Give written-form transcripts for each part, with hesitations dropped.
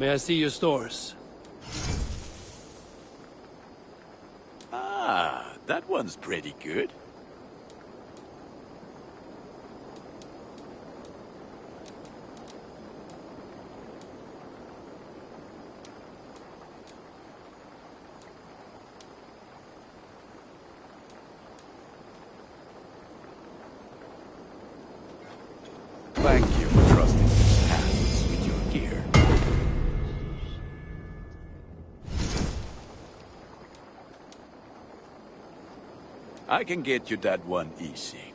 May I see your stores? Ah, that one's pretty good. Thank you for trusting these hands with your gear. I can get you that one easy.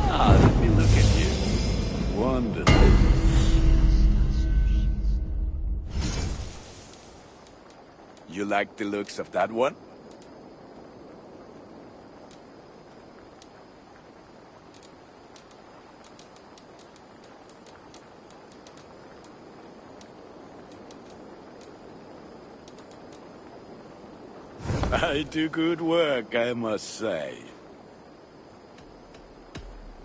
Ah, let me look at you. Wonderful. You like the looks of that one? I do good work, I must say.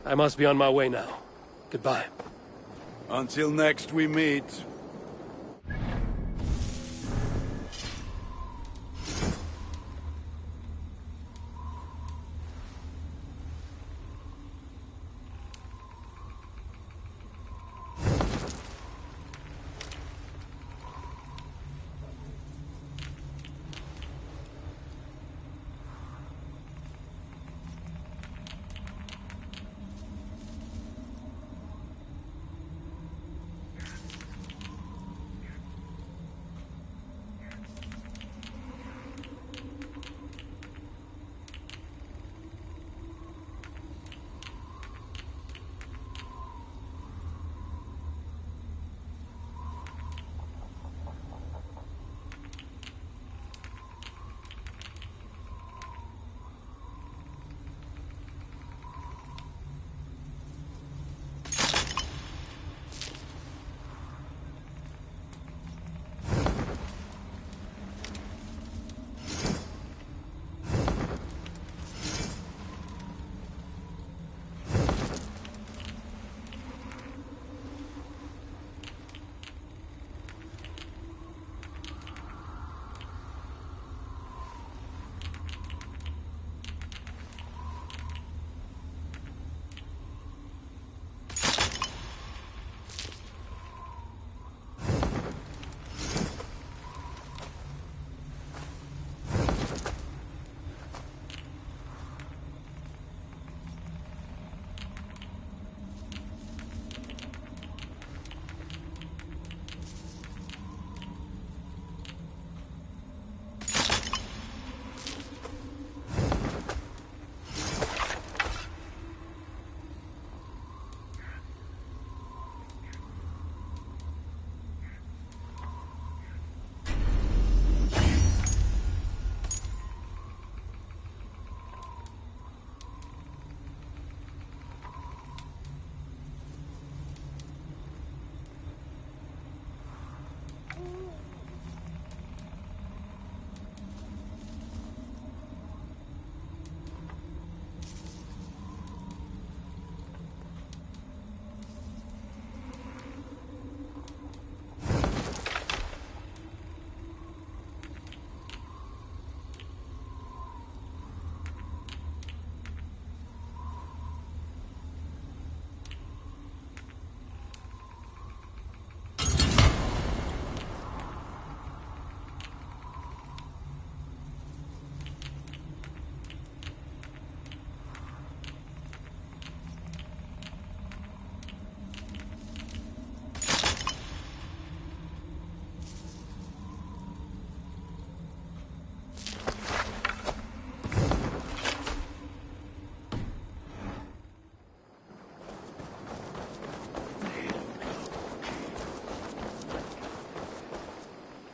I must be on my way now. Goodbye. Until next we meet.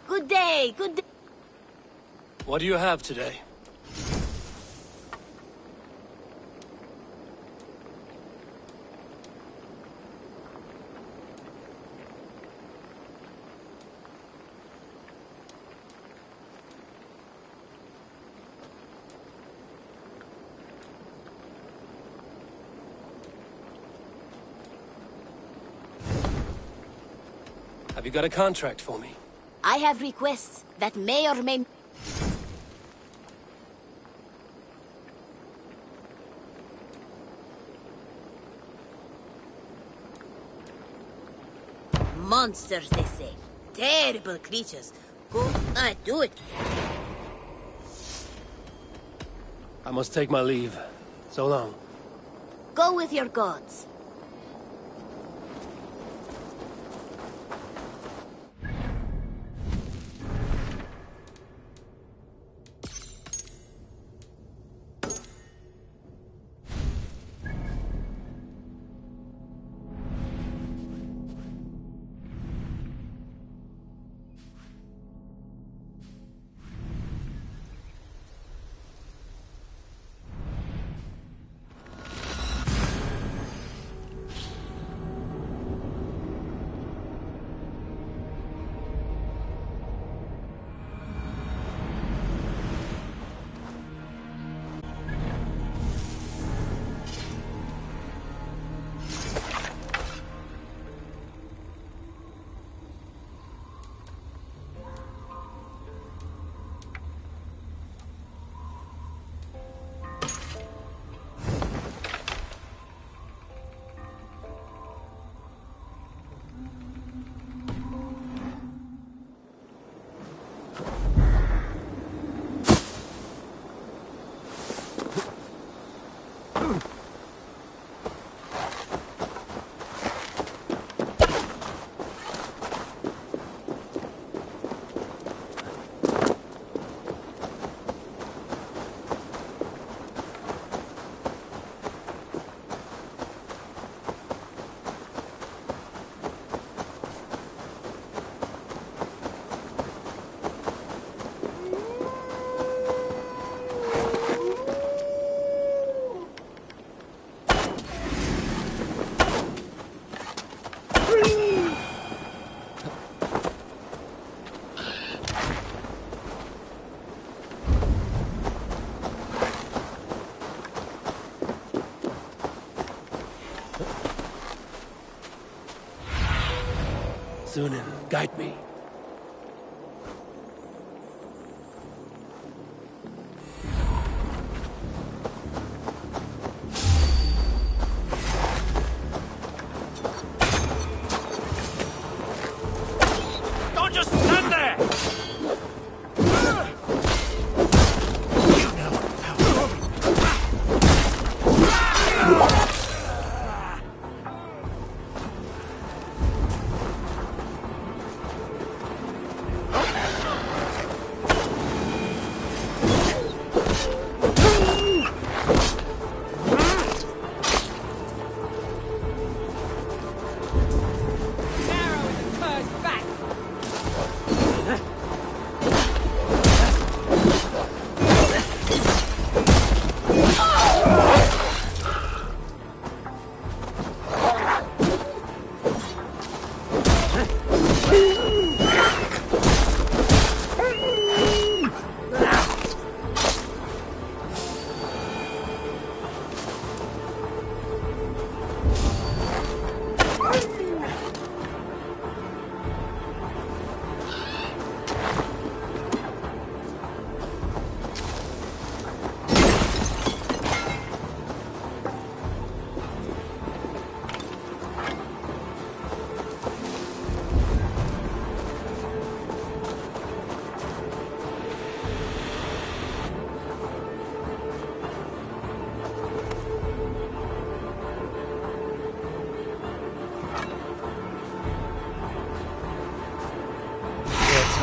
Good day, good day. What do you have today? Have you got a contract for me? I have requests that may or may... Monsters, they say. Terrible creatures. Go, do it. I must take my leave. So long. Go with your gods. Sunan, guide me. Don't just stand there!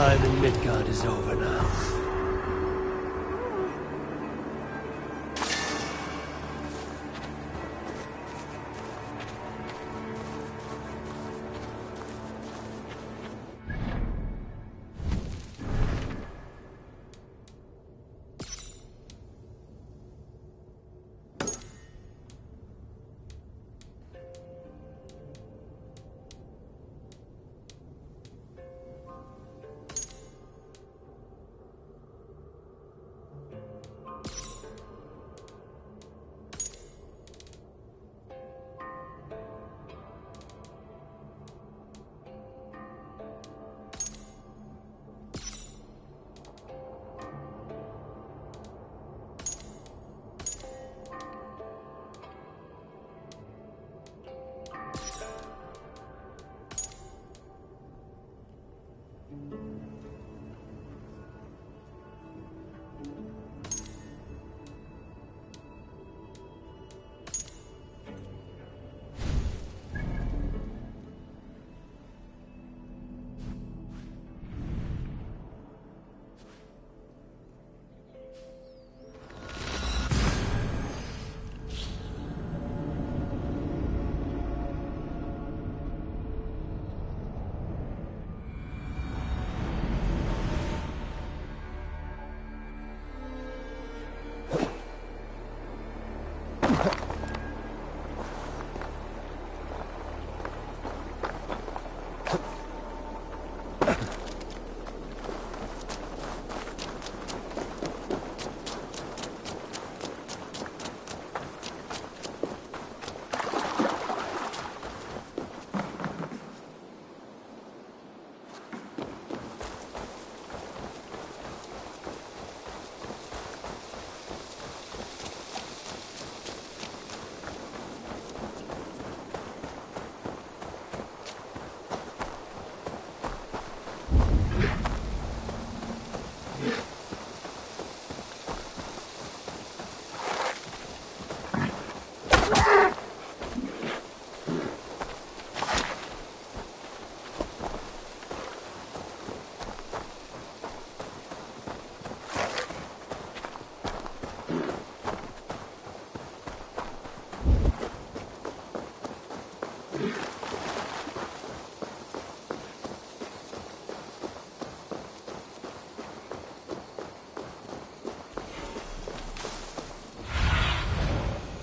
Time in Midgard is over now.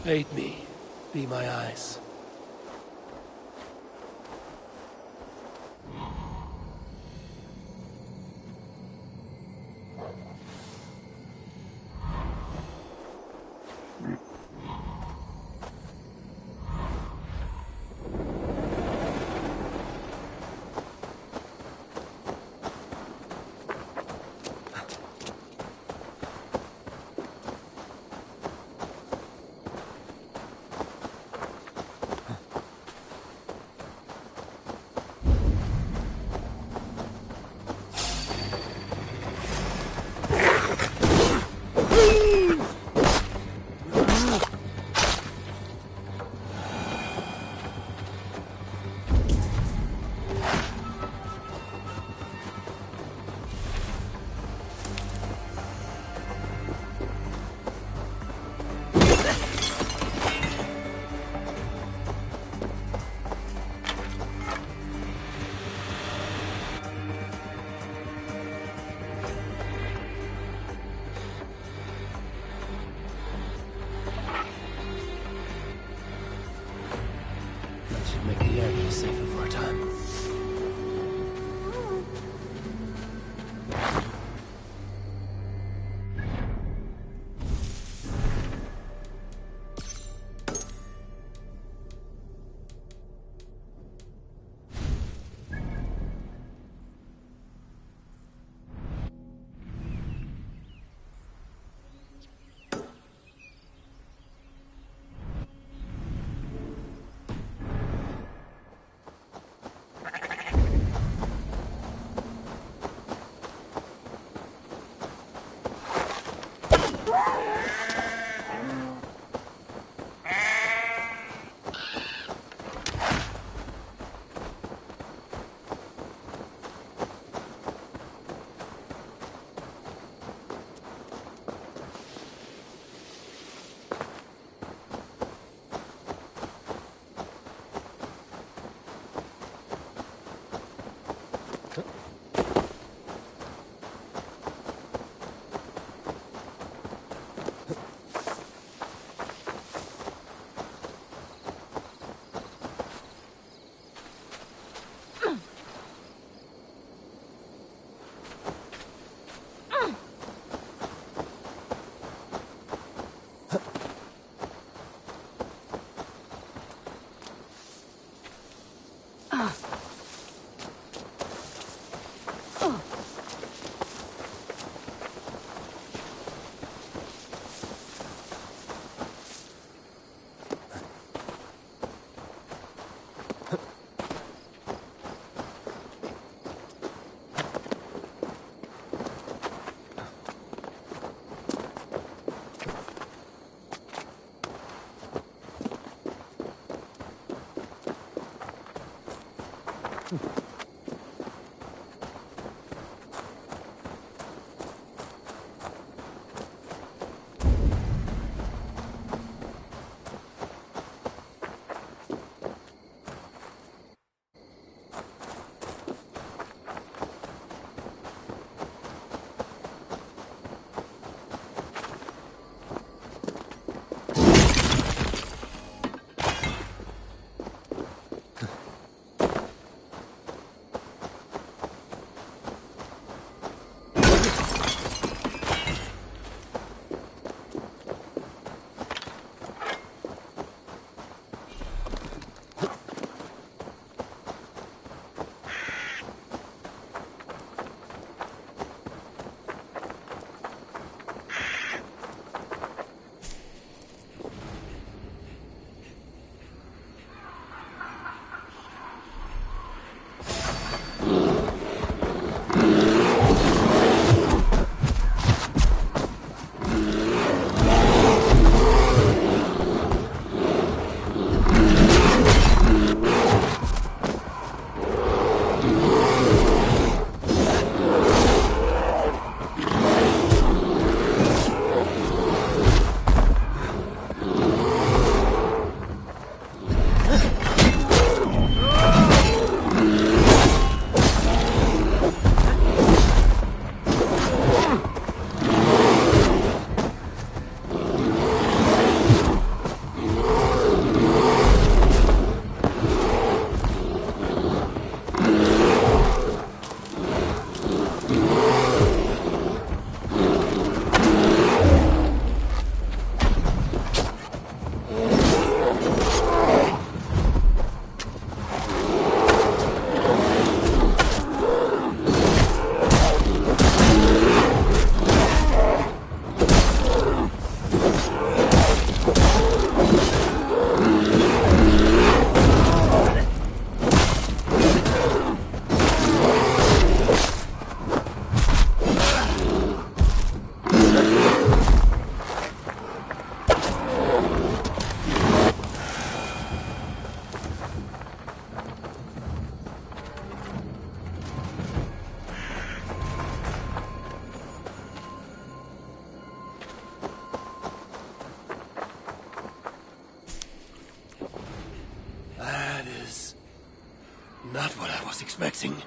Aid me. Be my eyes. expecting.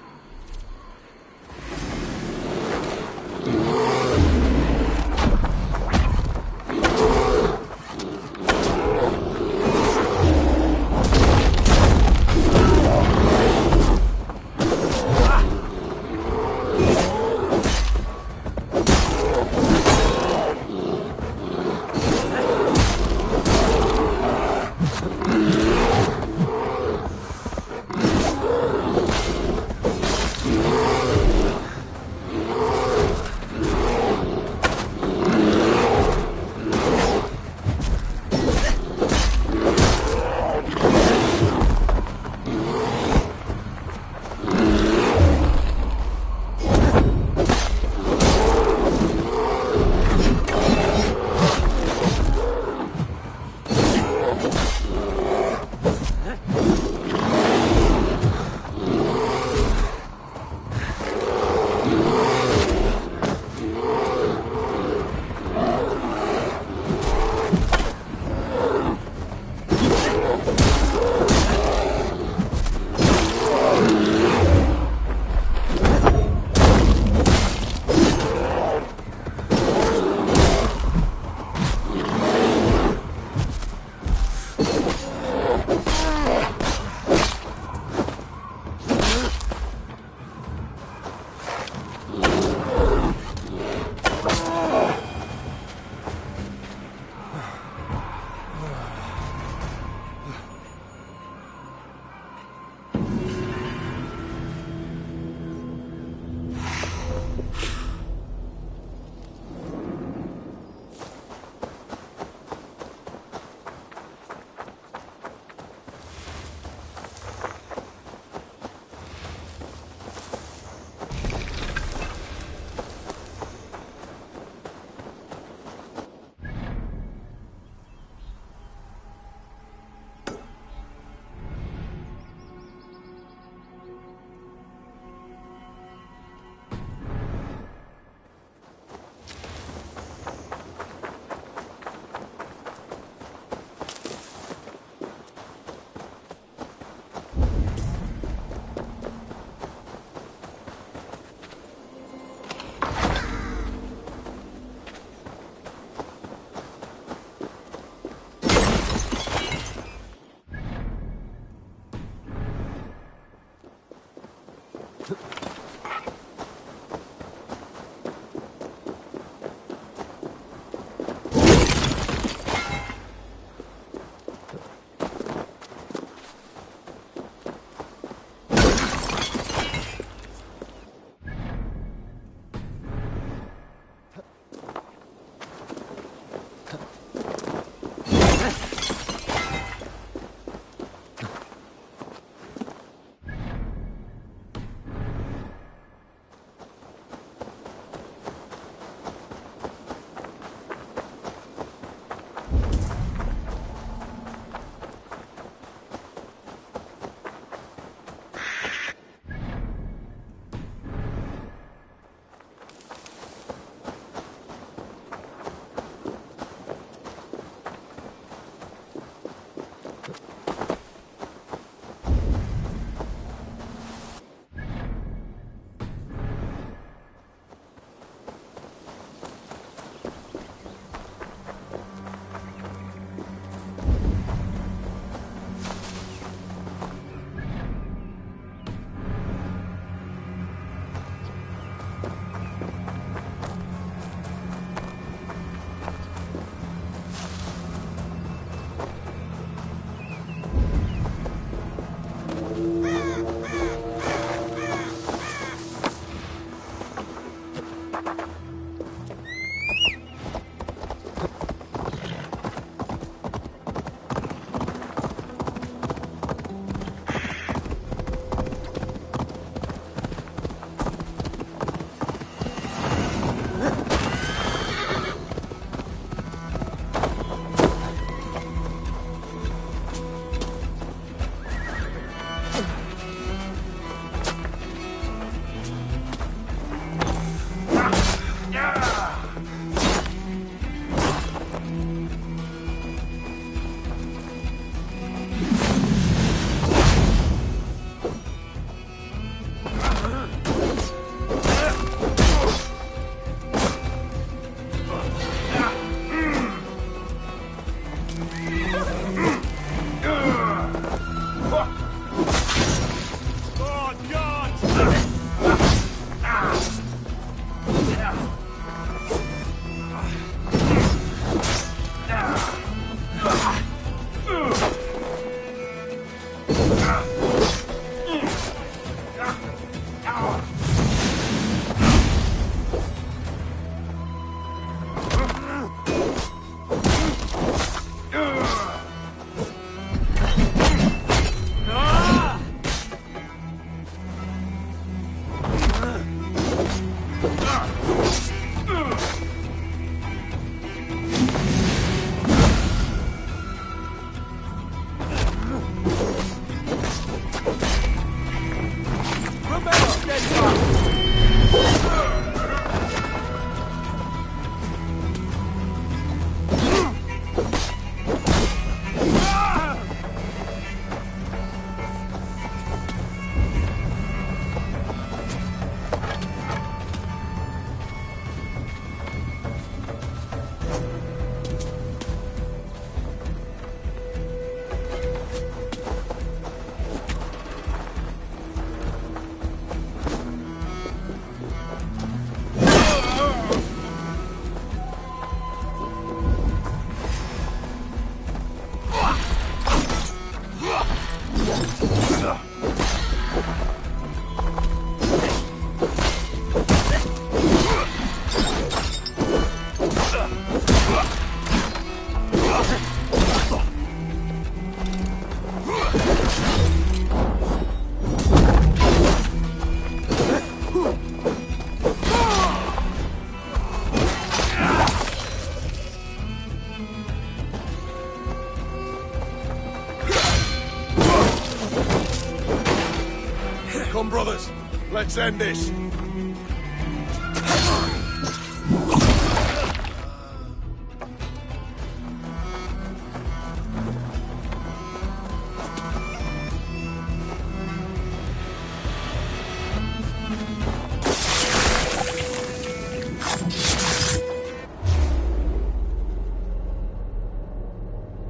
Come, brothers. Let's end this.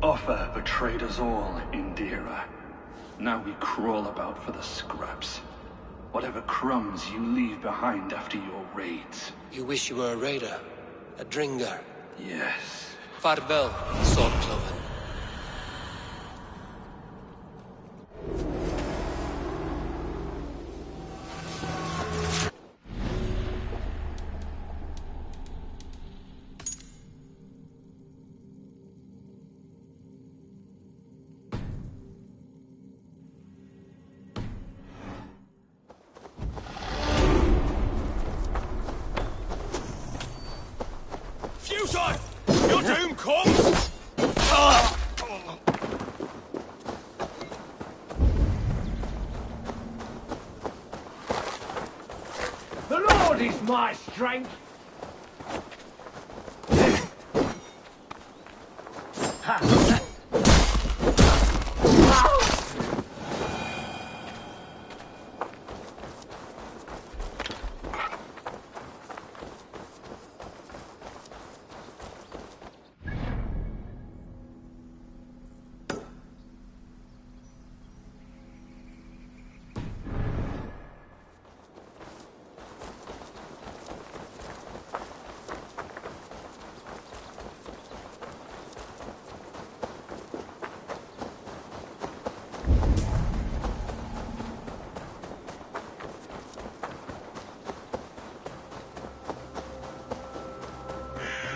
Offa betrayed us all, Indira. Now we crawl about for the scraps. Whatever crumbs you leave behind after your raids. You wish you were a raider, a dringer. Yes. Farvel, Swordcloven. Futile! Your doom comes! The Lord is my strength.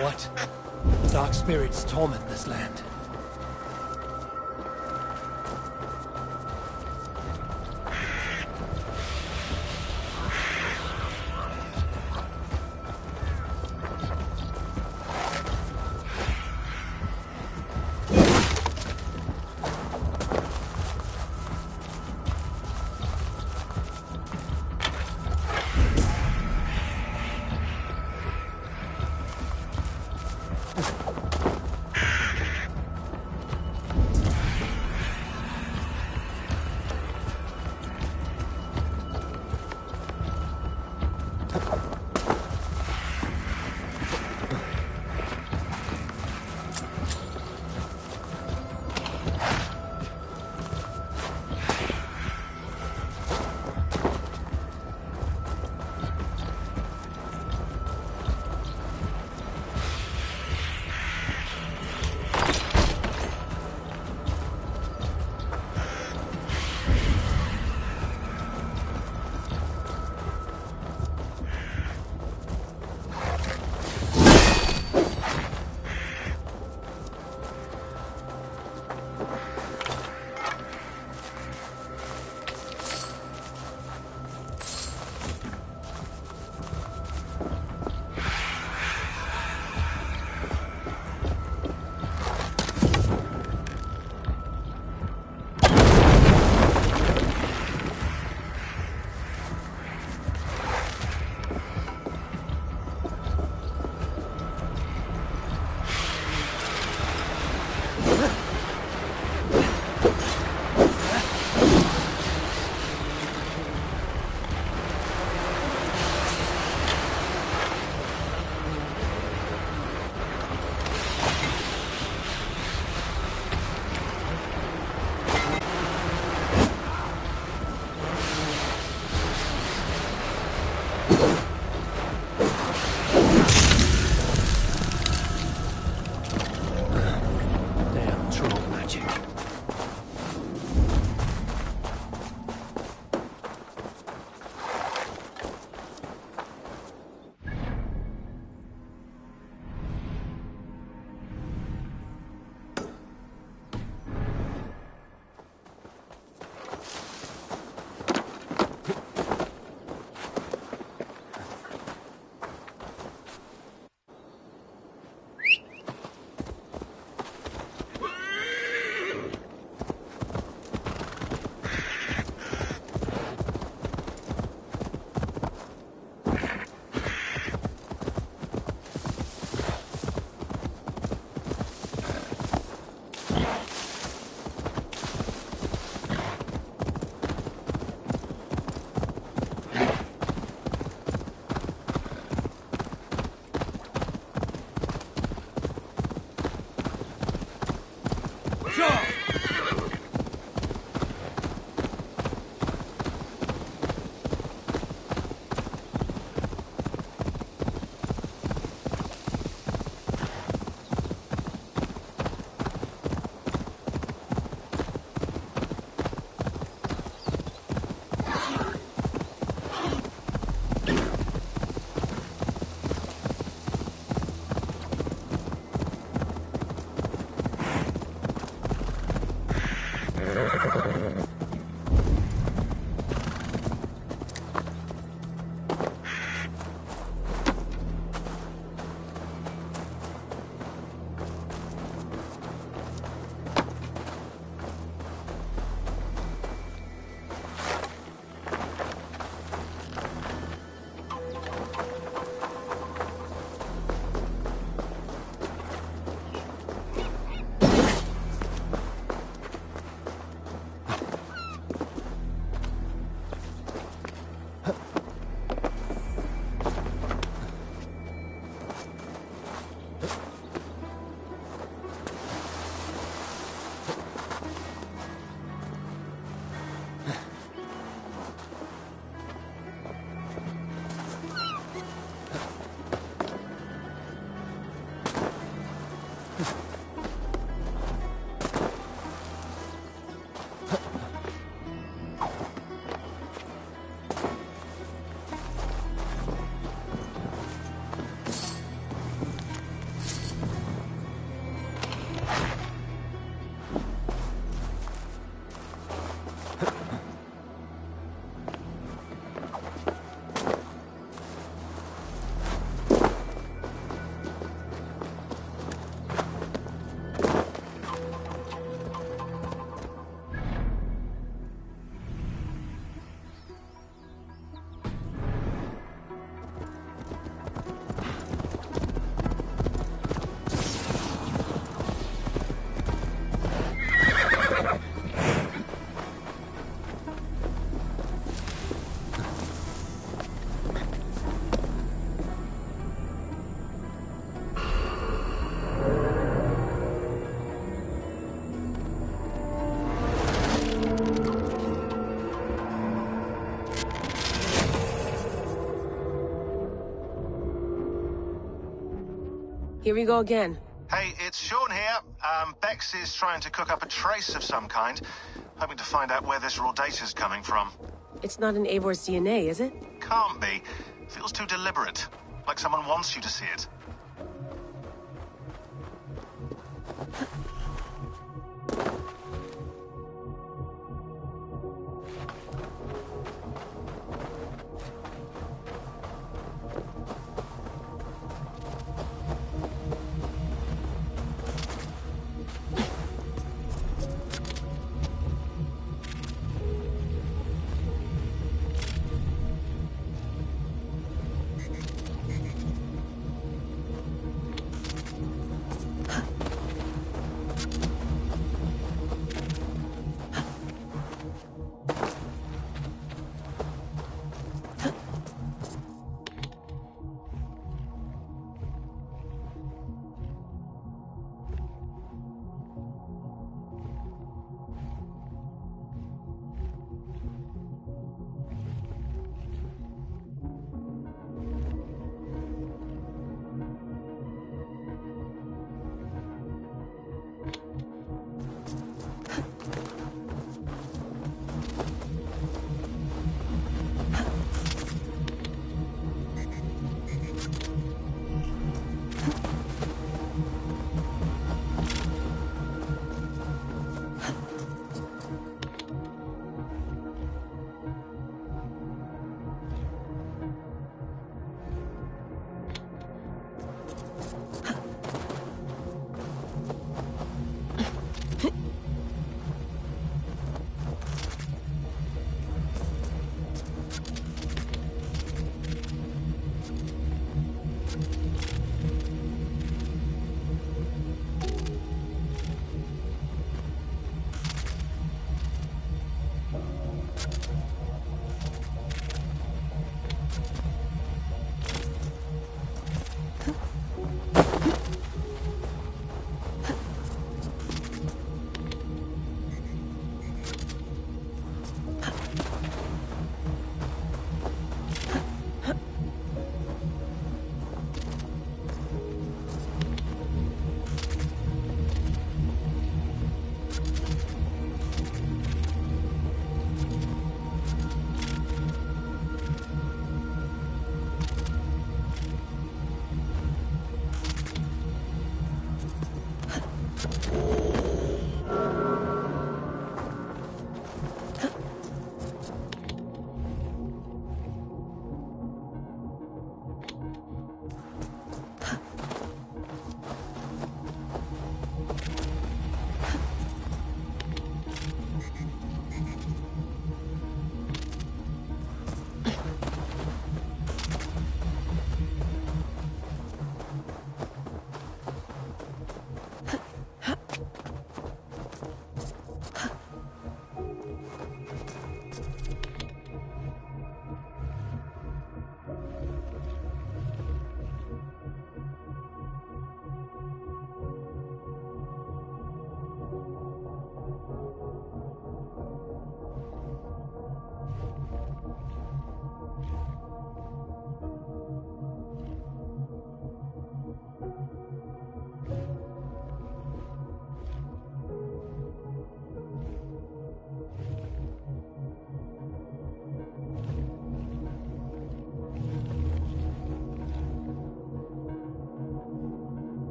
What? Dark spirits torment this land. Here we go again. Hey, it's Sean here. Bex is trying to cook up a trace of some kind, hoping to find out where this raw data's coming from. It's not in Eivor's DNA, is it? Can't be. Feels too deliberate, like someone wants you to see it.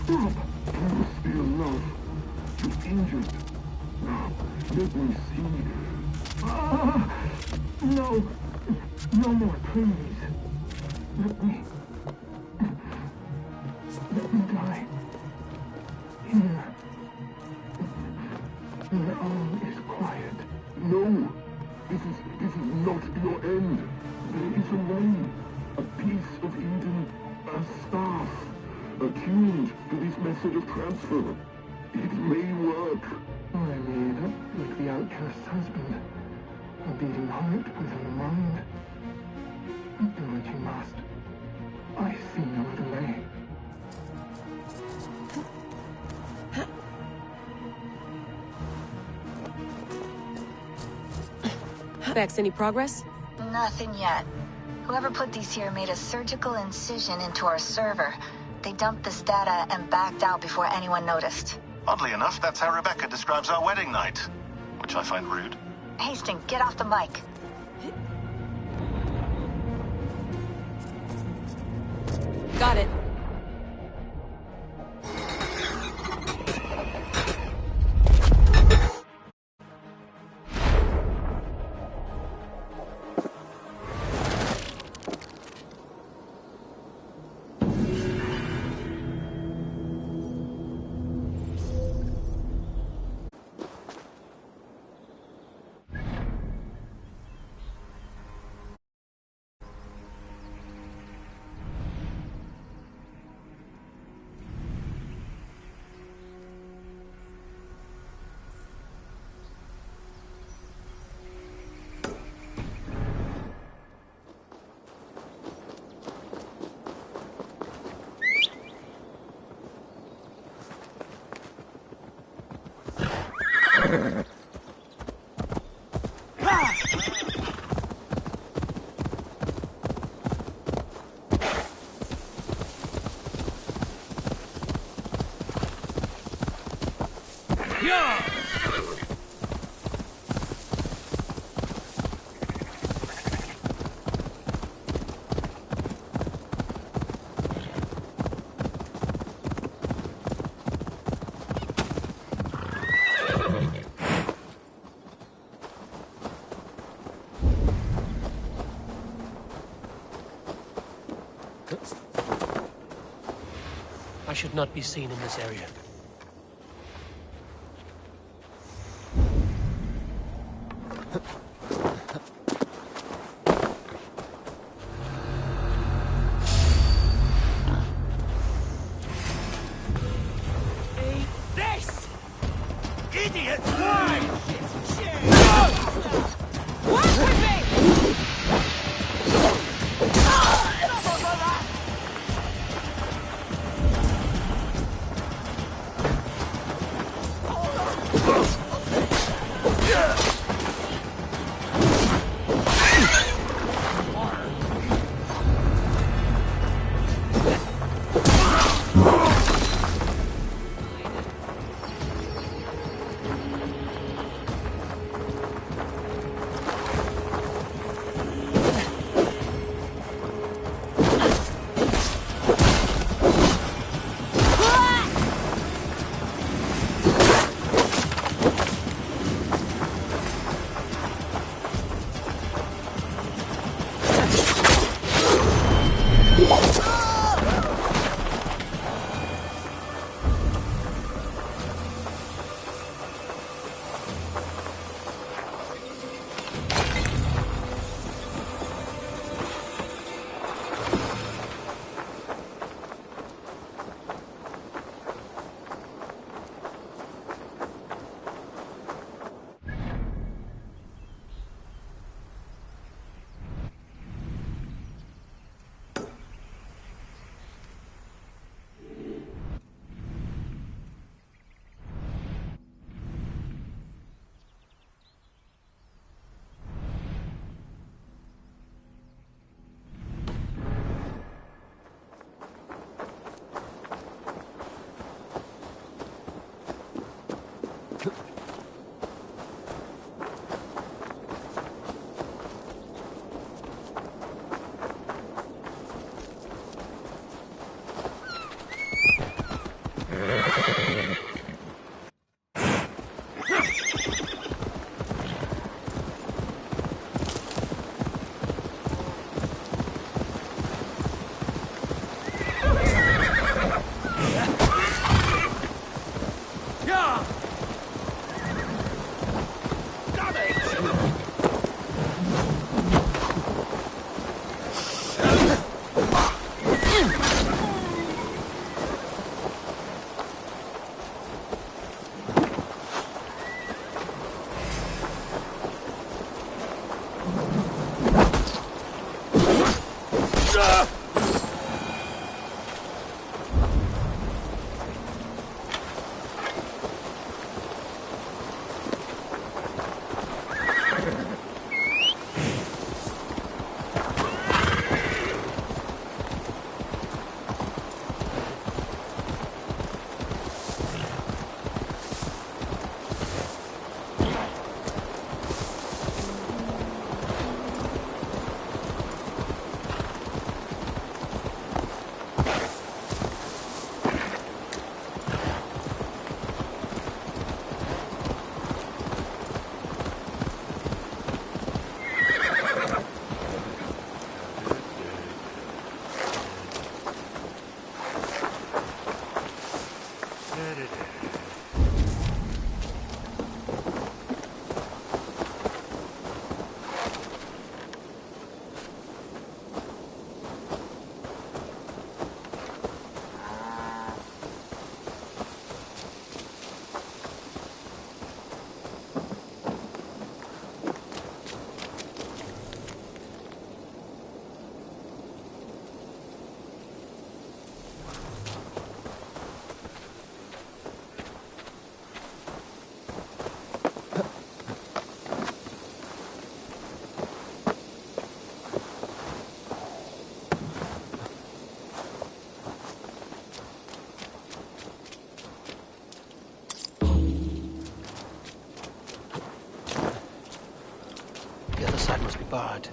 Stop! You must be alone. You're injured. Now, let me see. Ah! No! No more, please. Let me die. Here. My arm is quiet. No! This is not your end. There is a way. A piece of Eden. A staff. Attuned to this method of transfer. It may work. I mean, like the outcast's husband. A beating heart without a mind. Do what you must. I see no other way. Bex, any progress? Nothing yet. Whoever put these here made a surgical incision into our server. They dumped this data and backed out before anyone noticed. Oddly enough, that's how Rebecca describes our wedding night, which I find rude. Hastings, get off the mic. Got it. I should not be seen in this area. This! Idiot! Why? Work with me! The other side must be barred.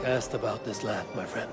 asked about this lad, my friend.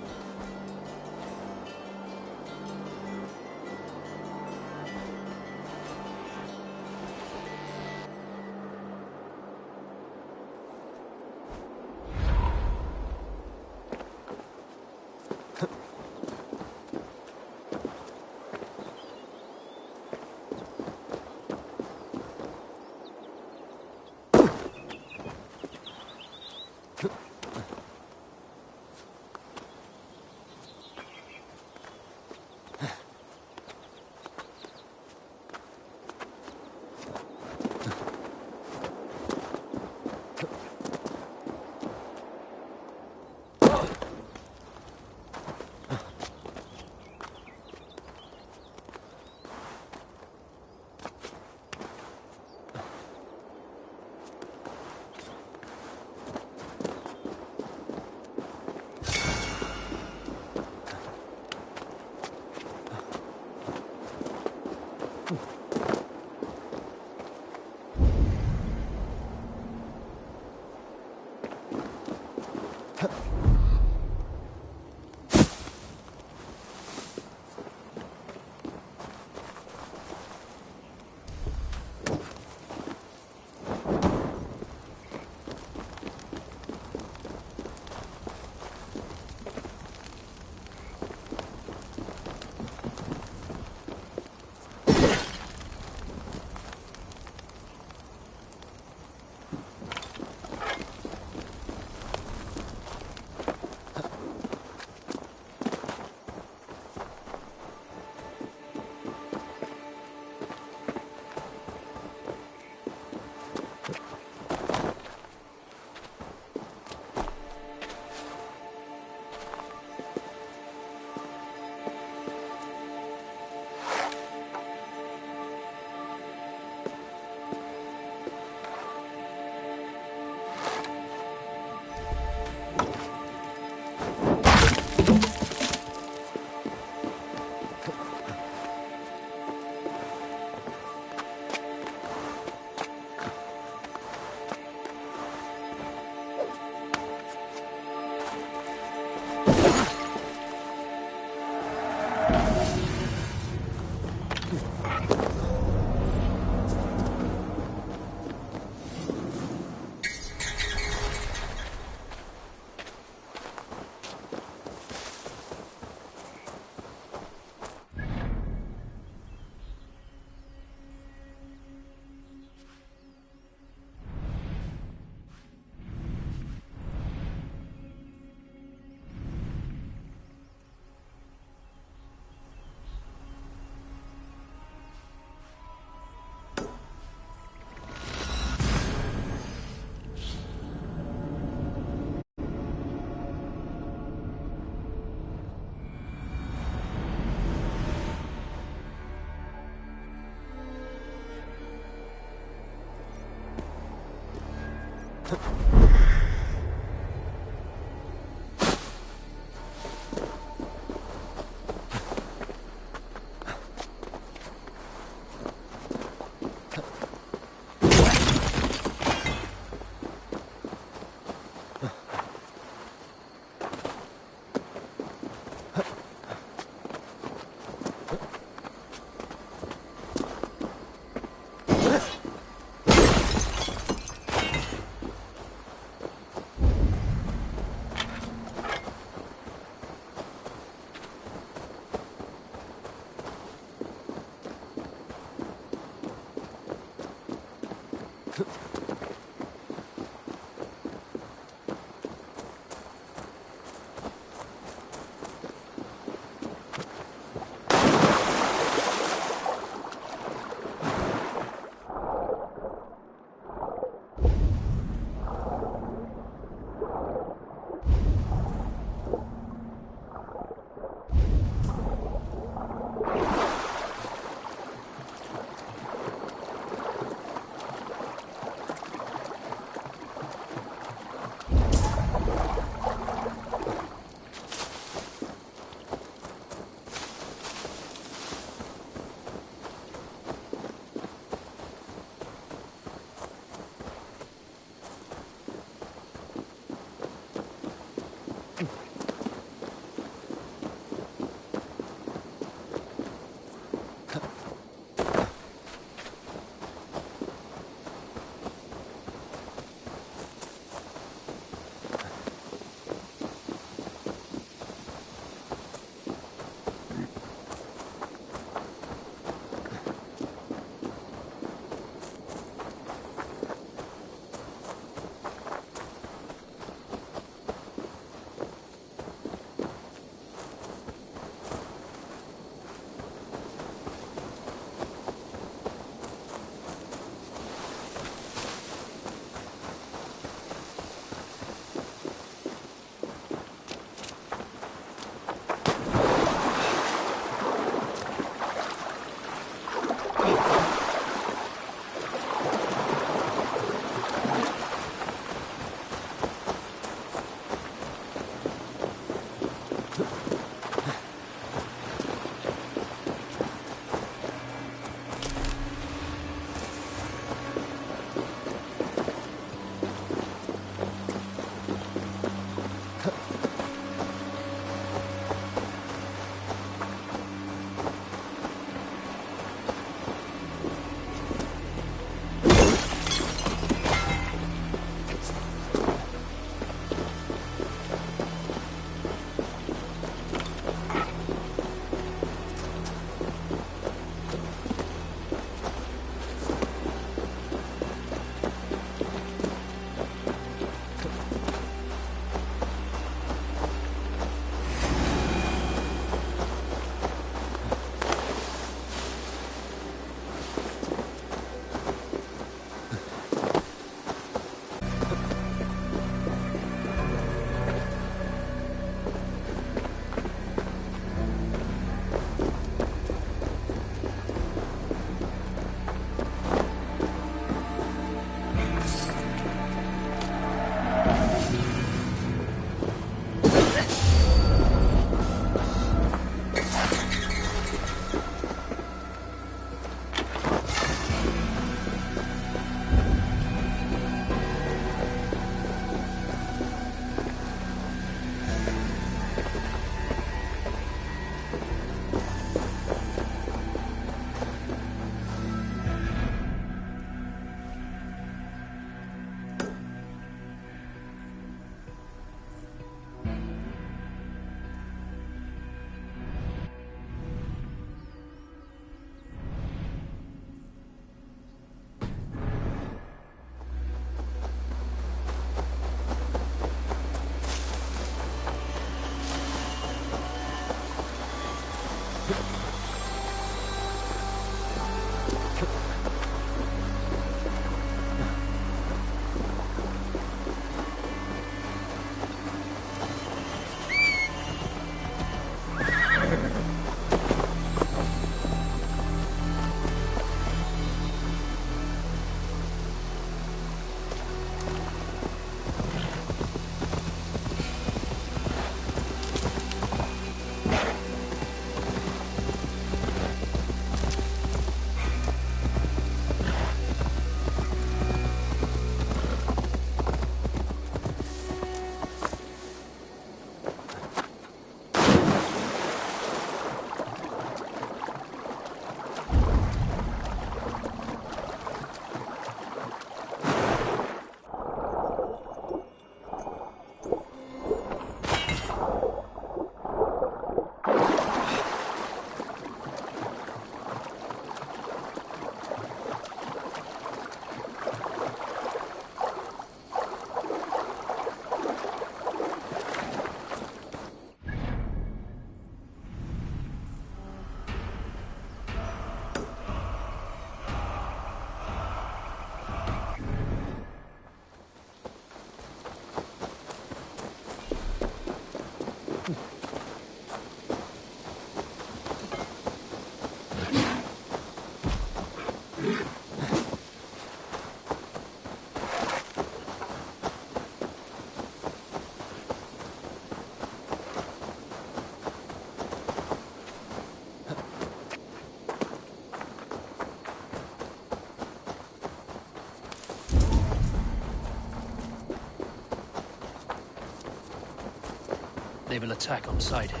They will attack on sight here.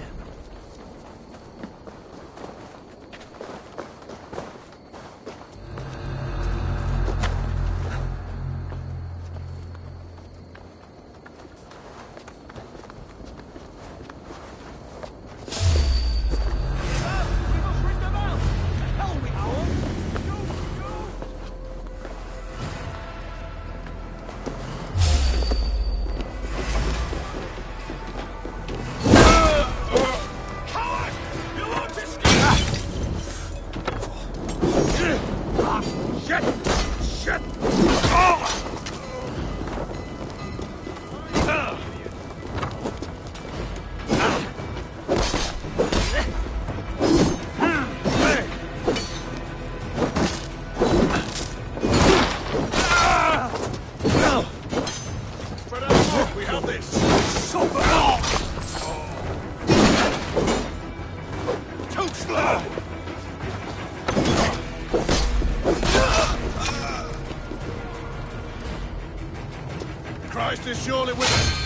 Christ is surely with us.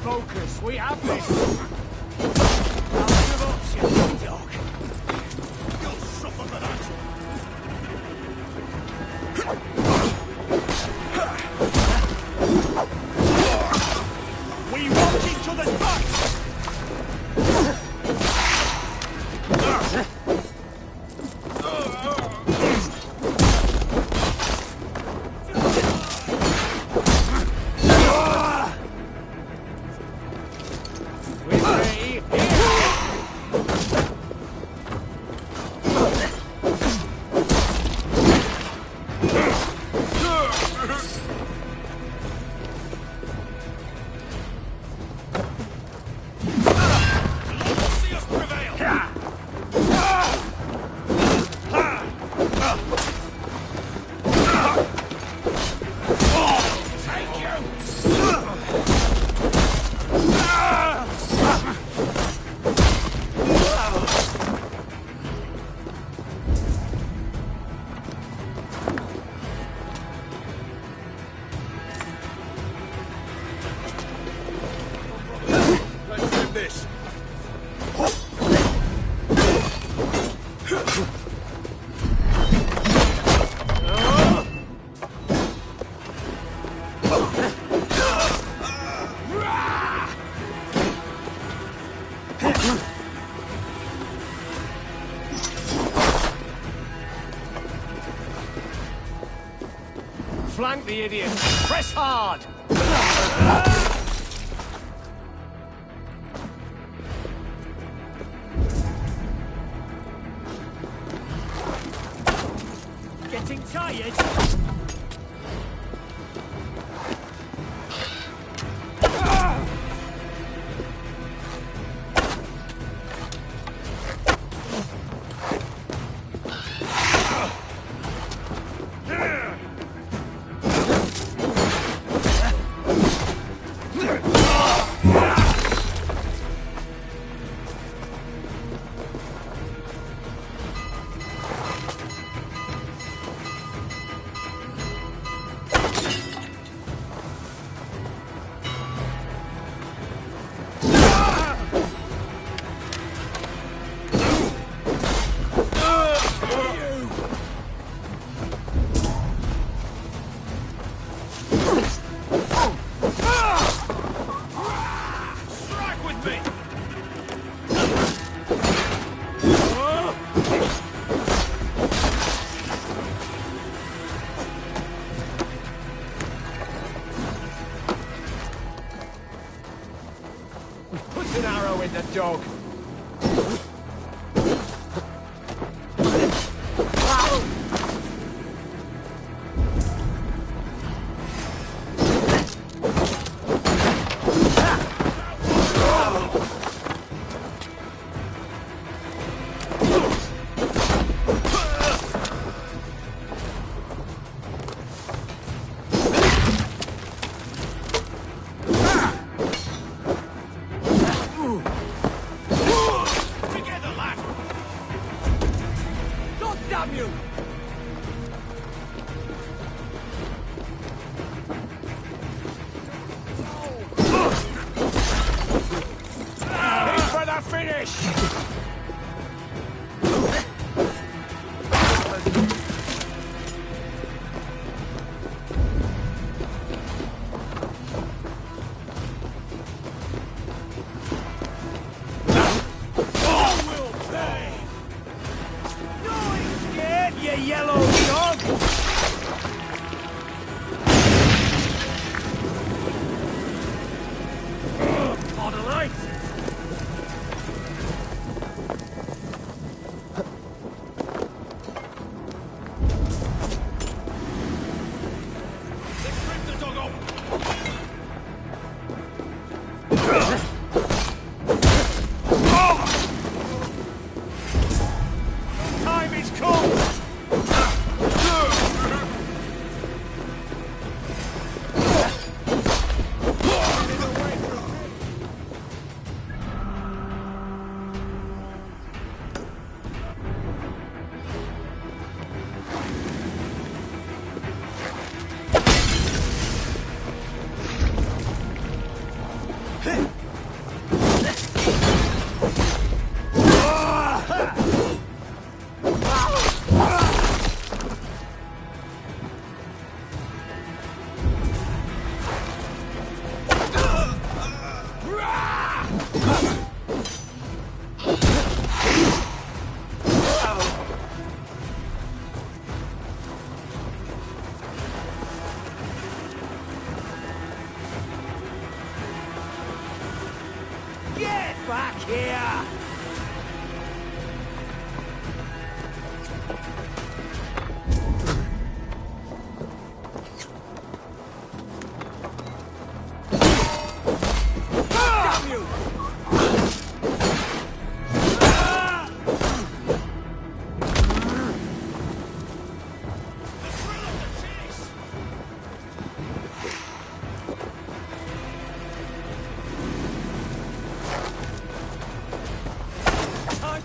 Focus, we have this. Now give up, you dog. You'll suffer for that. We want each other's backs! Flank the idiot! Press hard! Getting tired? Put an arrow in the dog. Back here!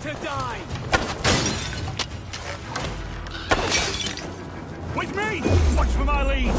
To die! With me! Watch for my lead!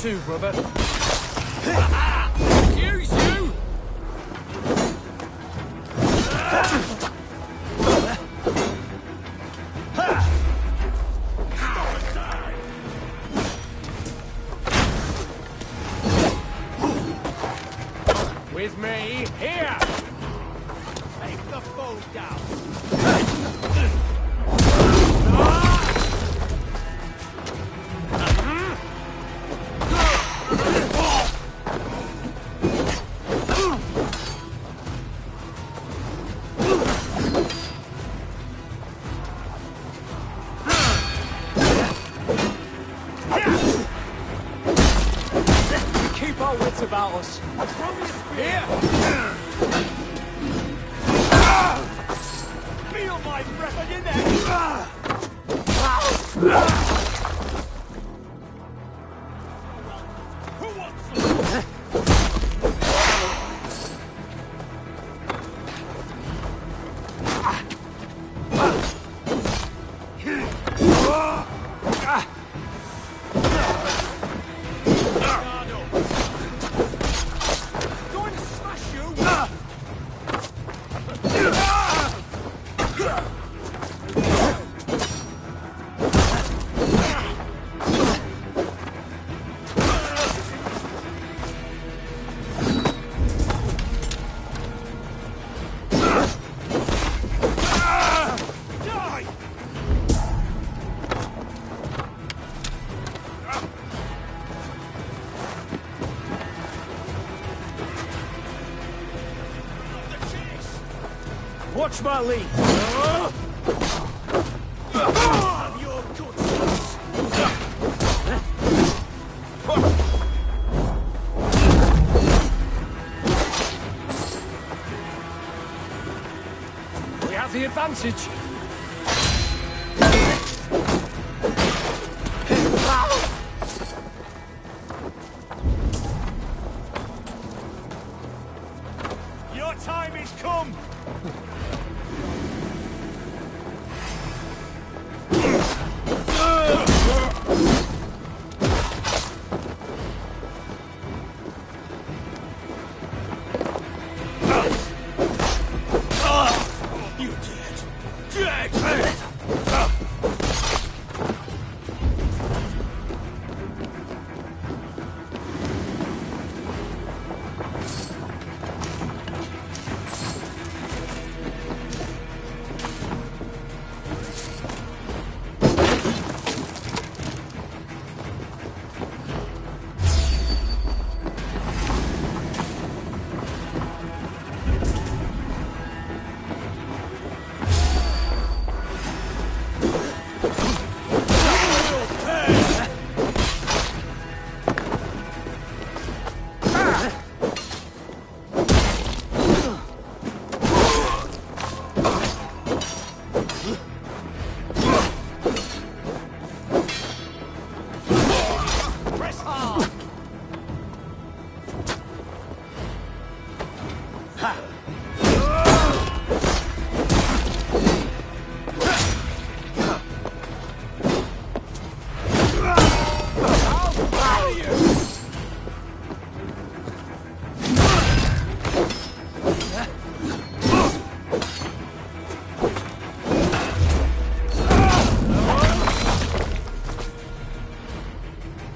too, brother. Use you! With me, here! Take the foe down! Keep our wits about us. Here! Feel my breath on your neck! Who wants some? Going to smash you! Die! Watch my lead. Your good sons. We have the advantage. Your time is come. You dead. Dead. Press hard.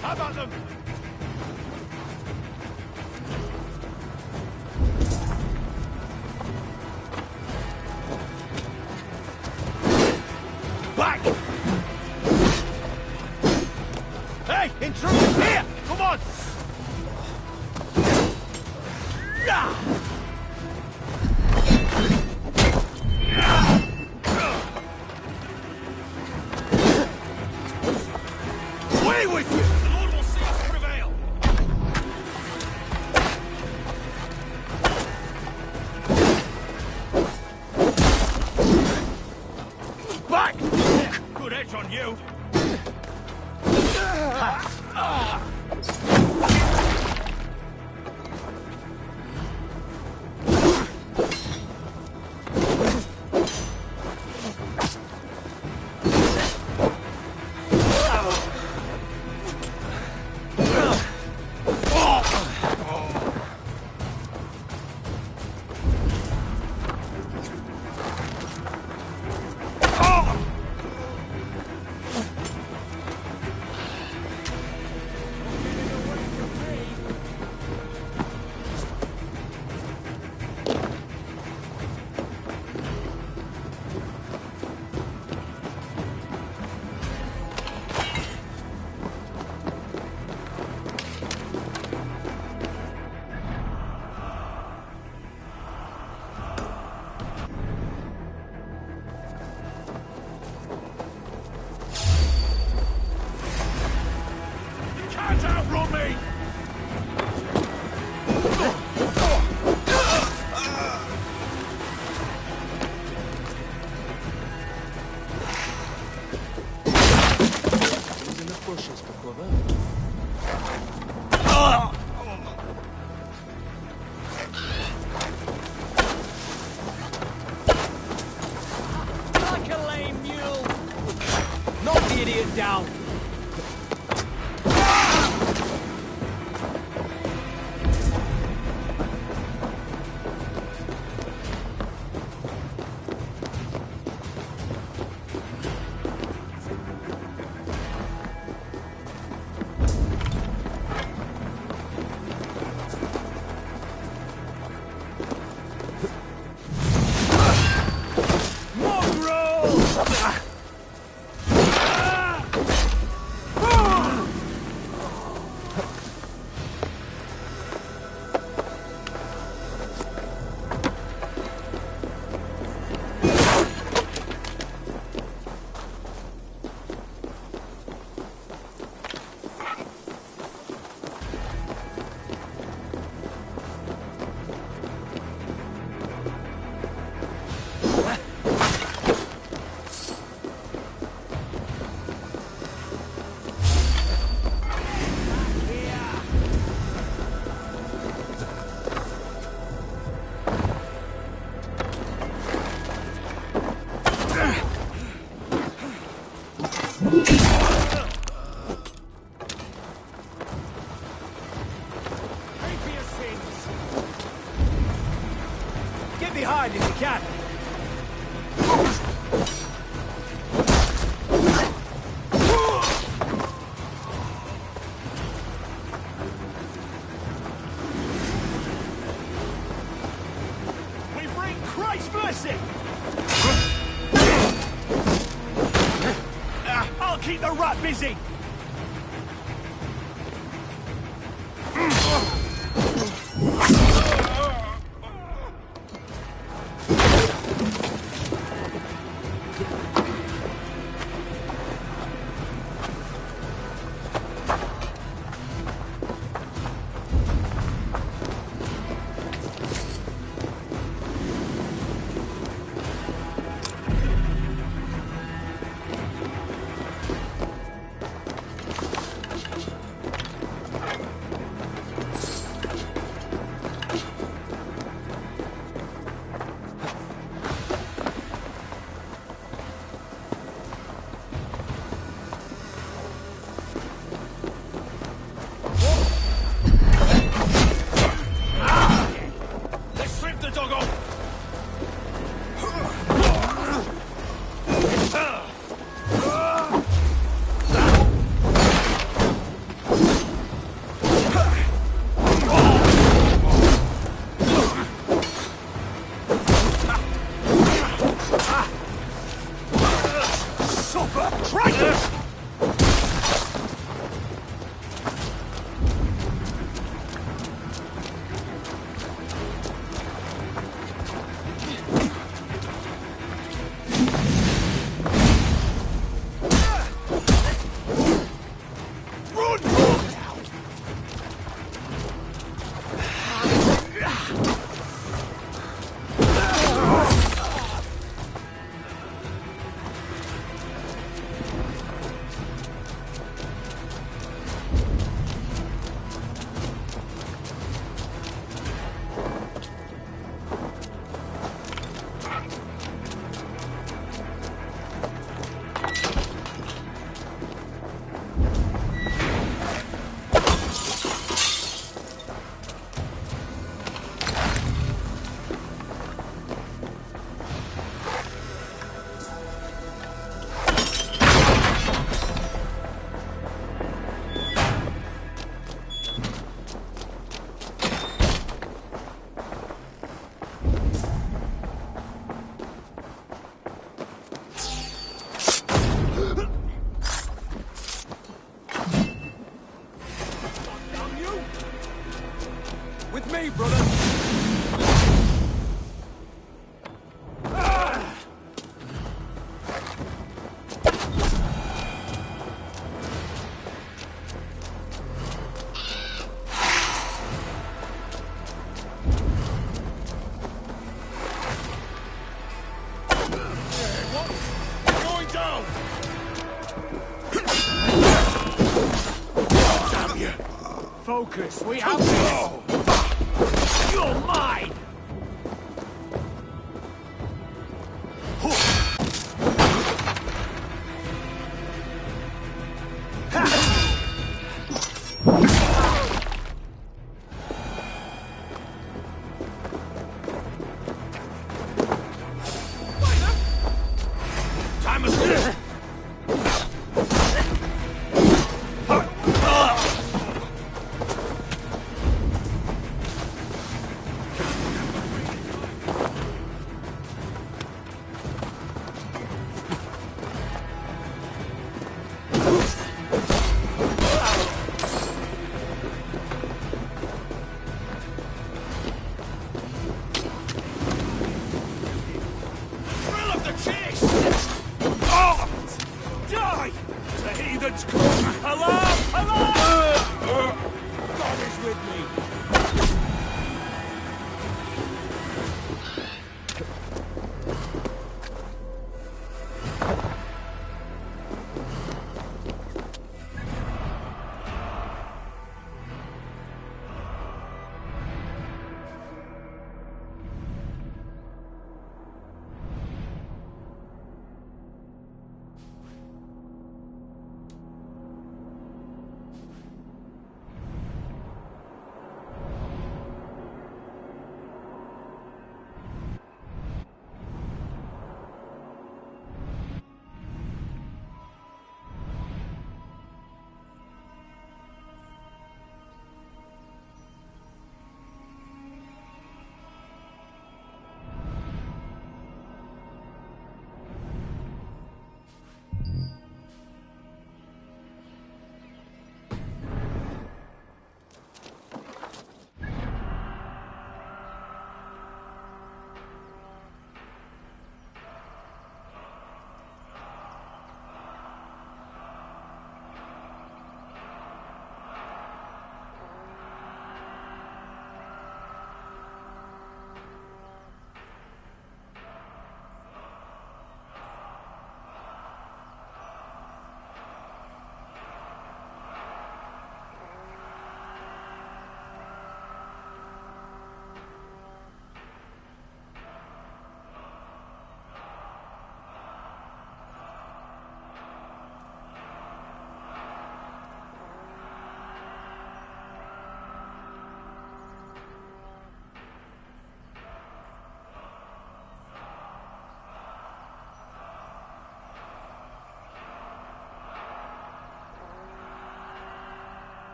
How about them? Back! Hey, intruder! Here! Come on! Away with you! The Lord will see us prevail! Back! Good edge on you! bushes for cover. Like a lame mule! Knock the idiot down! Get behind if you can! We bring Christ's blessing! I'll keep the rat busy! focus. We have to... You're mine!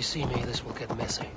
see me, this will get messy.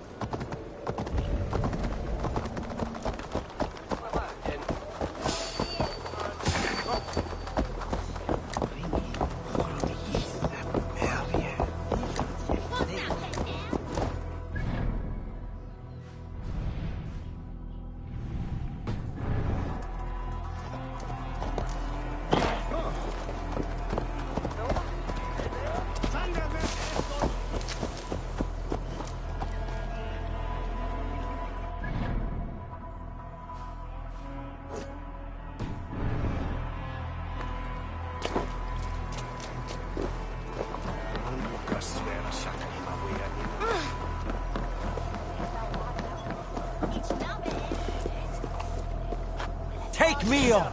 Take me on!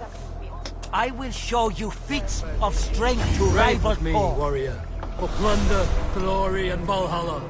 I will show you feats of strength to Ride rival with me, Thor. warrior. For plunder, glory, and Valhalla.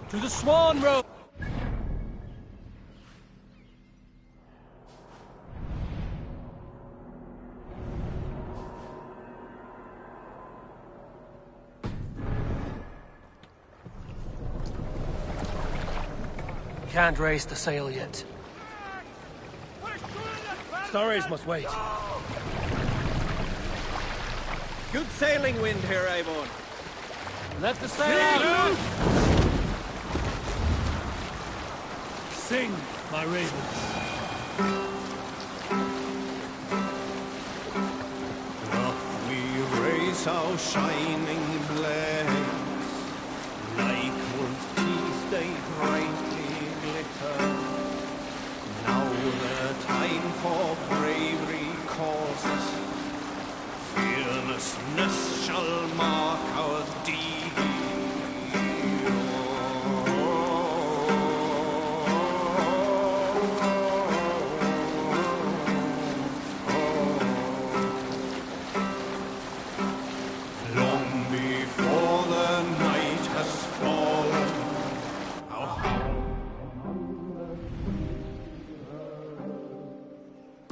To the Swan Road! Can't raise the sail yet. Stories must wait. Good sailing wind here, Avon. Let the sail out! Sing, my ravens. Up we raise our shining blades, like wolf teeth they brightly glitter. Now the time for bravery calls us. Fearlessness shall mark our deed. Long before the night has fallen, our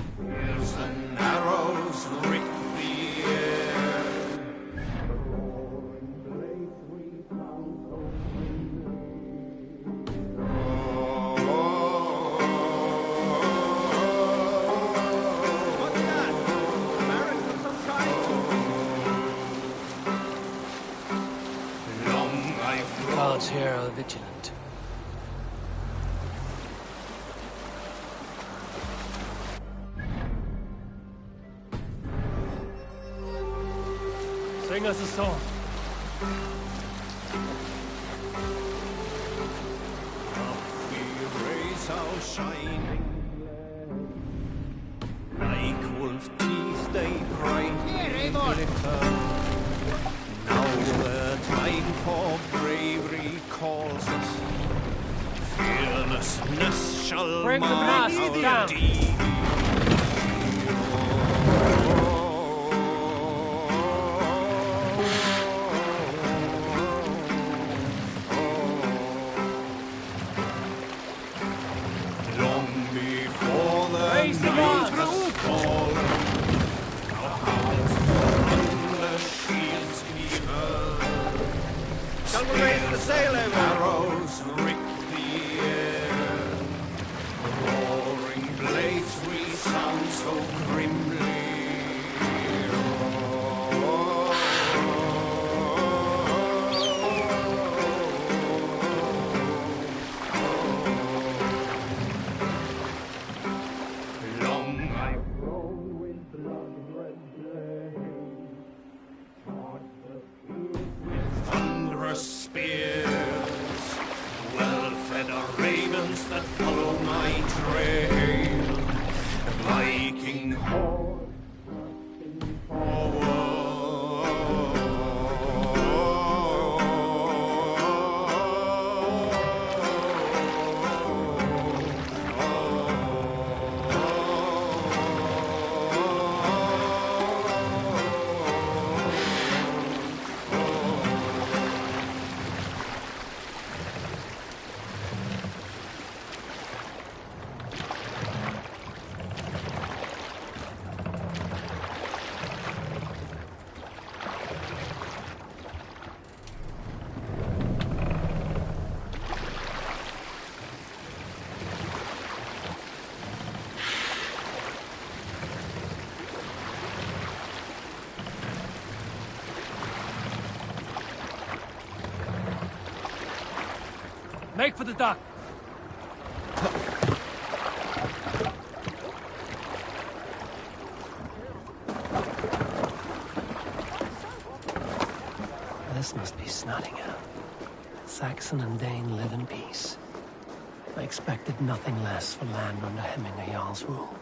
spears and arrows rip the air. What's that? Baron of some kind? Long I've The gods here are vigilant. Sing us a song. we raise our shining like wolf teeth they brightly glitter. Now the time for bravery calls us. Fearlessness shall Bring the mark mast our down. deed. Long before the Raise the night guns. has fallen, our hearts thunder shields be heard. Shall we raise the sail, Avon? Arrows rip the air. Roaring blades resound so grimly. Long I've grown with blood-red blades, charged the field with thunderous spears, well-fed are ravens that follow my trail, Viking horse thrusting forward. Make for the dock. This must be Nottingham. Saxon and Dane live in peace. I expected nothing less for land under Hemminger Jarl's rule.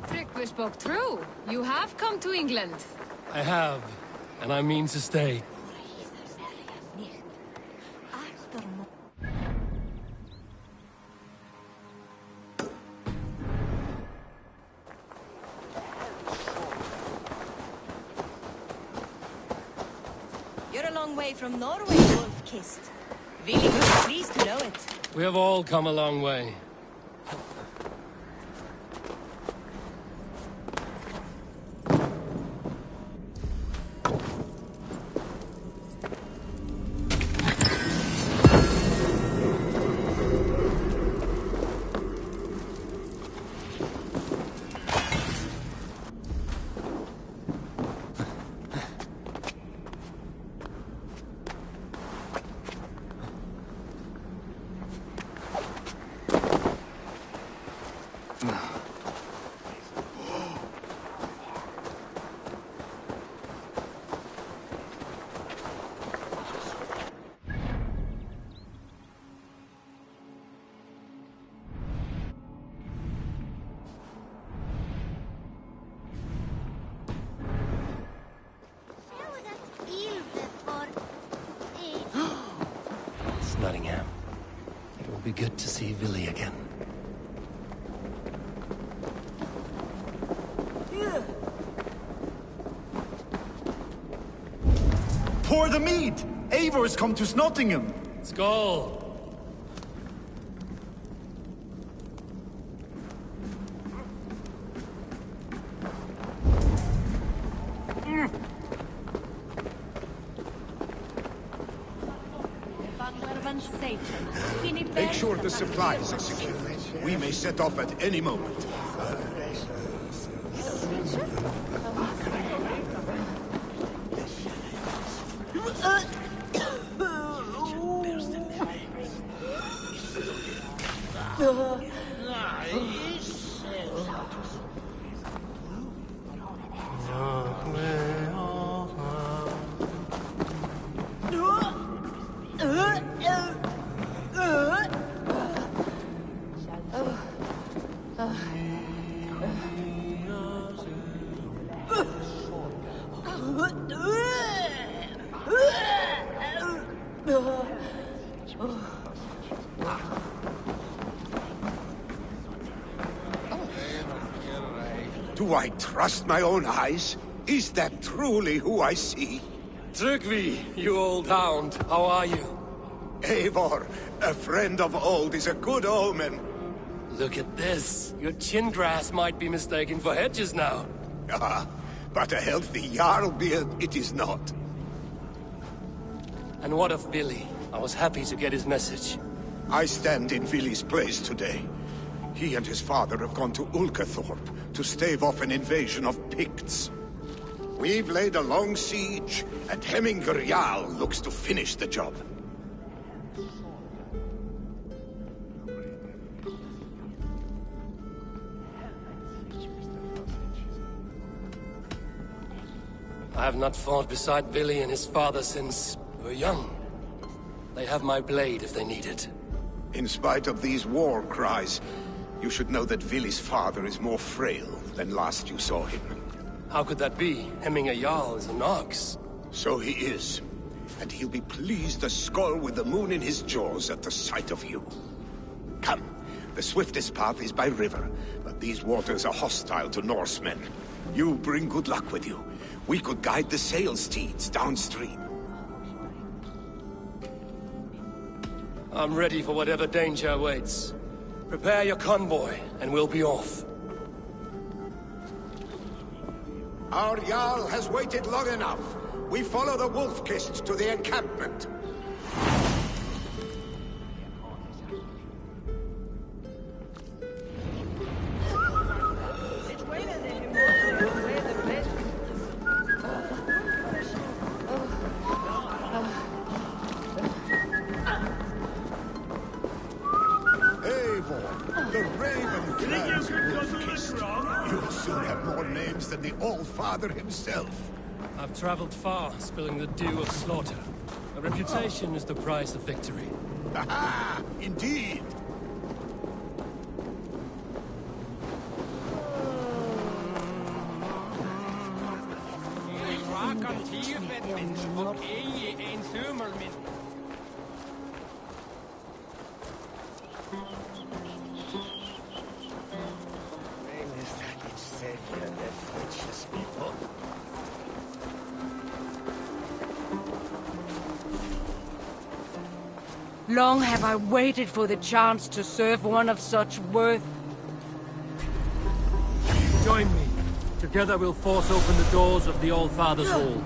Tryggvi spoke true. You have come to England. I have, and I mean to stay. You're a long way from Norway, Wolf-Kissed. Really would be pleased to know it. We have all come a long way. Nottingham. It will be good to see Villy again. Pour the mead! Eivor's come to Nottingham! Skål! Make sure the supplies are secure. We may set off at any moment. Do I trust my own eyes? Is that truly who I see? Tryggvi, you old hound, how are you? Eivor, a friend of old is a good omen. Look at this. Your chin grass might be mistaken for hedges now. Ah, but a healthy Jarl beard it is not. And what of Villy? I was happy to get his message. I stand in Villy's place today. He and his father have gone to Ulkathorpe to stave off an invasion of Picts. We've laid a long siege, and Hemminger Jarl looks to finish the job. I have not fought beside Villy and his father since we were young. They have my blade if they need it. In spite of these war cries, you should know that Villy's father is more frail than last you saw him. How could that be? Hemminger Jarl is an ox. So he is. And he'll be pleased as Skull with the moon in his jaws at the sight of you. Come, the swiftest path is by river, but these waters are hostile to Norsemen. You bring good luck with you. We could guide the sail steeds downstream. I'm ready for whatever danger awaits. Prepare your convoy, and we'll be off. Our Jarl has waited long enough. We follow the Wolf-Kissed to the encampment. The Raven Clan's Wolf-Kissed. You'll soon have more names than the All-Father himself. I've traveled far, spilling the dew of slaughter. A reputation is the price of victory. Aha! Indeed! Long have I waited for the chance to serve one of such worth. Join me. Together we'll force open the doors of the All-Father's Hall.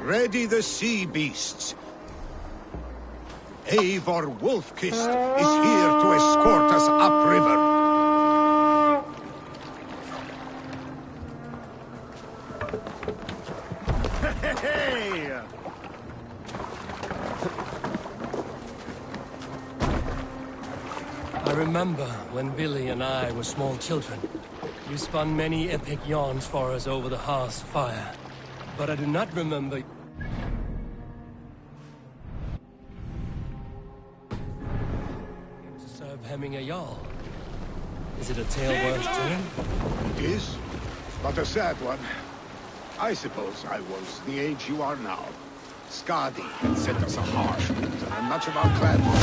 Ready the sea beasts. Eivor Wolf-Kissed is here to escort us upriver. Hey! I remember when Billy and I were small children. You spun many epic yarns for us over the hearth's fire. But I do not remember... to serve hemming a Jarl. Is it a tale worth telling? It is, but a sad one. I suppose I was the age you are now. Skadi had sent us a harsh news, and much of our clan was...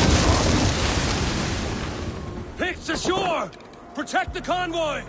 Picts ashore! Protect the convoy!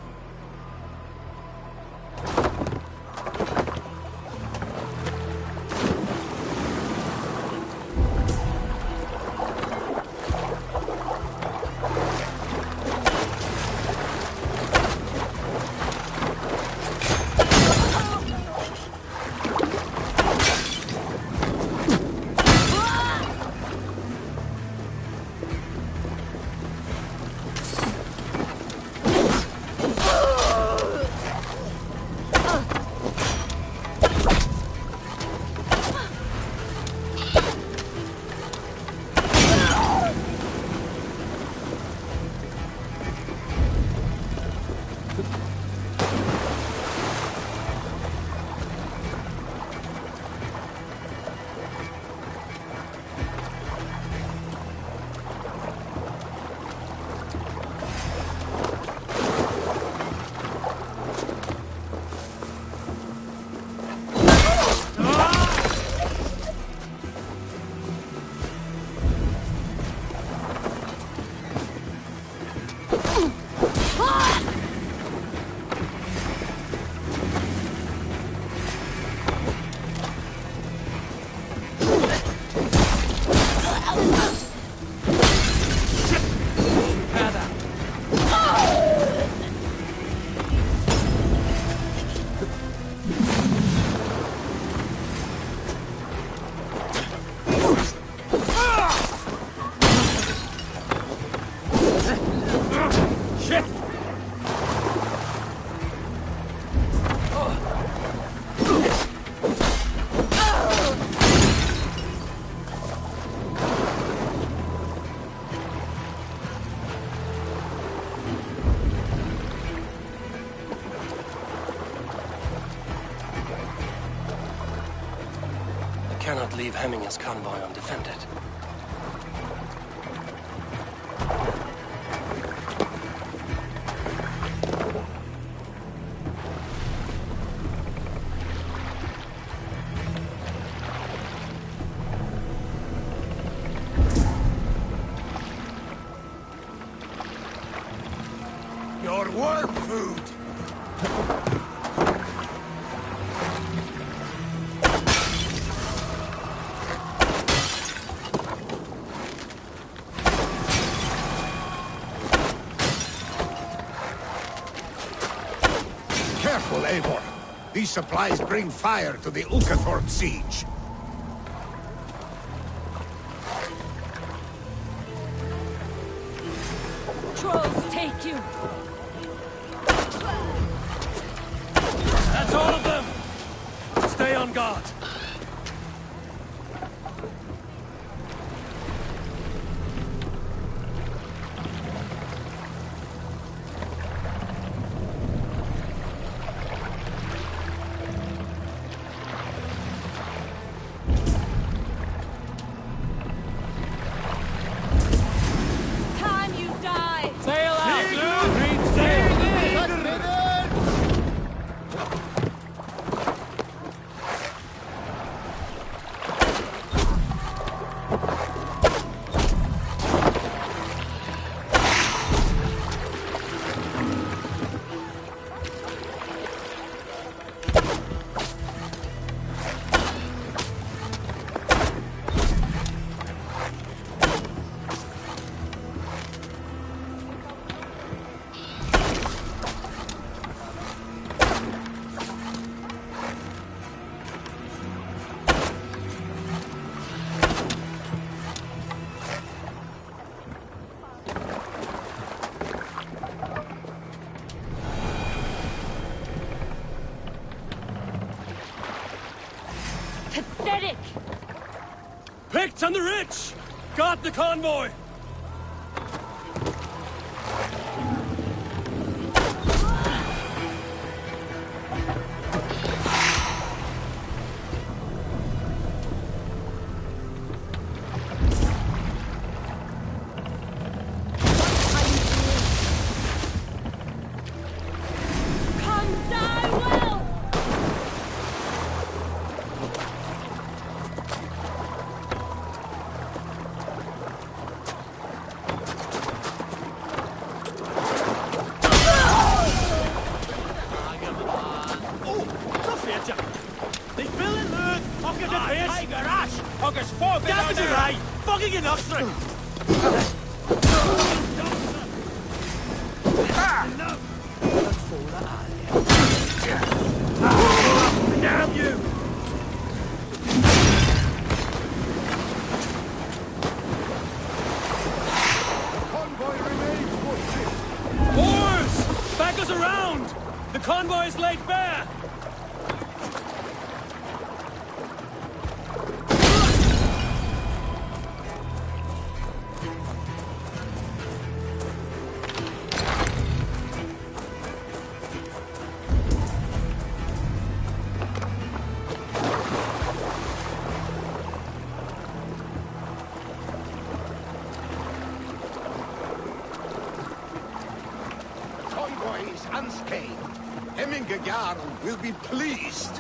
Cannot leave Hemminger's convoy undefended. Your work food! Careful, Eivor. These supplies bring fire to the Ulkathorpe siege. take you! That's all of them! Stay on guard. Pathetic! Picked on the rich! Got the convoy! Unscathed. Hemminger Jarl will be pleased.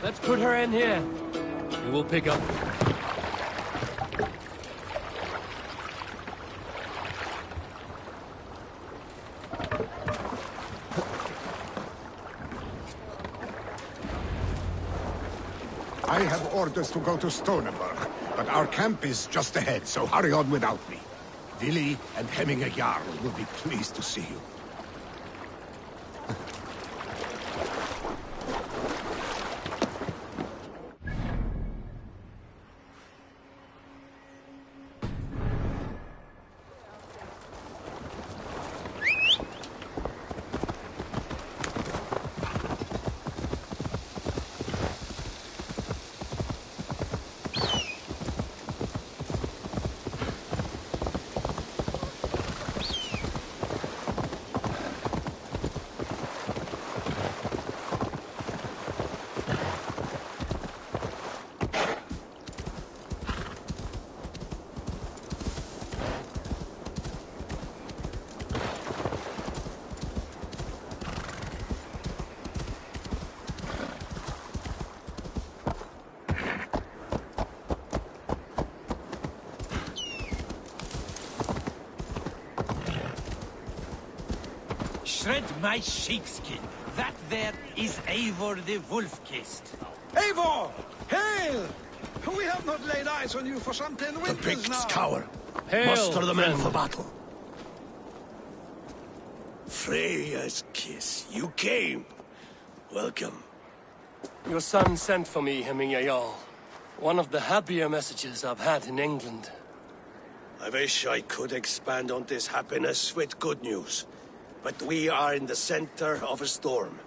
Let's put her in here. We will pick up. I have orders to go to Stoneberg, but our camp is just ahead, so hurry on without me. Willi and Hemminger Jarl will be pleased to see you. Shred my sheepskin. That there is Eivor the Wolf-Kissed. Eivor! Hail! We have not laid eyes on you for some 10 The winters Picts now. cower. Hail, Muster the men friend. for battle. Freya's kiss. You came. Welcome. Your son sent for me, Hemminger Jarl. One of the happier messages I've had in England. I wish I could expand on this happiness with good news. But we are in the center of a storm.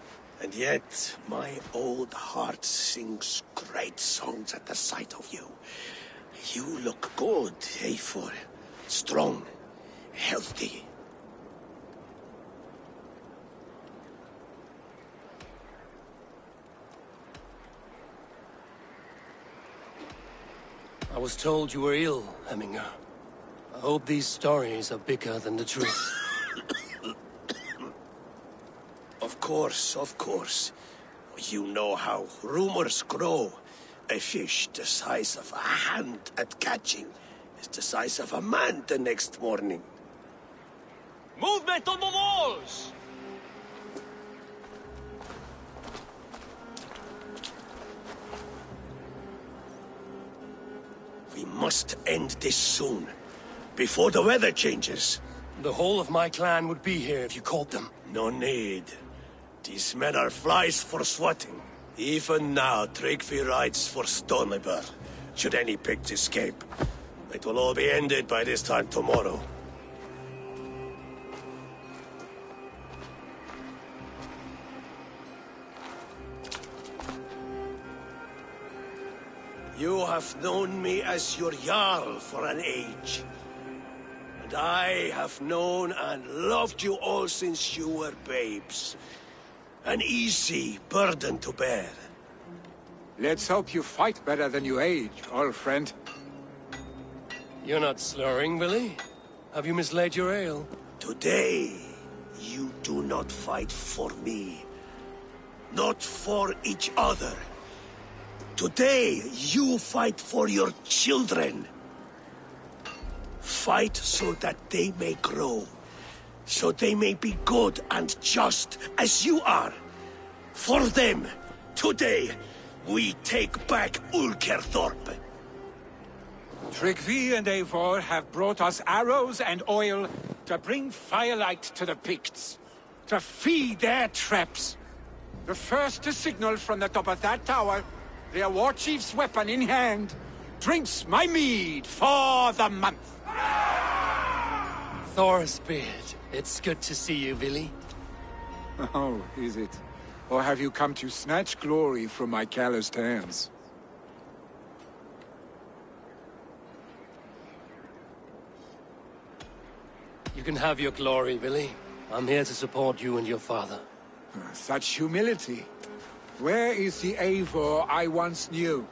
And yet, my old heart sings great songs at the sight of you. You look good, Eivor. Strong, healthy. I was told you were ill, Hemminger. I hope these stories are bigger than the truth. Of course. You know how rumors grow. A fish the size of a hand at catching is the size of a man the next morning. Movement on the walls! We must end this soon, before the weather changes. The whole of my clan would be here if you called them. No need. These men are flies for swatting. Even now, Tryggvi rides for Stoneberg. Should any Picts escape, it will all be ended by this time tomorrow. You have known me as your Jarl for an age. And I have known and loved you all since you were babes. An easy burden to bear. Let's hope you fight better than you age, old friend. You're not slurring, Willie? Have you mislaid your ale? Today, you do not fight for me. Not for each other. Today, you fight for your children. Fight so that they may grow. So they may be good and just as you are. For them, today, we take back Ulkerthorpe. Tryggvi and Eivor have brought us arrows and oil to bring firelight to the Picts. To feed their traps. The first to signal from the top of that tower, their war chief's weapon in hand, drinks my mead for the month. Thorsbeard, it's good to see you, Willie. Oh, is it? Or have you come to snatch glory from my calloused hands? You can have your glory, Willie. I'm here to support you and your father. Such humility. Where is the Eivor I once knew?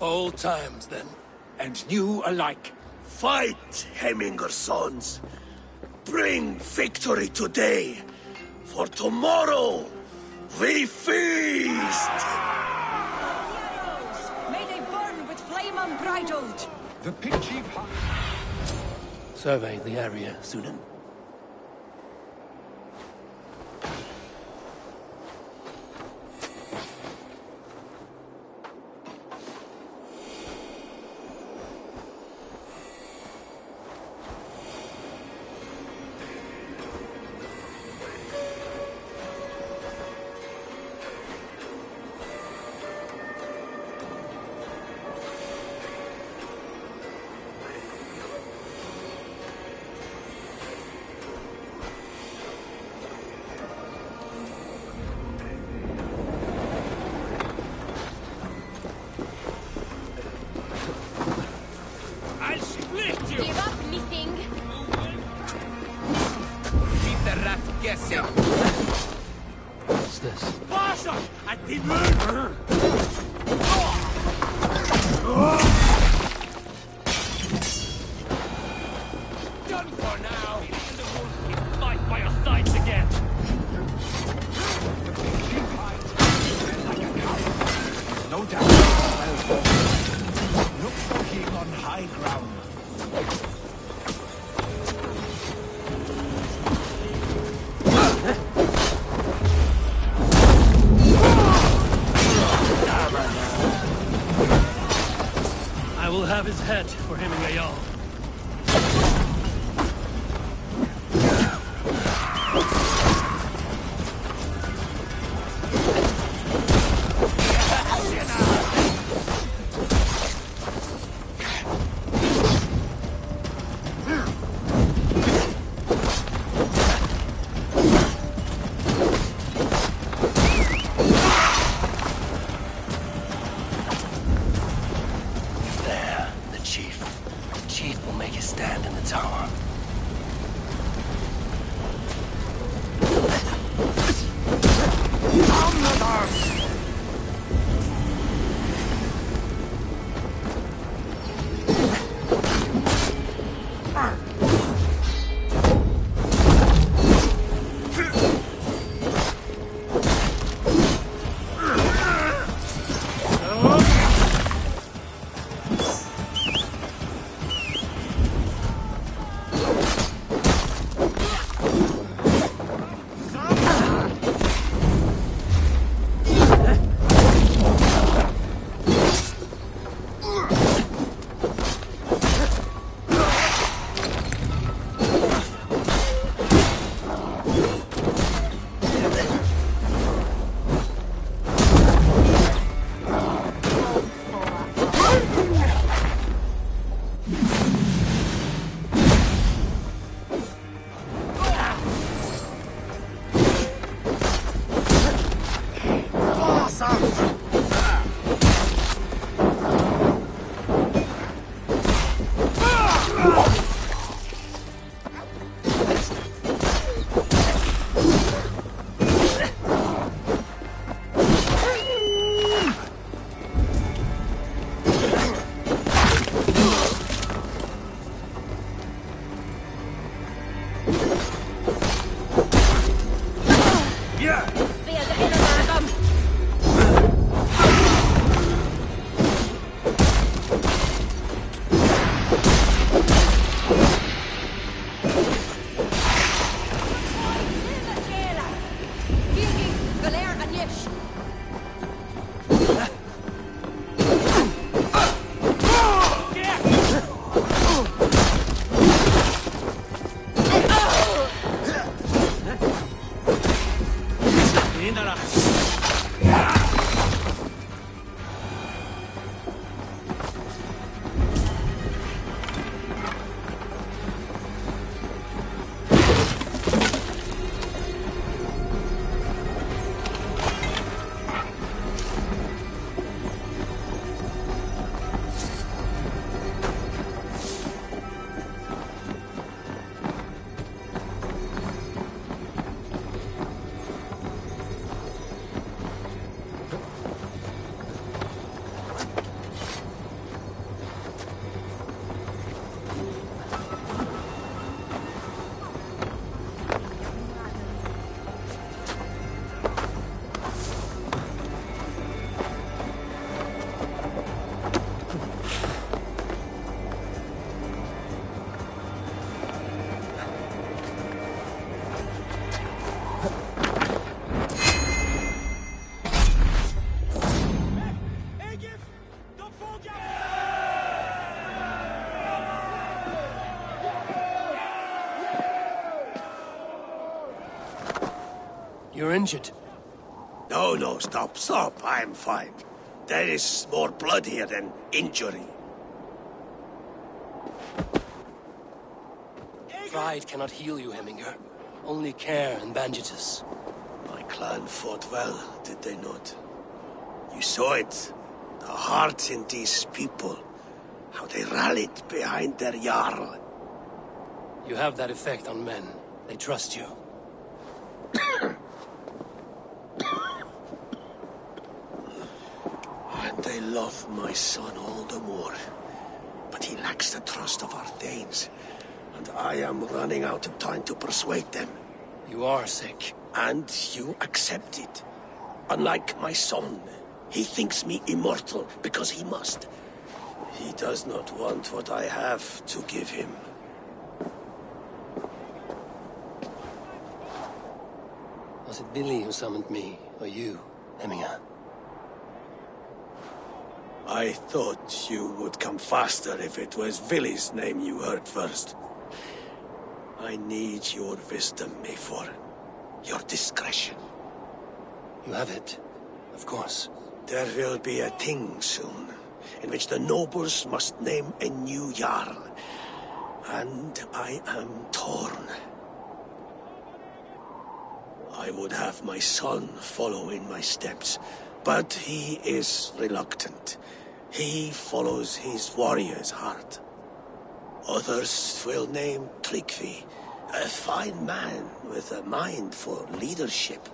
Old times, then. And new alike. Fight, Hemminger sons. Bring victory today. For tomorrow, We feast! May they burn with flame unbridled! The pig chief... Survey the area, student. Give up, me thing. Keep the rat guessing. What's this? Bastard! At the moon! Done for now! The wolf will fight by your sides again! No doubt. Look for him on high ground. I will have his head for him and Gayal. Chief will make his stand in the tower. You're injured. No, stop. I'm fine. There is more blood here than injury. Pride cannot heal you, Heminger. Only care and bandages. My clan fought well, did they not? You saw it. The heart in these people. How they rallied behind their Jarl. You have that effect on men. They trust you. And they love my son all the more. But he lacks the trust of our Thanes. And I am running out of time to persuade them. You are sick. And you accept it. Unlike my son, he thinks me immortal because he must. He does not want what I have to give him. Was it Billy who summoned me, or you, Heminger? I thought you would come faster if it was Villy's name you heard first. I need your wisdom, Mayfor. Your discretion. You have it, of course. There will be a thing soon, in which the nobles must name a new Jarl. And I am torn. I would have my son follow in my steps, but he is reluctant. He follows his warrior's heart. Others will name Tryggvi, a fine man with a mind for leadership.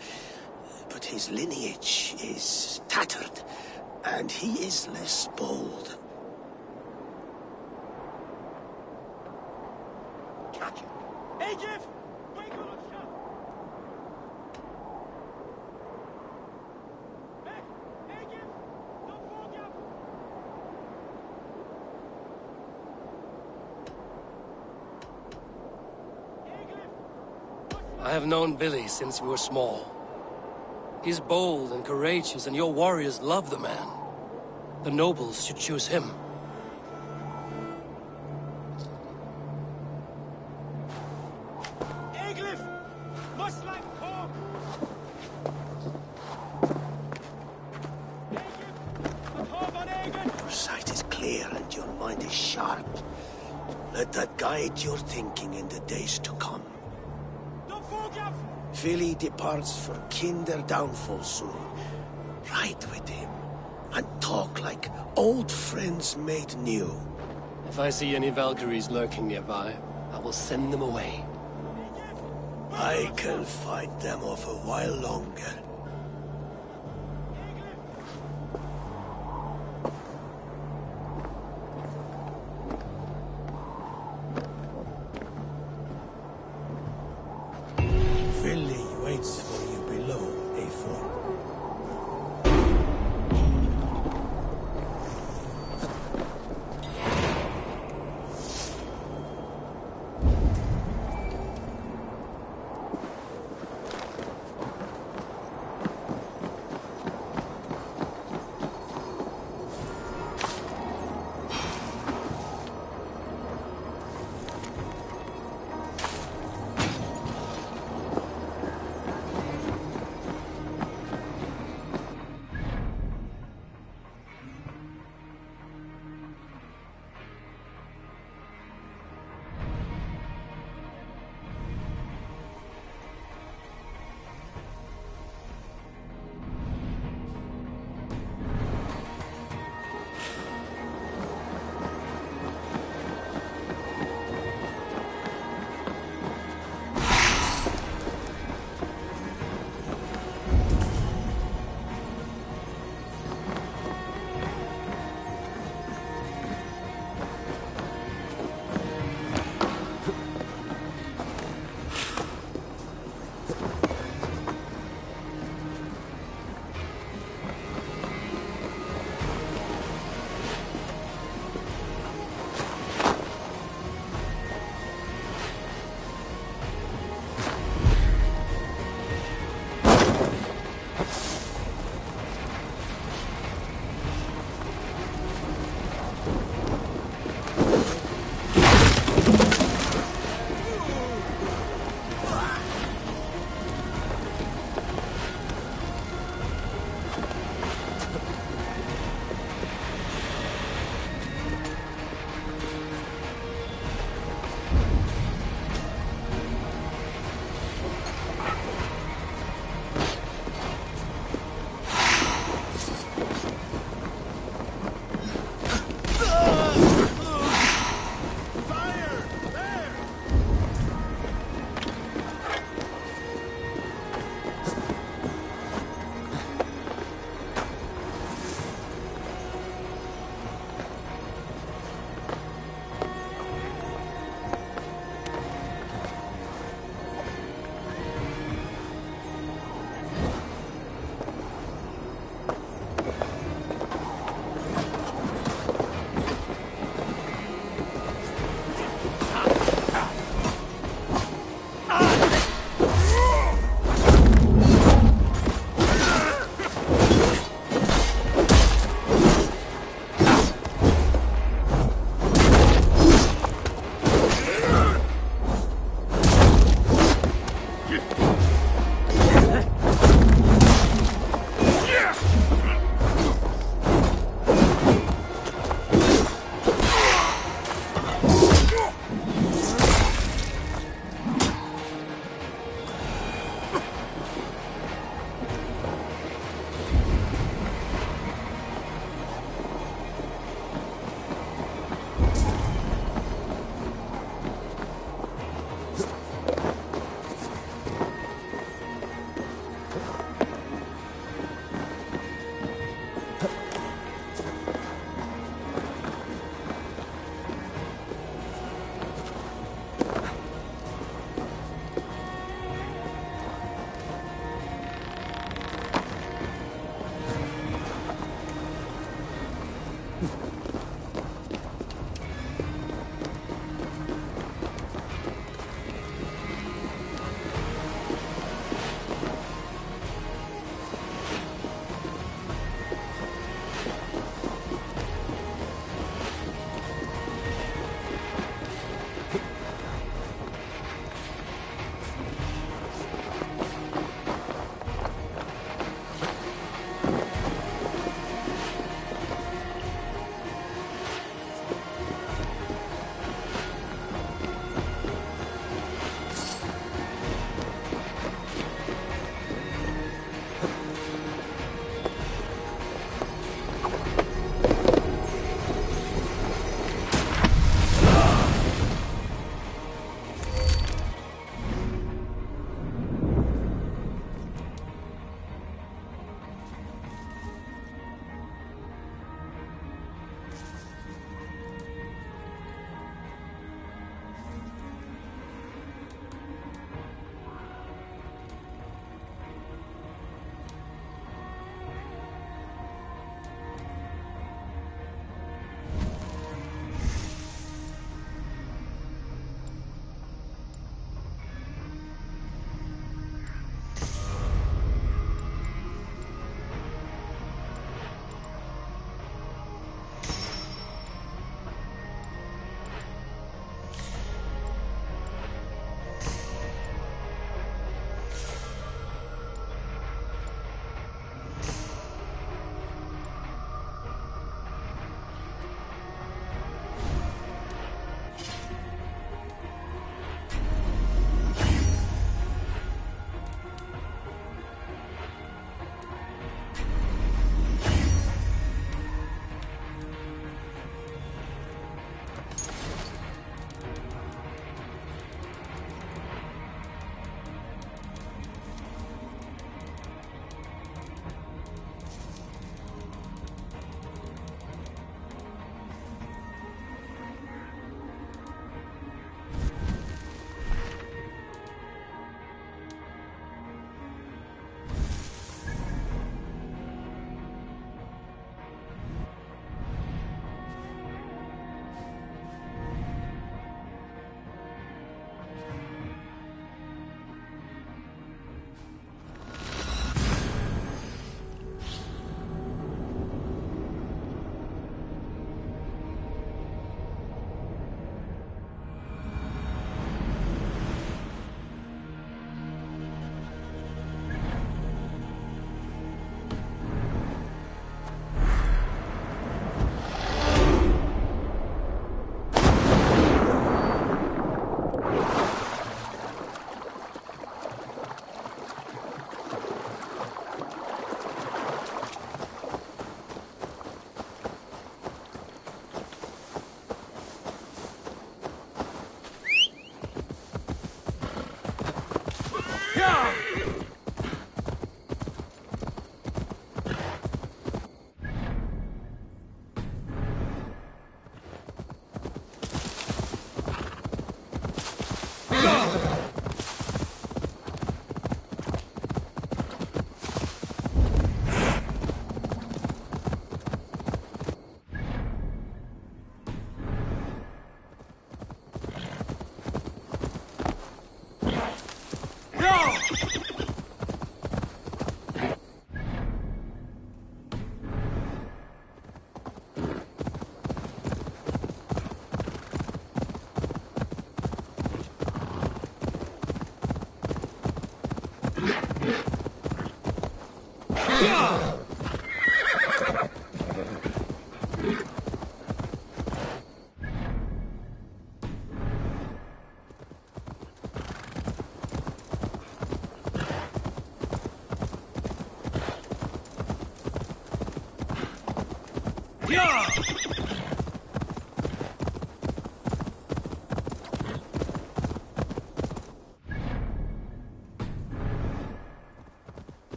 But his lineage is tattered, and he is less bold. I have known Billy since we were small. He's bold and courageous, and your warriors love the man. The nobles should choose him. Your sight is clear and your mind is sharp. Let that guide your thinking in the days to come. Vili departs for Kinder downfall soon. Ride with him, and talk like old friends made new. If I see any Valkyries lurking nearby, I will send them away. I can fight them off a while longer. Vili waits for you below, A4.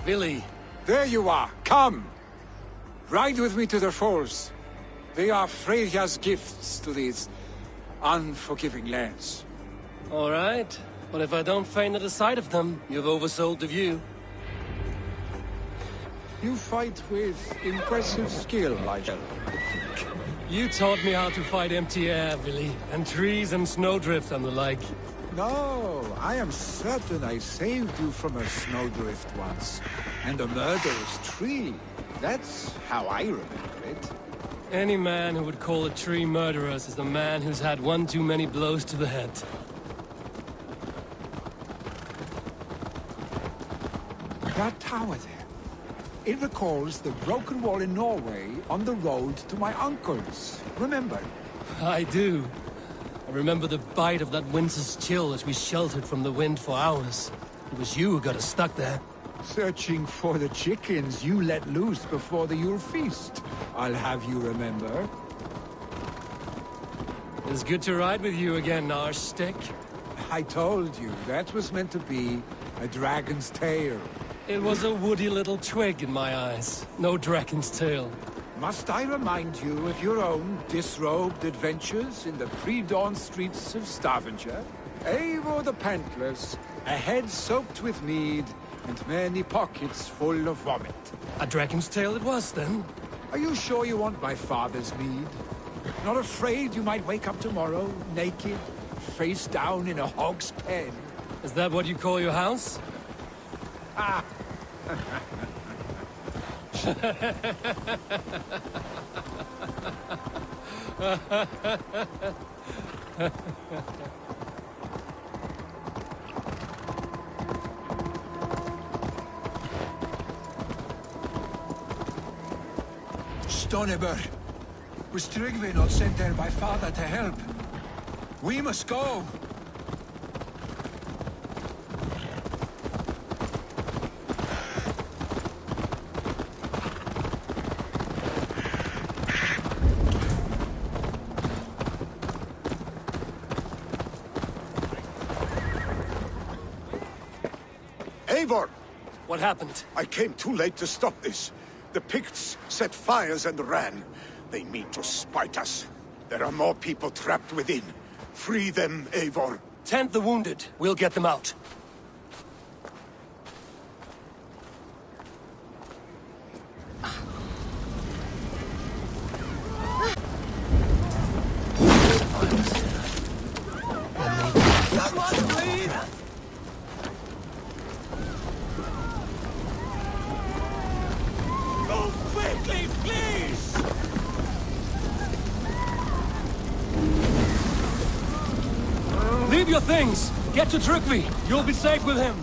Billy. There you are. Come. Ride with me to the falls. They are Freya's gifts to these unforgiving lands. All right. But if I don't faint at the sight of them, you've oversold the view. You fight with impressive skill, I think. You taught me how to fight empty air, Billy, and trees and snowdrift and the like. No, I am certain I saved you from a snowdrift once, and a murderous tree. That's how I remember it. Any man who would call a tree murderous is a man who's had one too many blows to the head. That tower there. It recalls the broken wall in Norway on the road to my uncle's. Remember? I do. I remember the bite of that winter's chill as we sheltered from the wind for hours. It was you who got us stuck there. Searching for the chickens you let loose before the Yule feast. I'll have you remember. It's good to ride with you again, Arstick. I told you, that was meant to be a dragon's tail. It was a woody little twig in my eyes. No dragon's tail. Must I remind you of your own disrobed adventures in the pre-dawn streets of Stavanger? Eivor the Pantless, a head soaked with mead, and many pockets full of vomit. A dragon's tail it was, then? Are you sure you want my father's mead? Not afraid you might wake up tomorrow, naked, face down in a hog's pen? Is that what you call your house? Ah! Stonebur, was Tryggvi not sent there by father to help? We must go. Eivor! What happened? I came too late to stop this. The Picts set fires and ran. They mean to spite us. There are more people trapped within. Free them, Eivor. Tend the wounded. We'll get them out. Leave your things! Get to Tryggvi! You'll be safe with him!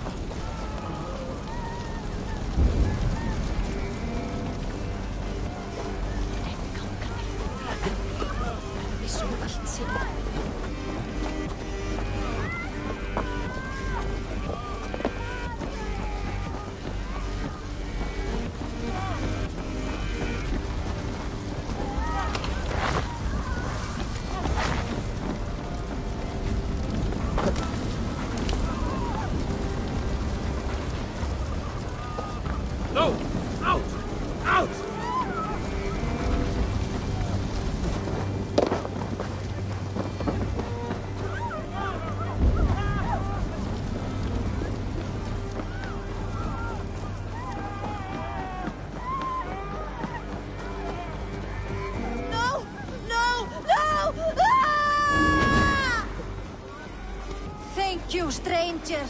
No! Out! Out! No! No! No! Ah! Thank you, stranger.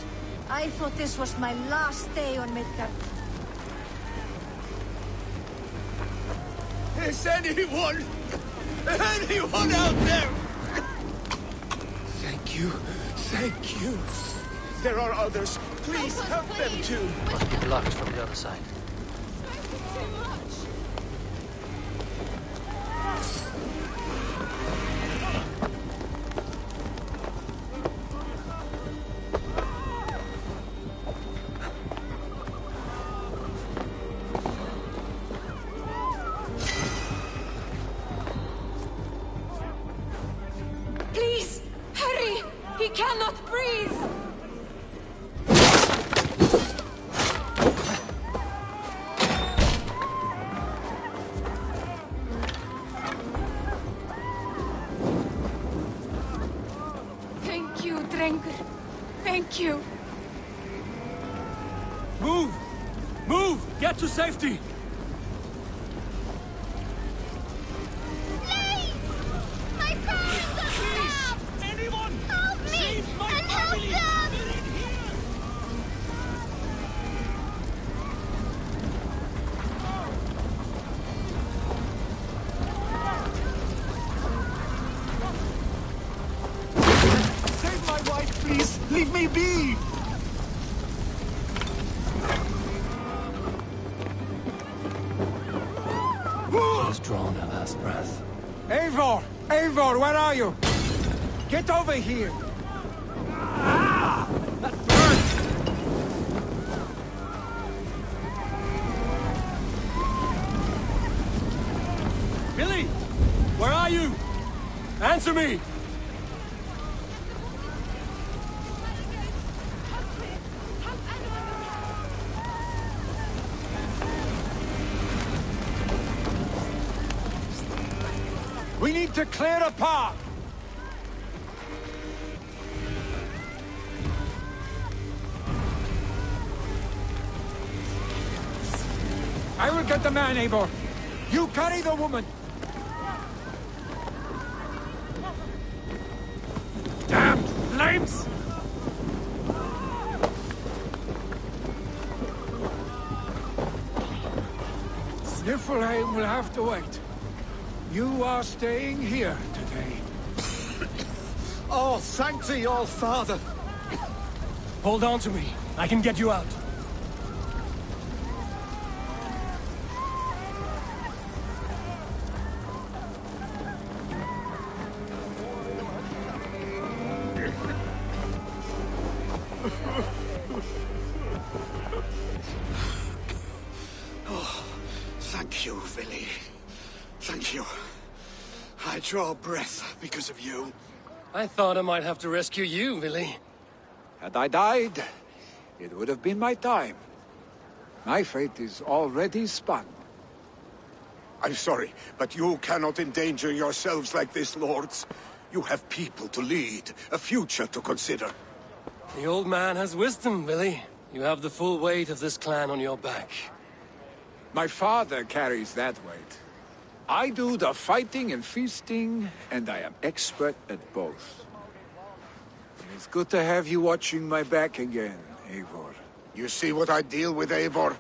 I thought this was my last day on Midgard. Is anyone out there? Thank you. Thank you. There are others. Please help them too. Must be blocked from the other side. Please! Hurry! He cannot breathe! Drenker. Thank you. Move! Move! Get to safety! My parents are trapped! Anyone! Help me! Save my And help family! them! Save my wife, please! Leave me be! She's drawn her last breath. Eivor! Eivor, where are you? Get over here! Billy! Where are you? Answer me! We need to clear a path! I will get the man, Eivor. You carry the woman. Damn flames! Sniffelheim will have to wait. You are staying here today. Oh, thank thee, all father! Hold on to me. I can get you out. Oh, thank you, Billy. Thank you. I draw breath because of you. I thought I might have to rescue you, Billy. Had I died, it would have been my time. My fate is already spun. I'm sorry, but you cannot endanger yourselves like this, lords. You have people to lead, a future to consider. The old man has wisdom, Billy. You have the full weight of this clan on your back. My father carries that weight. I do the fighting and feasting, and I am expert at both. It's good to have you watching my back again, Eivor. You see what I deal with, Eivor?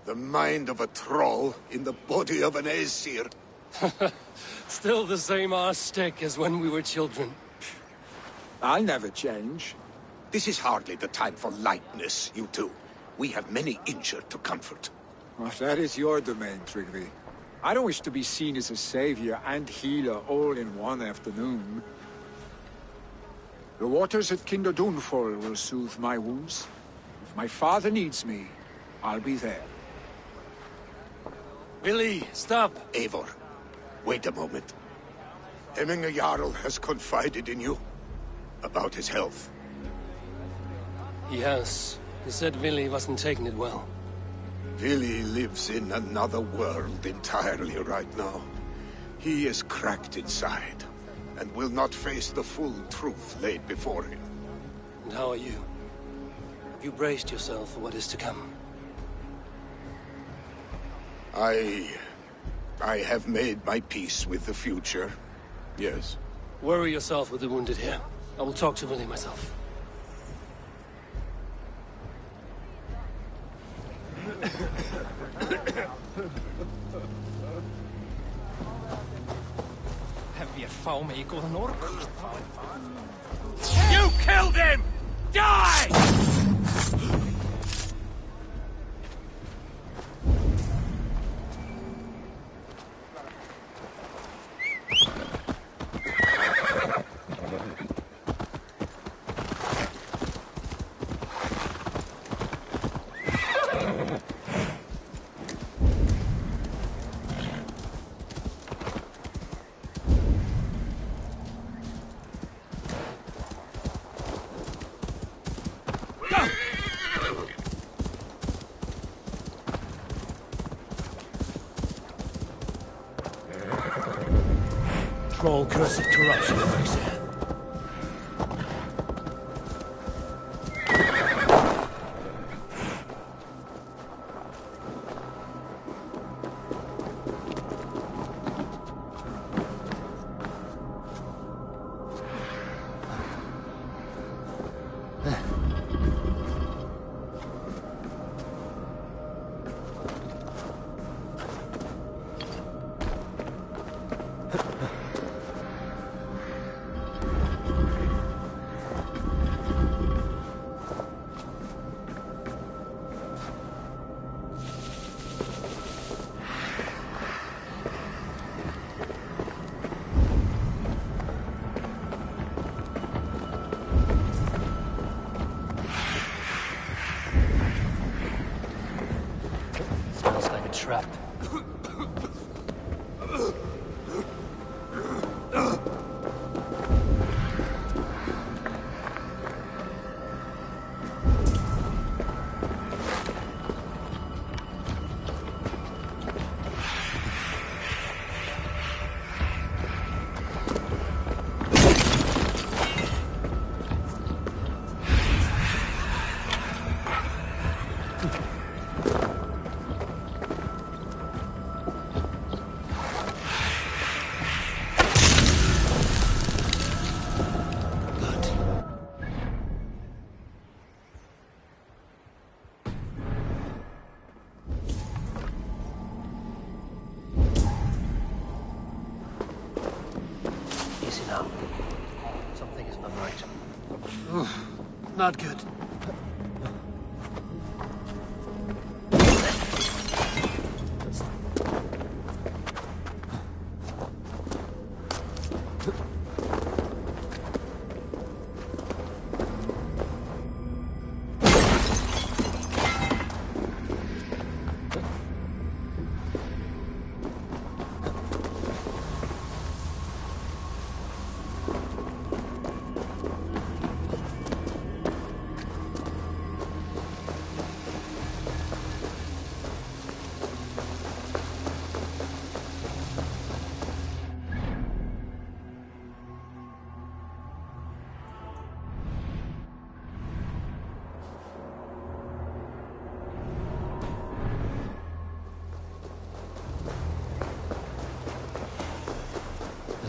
The mind of a troll in the body of an Aesir. Still the same arse stick as when we were children. I'll never change. This is hardly the time for lightness, you two. We have many injured to comfort. Well, that is your domain, Tryggvi. I don't wish to be seen as a savior and healer all in one afternoon. The waters at Kinderdunfol will soothe my wounds. If my father needs me, I'll be there. Billy, stop! Eivor, wait a moment. Hemminger Jarl has confided in you about his health. He has. He said Billy wasn't taking it well. Billy lives in another world entirely right now. He is cracked inside, and will not face the full truth laid before him. And how are you? Have you braced yourself for what is to come? I have made my peace with the future, yes. Worry yourself with the wounded here. I will talk to Billy myself. You killed him! Die! Troll cursed corruption works here. now. Something is not right. Not good.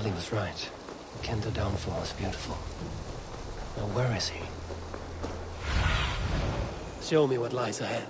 He was right. The Kenta downfall is beautiful. Now where is he? Show me what lies ahead.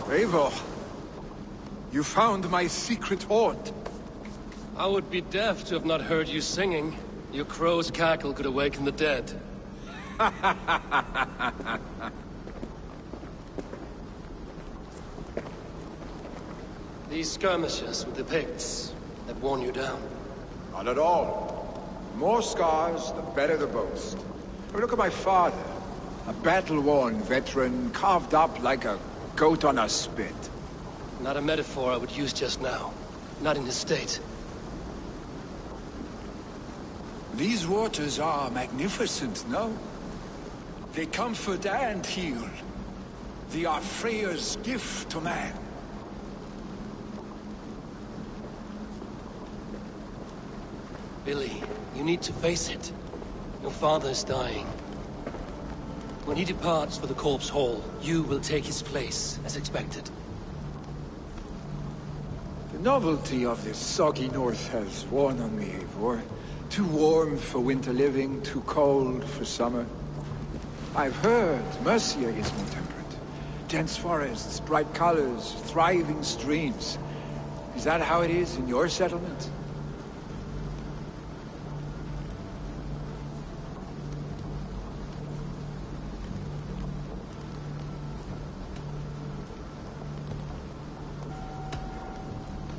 Eivor, you found my secret haunt. I would be deaf to have not heard you singing. Your crow's cackle could awaken the dead. These skirmishes with the Picts that worn you down? Not at all. The more scars, the better the boast. Look at my father. A battle-worn veteran, carved up like a goat on a spit. Not a metaphor I would use just now. Not in his state. These waters are magnificent, no? They comfort and heal. They are Freya's gift to man. Billy, you need to face it. Your father is dying. When he departs for the Corpse Hall, you will take his place, as expected. The novelty of this soggy north has worn on me, Eivor. Too warm for winter living, too cold for summer. I've heard Mercia is more temperate. Dense forests, bright colors, thriving streams. Is that how it is in your settlement?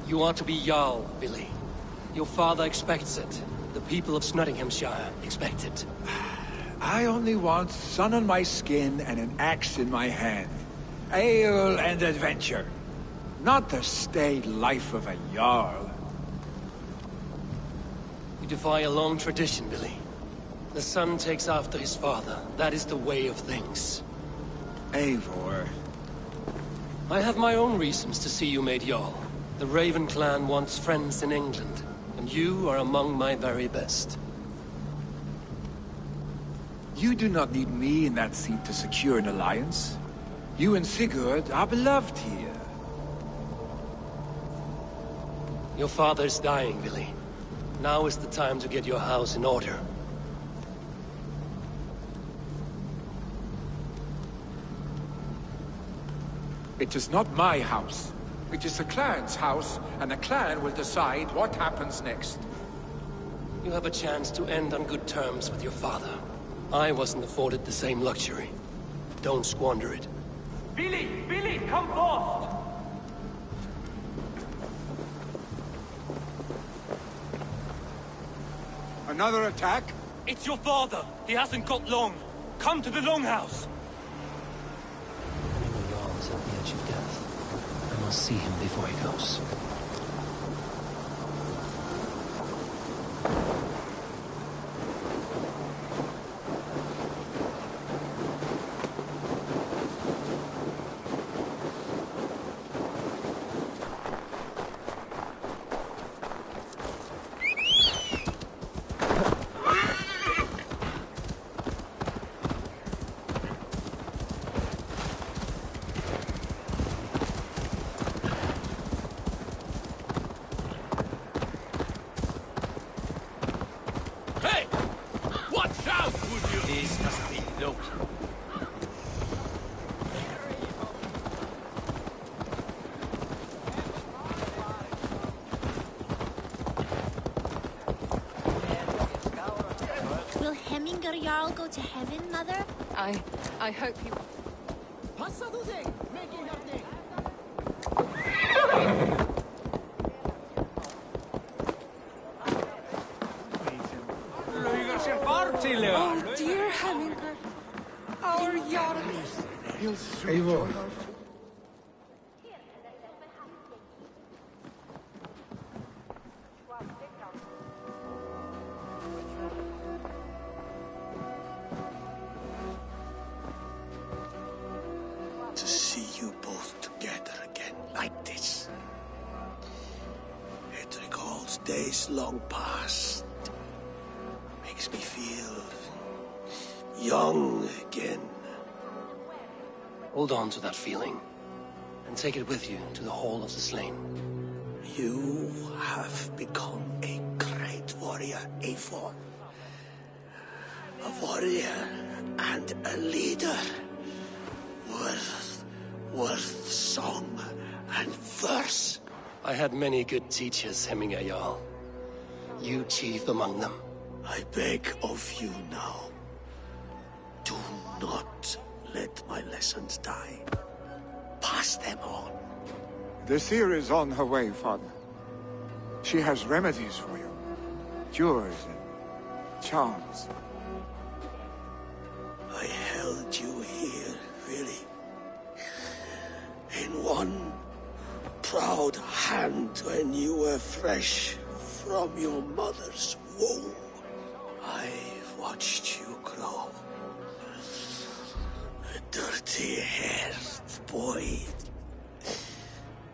You are to be Jarl, Billy. Your father expects it. The people of Nottinghamshire expect it. I only want sun on my skin and an axe in my hand. Ale and adventure. Not the staid life of a Jarl. You defy a long tradition, Billy. The son takes after his father. That is the way of things. Eivor. I have my own reasons to see you made Jarl. The Raven clan wants friends in England, and you are among my very best. You do not need me in that seat to secure an alliance. You and Sigurd are beloved here. Your father is dying, Billy. Now is the time to get your house in order. It is not my house. It is the clan's house, and the clan will decide what happens next. You have a chance to end on good terms with your father. I wasn't afforded the same luxury. Don't squander it. Billy! Billy, come fast! Another attack? It's your father. He hasn't got long. Come to the longhouse. Jarl is at the edge of death. I must see him before he goes. Jarl go to heaven, Mother? I hope he... Oh, dear Hemminger. Our Jarl. Eivor. To see you both together again like this. It recalls days long past. Makes me feel young again. Hold on to that feeling, and take it with you to the Hall of the Slain. You have become a great warrior, Eivor. A warrior and a leader. Worth song and verse. I had many good teachers, Hemminger Jarl. You chief among them. I beg of you now, do not let my lessons die. Pass them on. The seer is on her way, Father. She has remedies for you. Cures and charms. I held you here, really. In one proud hand when you were fresh from your mother's womb. I've watched you grow. A dirty-haired boy,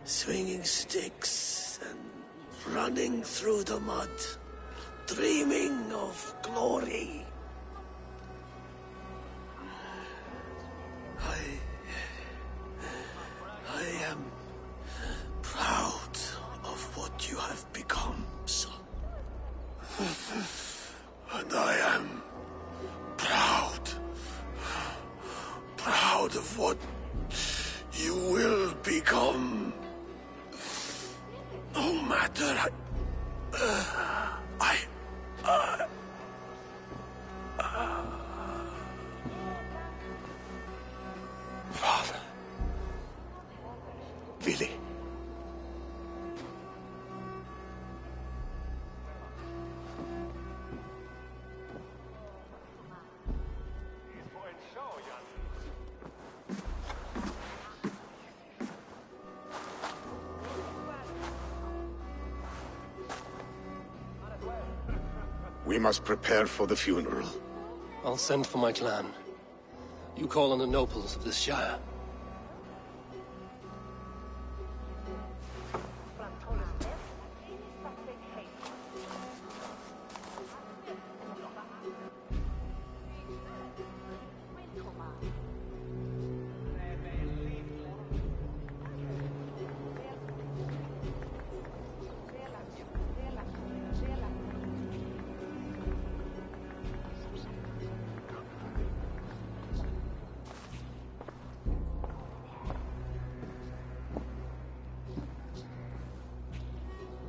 swinging sticks and running through the mud, dreaming of glory. I am proud of what you have become, son. And I am proud of what you will become. No matter Father. Billy. We must prepare for the funeral. I'll send for my clan. You call on the nobles of this shire.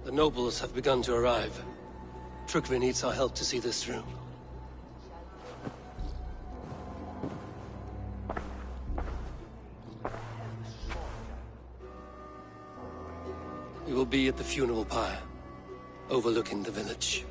The nobles have begun to arrive. Trukvi needs our help to see this through. will be at the funeral pyre, overlooking the village.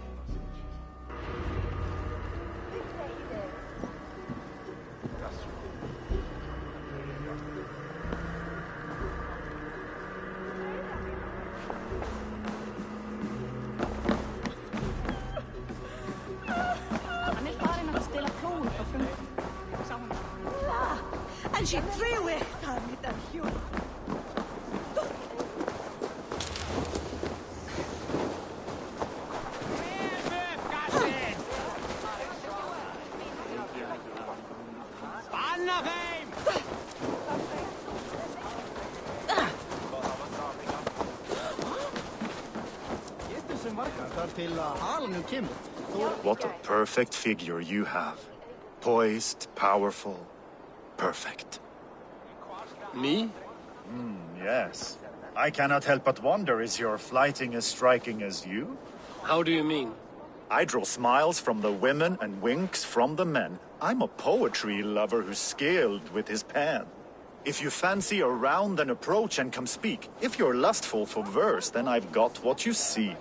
And she threw it on me, that human. What a perfect figure you have. Poised, powerful, perfect. Me? Yes. I cannot help but wonder, is your flighting as striking as you? How do you mean? I draw smiles from the women and winks from the men. I'm a poetry lover who's skilled with his pen. If you fancy a round, then approach and come speak. If you're lustful for verse, then I've got what you seek.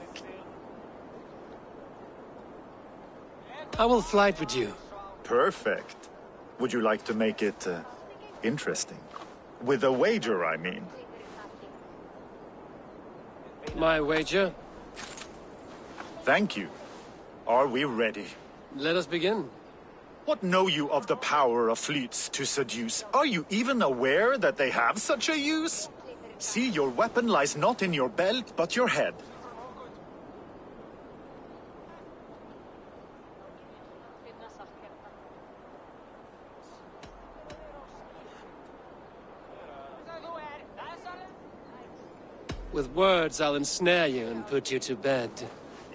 I will flight with you. Perfect. Would you like to make it interesting? With a wager, I mean. My wager? Thank you. Are we ready? Let us begin. What know you of the power of fleets to seduce? Are you even aware that they have such a use? See, your weapon lies not in your belt, but your head. With words, I'll ensnare you and put you to bed.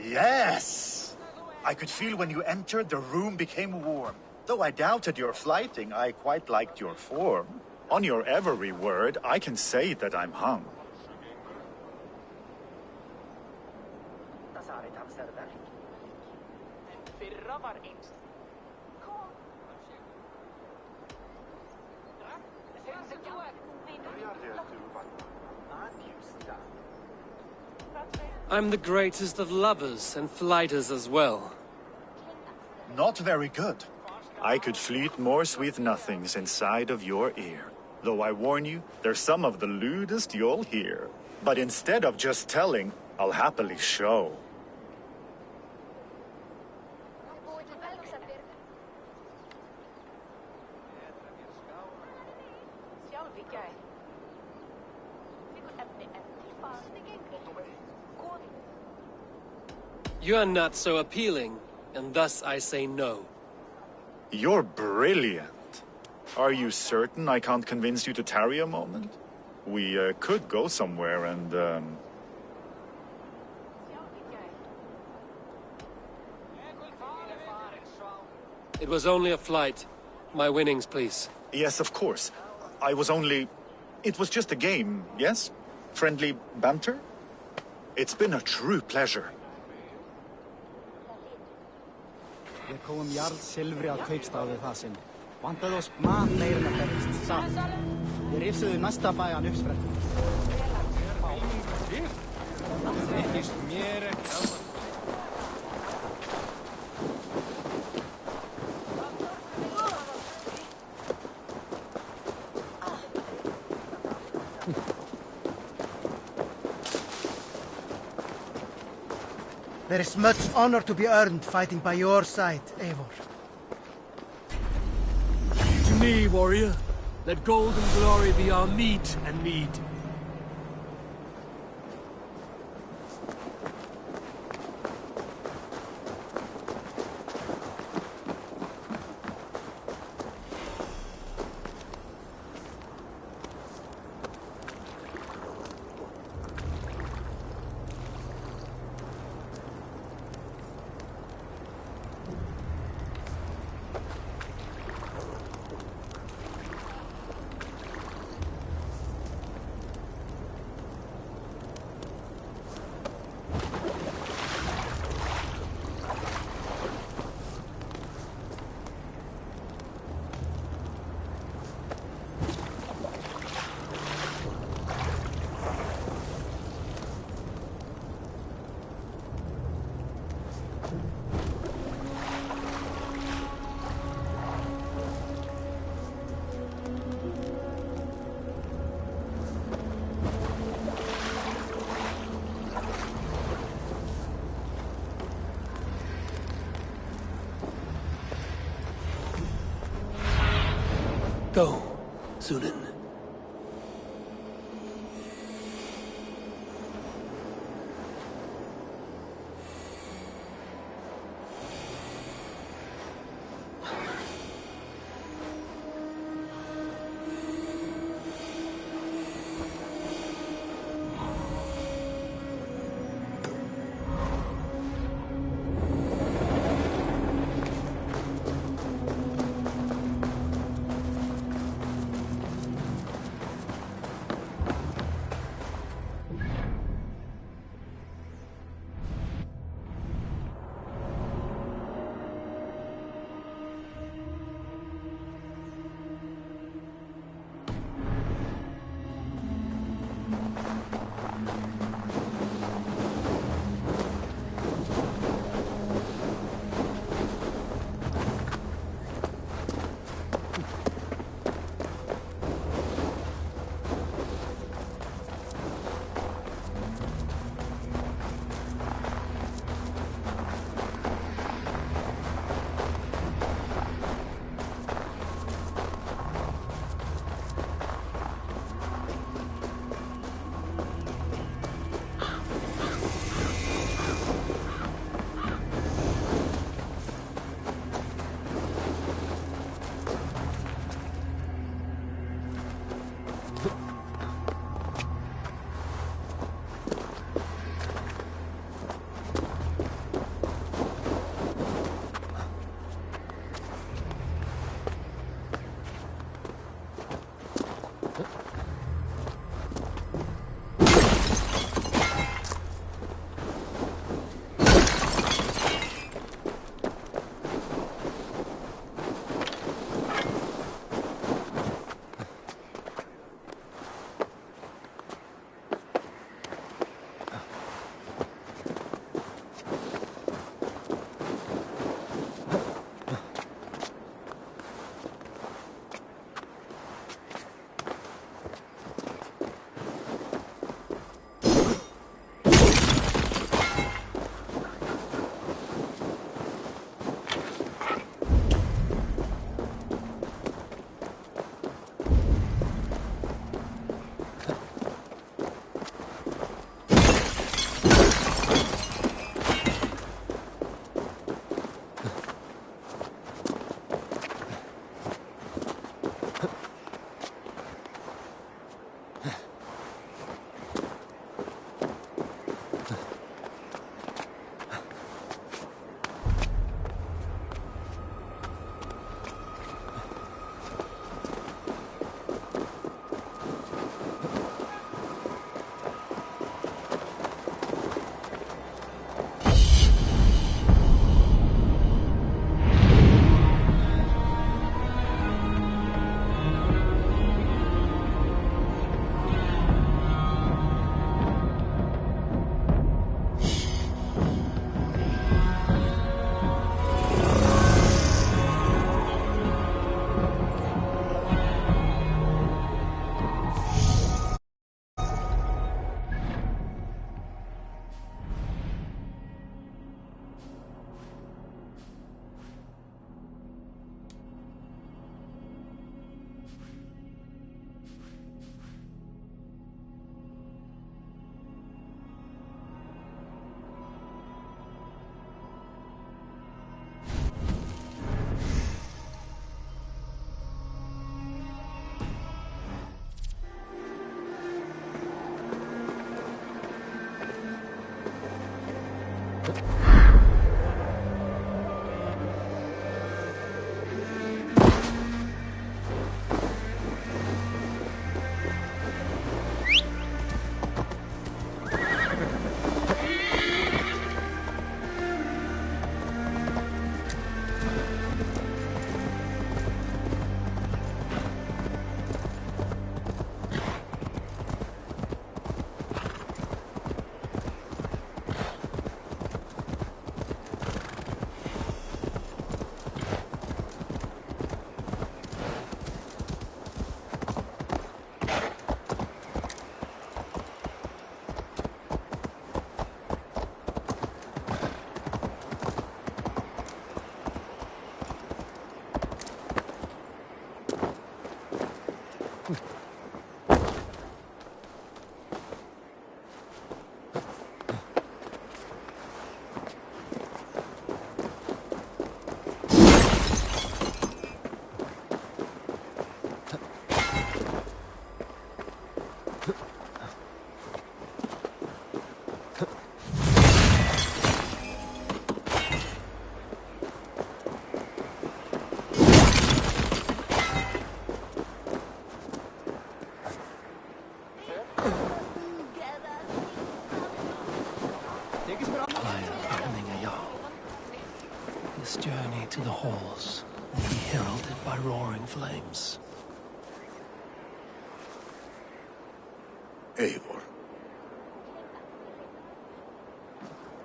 Yes! I could feel when you entered, the room became warm. Though I doubted your flighting, I quite liked your form. On your every word, I can say that I'm hung. I'm the greatest of lovers and flighters as well. Not very good. I could fleet more sweet nothings inside of your ear. Though I warn you, they're some of the lewdest you'll hear. But instead of just telling, I'll happily show. You are not so appealing, and thus I say no. You're brilliant. Are you certain I can't convince you to tarry a moment? We could go somewhere and, It was only a flight. My winnings, please. Yes, of course. I was only... It was just a game, yes? Friendly banter? It's been a true pleasure. Við komum jarðsilfri á kaupstaði það sinn. Vantaði oss mat meira en að berjast saman. Við rifsuðu næsta bæjan uppsprettu. There is much honor to be earned fighting by your side, Eivor. To me, warrior, let gold and glory be our meat and mead. Go, Sunan. and be heralded by roaring flames. Eivor.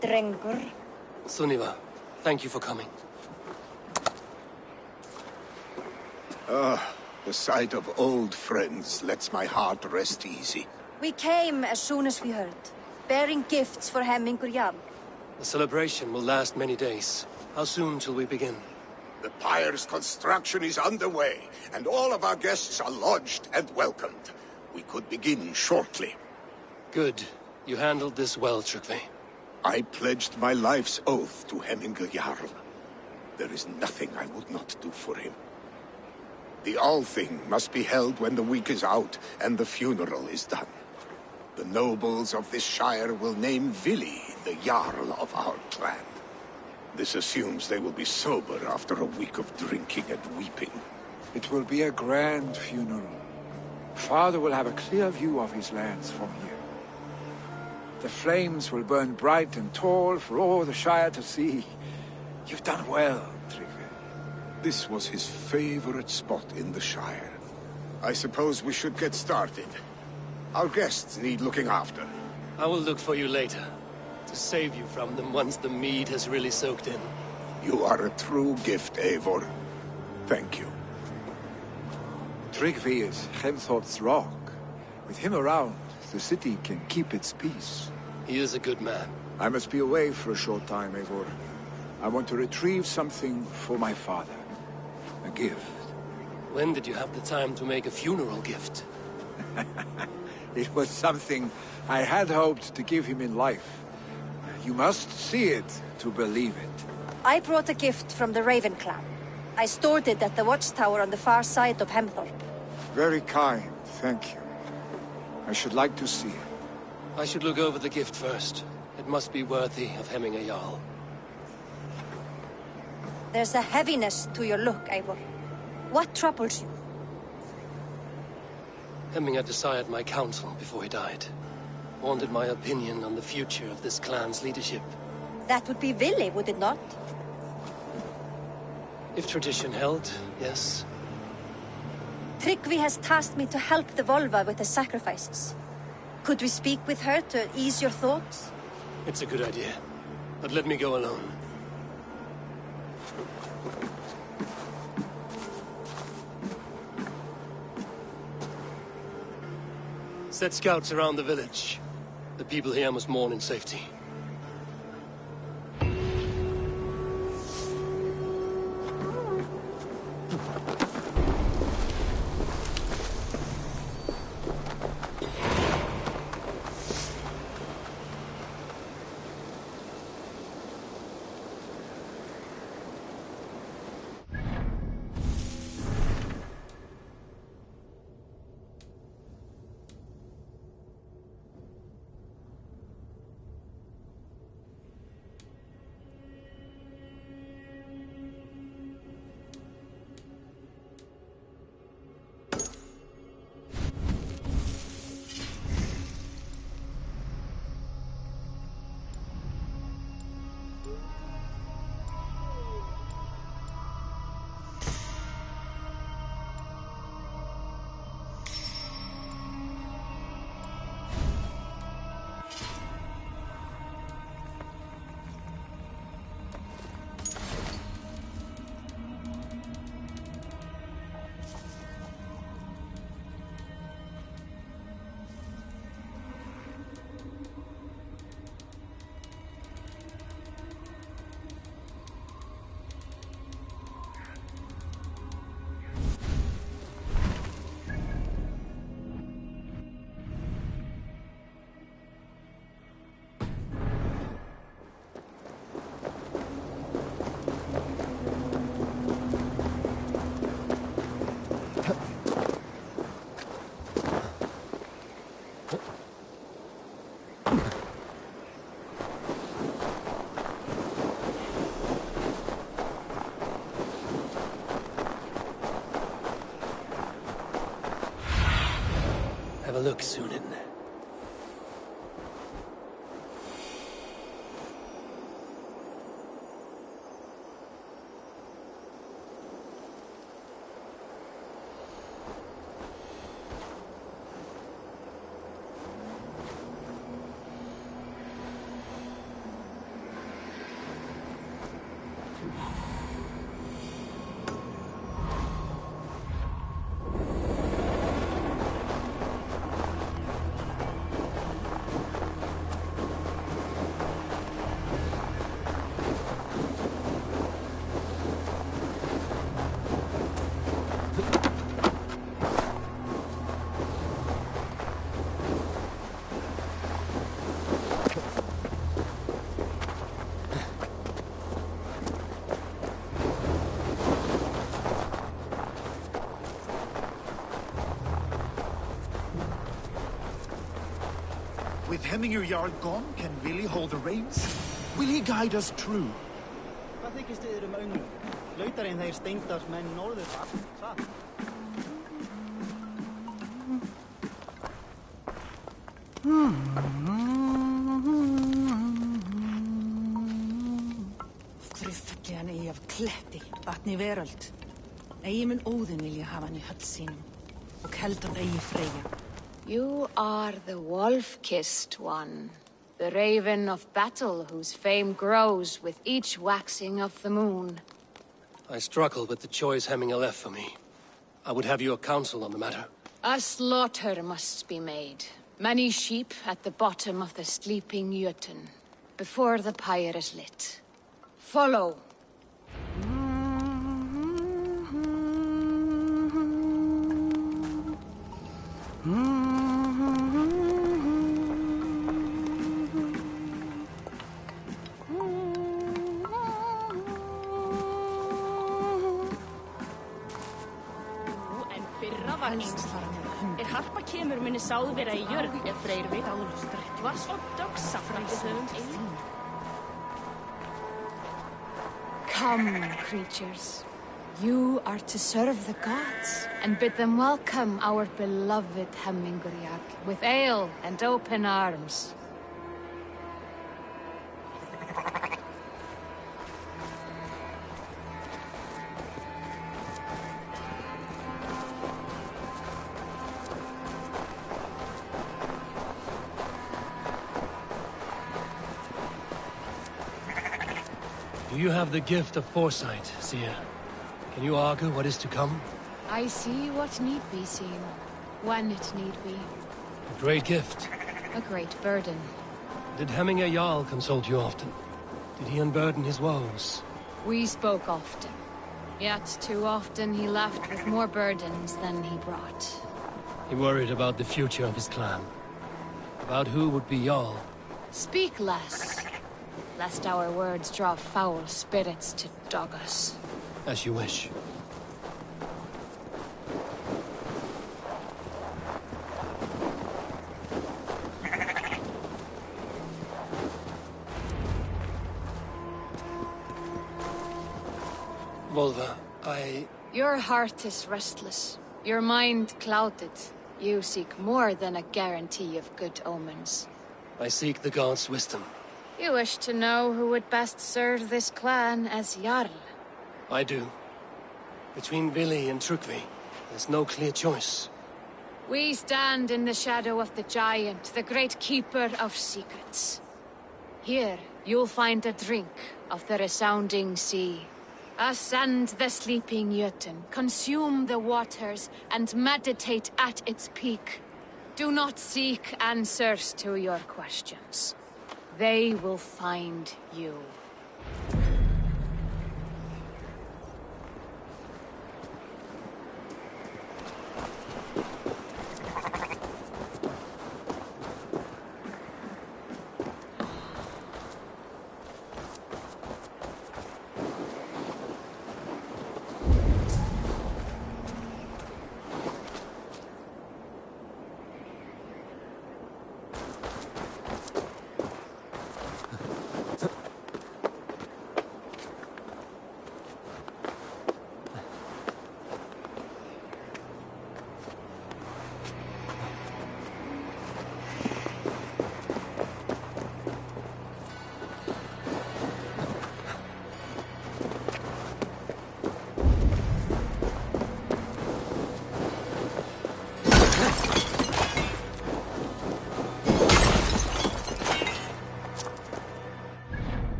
Drengur. Sunniva, thank you for coming. The sight of old friends lets my heart rest easy. We came as soon as we heard, bearing gifts for Hemmingur Jarl. The celebration will last many days. How soon shall we begin? The pyre's construction is underway, and all of our guests are lodged and welcomed. We could begin shortly. Good. You handled this well, Tryggvi. I pledged my life's oath to Hemmingur Jarl. There is nothing I would not do for him. The Althing must be held when the week is out and the funeral is done. The nobles of this shire will name Vili the Jarl of our clan. This assumes they will be sober after a week of drinking and weeping. It will be a grand funeral. Father will have a clear view of his lands from here. The flames will burn bright and tall for all the Shire to see. You've done well, Tryggvi. This was his favorite spot in the Shire. I suppose we should get started. Our guests need looking after. I will look for you later, to save you from them once the mead has really soaked in. You are a true gift, Eivor. Thank you. Tryggvi is Hemthorp's rock. With him around, the city can keep its peace. He is a good man. I must be away for a short time, Eivor. I want to retrieve something for my father. A gift. When did you have the time to make a funeral gift? It was something I had hoped to give him in life. You must see it to believe it. I brought a gift from the Raven clan. I stored it at the watchtower on the far side of Hemthorp. Very kind, thank you. I should like to see it. I should look over the gift first. It must be worthy of Hemmingur Jarl. There's a heaviness to your look, Eivor. What troubles you? Hemmingur desired my counsel before he died. Wanted my opinion on the future of this clan's leadership. That would be Vili, would it not? If tradition held, yes. Tryggvi has tasked me to help the Volva with the sacrifices. Could we speak with her to ease your thoughts? It's a good idea. But let me go alone. Set scouts around the village. The people here must mourn in safety. Have a look, Sunan. Hemminger Jarl gone, can Willie hold the reins? Will he guide us true? Hvað þykist þið önglum? Lautari en þeir steindarsmenn norður, satt? Þriflegan eigi af kletti, vatni veröld. Eigi mun Óðinn vilja hafa hann í höll sínum, og heldur eigi Freyja. You are the wolf-kissed one, the raven of battle whose fame grows with each waxing of the moon. I struggle with the choice Hemminger left for me. I would have your counsel on the matter. A slaughter must be made. Many sheep at the bottom of the sleeping Jötun, before the pyre is lit. Follow. Harpa kemur minni sáð vera í jörð ef Freyr veit var svo dögsa frá höfum. Come, creatures. You are to serve the gods, and bid them welcome our beloved Hemminger Jarl with ale and open arms. You have the gift of foresight, Seer. Can you argue what is to come? I see what need be seen, when it need be. A great gift. A great burden. Did Hemminger Jarl consult you often? Did he unburden his woes? We spoke often. Yet too often he left with more burdens than he brought. He worried about the future of his clan. About who would be Jarl. Speak less, lest our words draw foul spirits to dog us. As you wish. Volva, Your heart is restless. Your mind clouded. You seek more than a guarantee of good omens. I seek the gods' wisdom. You wish to know who would best serve this clan as Jarl. I do. Between Vili and Trukvi, there's no clear choice. We stand in the shadow of the giant, the great keeper of secrets. Here, you'll find a drink of the resounding sea. Ascend the sleeping Jötun, consume the waters, and meditate at its peak. Do not seek answers to your questions. They will find you.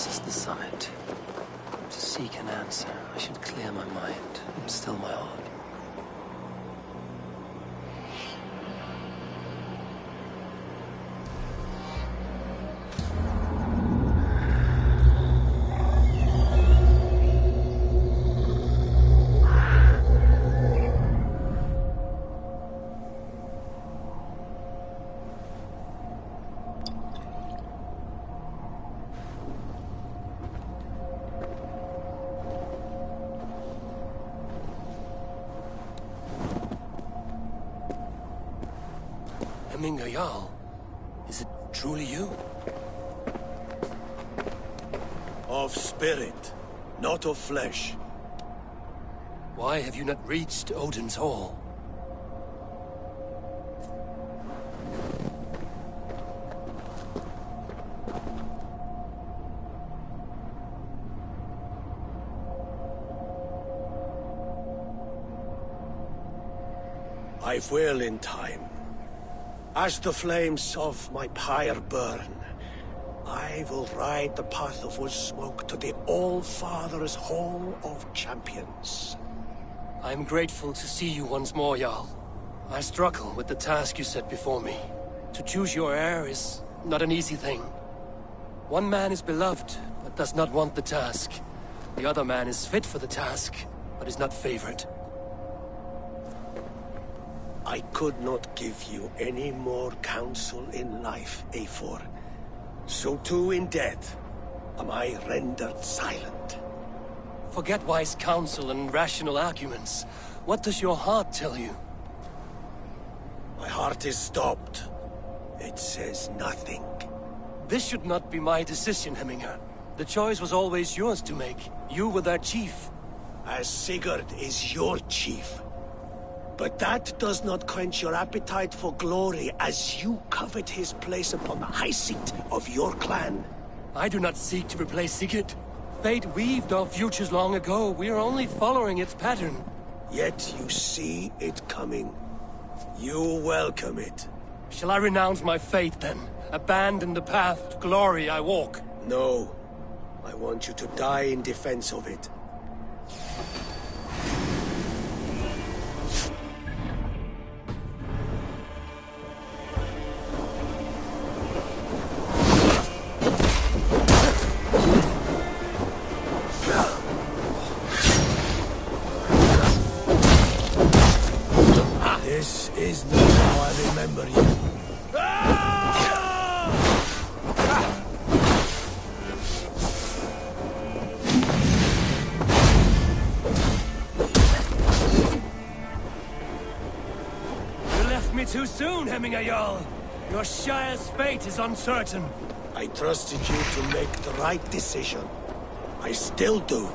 This is the summit. To seek an answer, I should clear my mind and still my heart. Jarl, is it truly you? Of spirit, not of flesh. Why have you not reached Odin's Hall? I will in time. As the flames of my pyre burn, I will ride the path of wood smoke to the All-Father's Hall of Champions. I am grateful to see you once more, Jarl. I struggle with the task you set before me. To choose your heir is not an easy thing. One man is beloved, but does not want the task. The other man is fit for the task, but is not favored. I could not give you any more counsel in life, Eivor. So too in death am I rendered silent. Forget wise counsel and rational arguments. What does your heart tell you? My heart is stopped. It says nothing. This should not be my decision, Hemminger. The choice was always yours to make. You were their chief. As Sigurd is your chief. But that does not quench your appetite for glory as you covet his place upon the high seat of your clan. I do not seek to replace Sigurd. Fate weaved our futures long ago. We are only following its pattern. Yet you see it coming. You welcome it. Shall I renounce my fate then? Abandon the path to glory I walk? No. I want you to die in defense of it. This is not how I remember you. You left me too soon, Hemminger Jarl. Your Shire's fate is uncertain. I trusted you to make the right decision. I still do.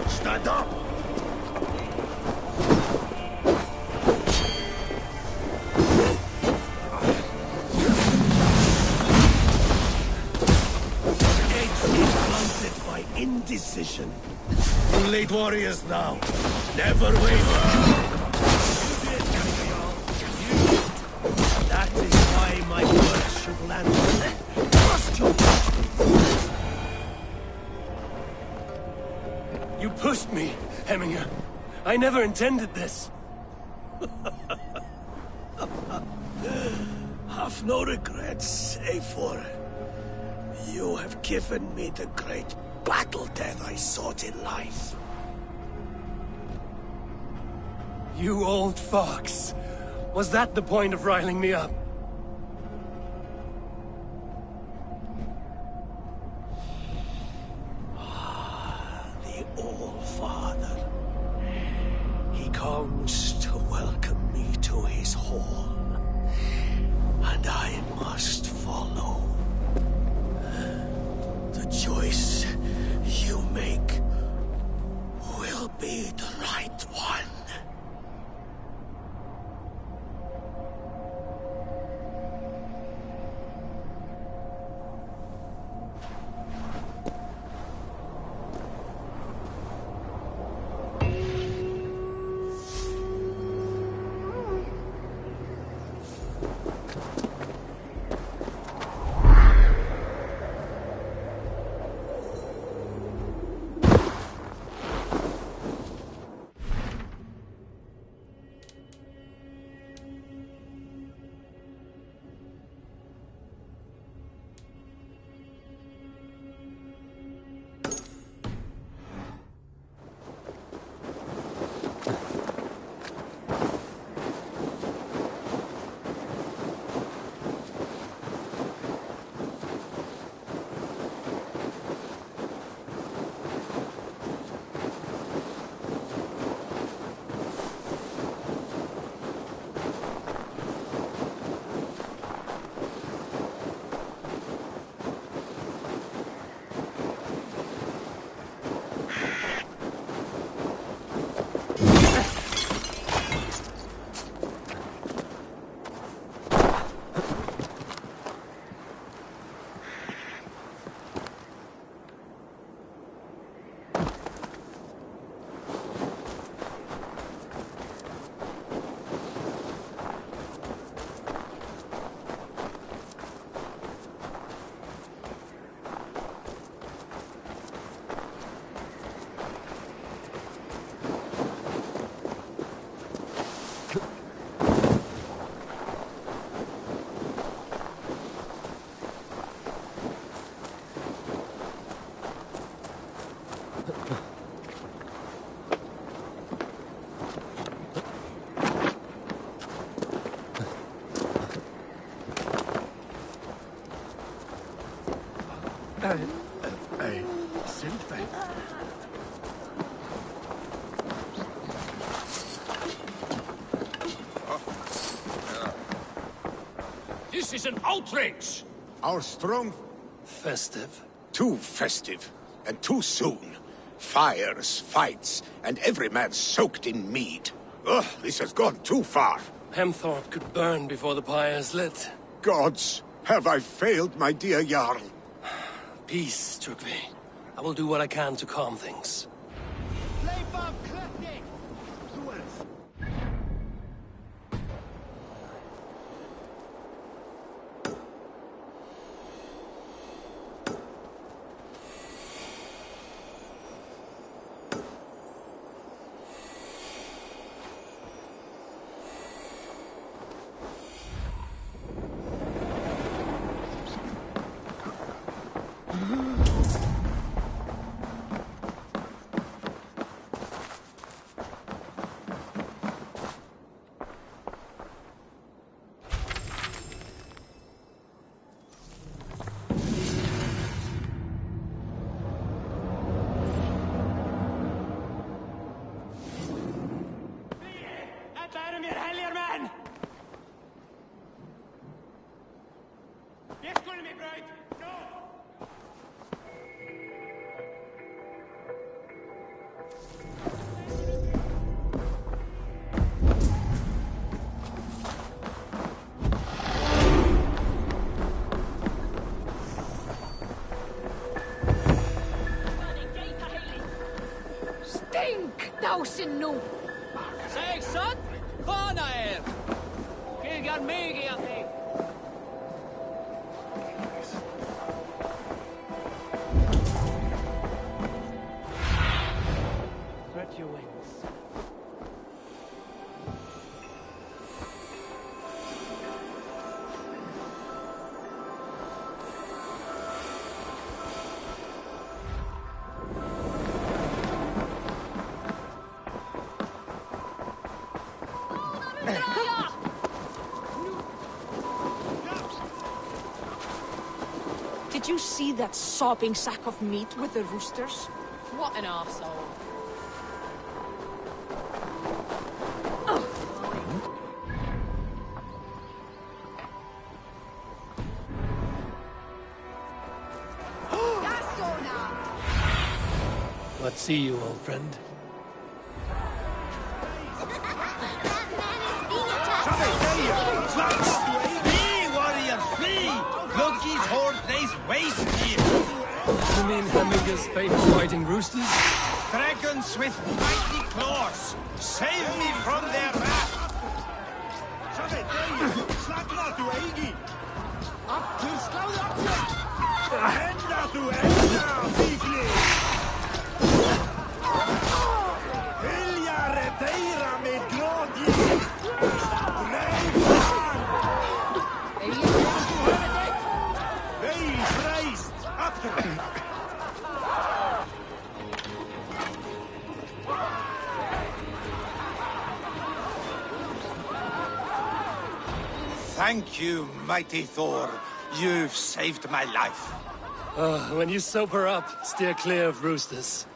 Stand up! By indecision. You lead warriors now. Never waver. That is why my words should land. Trust you. You pushed me, Hemminger. I never intended this. Have no regrets, Eivor. You have given me the great battle death I sought in life. You old fox. Was that the point of riling me up? The All-Father. He comes to welcome me to his hall. And I must follow. The choice you make This is an outrage! Our strong... Festive. Too festive, and too soon. Fires, fights, and every man soaked in mead. Ugh, this has gone too far. Hemthorpe could burn before the pyre is lit. Gods, have I failed my dear Jarl? Peace, Trugvi. I will do what I can to calm things. Dausin nu! Säg sant! Bana er! Krigar mig att dig! Spread your wings. Did you see that sobbing sack of meat with the roosters? What an arsehole. What see you, old friend? Flee, warrior, flee! Loki's horde lays waste here! You mean Hemminger's famous fighting roosters? Dragons with mighty claws! Save me from their wrath! Thank you, mighty Thor. You've saved my life. When you sober up, steer clear of roosters.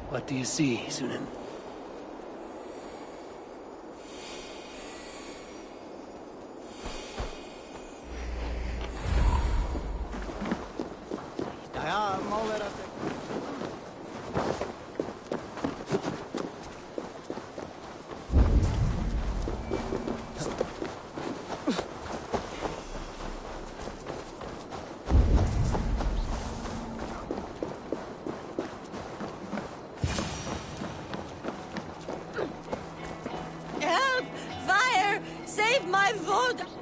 What do you see, Sunan? Ja, må være det.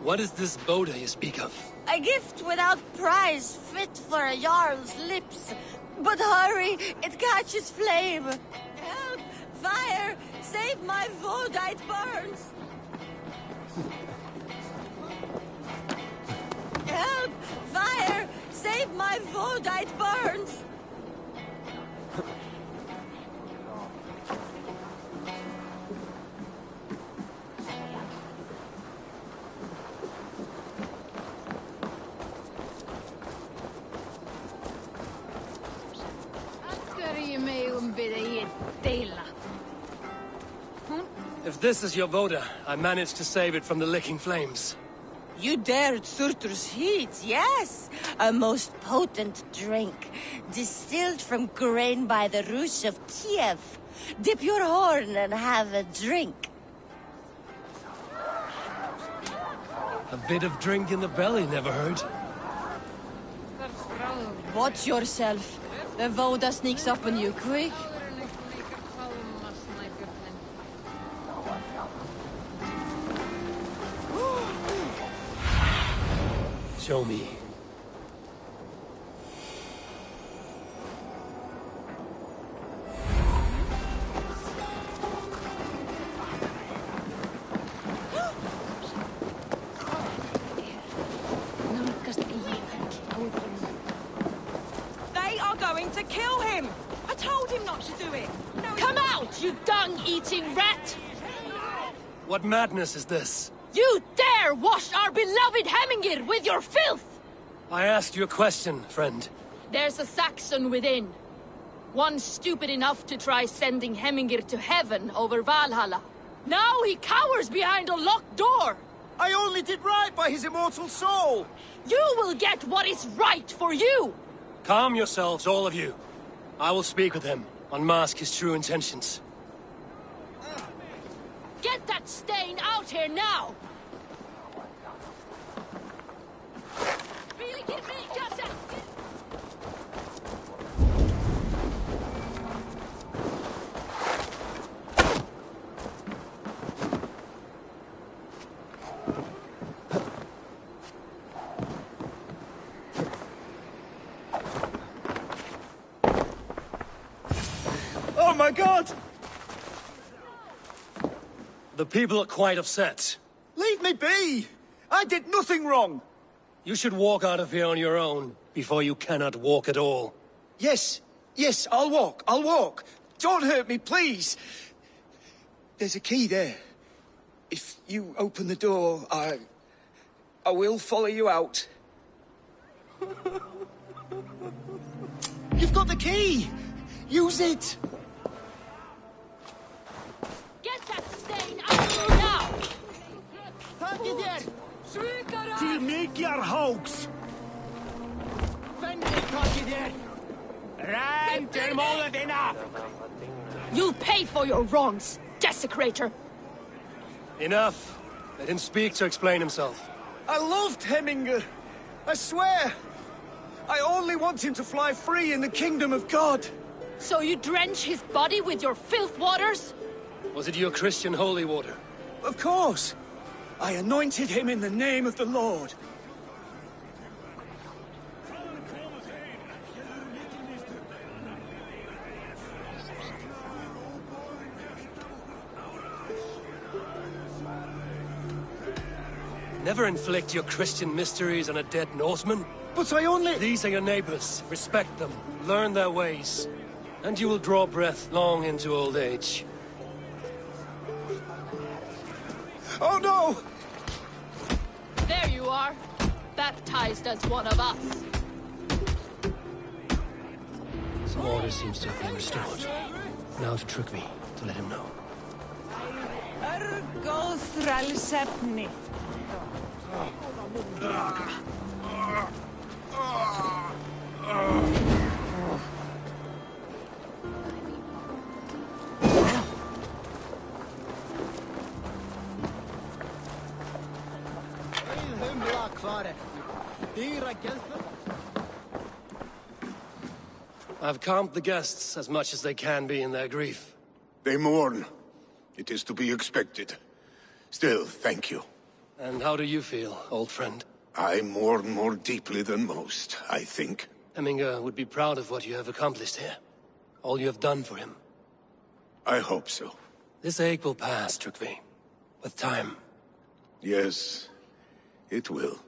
What is this Boda you speak of? A gift without price, fit for a Jarl's lips. But hurry, it catches flame. Help! Fire! Save my Vodite burns! Help! Fire! Save my Vodite burns! If this is your Voda, I managed to save it from the licking flames. You dared Surtur's heat, yes! A most potent drink, distilled from grain by the Rus of Kiev. Dip your horn and have a drink. A bit of drink in the belly never hurt. Watch yourself. The Voda sneaks up on you quick. Show me. They are going to kill him! I told him not to do it! No, Come out, you dung-eating rat! What madness is this? You dare wash our beloved Hemingir with your filth! I asked you a question, friend. There's a Saxon within. One stupid enough to try sending Hemingir to heaven over Valhalla. Now he cowers behind a locked door! I only did right by his immortal soul! You will get what is right for you! Calm yourselves, all of you. I will speak with him, unmask his true intentions. Get that stain out here now! Oh my god! The people are quite upset. Leave me be! I did nothing wrong! You should walk out of here on your own, before you cannot walk at all. Yes, yes, I'll walk. Don't hurt me, please! There's a key there. If you open the door, I will follow you out. You've got the key! Use it! Get that stain out here now! Til mikjar hoax! You'll pay for your wrongs, desecrator! Enough. Let him speak to explain himself. I loved Hemingr. I swear. I only want him to fly free in the kingdom of God. So you drench his body with your filth waters? Was it your Christian holy water? Of course. I anointed him in the name of the Lord. Never inflict your Christian mysteries on a dead Norseman. But I only... These are your neighbors. Respect them. Learn their ways. And you will draw breath long into old age. Oh no! There you are. Baptized as one of us. Some order seems to have been restored. Now to Trygvi, to let him know. I've calmed the guests as much as they can be in their grief. They mourn. It is to be expected. Still, thank you. And how do you feel, old friend? I mourn more deeply than most, I think. Hemingr would be proud of what you have accomplished here. All you have done for him. I hope so. This ache will pass, Trygve. With time. Yes, it will.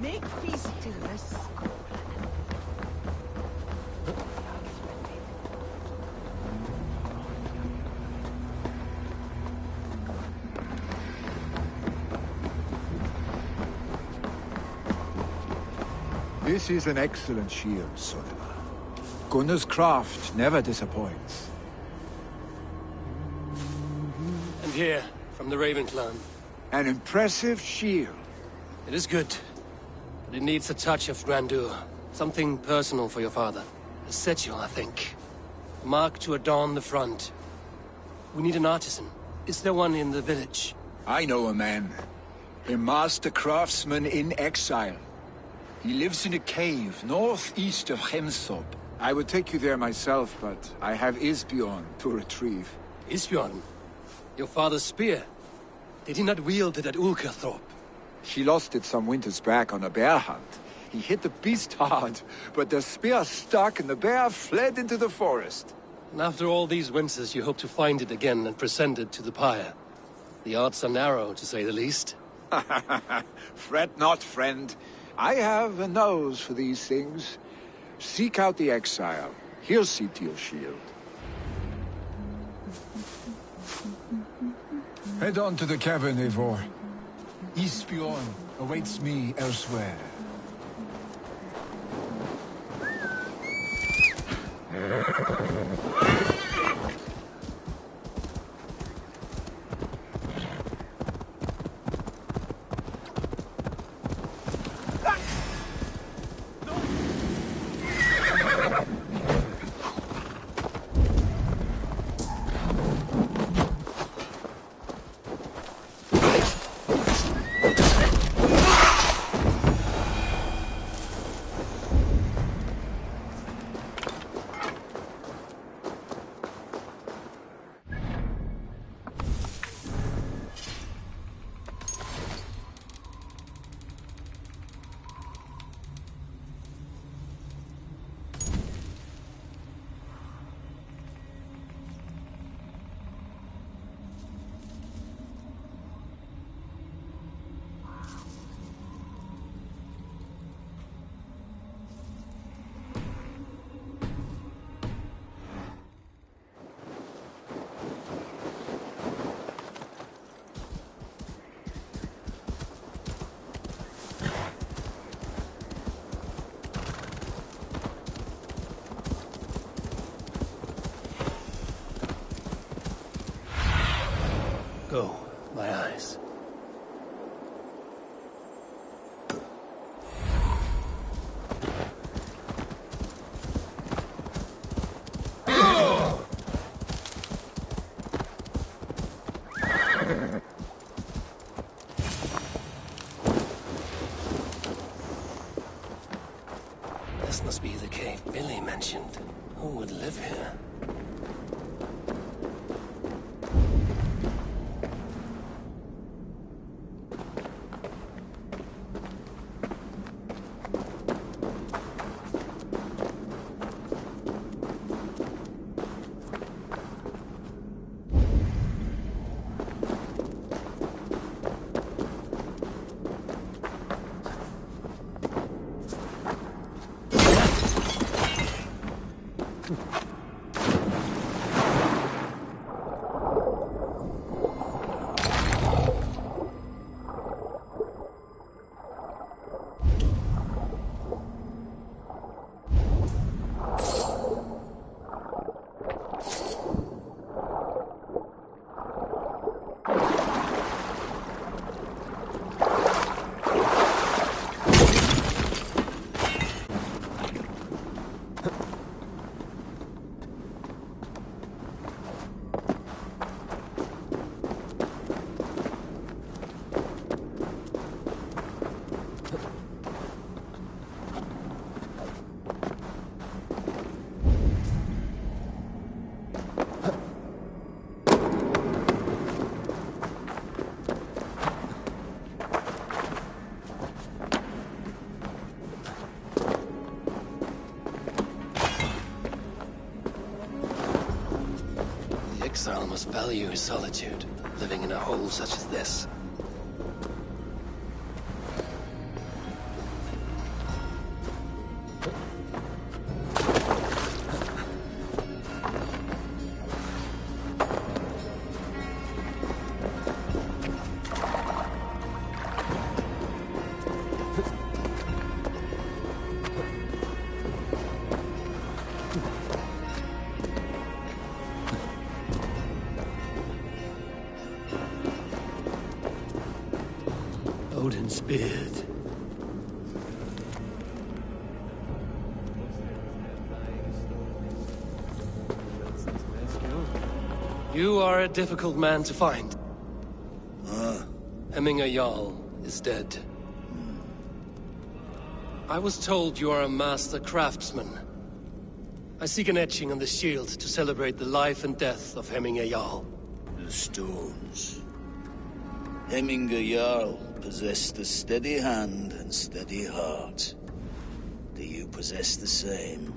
Make peace till us. This is an excellent shield, Sonima. Gunnar's craft never disappoints. And here, from the Raven clan. An impressive shield. It is good, but it needs a touch of grandeur. Something personal for your father. A sigil, I think. A mark to adorn the front. We need an artisan. Is there one in the village? I know a man. A master craftsman in exile. He lives in a cave northeast of Hemsop. I would take you there myself, but I have Isbjorn to retrieve. Isbjorn? Your father's spear? Did he not wield it at Ulkerthorpe? He lost it some winters back on a bear hunt. He hit the beast hard, but the spear stuck and the bear fled into the forest. And after all these winters, you hope to find it again and present it to the pyre. The odds are narrow, to say the least. Fret not, friend. I have a nose for these things. Seek out the exile. He'll see to your shield. Head on to the cavern, Eivor. Isbjorn awaits me elsewhere. Go, my eyes. This must be the cave Billy mentioned. Who would live here? The exile must value his solitude, living in a hole such as this. Odin's beard. You are a difficult man to find. Hemminger Jarl is dead. I was told you are a master craftsman. I seek an etching on the shield to celebrate the life and death of Hemminger Jarl. The stones. Hemminger Jarl possessed a steady hand and steady heart. Do you possess the same?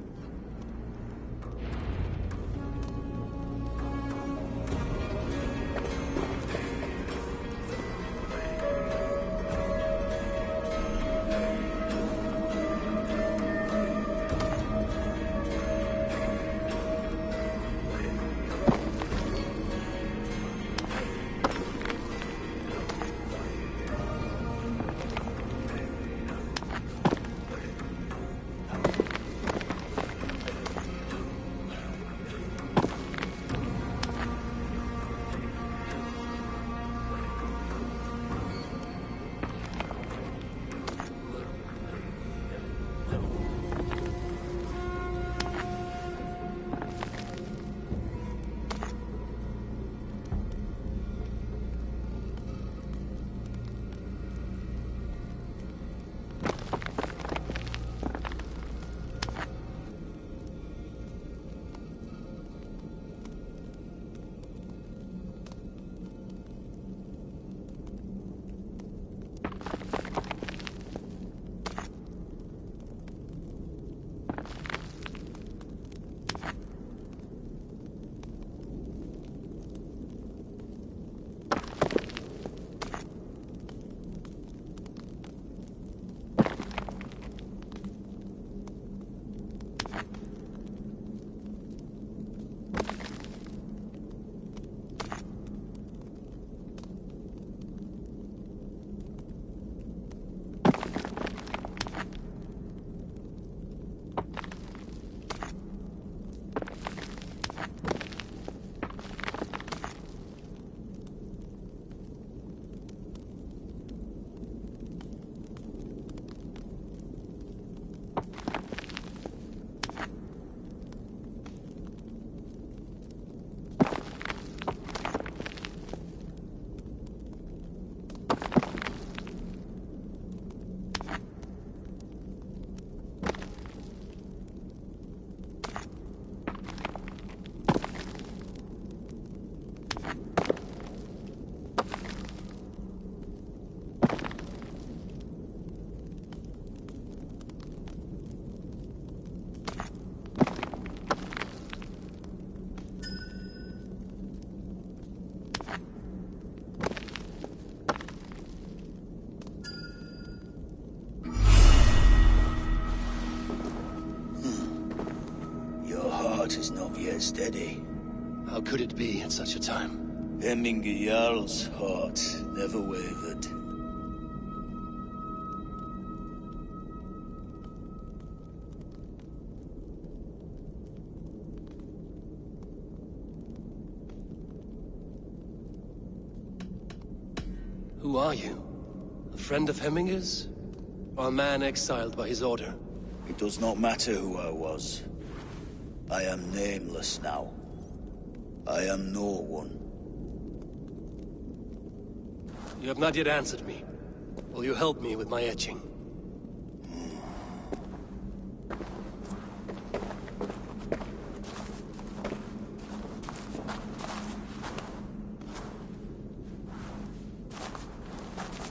heart is not yet steady. How could it be at such a time? Hemminger Jarl's heart never wavered. Who are you? A friend of Hemminger's? Or a man exiled by his order? It does not matter who I was. I am nameless now. I am no one. You have not yet answered me. Will you help me with my etching?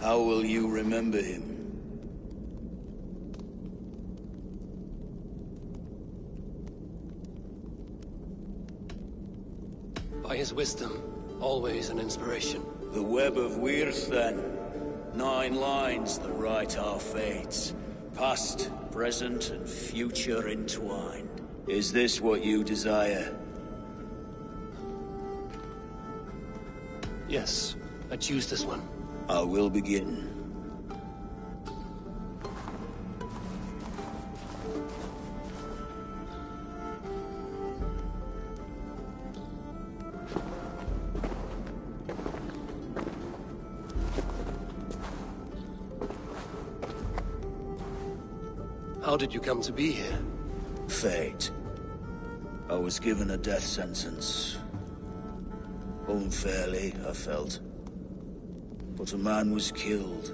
How will you remember him? By his wisdom, always an inspiration. The web of Wirth, then. 9 lines that write our fates. Past, present, and future entwined. Is this what you desire? Yes, I choose this one. I will begin. How did you come to be here? Fate. I was given a death sentence. Unfairly, I felt. But a man was killed.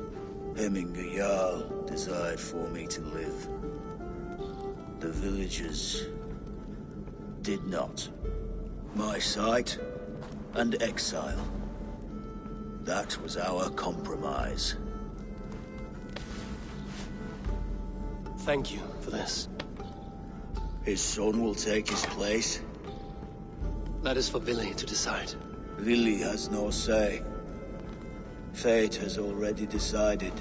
Hemminger Jarl desired for me to live. The villagers did not. My sight and exile. That was our compromise. Thank you for this. His son will take his place. That is for Vili to decide. Vili has no say. Fate has already decided.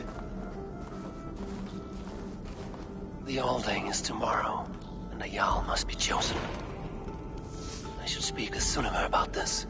The Alding is tomorrow, and a Jarl must be chosen. I should speak with Sunnema about this.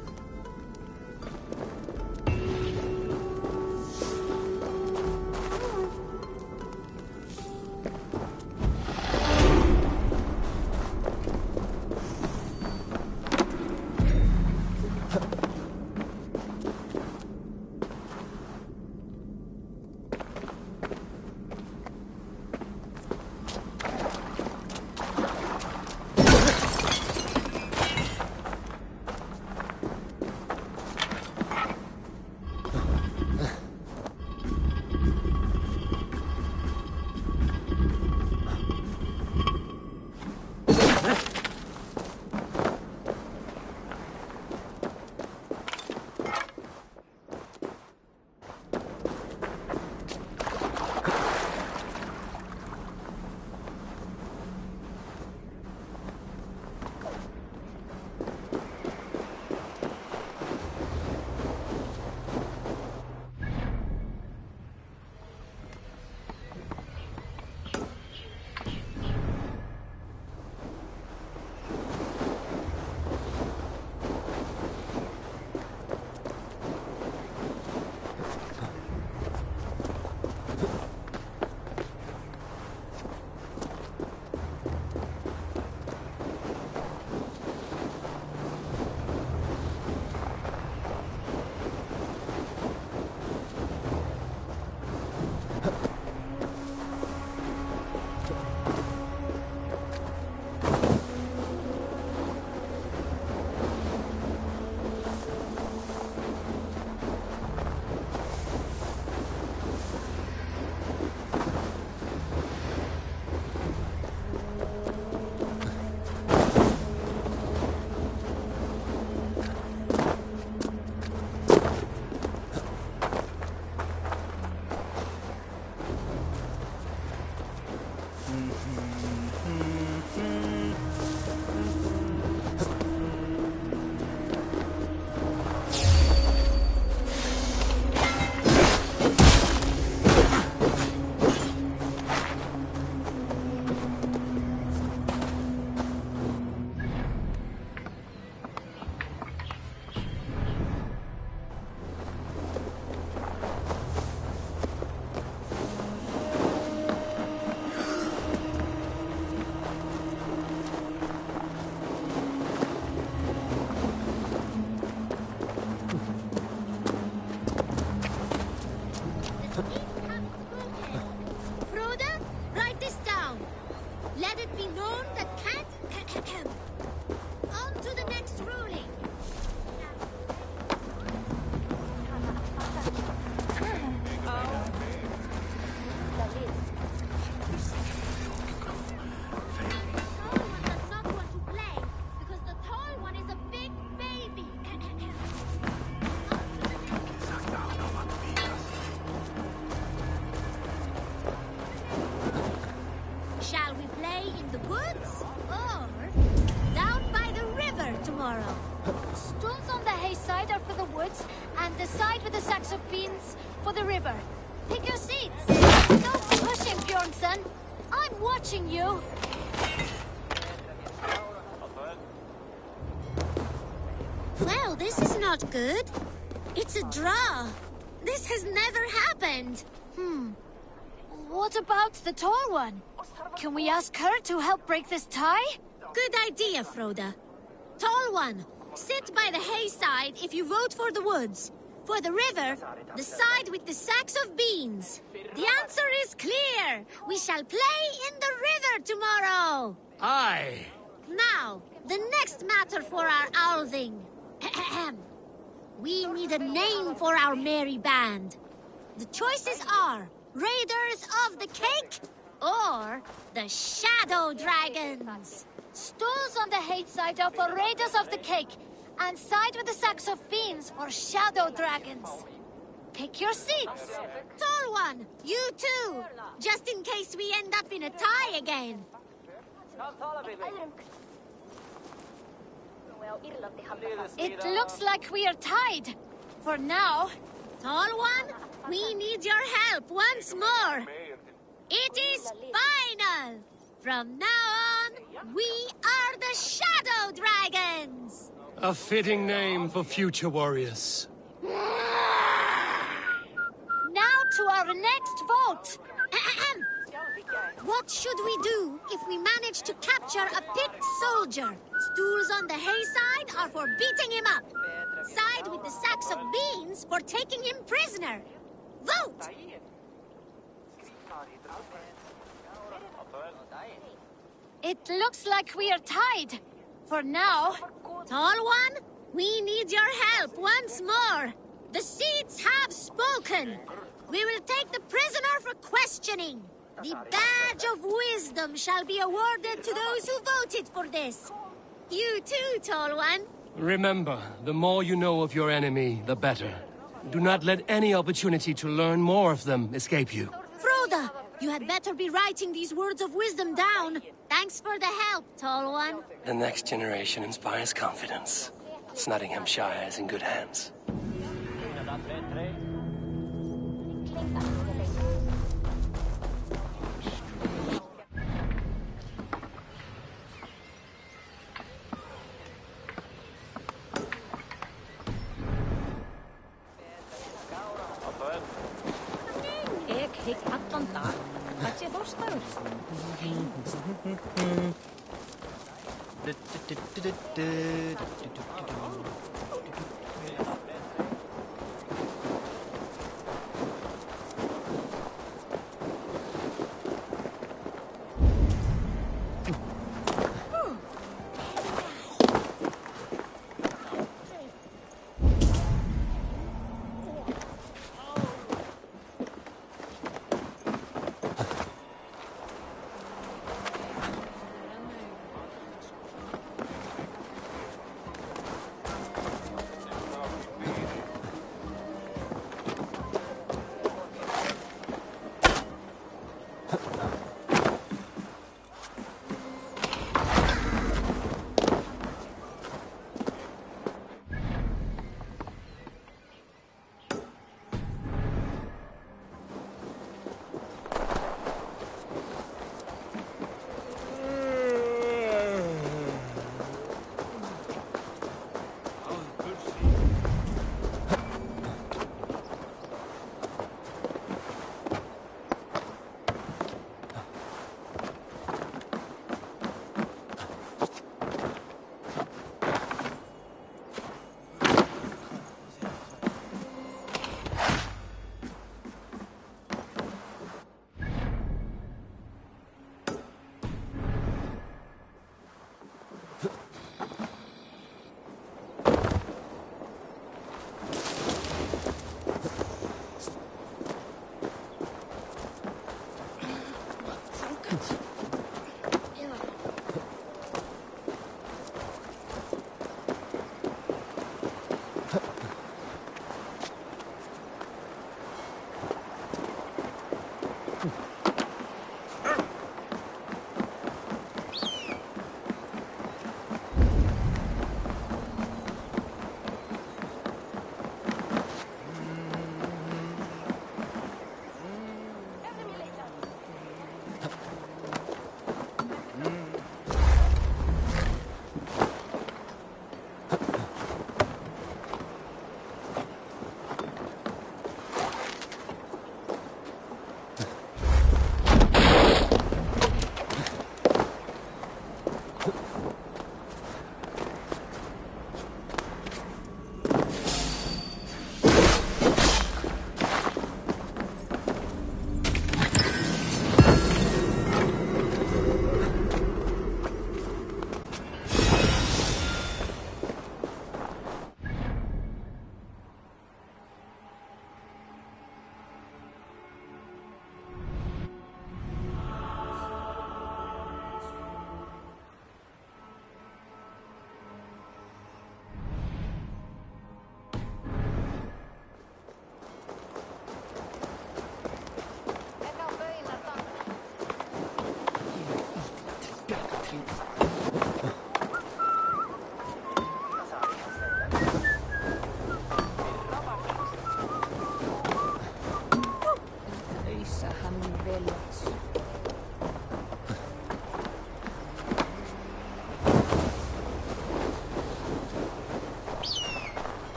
side with the sacks of beans for the river. Pick your seats. No pushing, Bjornsson. I'm watching you. Well, this is not good. It's a draw. This has never happened. What about the tall one? Can we ask her to help break this tie? Good idea, Froda. Tall one, sit by the hay side if you vote for the woods. For the river, the side with the sacks of beans. The answer is clear. We shall play in the river tomorrow. Aye. Now, the next matter for our Alving. We need a name for our merry band. The choices are Raiders of the Cake or the Shadow Dragons. Stools on the hate side are for Raiders of the Cake, and side with the sacks of beans for Shadow Dragons. Pick your seats. Tall one, you too, just in case we end up in a tie again. It looks like we are tied. For now. Tall one, we need your help once more. It is final. From now on, we are the Shadow Dragons. A fitting name for future warriors. Now to our next vote. What should we do if we manage to capture a picked soldier? Stools on the hay side are for beating him up. Side with the sacks of beans for taking him prisoner. Vote! It looks like we are tied. For now. Tall one, we need your help once more. The seats have spoken. We will take the prisoner for questioning. The badge of wisdom shall be awarded to those who voted for this. You too, Tall One. Remember, the more you know of your enemy, the better. Do not let any opportunity to learn more of them escape you. Froda, you had better be writing these words of wisdom down. Thanks for the help, Tall One. The next generation inspires confidence. Nottinghamshire is in good hands. Hygg allan dag. Hvað sé þóstaður?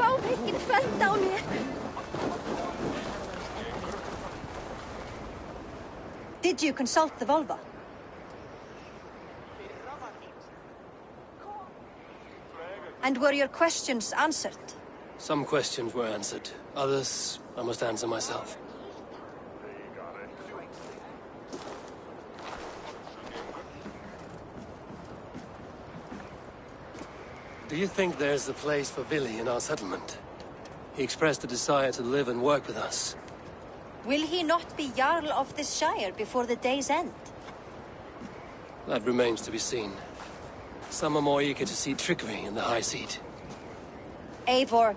Sjáveikinn fell down here. Did you consult the Volva? And were your questions answered? Some questions were answered. Others, I must answer myself. Do you think there's a place for Vili in our settlement? He expressed a desire to live and work with us. Will he not be Jarl of this shire before the day's end? That remains to be seen. Some are more eager to see Tryggvi in the high seat. Eivor,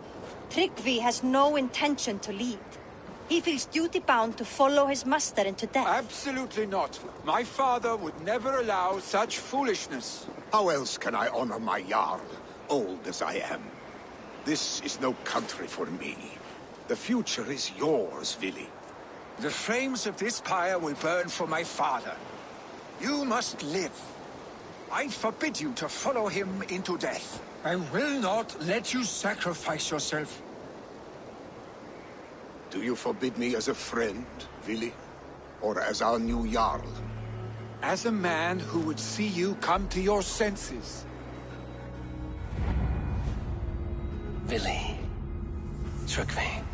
Tryggvi has no intention to lead. He feels duty-bound to follow his master into death. Absolutely not. My father would never allow such foolishness. How else can I honor my Jarl, old as I am? This is no country for me. The future is yours, Vili. The flames of this pyre will burn for my father. You must live. I forbid you to follow him into death. I will not let you sacrifice yourself. Do you forbid me as a friend, Vili? Or as our new Jarl? As a man who would see you come to your senses. Vili. Tryggvi.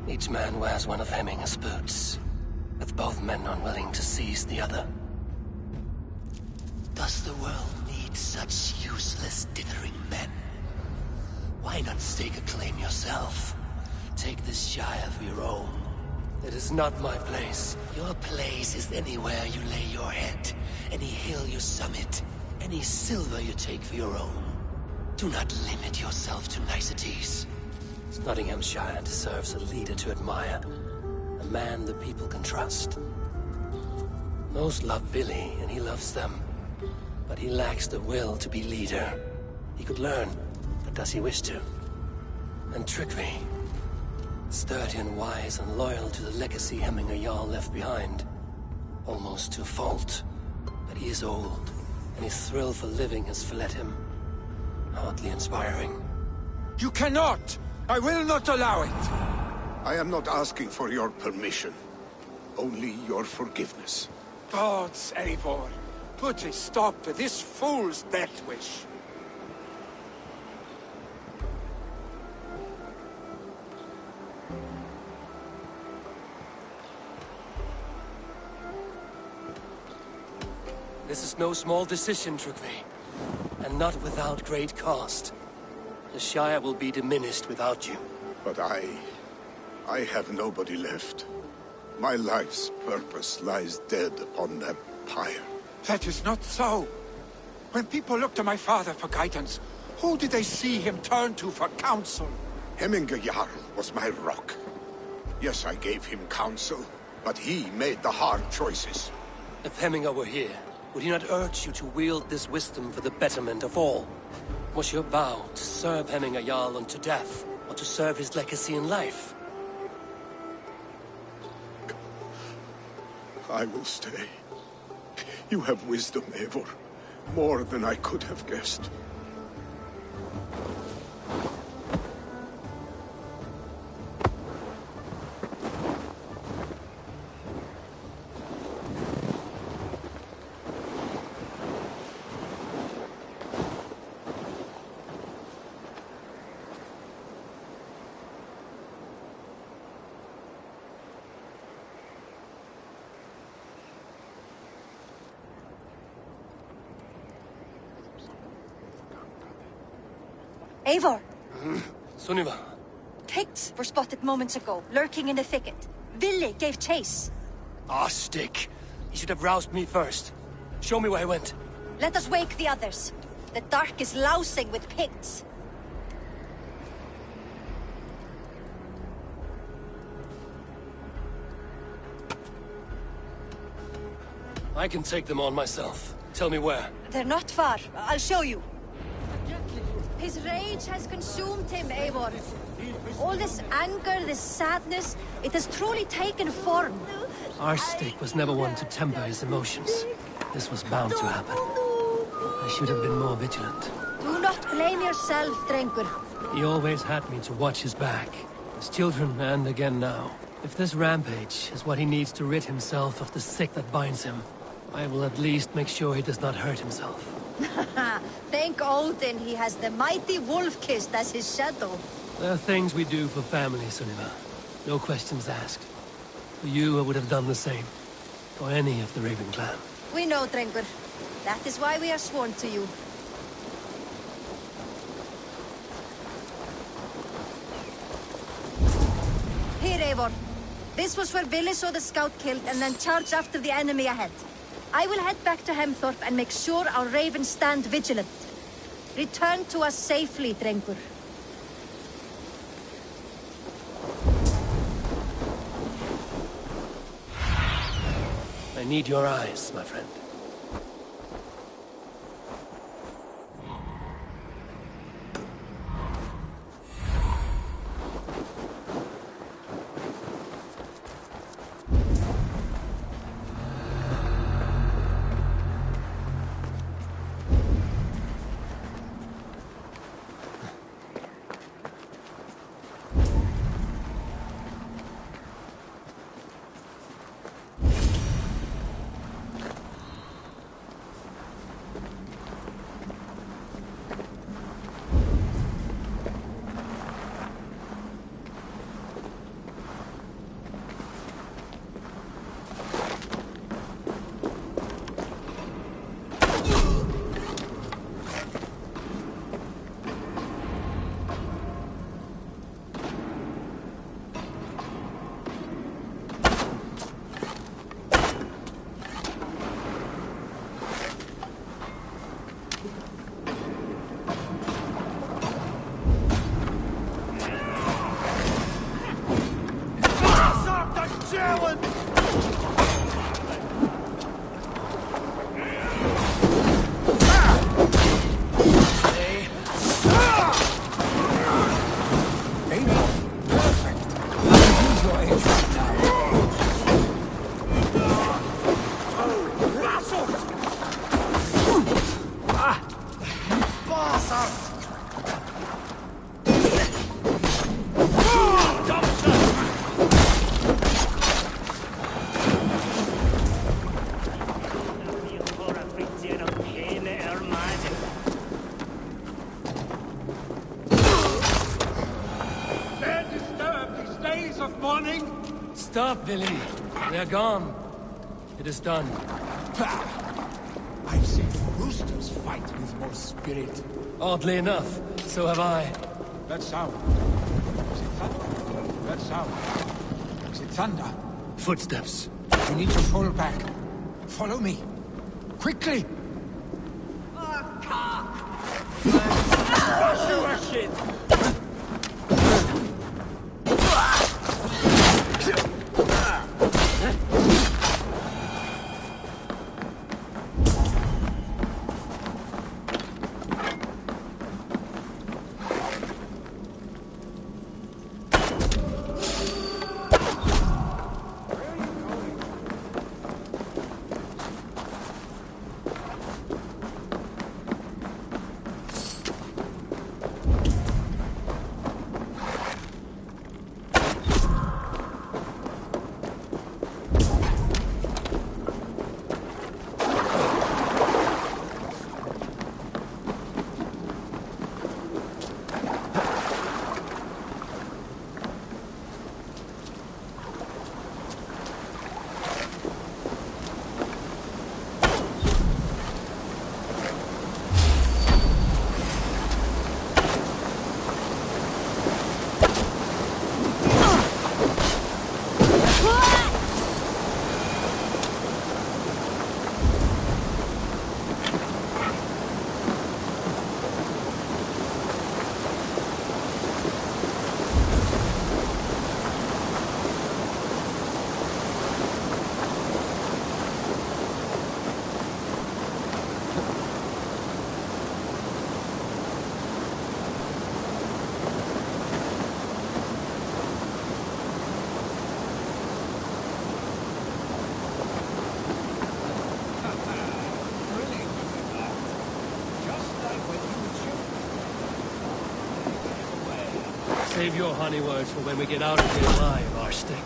Each man wears one of Hemminger's boots, with both men unwilling to seize the other. Does the world need such useless, dithering men? Why not stake a claim yourself? Take this shire for your own. It is not my place. Your place is anywhere you lay your head, any hill you summit, any silver you take for your own. Do not limit yourself to niceties. Nottinghamshire deserves a leader to admire, a man the people can trust. Most love Vili, and he loves them. But he lacks the will to be leader. He could learn, but does he wish to? And Tryggvi, sturdy and wise and loyal to the legacy Hemminger Jarl left behind. Almost to a fault. But he is old, and his thrill for living has fled him. Hardly inspiring. You cannot! I will not allow it! I am not asking for your permission. Only your forgiveness. Gods, Eivor, put a stop to this fool's death wish. This is no small decision, Tryggvi. And not without great cost. The Shire will be diminished without you. But I have nobody left. My life's purpose lies dead upon that pyre. That is not so. When people look to my father for guidance, who did they see him turn to for counsel? Hemminger Jarl was my rock. Yes, I gave him counsel, but he made the hard choices. If Hemminger were here, would he not urge you to wield this wisdom for the betterment of all? Was your vow to serve Hemminger Jarl unto death, or to serve his legacy in life? I will stay. You have wisdom, Eivor. More than I could have guessed. Eivor! Sunniva! Picts were spotted moments ago, lurking in the thicket. Vili gave chase. Ah, stick! He should have roused me first. Show me where he went. Let us wake the others. The dark is lousing with Picts. I can take them on myself. Tell me where. They're not far. I'll show you. His rage has consumed him, Eivor. All this anger, this sadness, it has truly taken form. Our stick was never one to temper his emotions. This was bound to happen. I should have been more vigilant. Do not blame yourself, Drengur. He always had me to watch his back. As children and again now. If this rampage is what he needs to rid himself of the sick that binds him, I will at least make sure he does not hurt himself. Thank Odin he has the mighty Wolf-Kissed as his shadow. There are things we do for family, Sunniva. No questions asked. For you, I would have done the same. For any of the Raven clan. We know, Drengur. That is why we are sworn to you. Here, Eivor. This was where Vili saw the scout killed and then charged after the enemy ahead. I will head back to Hemthorpe and make sure our ravens stand vigilant. Return to us safely, Drengur. I need your eyes, my friend. Stop, Vili. They're gone. It is done. I've seen roosters fight with more spirit. Oddly enough, so have I. That sound. Is it thunder? That sound. Is it thunder? Footsteps. You need to fall back. Follow me. Quickly! Save your honey words for when we get out of here alive, Arstic.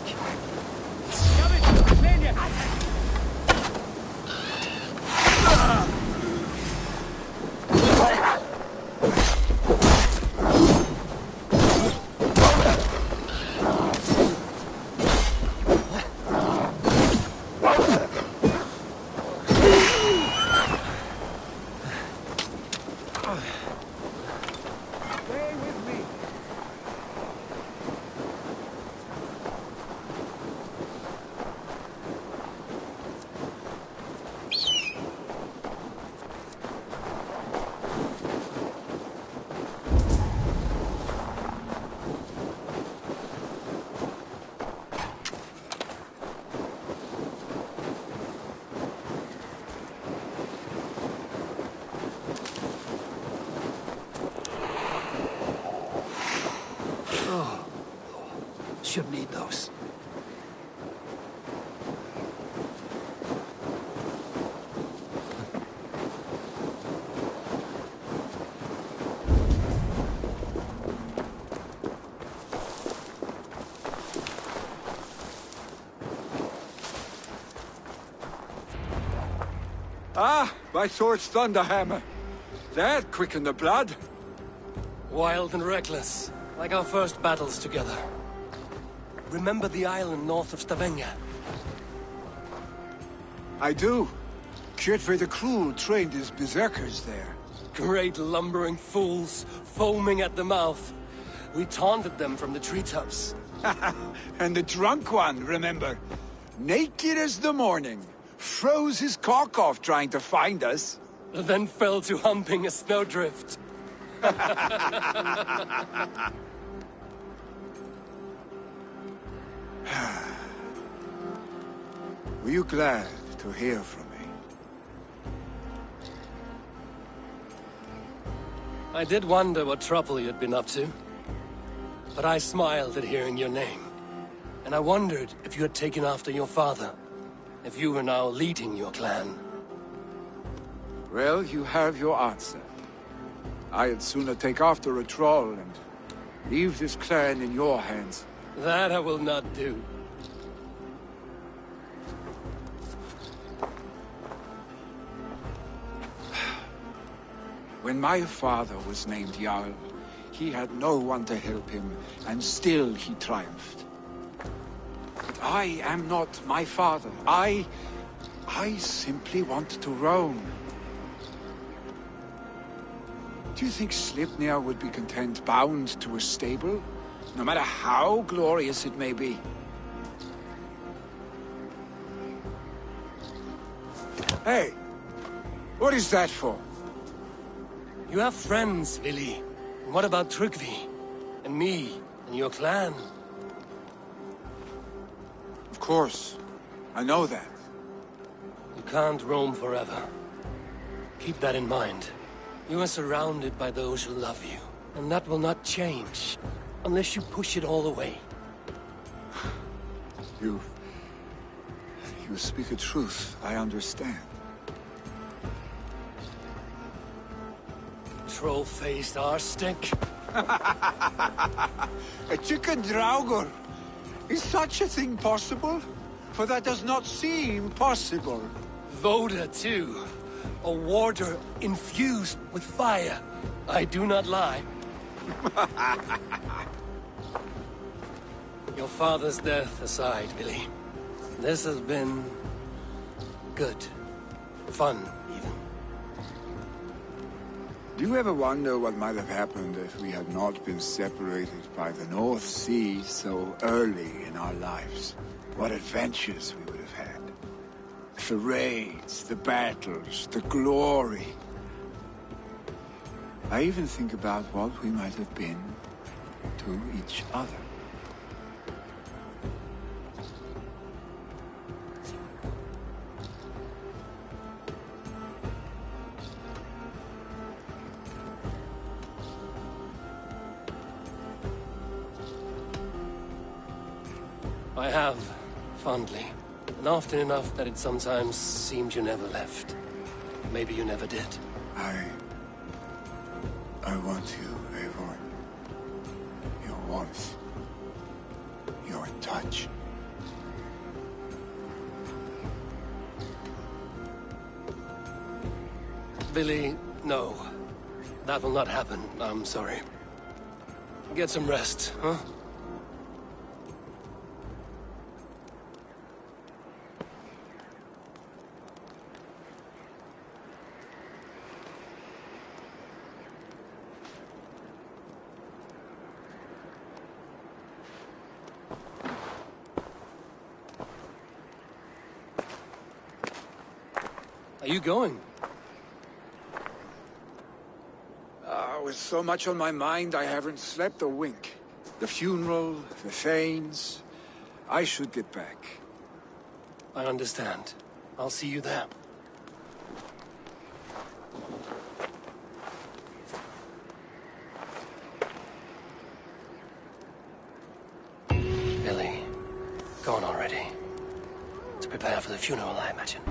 Should need those. Ah, my sword's thunderhammer. That quickened the blood. Wild and reckless, like our first battles together. Remember the island north of Stavanger? I do. Kjotve the Cruel trained his berserkers there. Great lumbering fools, foaming at the mouth. We taunted them from the treetops. And the drunk one, remember? Naked as the morning. Froze his cock off trying to find us. Then fell to humping a snowdrift. Were you glad to hear from me? I did wonder what trouble you'd been up to. But I smiled at hearing your name. And I wondered if you had taken after your father. If you were now leading your clan. Well, you have your answer. I'd sooner take after a troll and leave this clan in your hands. That I will not do. When my father was named Jarl, he had no one to help him, and still he triumphed. But I am not my father. I simply want to roam. Do you think Sleipnir would be content bound to a stable? No matter how glorious it may be. Hey! What is that for? You have friends, Vili. And what about Tryggvi? And me? And your clan? Of course. I know that. You can't roam forever. Keep that in mind. You are surrounded by those who love you. And that will not change. Unless you push it all away. You speak a truth. I understand. Troll-faced Arstic. A chicken Draugr. Is such a thing possible? For that does not seem possible. Voda, too. A warder infused with fire. I do not lie. Your father's death aside, Billy. This has been... good. Fun, even. Do you ever wonder what might have happened if we had not been separated by the North Sea so early in our lives? What adventures we would have had. The raids, the battles, the glory. I even think about what we might have been to each other. I have, fondly. And often enough that it sometimes seemed you never left. Maybe you never did. I want you, Eivor. Your warmth. Your touch. Billy, no. That will not happen. I'm sorry. Get some rest, huh? Are you going? With so much on my mind, I haven't slept a wink. The funeral, the Thanes. I should get back. I understand. I'll see you there. Billy, gone already. To prepare for the funeral, I imagine.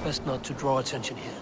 Best not to draw attention here.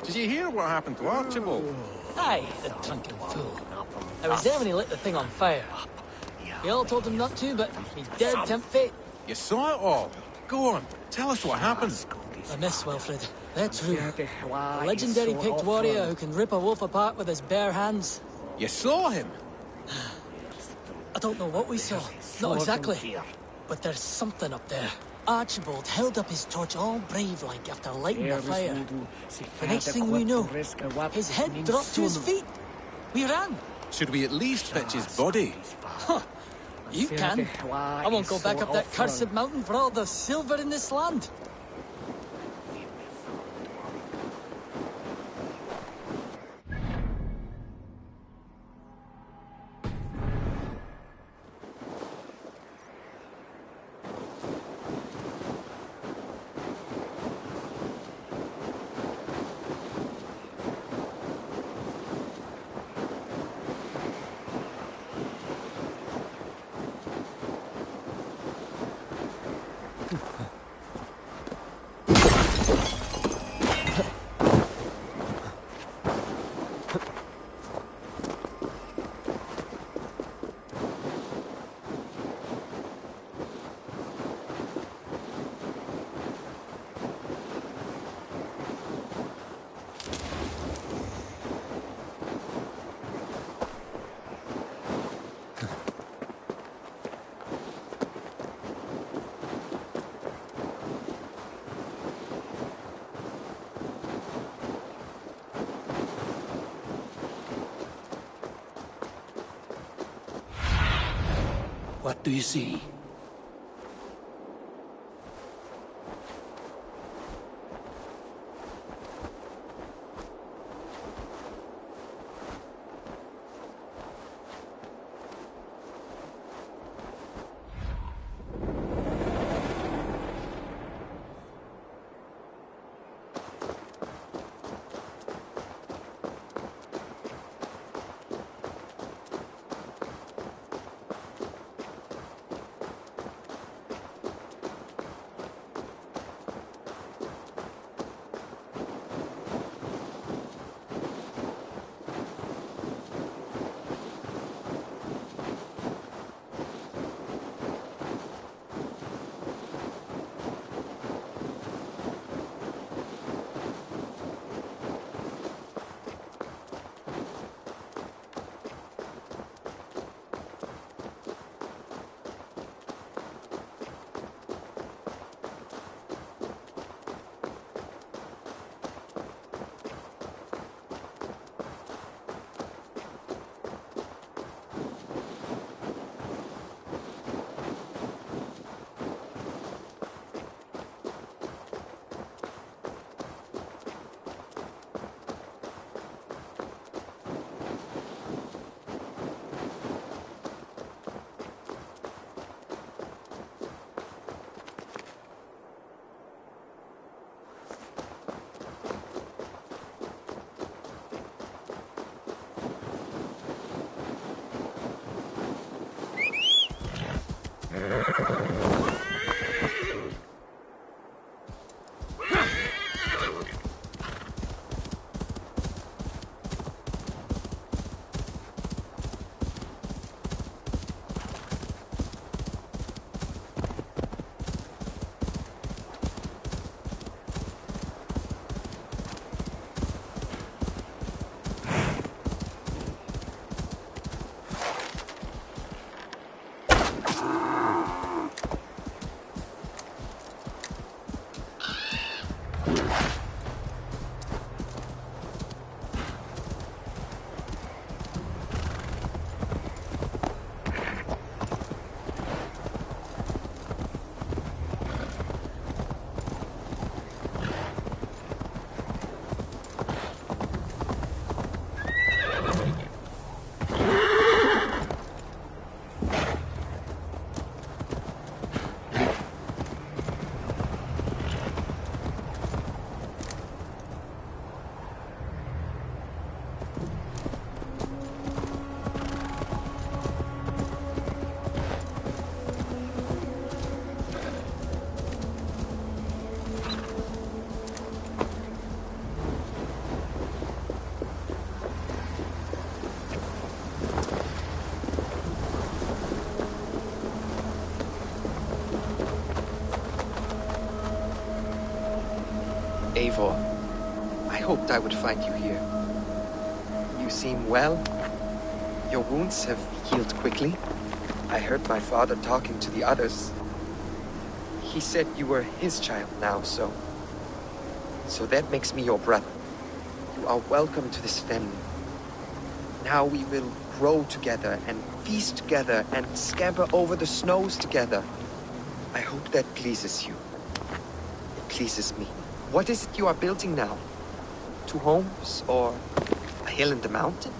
Did you hear what happened to Archibald? Aye, the drunken fool. I was there when he lit the thing on fire. We all told him not to, but he dared tempt fate. You saw it all. Go on, tell us what happened. A miss, Wilfred. That's true. A legendary picked warrior who can rip a wolf apart with his bare hands. You saw him? I don't know what we saw. Not exactly. But there's something up there. Archibald held up his torch all brave-like after lighting the fire. The next thing we know, his head dropped to his feet. We ran. Should we at least fetch his body? Huh. You can. I won't go back up that cursed mountain for all the silver in this land. What do you see? Eivor. I hoped I would find you here. You seem well. Your wounds have healed quickly. I heard my father talking to the others. He said you were his child now, so that makes me your brother. You are welcome to this family. Now we will grow together and feast together and scamper over the snows together. I hope that pleases you. It pleases me. What is it you are building now? 2 homes or a hill in the mountain?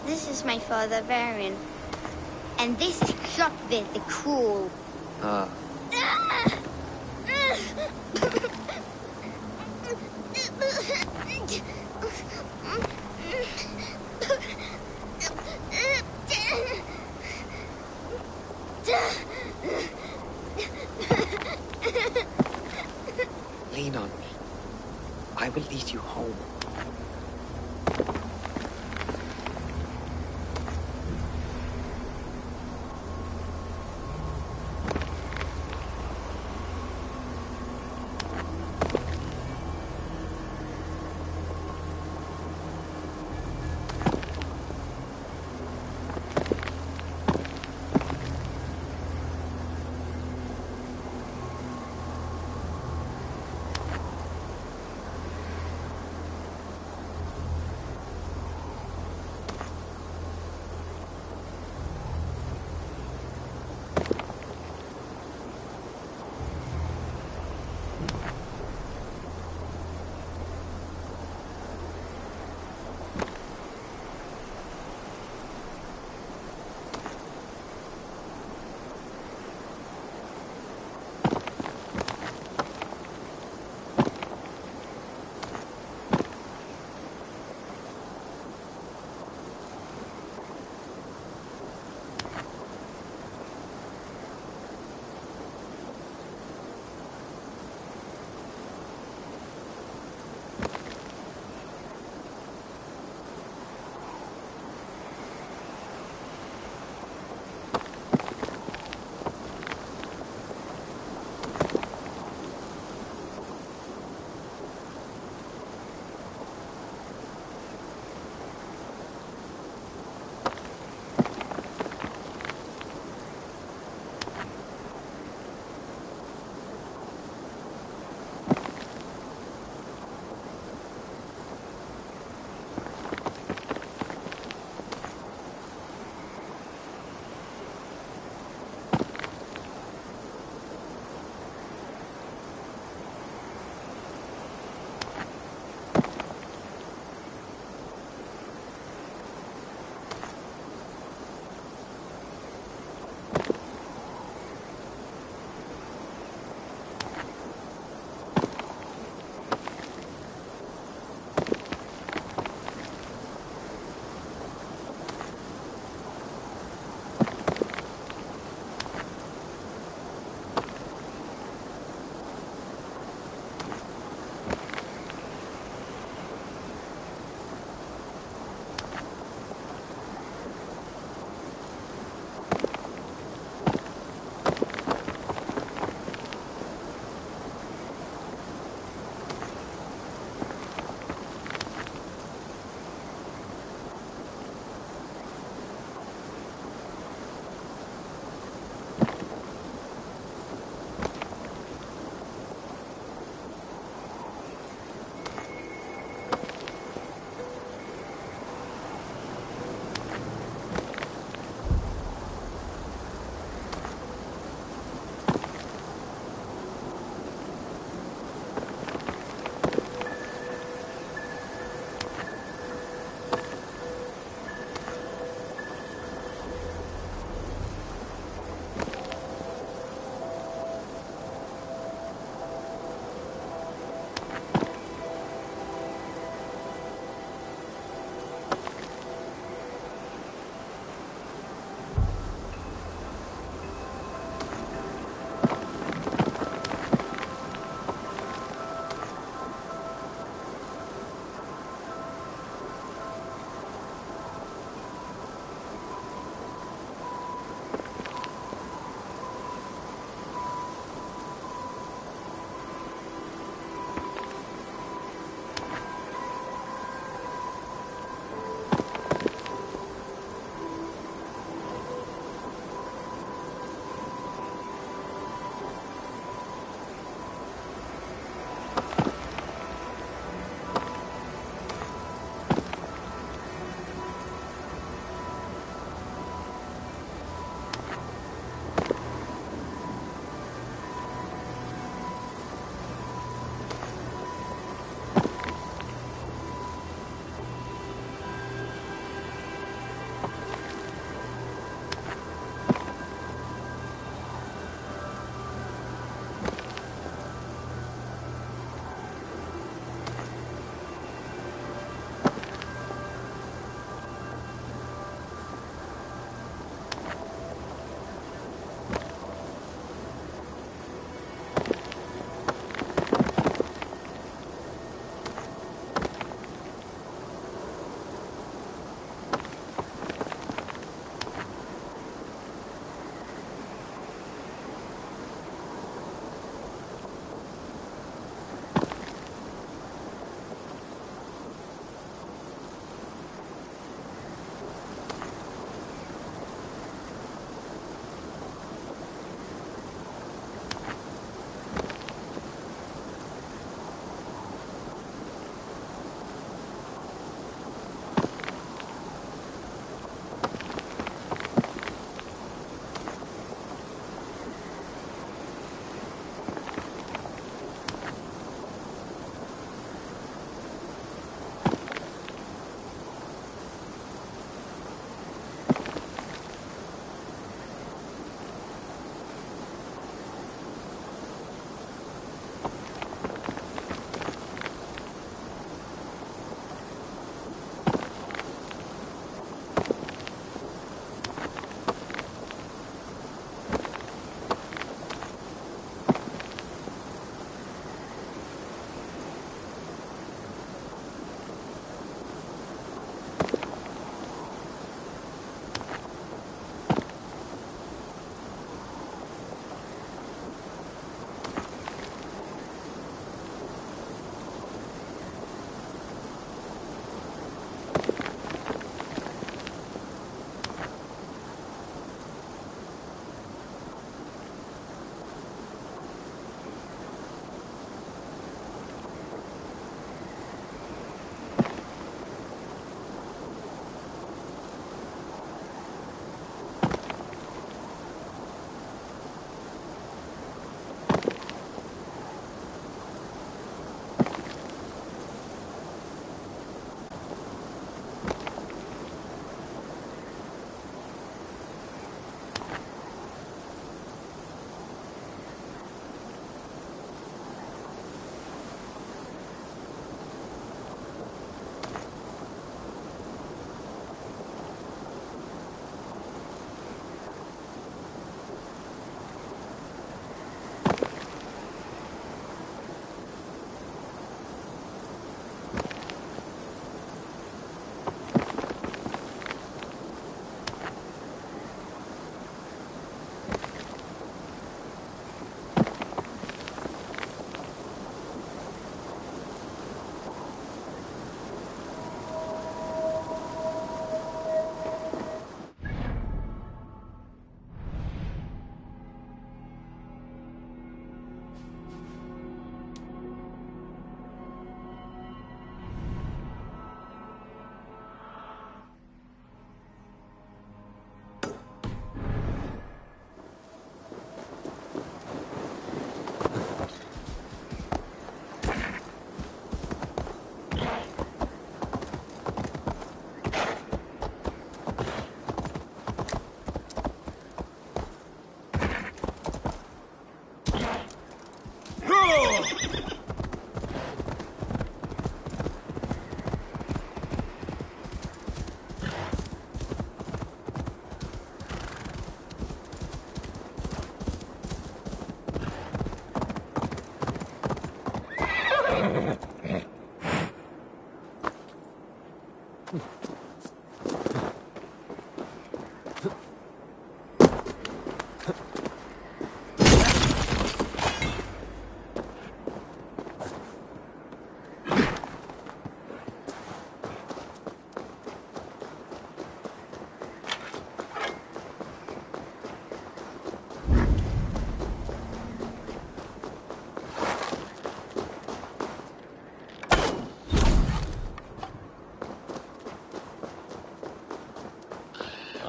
This is my father, Varian. And this is Klopve the Cruel. Ah. Lean on me. I will lead you home.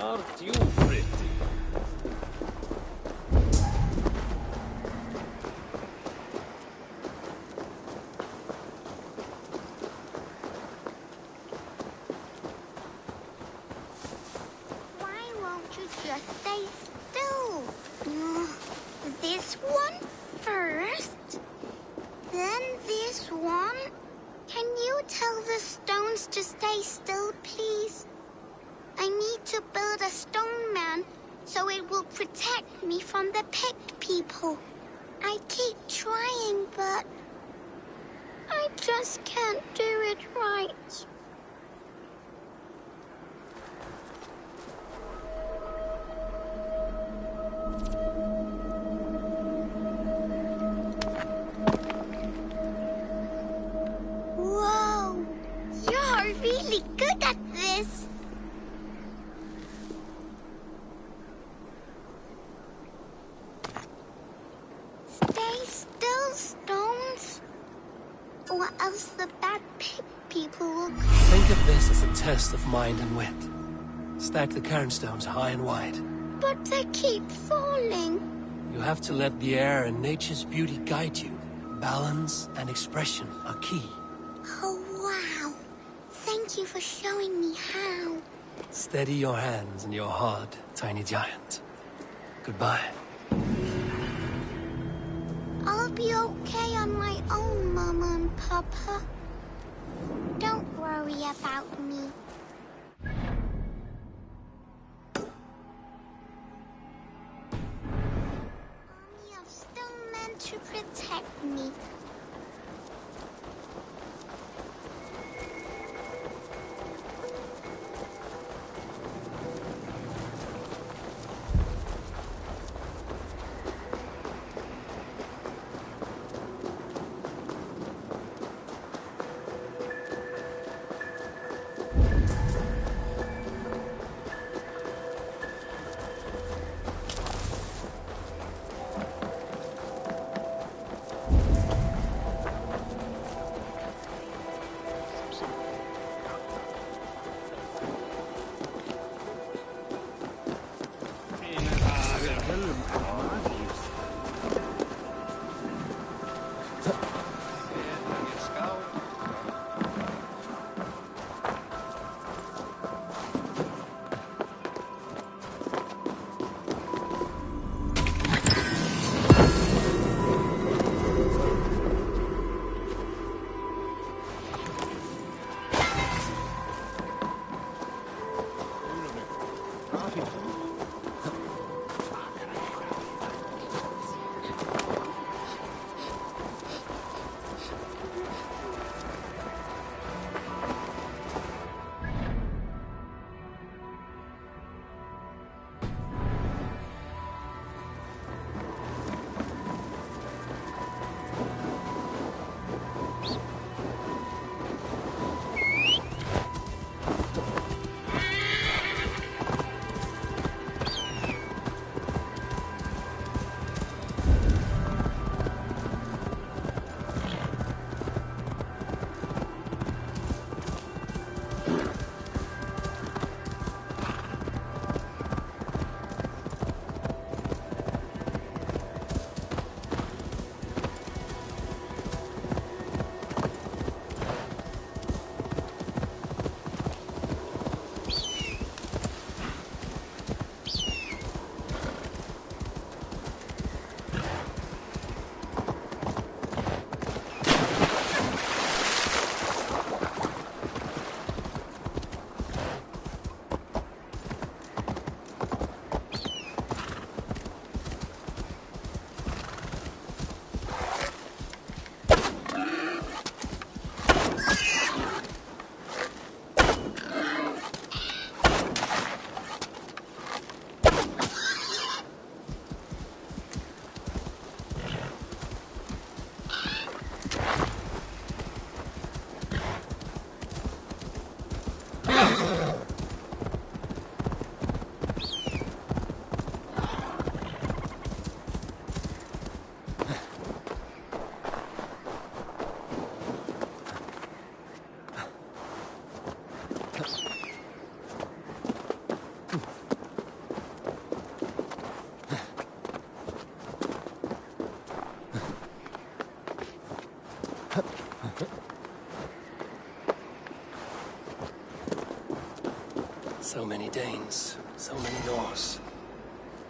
Aren't you pretty? Why won't you just stay still? This one first, then this one. Can you tell the stones to stay still, please? I need to build a stone man so it will protect me from the picked people. I keep trying, but I just can't do it right. Whoa! You're really good at this! Stay still, stones. Or else the bad pig people will... Think of this as a test of mind and wit. Stack the cairnstones high and wide. But they keep falling. You have to let the air and nature's beauty guide you. Balance and expression are key. Oh, wow. Thank you for showing me how. Steady your hands and your heart, tiny giant. Goodbye. I'll be okay on my own, Mama and Papa. Don't worry about me. Army of stone men to protect me. So many Danes, so many Norse.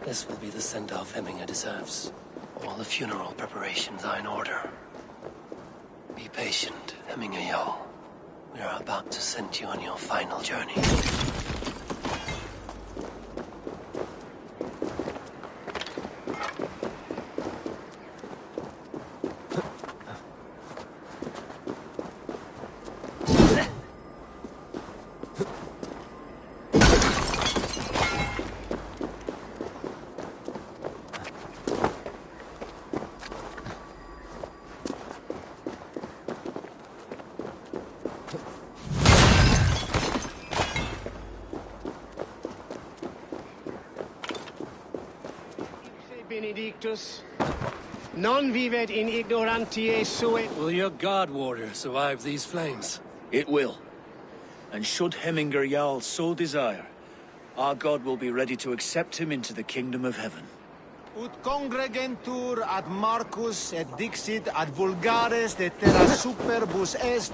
This will be the send-off Hemminger deserves. All the funeral preparations are in order. Be patient, Hemminger Jarl. We are about to send you on your final journey. Benedictus, non vivet in ignorantiae sue. Will your god warrior survive these flames? It will. And should Hemminger Jarl so desire, our god will be ready to accept him into the kingdom of heaven. Ut congregentur ad Marcus et dixit ad vulgares de terra superbus est.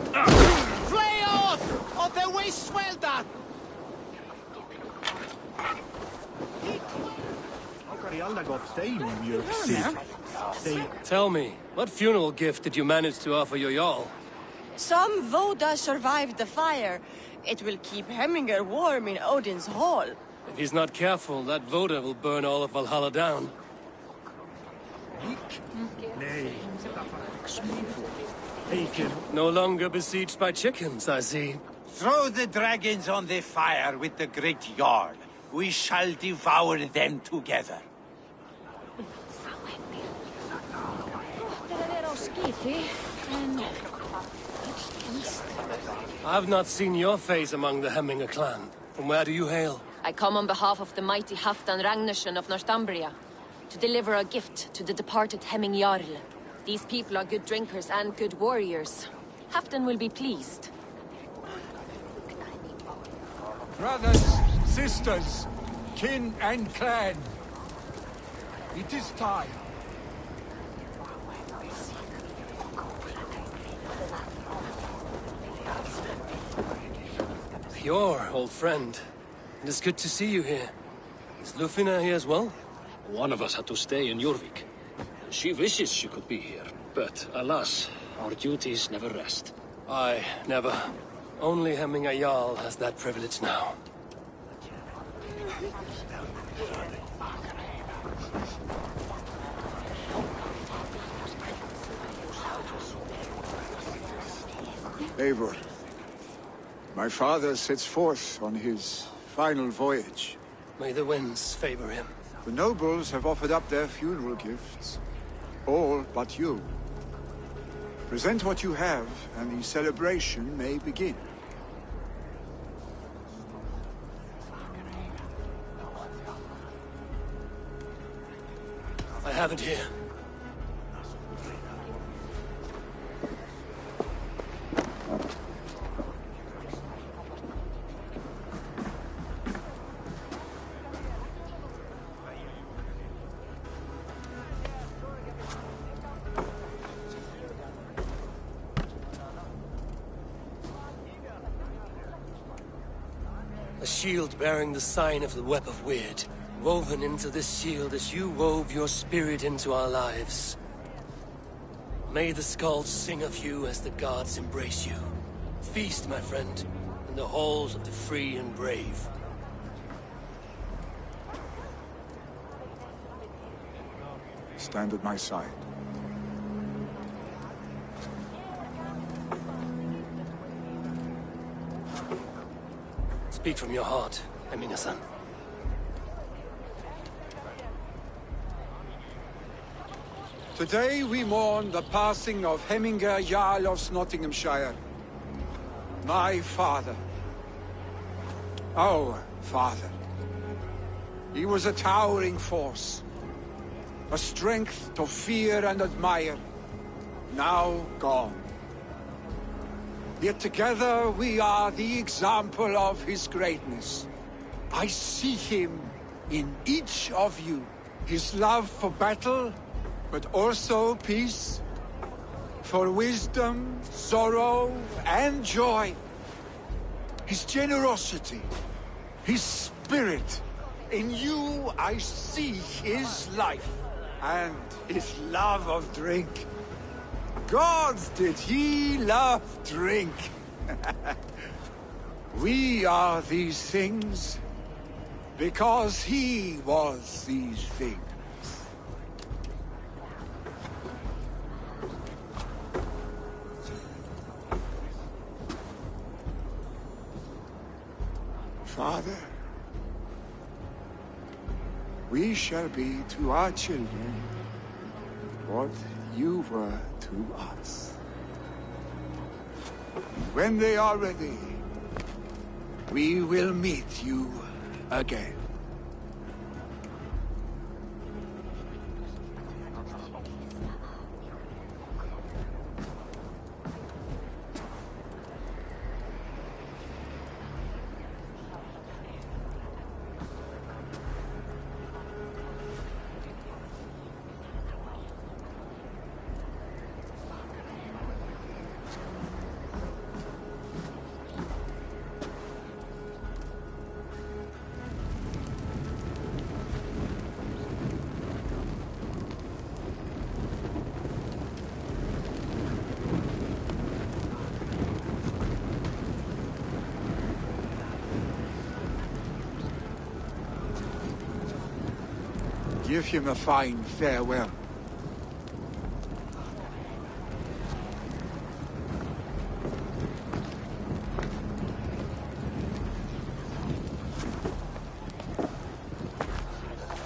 Fleos of the waste swelter! Tell me, what funeral gift did you manage to offer your Jarl? Some Voda survived the fire. It will keep Hemminger warm in Odin's hall. If he's not careful, that Voda will burn all of Valhalla down. No longer besieged by chickens, I see. Throw the dragons on the fire with the great Jarl. We shall devour them together. I've not seen your face among the Hemminger clan. From where do you hail? I come on behalf of the mighty Halfdan Ragnarsson of Northumbria to deliver a gift to the departed Hemming Jarl. These people are good drinkers and good warriors. Halfdan will be pleased. Brothers, sisters, kin and clan, it is time. Your old friend. It is good to see you here. Is Lufina here as well? One of us had to stay in Jorvik. She wishes she could be here, but alas, our duties never rest. Aye, never. Only Hemminger Jarl has that privilege now. Eivor, my father sets forth on his final voyage. May the winds favor him. The nobles have offered up their funeral gifts. All but you. Present what you have, and the celebration may begin. I have it here. A shield bearing the sign of the Web of Weird. Woven into this shield as you wove your spirit into our lives. May the skalds sing of you as the gods embrace you. Feast, my friend, in the halls of the free and brave. Stand at my side. Speak from your heart, Hemminger-son. Today we mourn the passing of Hemminger Jarl of Nottinghamshire. My father. Our father. He was a towering force. A strength to fear and admire. Now gone. Yet together we are the example of his greatness. I see him in each of you. His love for battle, but also peace, for wisdom, sorrow, and joy. His generosity, his spirit. In you I see his life, and his love of drink. Gods, did he love drink! We are these things because he was these things. Father, we shall be to our children what you were to us. When they are ready, we will meet you again. Give him a fine farewell.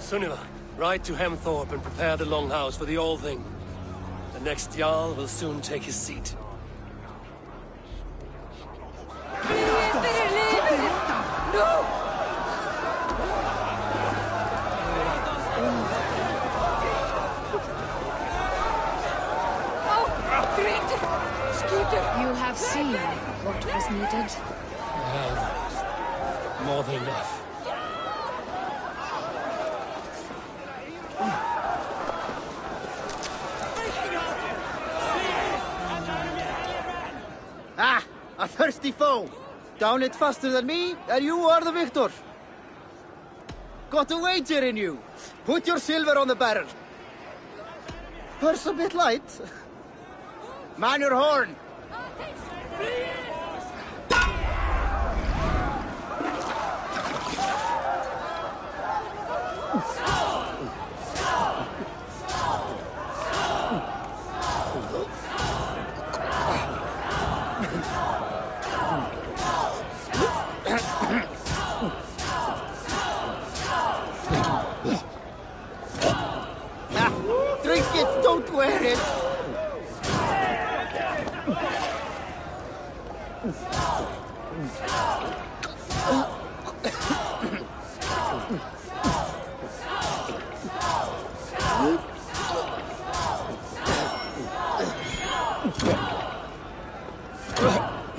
Sunniva, ride to Hemthorpe and prepare the Longhouse for the Althing. The next Jarl will soon take his seat. No! You have seen what was needed. I have more than enough. Ah, a thirsty foe. Down it faster than me, and you are the victor. Got a wager in you. Put your silver on the barrel. Purse a bit light. Man your horn. Drink it, don't wear it.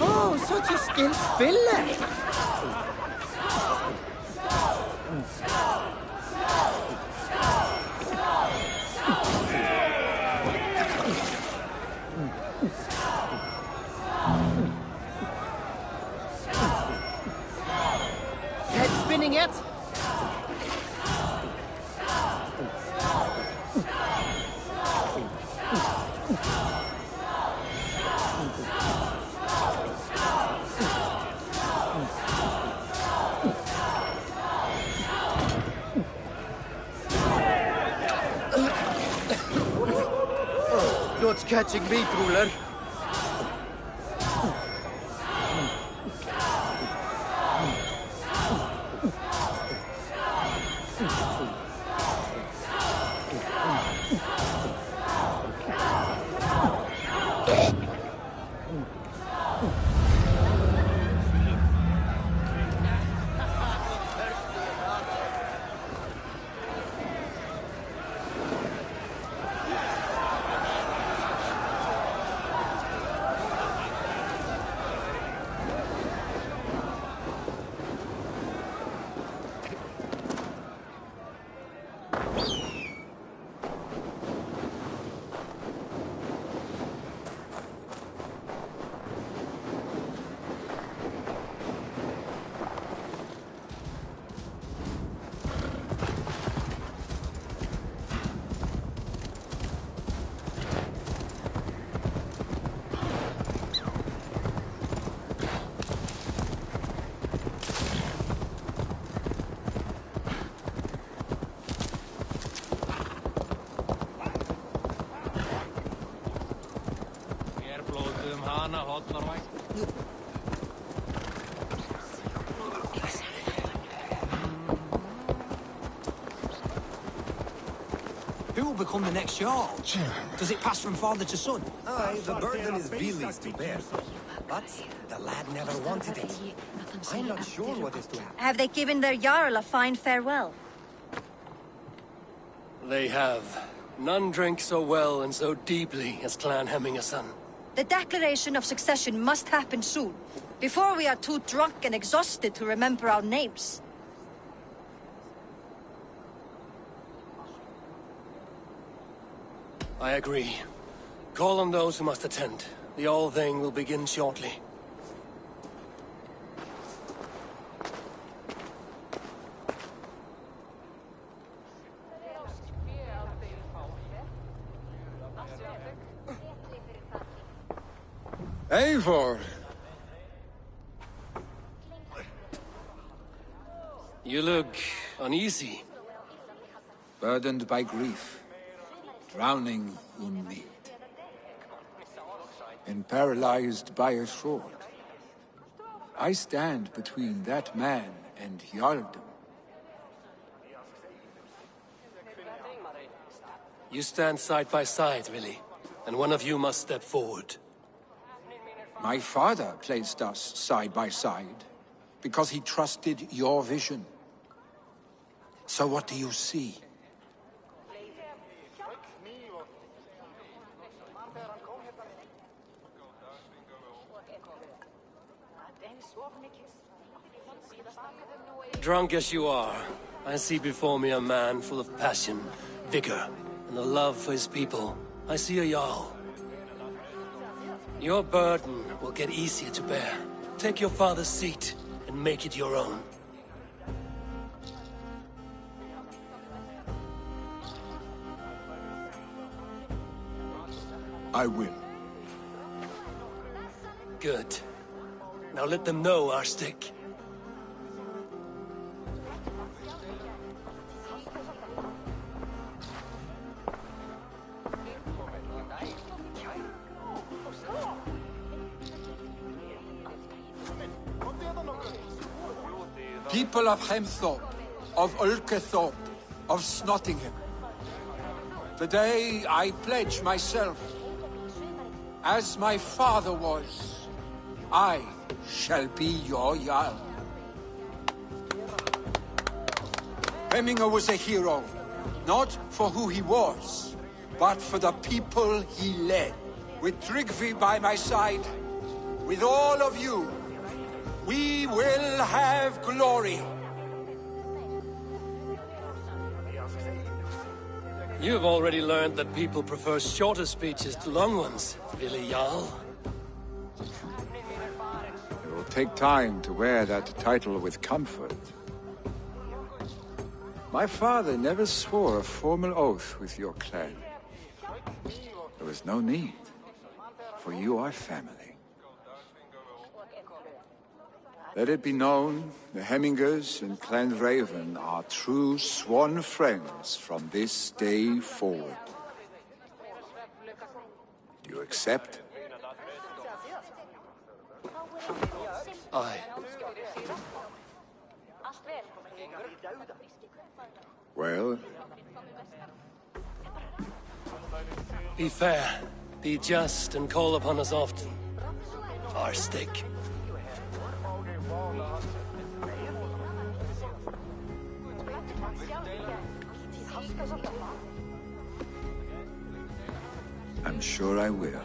Oh, such a skilled spiller! Head spinning yet? Not catching me, ruler. will become the next Jarl? Does it pass from father to son? Aye, the burden is Vili's to bear. But the lad never wanted it. I'm not sure what is to happen. Have they given their Jarl a fine farewell? They have. None drank so well and so deeply as Clan Hemmingason. The declaration of succession must happen soon, before we are too drunk and exhausted to remember our names. I agree. Call on those who must attend. The All-Thing will begin shortly. Eivor! You look uneasy. Burdened by grief, drowning in need, and paralyzed by a sword. I stand between that man and Jarldom. You stand side by side, really, and one of you must step forward. My father placed us side by side, because he trusted your vision. So what do you see? Drunk as you are, I see before me a man full of passion, vigor, and a love for his people. I see a Jarl. Your burden will get easier to bear. Take your father's seat and make it your own. I will. Good. Now let them know our stick. People of Hemthorpe, of Ulkethorpe, of Snottingham. Today I pledge myself, as my father was, I shall be your Jarl. Hemminger was a hero, not for who he was, but for the people he led. With Tryggvi by my side, with all of you, we will have glory. You've already learned that people prefer shorter speeches to long ones, Vili Jarl. It will take time to wear that title with comfort. My father never swore a formal oath with your clan. There was no need, for you are family. Let it be known, the Hemmingers and Clan Raven are true sworn friends from this day forward. Do you accept? Aye. Well? Be fair, be just, and call upon us often. Our stick. I'm sure I will.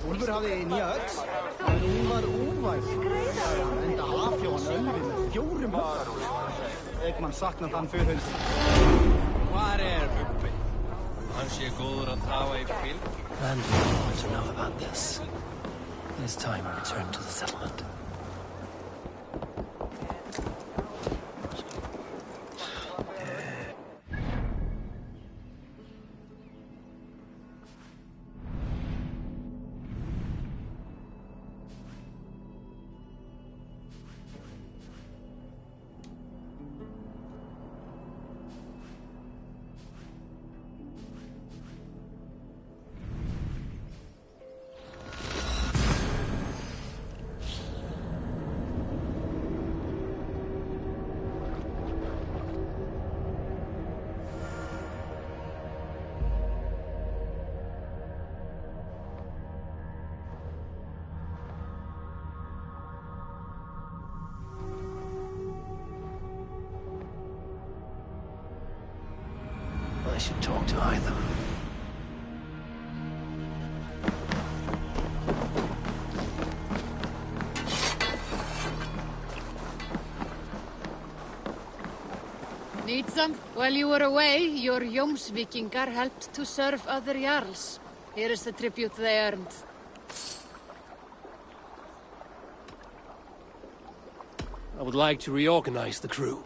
Úlfur hafði nýja öll, en hún var úvæð. Enda afhjóðan Ölvi með 4 höfðar. Eggmann saknar þann fyrhund. Hvar Bubbi? Hann sé góður að trafa í fylg? Landlord wants to know about this. It's time I return to the settlement. I should talk to either. Need some? While you were away, your Jomsvikingar helped to serve other Jarls. Here is the tribute they earned. I would like to reorganize the crew.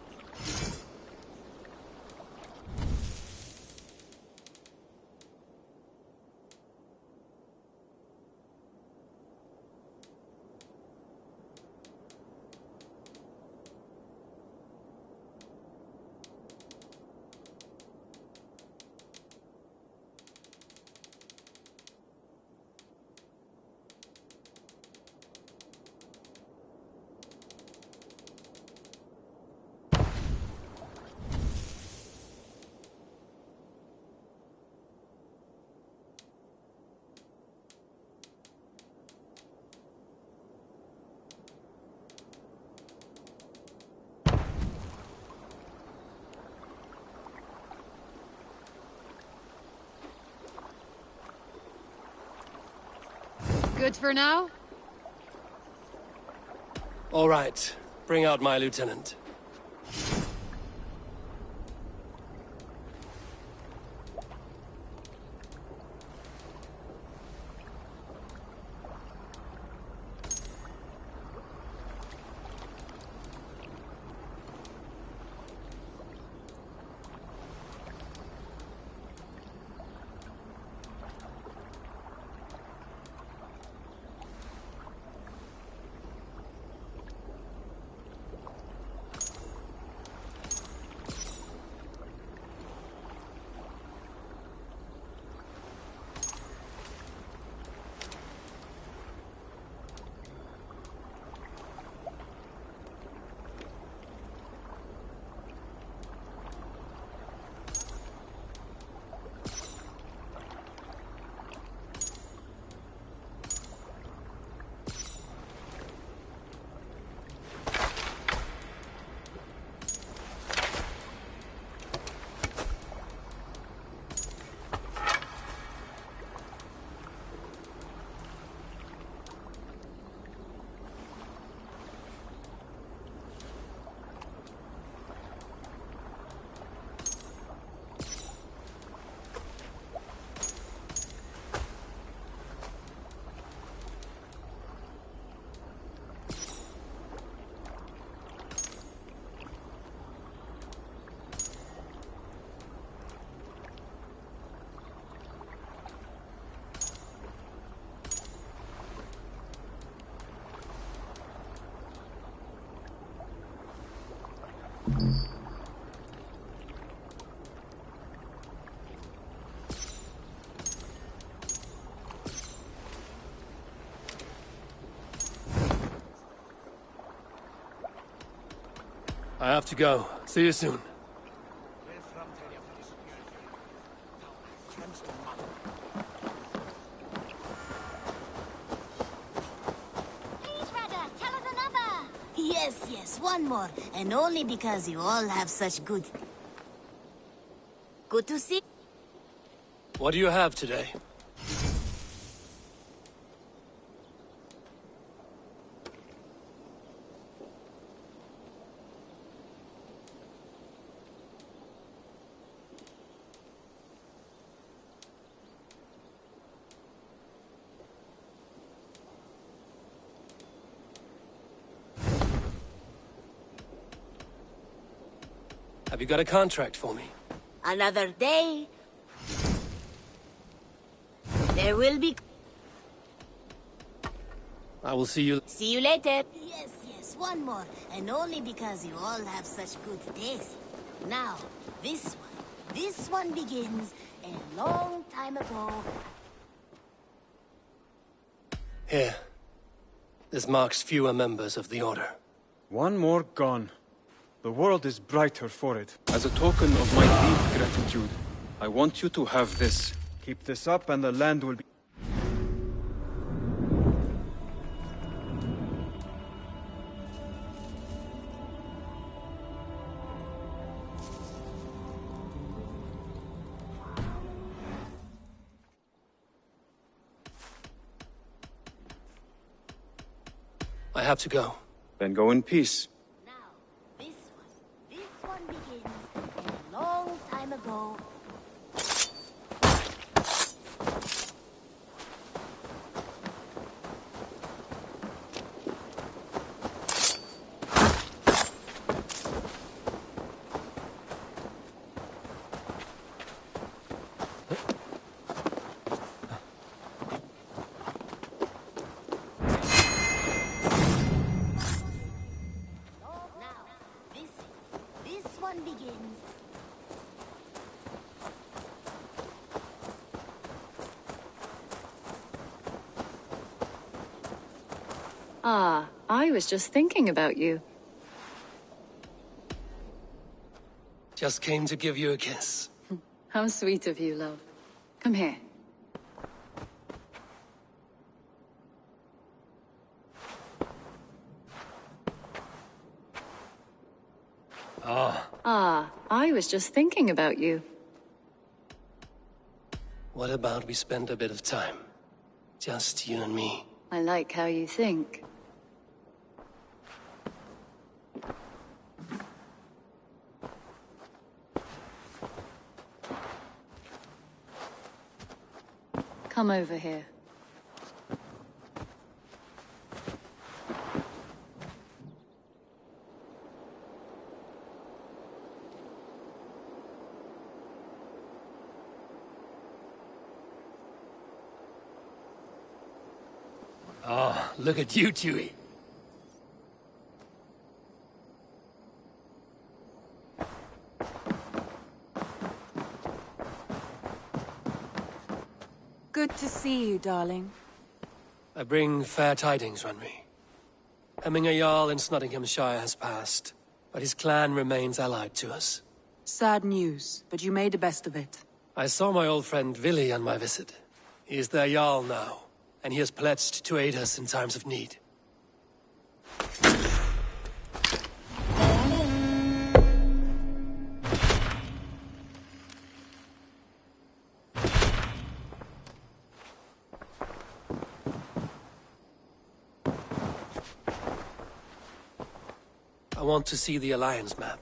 Good for now? All right. Bring out my lieutenant. I have to go. See you soon. Yes, yes, one more. And only because you all have such good... Good to see. What do you have today? Have you got a contract for me? Another day. There will be... I will see you... See you later. Yes, yes, one more. And only because you all have such good taste. Now, this one. This one begins a long time ago. Here. This marks fewer members of the Order. One more gone. The world is brighter for it. As a token of my deep gratitude, I want you to have this. Keep this up and the land will be... I have to go. Then go in peace. This one begins a long time ago. Ah, I was just thinking about you. Just came to give you a kiss. How sweet of you, love. Come here. Ah, I was just thinking about you. What about we spend a bit of time? Just you and me. I like how you think. Come over here. Oh, look at you, Chewie. Good to see you, darling. I bring fair tidings, Renry. Hemminger Jarl in Nottinghamshire has passed, but his clan remains allied to us. Sad news, but you made the best of it. I saw my old friend Vili on my visit. He is their Jarl now, and he has pledged to aid us in times of need. I want to see the Alliance map.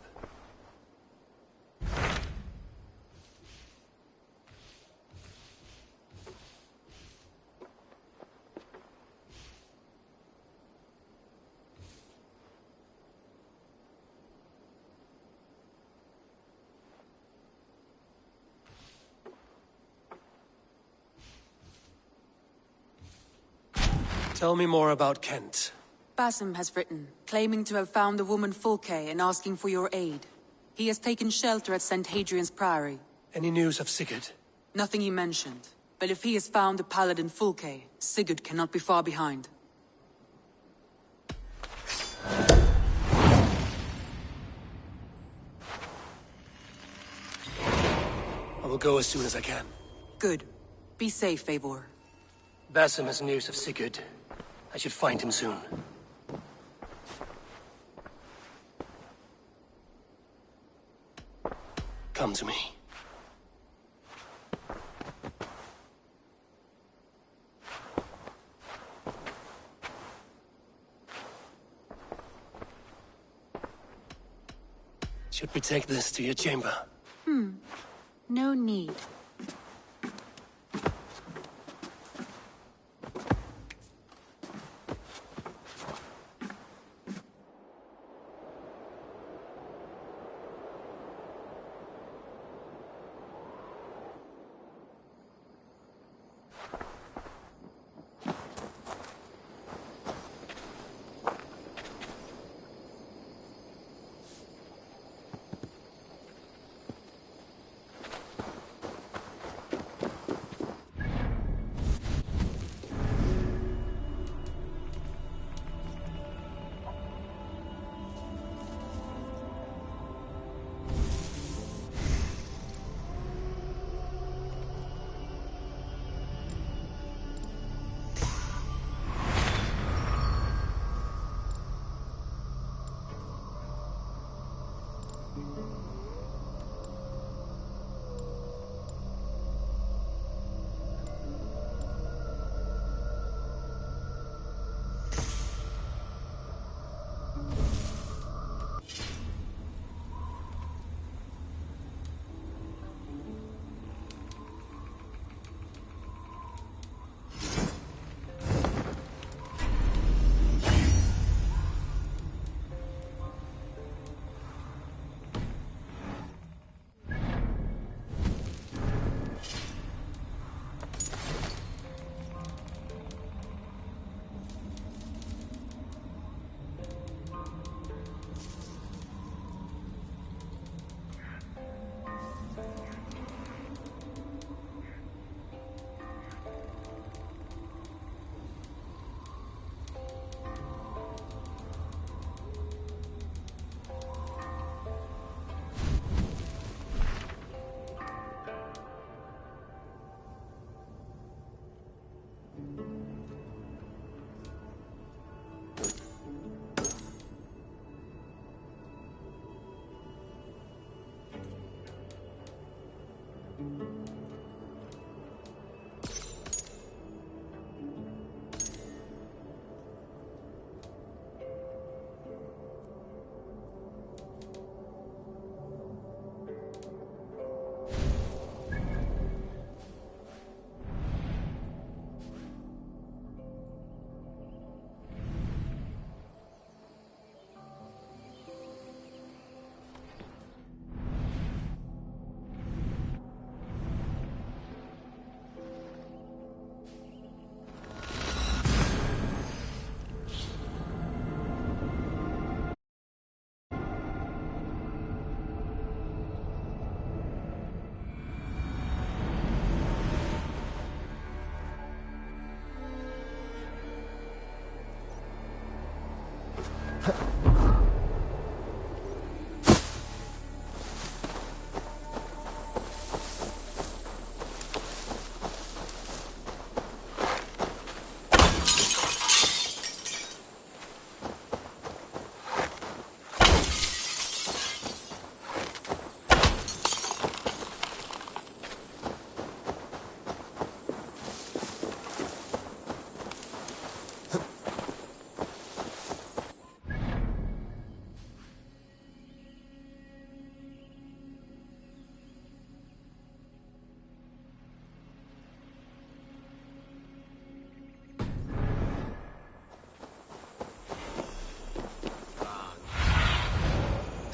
Tell me more about Kent. Basim has written, claiming to have found the woman Fulke and asking for your aid. He has taken shelter at St. Hadrian's Priory. Any news of Sigurd? Nothing he mentioned. But if he has found the paladin Fulke, Sigurd cannot be far behind. I will go as soon as I can. Good. Be safe, Eivor. Basim has news of Sigurd. I should find him soon. Come to me. Should we take this to your chamber? No need.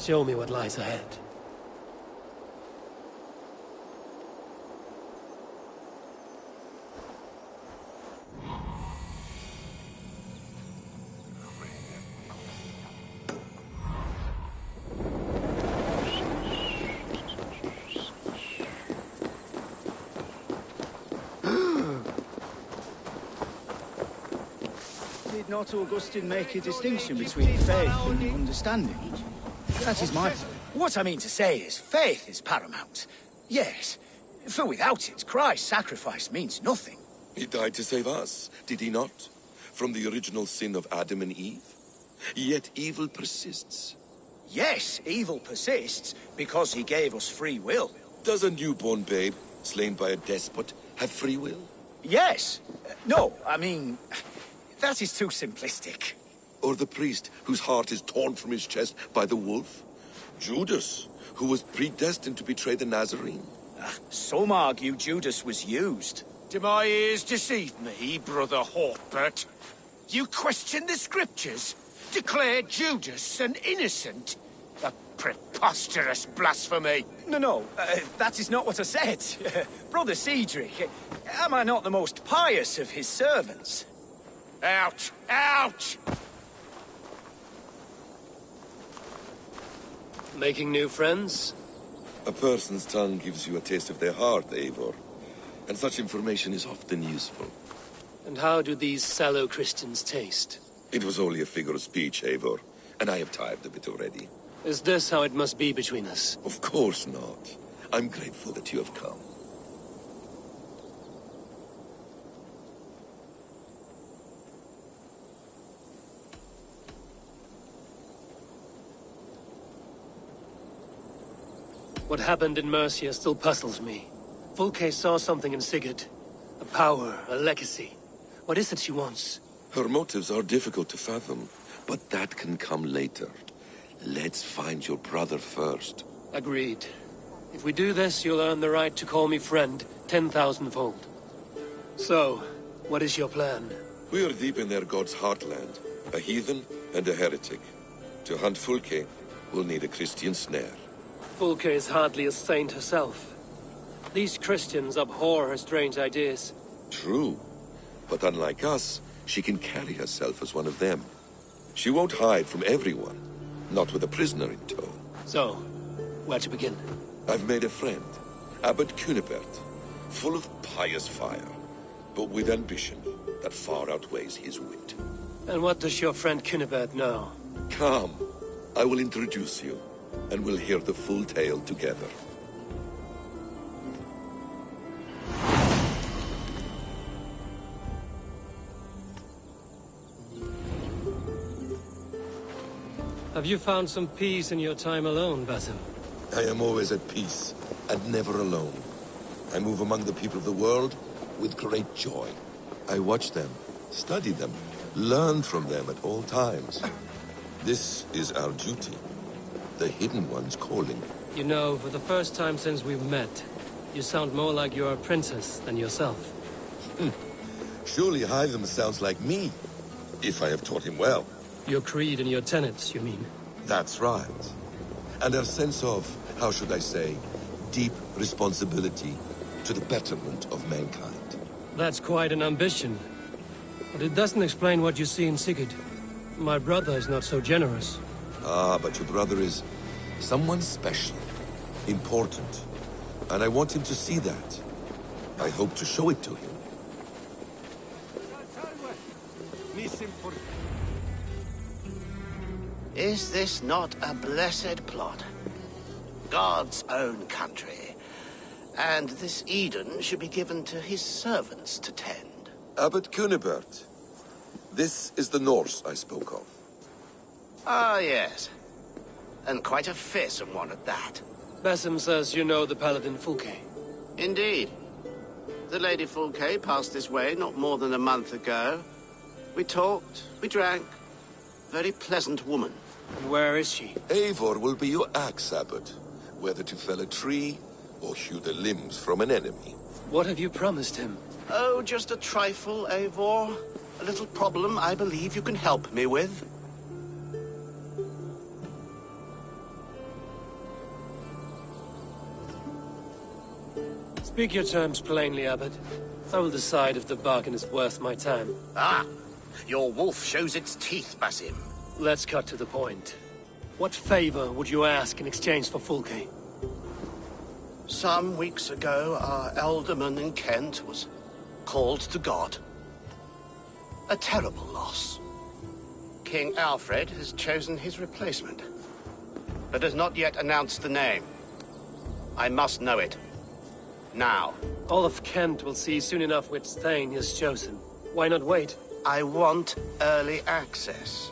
Show me what lies ahead. Did not Augustine make a distinction between faith and understanding? That is my point. What I mean to say is, faith is paramount. Yes, for without it, Christ's sacrifice means nothing. He died to save us, did he not? From the original sin of Adam and Eve? Yet evil persists. Yes, evil persists because he gave us free will. Does a newborn babe, slain by a despot, have free will? Yes. No, I mean, that is too simplistic. Or the priest whose heart is torn from his chest by the wolf? Judas, who was predestined to betray the Nazarene? Some argue Judas was used. Do my ears deceive me, Brother Hawkbert? You question the scriptures? Declare Judas an innocent? A preposterous blasphemy! No, that is not what I said. Brother Cedric, am I not the most pious of his servants? Out! Out! Making new friends? A person's tongue gives you a taste of their heart, Eivor. And such information is often useful. And how do these sallow Christians taste? It was only a figure of speech, Eivor. And I have tired of it already. Is this how it must be between us? Of course not. I'm grateful that you have come. What happened in Mercia still puzzles me. Fulke saw something in Sigurd. A power, a legacy. What is it she wants? Her motives are difficult to fathom, but that can come later. Let's find your brother first. Agreed. If we do this, you'll earn the right to call me friend 10,000-fold. So, what is your plan? We are deep in their god's heartland. A heathen and a heretic. To hunt Fulke, we'll need a Christian snare. Fulke is hardly a saint herself. These Christians abhor her strange ideas. True. But unlike us, she can carry herself as one of them. She won't hide from everyone. Not with a prisoner in tow. So, where to begin? I've made a friend. Abbot Cunibert. Full of pious fire. But with ambition that far outweighs his wit. And what does your friend Cunibert know? Come. I will introduce you. And we'll hear the full tale together. Have you found some peace in your time alone, Basim? I am always at peace, and never alone. I move among the people of the world with great joy. I watch them, study them, learn from them at all times. This is our duty. The Hidden One's calling. You know, for the first time since we've met, you sound more like you're a princess than yourself. Surely Hytham sounds like me, if I have taught him well. Your creed and your tenets, you mean? That's right. And our sense of, how should I say, deep responsibility to the betterment of mankind. That's quite an ambition. But it doesn't explain what you see in Sigurd. My brother is not so generous. Ah, but your brother is someone special, important. And I want him to see that. I hope to show it to him. Is this not a blessed plot? God's own country. And this Eden should be given to his servants to tend. Abbot Cunibert. This is the Norse I spoke of. Ah, yes. And quite a fearsome one at that. Basim says you know the paladin Fulke. Indeed. The Lady Fulke passed this way not more than a month ago. We talked, we drank. Very pleasant woman. Where is she? Eivor will be your axe, Abbot. Whether to fell a tree, or hew the limbs from an enemy. What have you promised him? Oh, just a trifle, Eivor. A little problem I believe you can help me with. Speak your terms plainly, Abbot. I will decide if the bargain is worth my time. Ah! Your wolf shows its teeth, Basim. Let's cut to the point. What favor would you ask in exchange for Fulke? Some weeks ago, our alderman in Kent was called to God. A terrible loss. King Alfred has chosen his replacement, but has not yet announced the name. I must know it. Now. All of Kent will see soon enough which Thane is chosen. Why not wait? I want early access.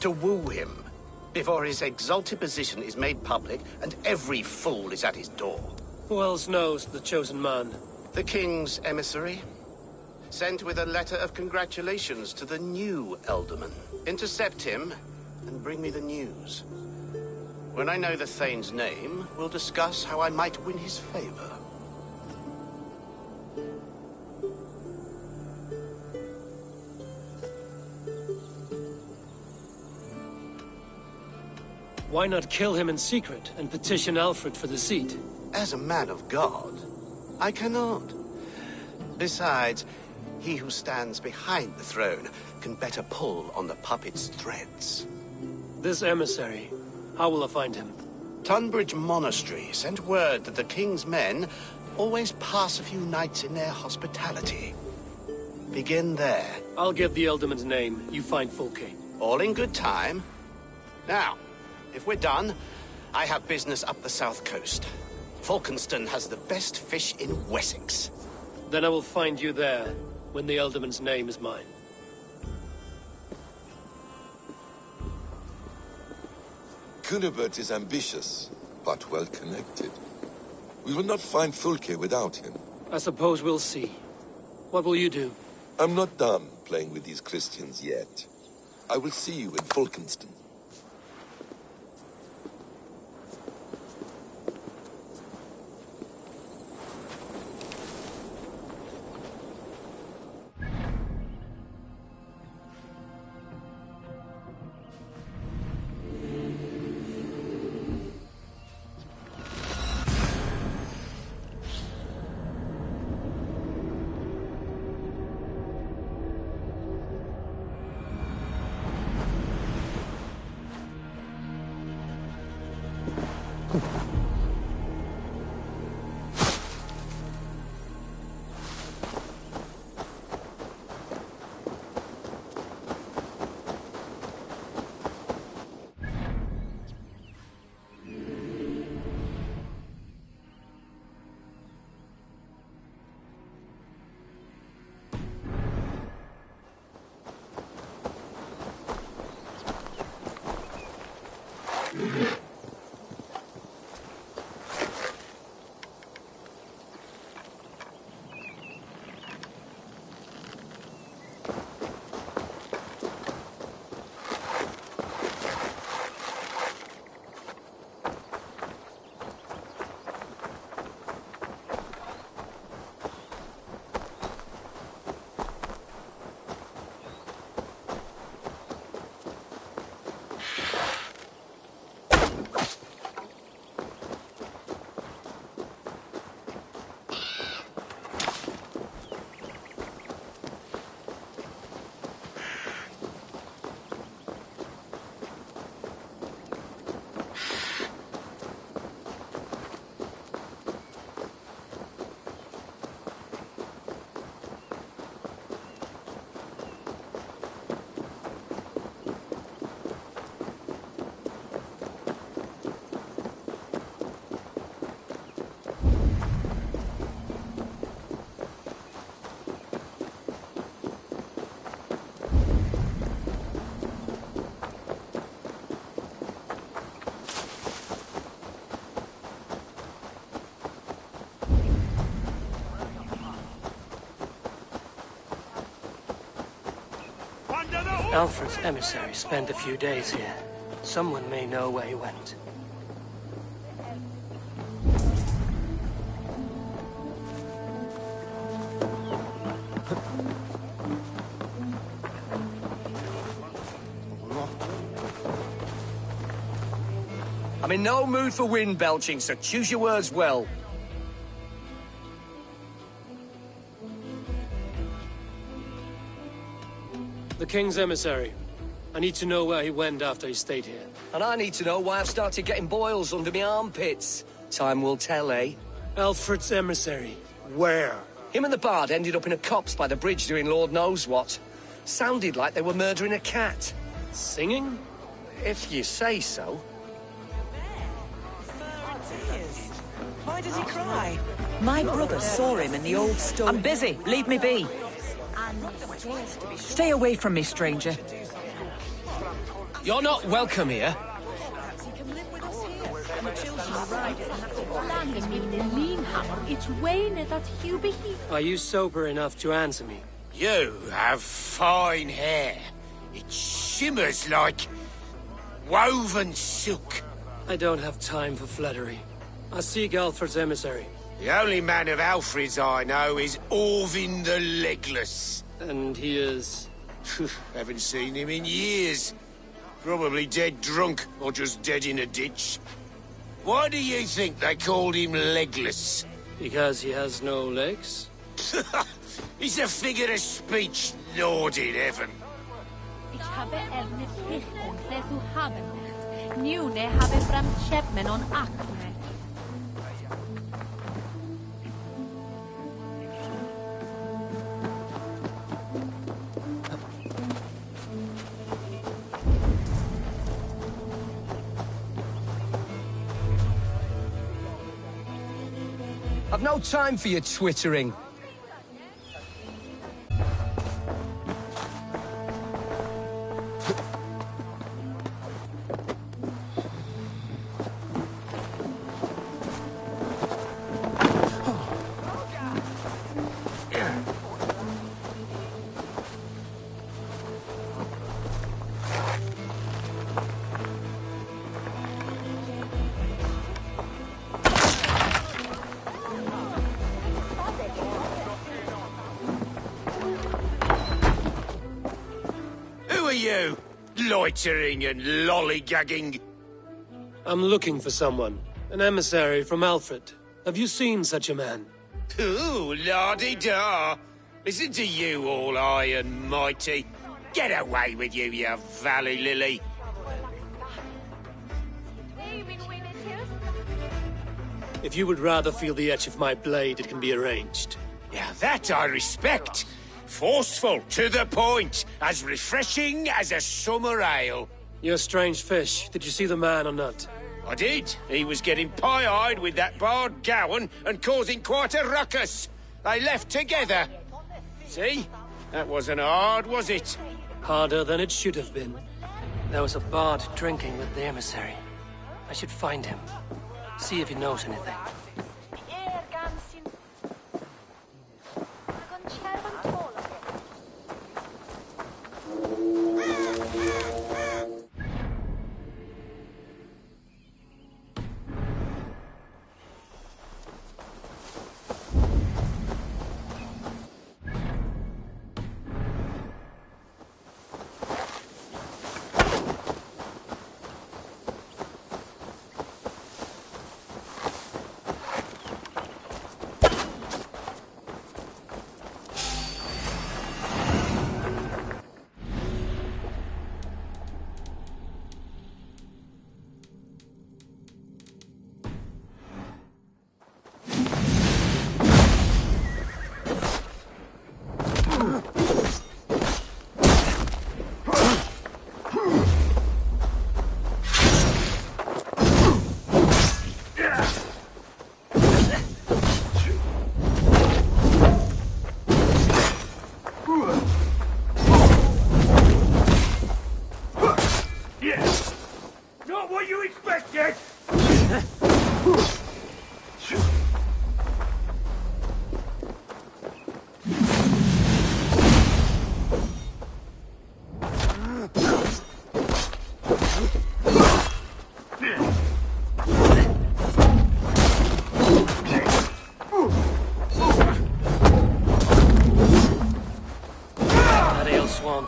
To woo him, before his exalted position is made public and every fool is at his door. Who else knows the chosen man? The king's emissary. Sent with a letter of congratulations to the new Elderman. Intercept him and bring me the news. When I know the Thane's name, we'll discuss how I might win his favor. Why not kill him in secret and petition Alfred for the seat? As a man of God, I cannot. Besides, he who stands behind the throne can better pull on the puppet's threads. This emissary, how will I find him? Tunbridge Monastery sent word that the king's men always pass a few nights in their hospitality. Begin there. I'll get the Elderman's name. You find Fulke. All in good time. Now, if we're done, I have business up the south coast. Falkenston has the best fish in Wessex. Then I will find you there, when the Elderman's name is mine. Cunibert is ambitious, but well-connected. We will not find Fulke without him. I suppose we'll see. What will you do? I'm not done playing with these Christians yet. I will see you in Falkenston. Alfred's emissary spent a few days here. Someone may know where he went. I'm in no mood for wind belching, so choose your words well. The King's emissary. I need to know where he went after he stayed here. And I need to know why I've started getting boils under my armpits. Time will tell, eh? Alfred's emissary. Where? Him and the bard ended up in a copse by the bridge doing Lord knows what. Sounded like they were murdering a cat. Singing? If you say so. Why does he cry? My brother saw him in the old store. I'm busy. Leave me be. Stay away from me, stranger. You're not welcome here. Are you sober enough to answer me? You have fine hair. It shimmers like woven silk. I don't have time for flattery. I seek Alfred's emissary. The only man of Alfred's I know is Orvin the Legless. And he is? Haven't seen him in years. Probably dead drunk, or just dead in a ditch. Why do you think they called him Legless? Because he has no legs? He's a figure of speech, Lord in heaven. Ich habe Plichten, lle þú haben nicht. Njune habe fram Chapman on Akne. I've no time for your twittering. You, loitering and lollygagging. I'm looking for someone. An emissary from Alfred. Have you seen such a man? Ooh, la-di-da. Listen to you, all high and mighty. Get away with you, you valley lily. If you would rather feel the edge of my blade, it can be arranged. Yeah, that I respect. Forceful, to the point, as refreshing as a summer ale. You're a strange fish. Did you see the man or not? I did. He was getting pie-eyed with that bard Gowan and causing quite a ruckus. They left together. See? That wasn't hard, was it? Harder than it should have been. There was a bard drinking with the emissary. I should find him. See if he knows anything.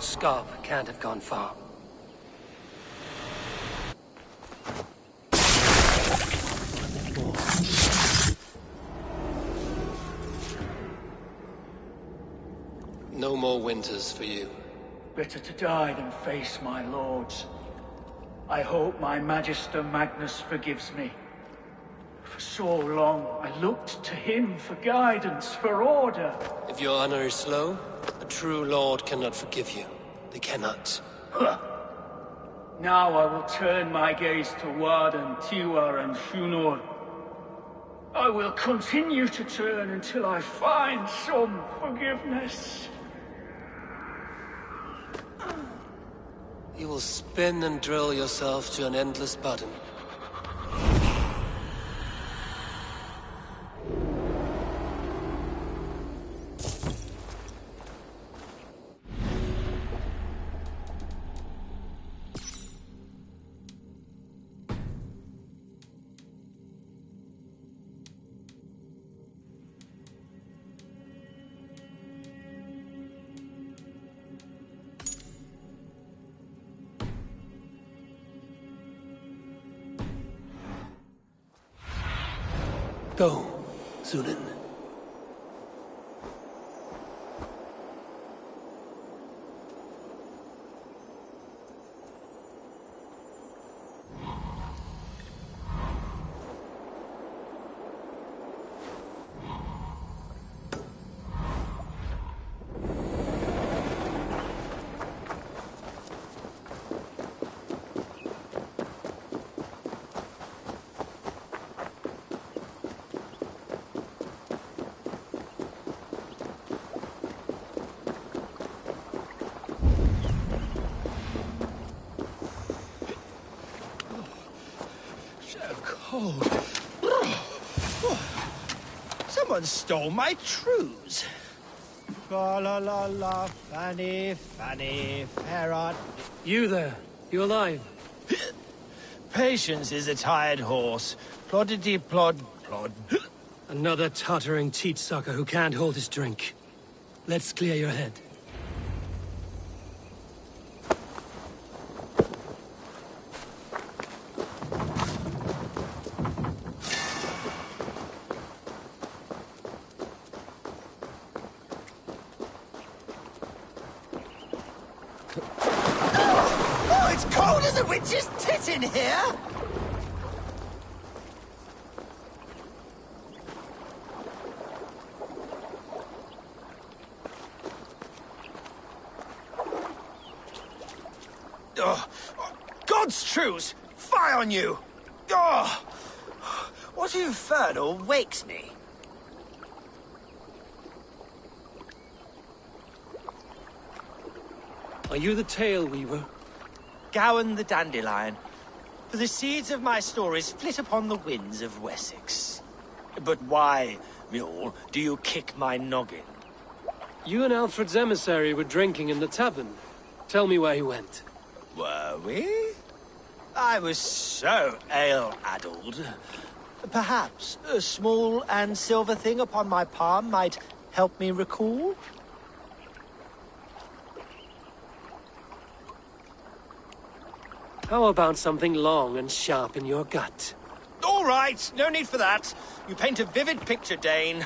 scarp can't have gone far. No more winters for you. Better to die than face my lords. I hope my Magister Magnus forgives me. For so long, I looked to him for guidance, for order. If your honor is slow, a true lord cannot forgive you. They cannot. Huh. Now I will turn my gaze to Warden, Tiwar, and Shunor. I will continue to turn until I find some forgiveness. You will spin and drill yourself to an endless button. Go, Zunin. cold. Someone stole my trews. Fa la la la, Fanny, Fanny, fair art. You there? You alive? Patience is a tired horse. Ploddity plod plod. Another tottering teat sucker who can't hold his drink. Let's clear your head. Oh, it's cold as a witch's tit in here! Oh, God's truce! Fie on you! Oh, what infernal wakes me? Are you the tale weaver? Gowan the dandelion. For the seeds of my stories flit upon the winds of Wessex. But why, mule, do you kick my noggin? You and Alfred's emissary were drinking in the tavern. Tell me where he went. Were we? I was so ale-addled. Perhaps a small and silver thing upon my palm might help me recall? How about something long and sharp in your gut? All right, no need for that. You paint a vivid picture, Dane.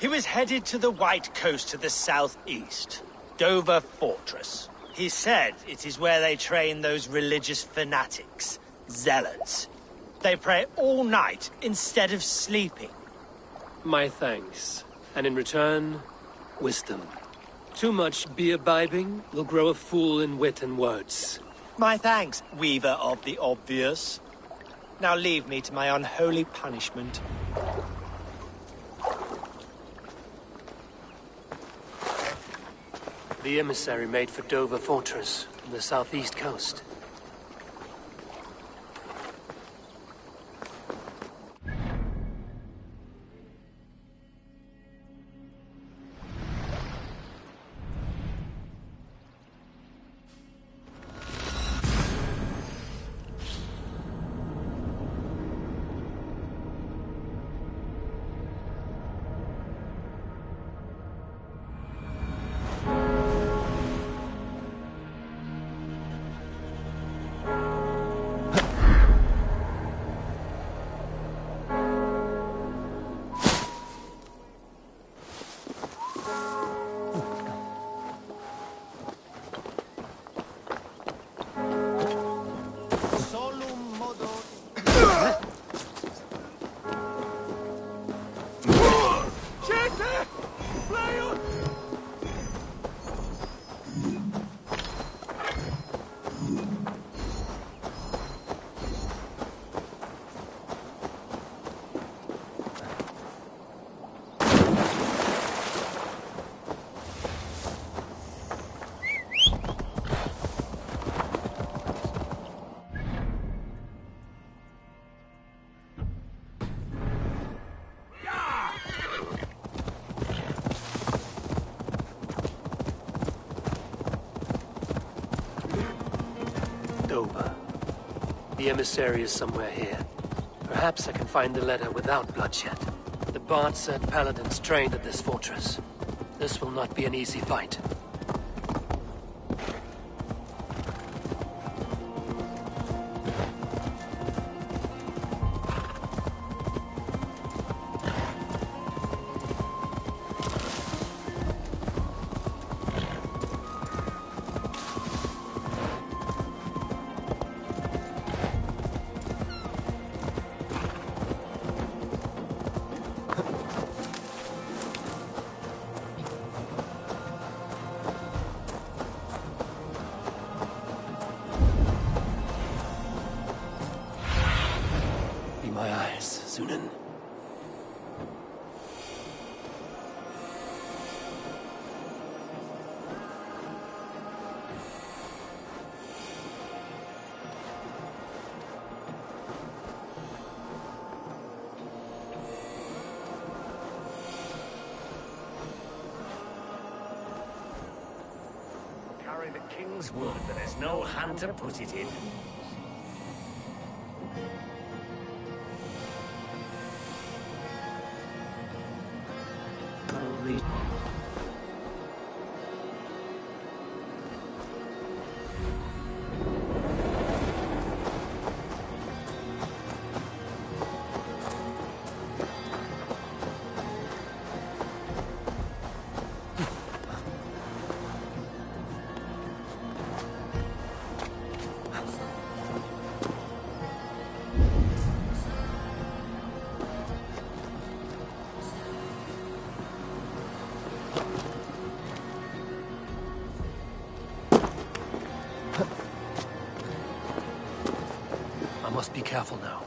He was headed to the White Coast to the southeast, Dover Fortress. He said it is where they train those religious fanatics, zealots. They pray all night instead of sleeping. My thanks. And in return, wisdom. Too much beer-bibbing will grow a fool in wit and words. My thanks, weaver of the obvious. Now leave me to my unholy punishment. The emissary made for Dover Fortress on the southeast coast. The emissary is somewhere here. Perhaps I can find the letter without bloodshed. The Bard said paladins trained at this fortress. This will not be an easy fight. My eyes, Sunan. Carry the king's word, but there's no hand to put it in. I must be careful now.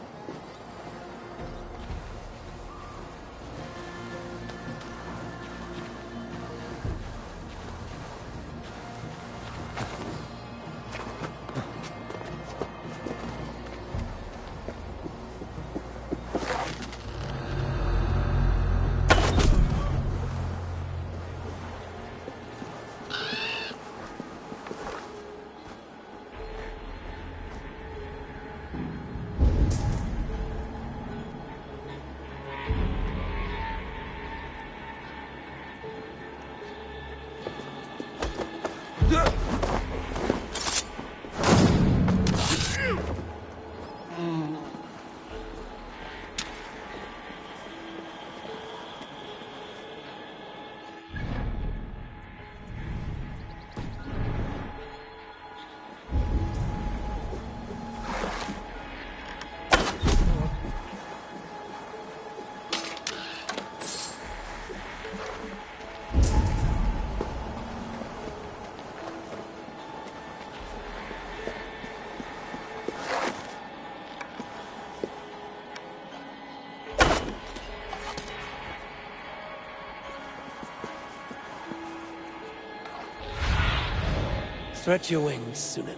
Stretch your wings, Sunan.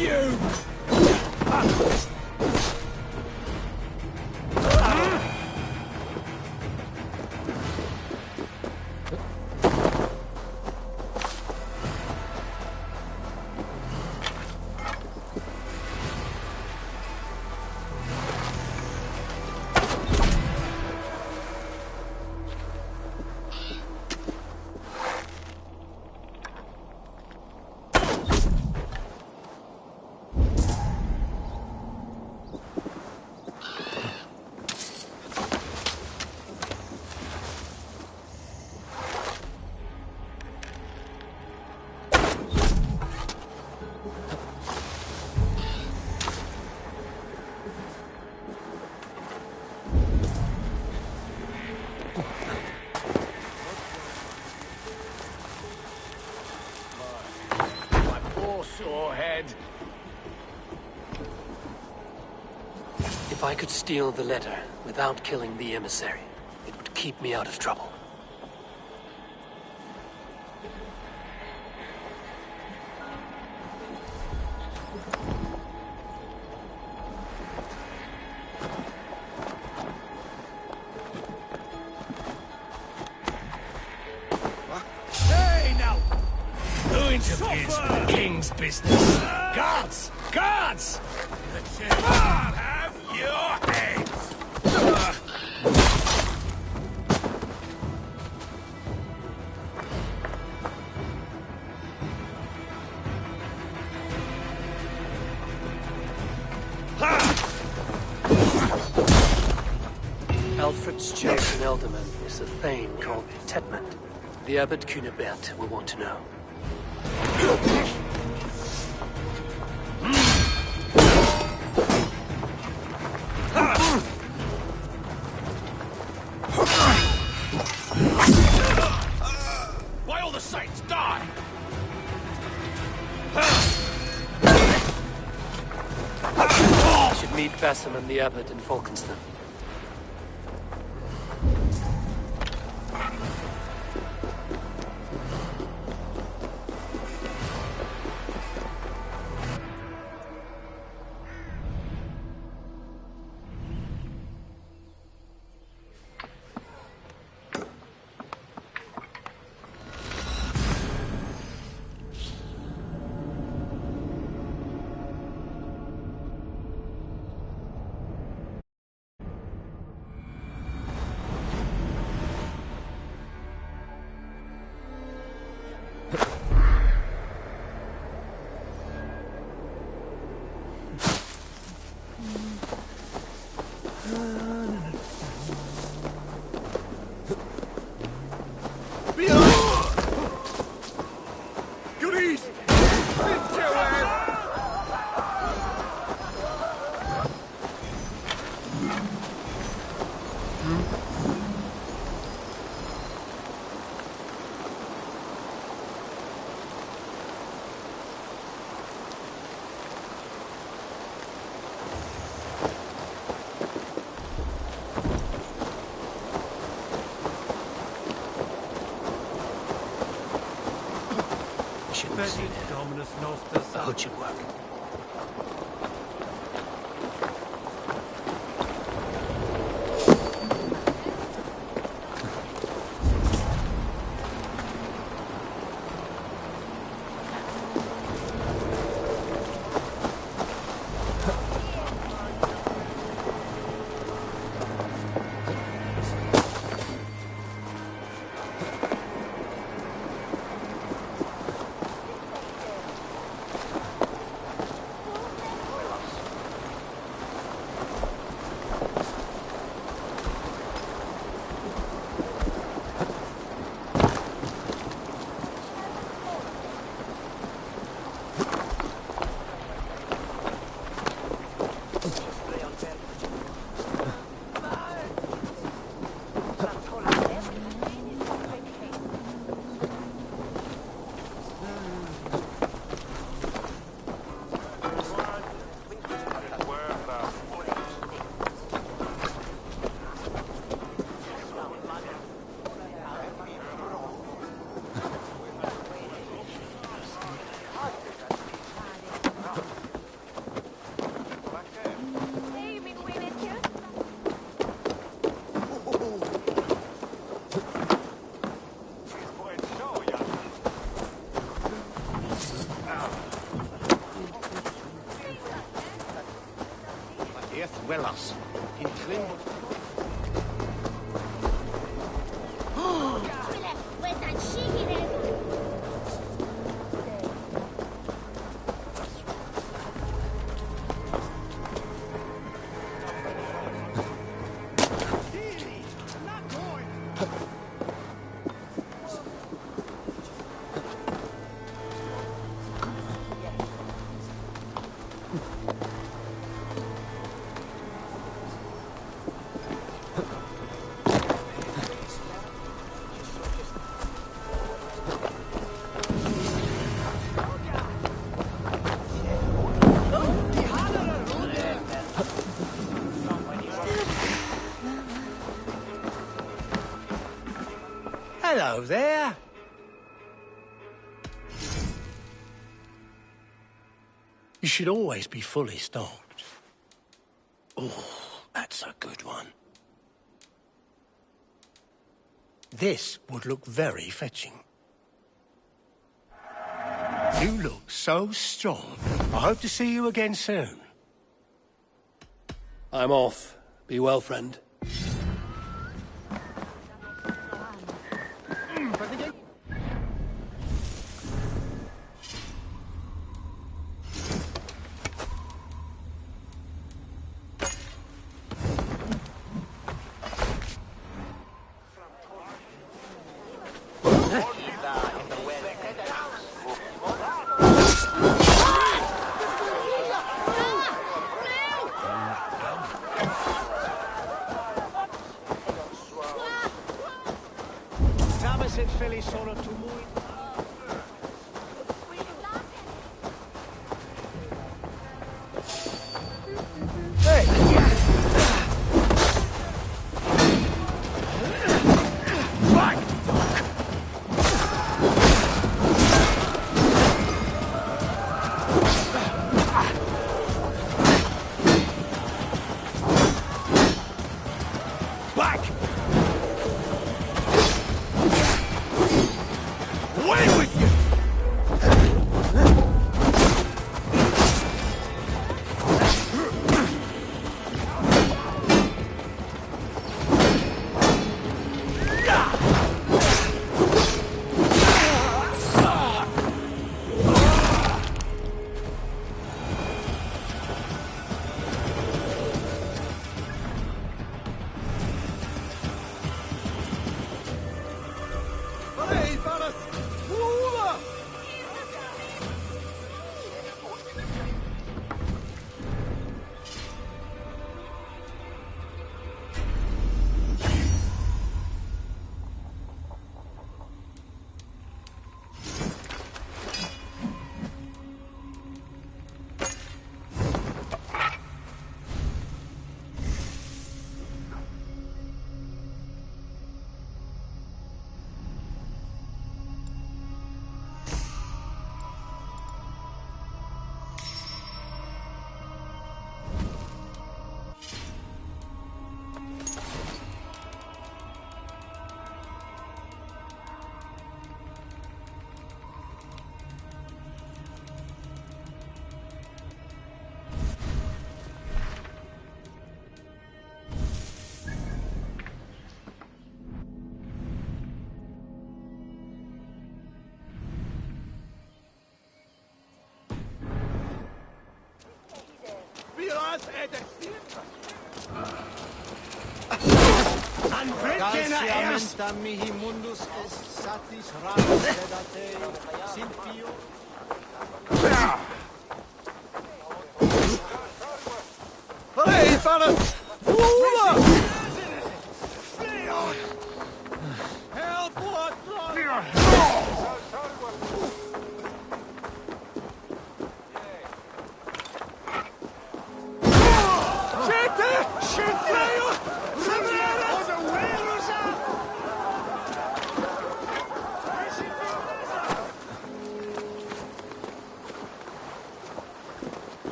you! If I could steal the letter without killing the emissary, it would keep me out of trouble. Hey, now! Who interferes with the king's business? Guards! Guards! I'll have your heads! Alfred's chosen ealdorman is a thane called Tetmund. The Abbot Cunibert will want to know. Why all the saints die? I should meet Basim and the Abbot in Falkenston. I hope it should work. dwellers in Trim. Hello there. You should always be fully stocked. Oh, that's a good one. This would look very fetching. You look so strong. I hope to see you again soon. I'm off. Be well, friend. mihi mundus est satis ratus sedate, simpio. Hey, fellas! Help! What?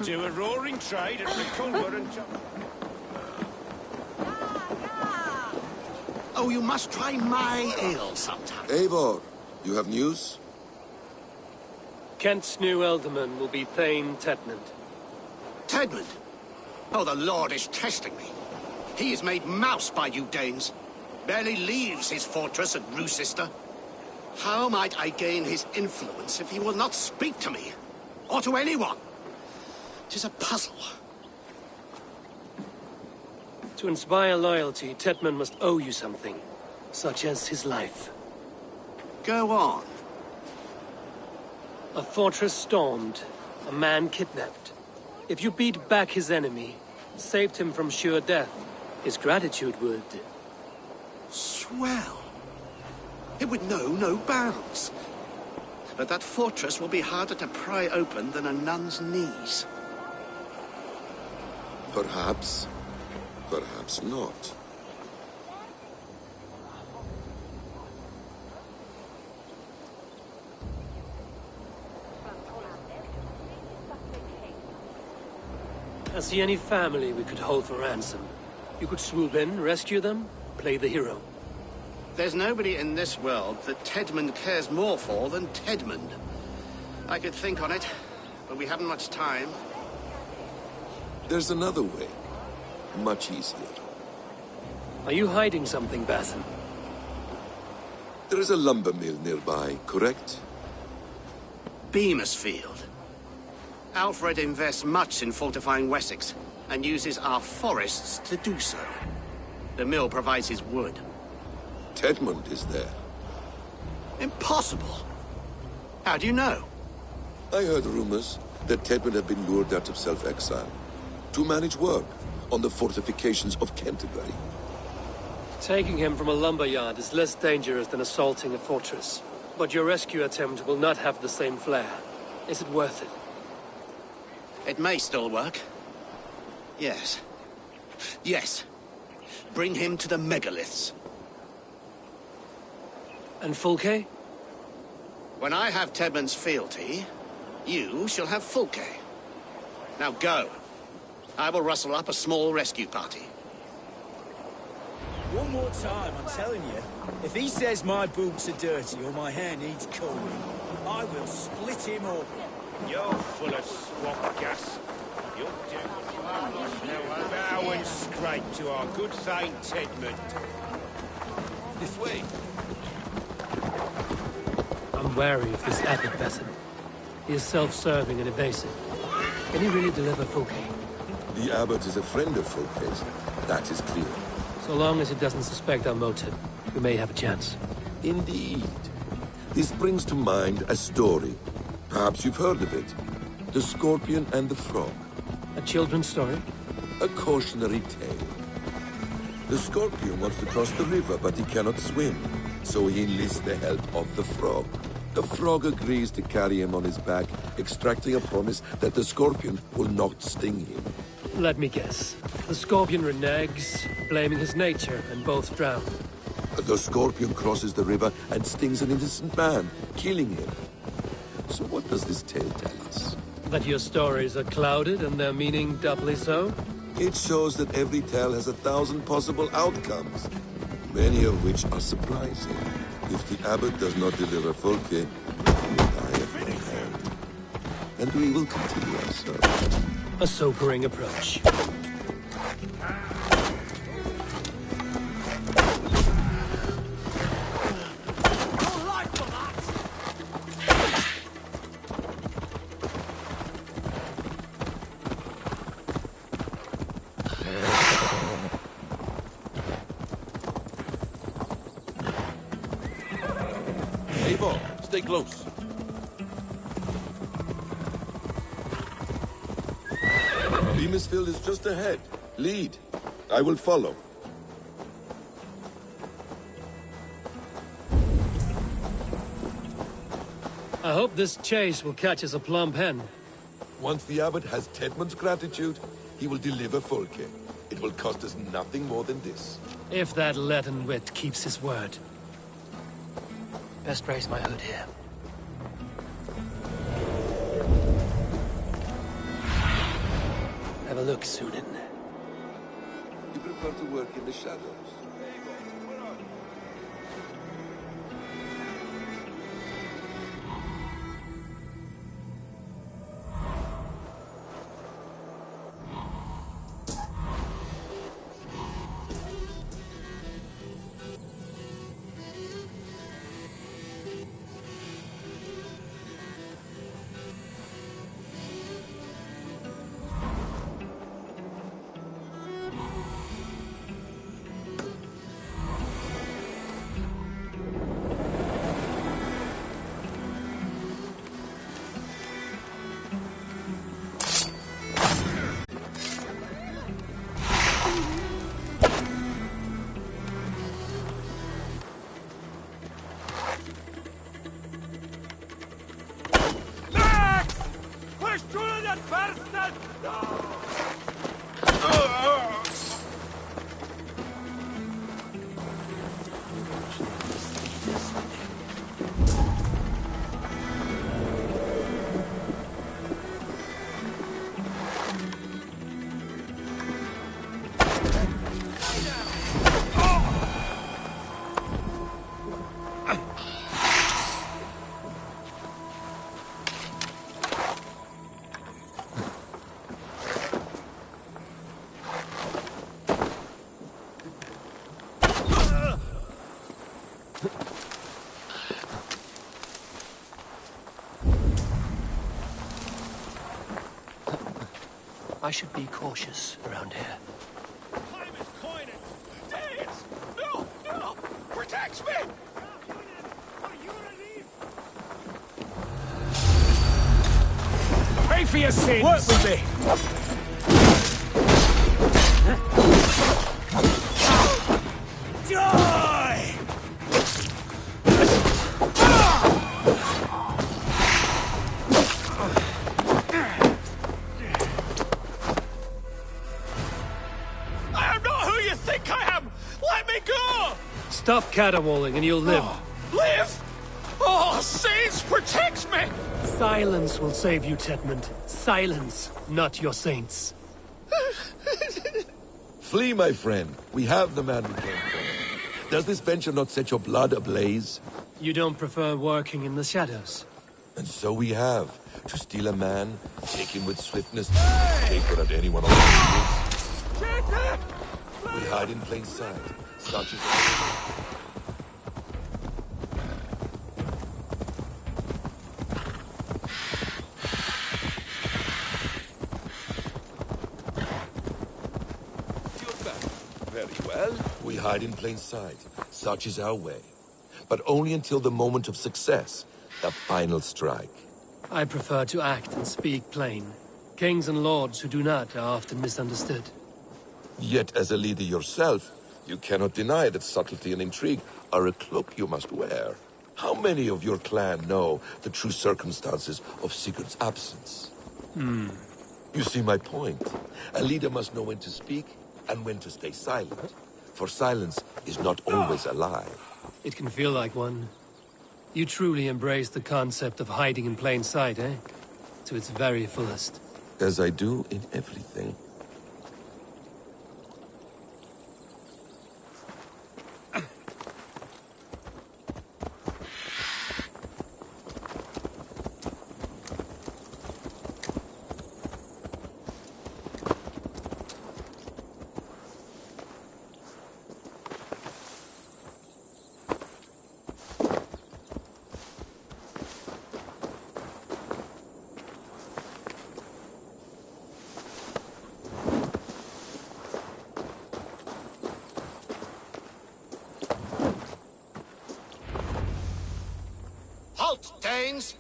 do a roaring trade at recover and... Oh, you must try my ale sometime. Eivor, you have news? Kent's new ealdorman will be Thane Tedmund. Tedmund? Oh, the Lord is testing me. He is made mouse by you Danes. Barely leaves his fortress at Roosester. How might I gain his influence if he will not speak to me? Or to anyone? 'Tis a puzzle. To inspire loyalty, Tedmund must owe you something, such as his life. Go on. A fortress stormed, a man kidnapped. If you beat back his enemy, saved him from sure death, his gratitude would... Swell. It would know no bounds. But that fortress will be harder to pry open than a nun's knees. Perhaps. Perhaps not. I see any family we could hold for ransom. You could swoop in, rescue them, play the hero. There's nobody in this world that Tedmund cares more for than Tedmund. I could think on it, but we haven't much time. There's another way. Much easier. Are you hiding something, Bathen? There is a lumber mill nearby, correct? Beamisfield. Alfred invests much in fortifying Wessex, and uses our forests to do so. The mill provides his wood. Tedmund is there. Impossible! How do you know? I heard rumors that Tedmund had been lured out of self-exile to manage work on the fortifications of Canterbury. Taking him from a lumberyard is less dangerous than assaulting a fortress. But your rescue attempt will not have the same flair. Is it worth it? It may still work. Yes. Yes. Bring him to the megaliths. And Fulke? When I have Tedmund's fealty, you shall have Fulke. Now go. I will rustle up a small rescue party. One more time, I'm telling you. If he says my boots are dirty or my hair needs combing, I will split him up. You're full of swamp gas. You'll do. Now bow and scrape to our good Thane Tedmund. This way. I'm wary of this abbot, Bathen. He is self-serving and evasive. Can he really deliver Fulke? The abbot is a friend of Fulke's. That is clear. So long as he doesn't suspect our motive, we may have a chance. Indeed. This brings to mind a story. Perhaps you've heard of it. The Scorpion and the Frog. A children's story? A cautionary tale. The Scorpion wants to cross the river, but he cannot swim. So he enlists the help of the Frog. The Frog agrees to carry him on his back, extracting a promise that the Scorpion will not sting him. Let me guess. The Scorpion reneges, blaming his nature, and both drown. The Scorpion crosses the river and stings an innocent man, killing him. So what does this tale tell us? That your stories are clouded and their meaning doubly so? It shows that every tale has 1,000 possible outcomes, many of which are surprising. If the abbot does not deliver Fulke, we will die at my hand. And we will continue our search. A sobering approach. Eivor, stay close. Beamisfield is just ahead. Lead. I will follow. I hope this chase will catch us a plump hen. Once the abbot has Tedmund's gratitude, he will deliver Fulke. It will cost us nothing more than this. If that leaden wit keeps his word. Best raise my hood here. look, Sunan. You prefer to work in the shadows? I should be cautious around here. No! No! Protect me! Pay for your sins! Work with me! Die! I am not who you think I am! Let me go! Stop caterwauling and you'll live. Live? Oh, saints, protect me! Silence will save you, Tedmund. Silence, not your saints. Flee, my friend. We have the man we came for. Does this venture not set your blood ablaze? You don't prefer working in the shadows? And so we have. To steal a man, take him with swiftness, take one at anyone on the We hide in plain sight. Such is Very well. We hide in plain sight. Such is our way. But only until the moment of success, the final strike. I prefer to act and speak plain. Kings and lords who do not are often misunderstood. Yet as a leader yourself, you cannot deny that subtlety and intrigue are a cloak you must wear. How many of your clan know the true circumstances of Sigurd's absence? You see my point. A leader must know when to speak and when to stay silent. For silence is not always a lie. It can feel like one. You truly embrace the concept of hiding in plain sight, eh? To its very fullest. As I do in everything. Halt, Danes!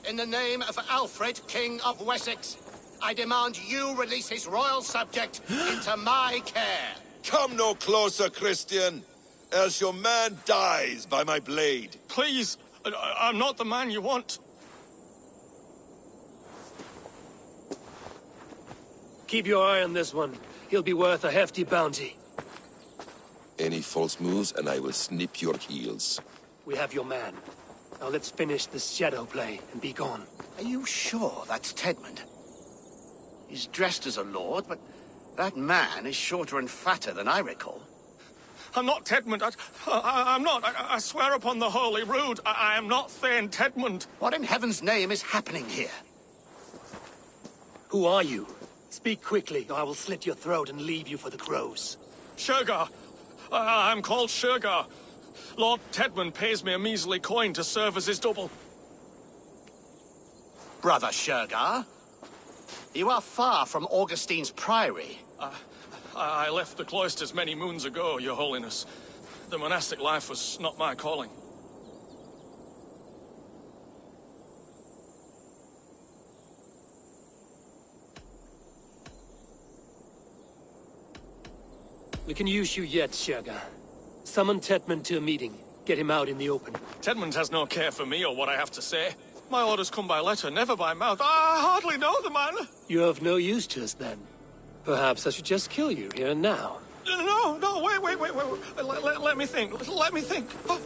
In the name of Alfred, King of Wessex, I demand you release his royal subject into my care. Come no closer, Christian, else your man dies by my blade. Please, I'm not the man you want. Keep your eye on this one. He'll be worth a hefty bounty. Any false moves and I will snip your heels. We have your man. Now let's finish this shadow play and be gone. Are you sure that's Tedmund? He's dressed as a lord, but that man is shorter and fatter than I recall. I'm not Tedmund. I'm not. I swear upon the Holy Rood, I am not Thane Tedmund. What in heaven's name is happening here? Who are you? Speak quickly, or I will slit your throat and leave you for the crows. Shergar. I'm called Shergar. Lord Tedmund pays me a measly coin to serve as his double. Brother Shergar, you are far from Augustine's priory. I left the cloisters many moons ago, Your Holiness. The monastic life was not my calling. We can use you yet, Shergar. Summon Tedmund to a meeting. Get him out in the open. Tedmund has no care for me or what I have to say. My orders come by letter, never by mouth. I hardly know the man. You're of no use to us, then. Perhaps I should just kill you here and now. No, wait. Let me think. Oh,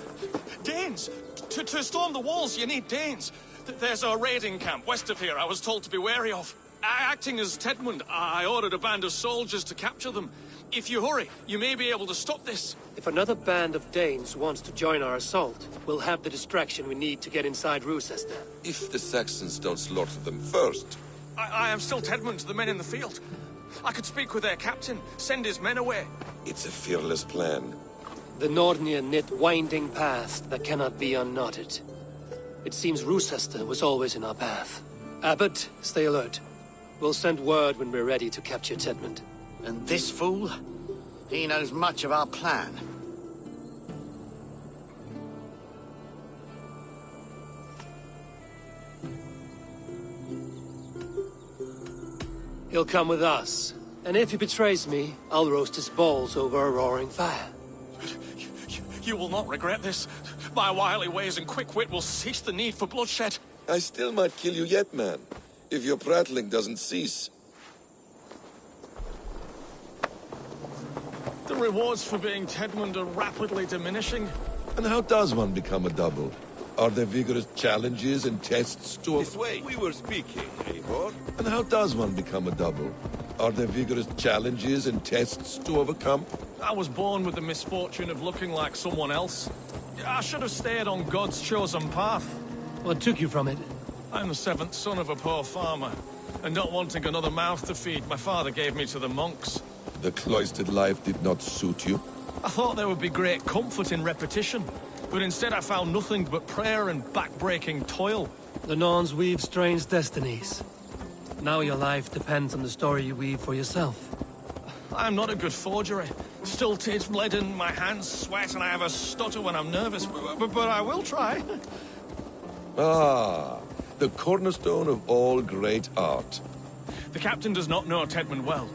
Danes! To storm the walls, you need Danes. There's a raiding camp west of here I was told to be wary of. Acting as Tedmund, I ordered a band of soldiers to capture them. If you hurry, you may be able to stop this. If another band of Danes wants to join our assault, we'll have the distraction we need to get inside Rochester. If the Saxons don't slaughter them first. I am still Tedmund to the men in the field. I could speak with their captain, send his men away. It's a fearless plan. The Nordnir knit winding paths that cannot be unknotted. It seems Rochester was always in our path. Abbot, stay alert. We'll send word when we're ready to capture Tedmund. And this fool? He knows much of our plan. He'll come with us. And if he betrays me, I'll roast his balls over a roaring fire. You will not regret this. My wily ways and quick wit will cease the need for bloodshed. I still might kill you yet, man. If your prattling doesn't cease. The rewards for being Tedmund are rapidly diminishing. And how does one become a double? Are there vigorous challenges and tests to... This way, we were speaking, Eivor. And how does one become a double? Are there vigorous challenges and tests to overcome? I was born with the misfortune of looking like someone else. I should have stayed on God's chosen path. What took you from it? I'm the seventh son of a poor farmer. And not wanting another mouth to feed, my father gave me to the monks. The cloistered life did not suit you? I thought there would be great comfort in repetition. But instead I found nothing but prayer and back-breaking toil. The Norns weave strange destinies. Now your life depends on the story you weave for yourself. I'm not a good forgery. Stilted, leaden, my hands sweat, and I have a stutter when I'm nervous. But I will try. Ah, the cornerstone of all great art. The captain does not know Tedmund well.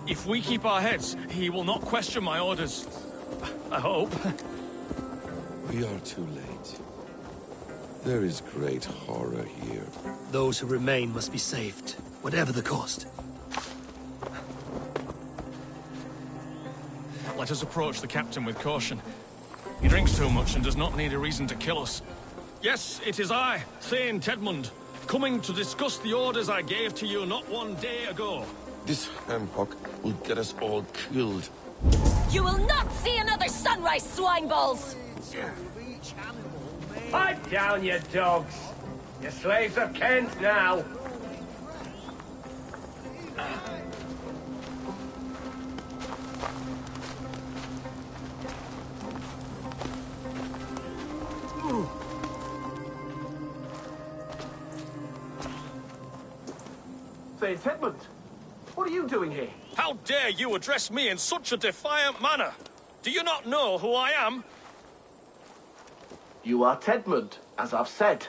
If we keep our heads, he will not question my orders. I hope. We are too late. There is great horror here. Those who remain must be saved, whatever the cost. Let us approach the captain with caution. He drinks too much and does not need a reason to kill us. Yes, it is I, Thane Tedmund, coming to discuss the orders I gave to you not one day ago. This handhawk will get us all killed. You will not see another sunrise, swineballs! Pipe down, you dogs! Your slaves of Kent now! Thane Tedmund, what are you doing here? How dare you address me in such a defiant manner? Do you not know who I am? You are Tedmund, as I've said.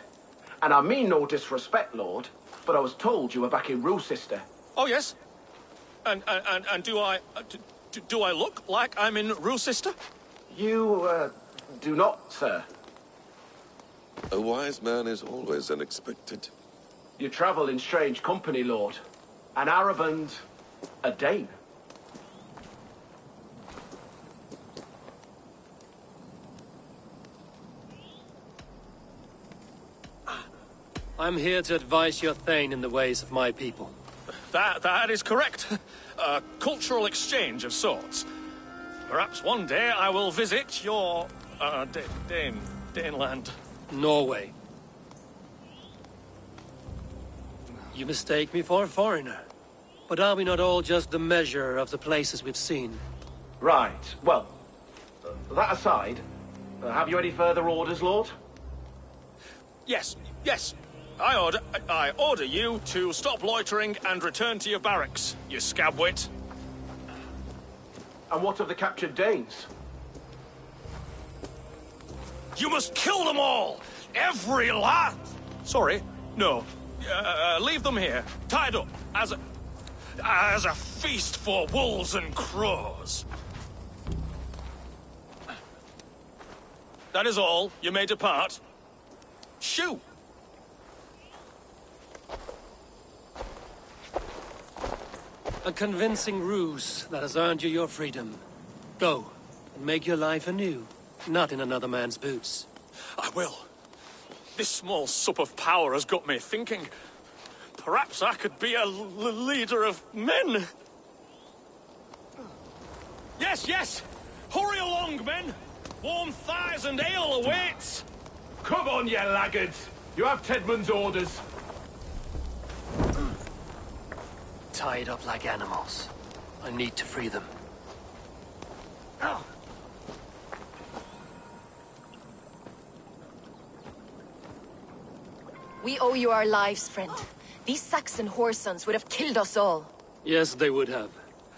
And I mean no disrespect, Lord, but I was told you were back in Rochester. Oh, yes? And do I... do I look like I'm in Rochester? You, do not, sir. A wise man is always unexpected. You travel in strange company, Lord. An Arab and a Dane. I'm here to advise your Thane in the ways of my people. That is correct. A cultural exchange of sorts. Perhaps one day I will visit your, Daneland. Norway. You mistake me for a foreigner. But are we not all just the measure of the places we've seen? Right. Well, that aside, have you any further orders, Lord? Yes. I order you to stop loitering and return to your barracks, you scabwit. And what of the captured Danes? You must kill them all! Every last... Sorry, no. Leave them here, tied up, as a feast for wolves and crows. That is all. You may depart. Shoo! A convincing ruse that has earned you your freedom. Go, and make your life anew, not in another man's boots. I will. This small sup of power has got me thinking. Perhaps I could be a leader of men. Yes! Hurry along, men! Warm thighs and ale awaits! Come on, you laggards! You have Tedmund's orders. Tied up like animals. I need to free them. We owe you our lives, friend. These Saxon whoresons would have killed us all. Yes, they would have.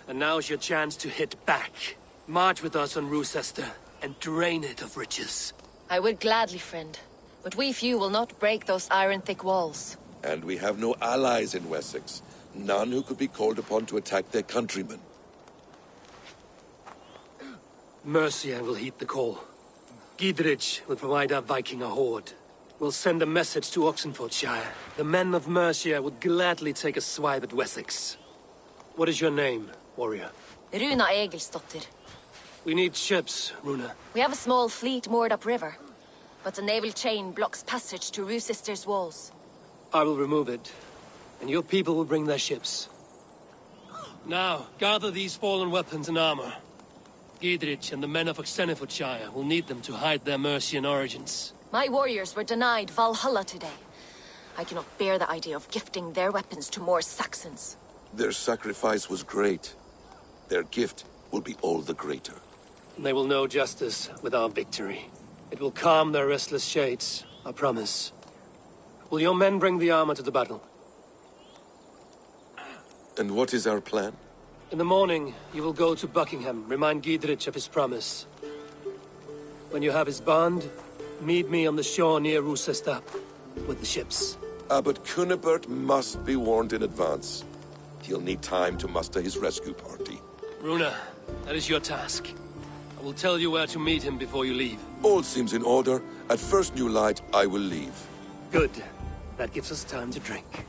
And now's your chance to hit back. March with us on Rochester and drain it of riches. I would gladly, friend. But we few will not break those iron-thick walls. And we have no allies in Wessex. None who could be called upon to attack their countrymen. Mercia will heed the call. Gidrich will provide our Viking a horde. We'll send a message to Oxenfordshire. The men of Mercia would gladly take a swipe at Wessex. What is your name, warrior? Runa Egilsdotter. We need ships, Runa. We have a small fleet moored upriver. But a naval chain blocks passage to Rochester's walls. I will remove it, and your people will bring their ships. Now, gather these fallen weapons and armor. Gidrich and the men of Oxenfordshire will need them to hide their Mercian origins. My warriors were denied Valhalla today. I cannot bear the idea of gifting their weapons to more Saxons. Their sacrifice was great. Their gift will be all the greater. They will know justice with our victory. It will calm their restless shades, I promise. Will your men bring the armor to the battle? And what is our plan? In the morning, you will go to Buckingham, remind Gidrich of his promise. When you have his bond, meet me on the shore near Rochester with the ships. But Cunibert must be warned in advance. He'll need time to muster his rescue party. Runa, that is your task. I will tell you where to meet him before you leave. All seems in order. At first new light, I will leave. Good. That gives us time to drink.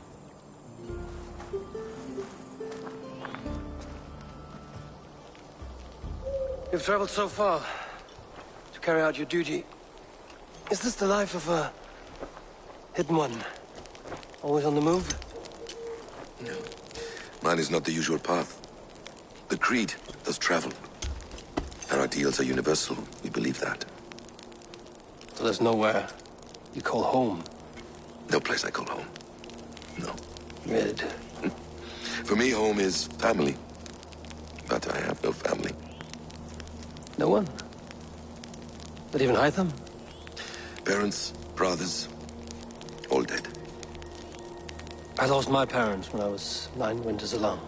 You've traveled so far to carry out your duty. Is this the life of a hidden one? Always on the move? No. Mine is not the usual path. The Creed does travel. Our ideals are universal. We believe that. So there's nowhere you call home? No place I call home. No. Good. For me, home is family. But I have no family. No one? Not even Hytham? Parents, brothers, all dead. I lost my parents when I was 9 winters alone.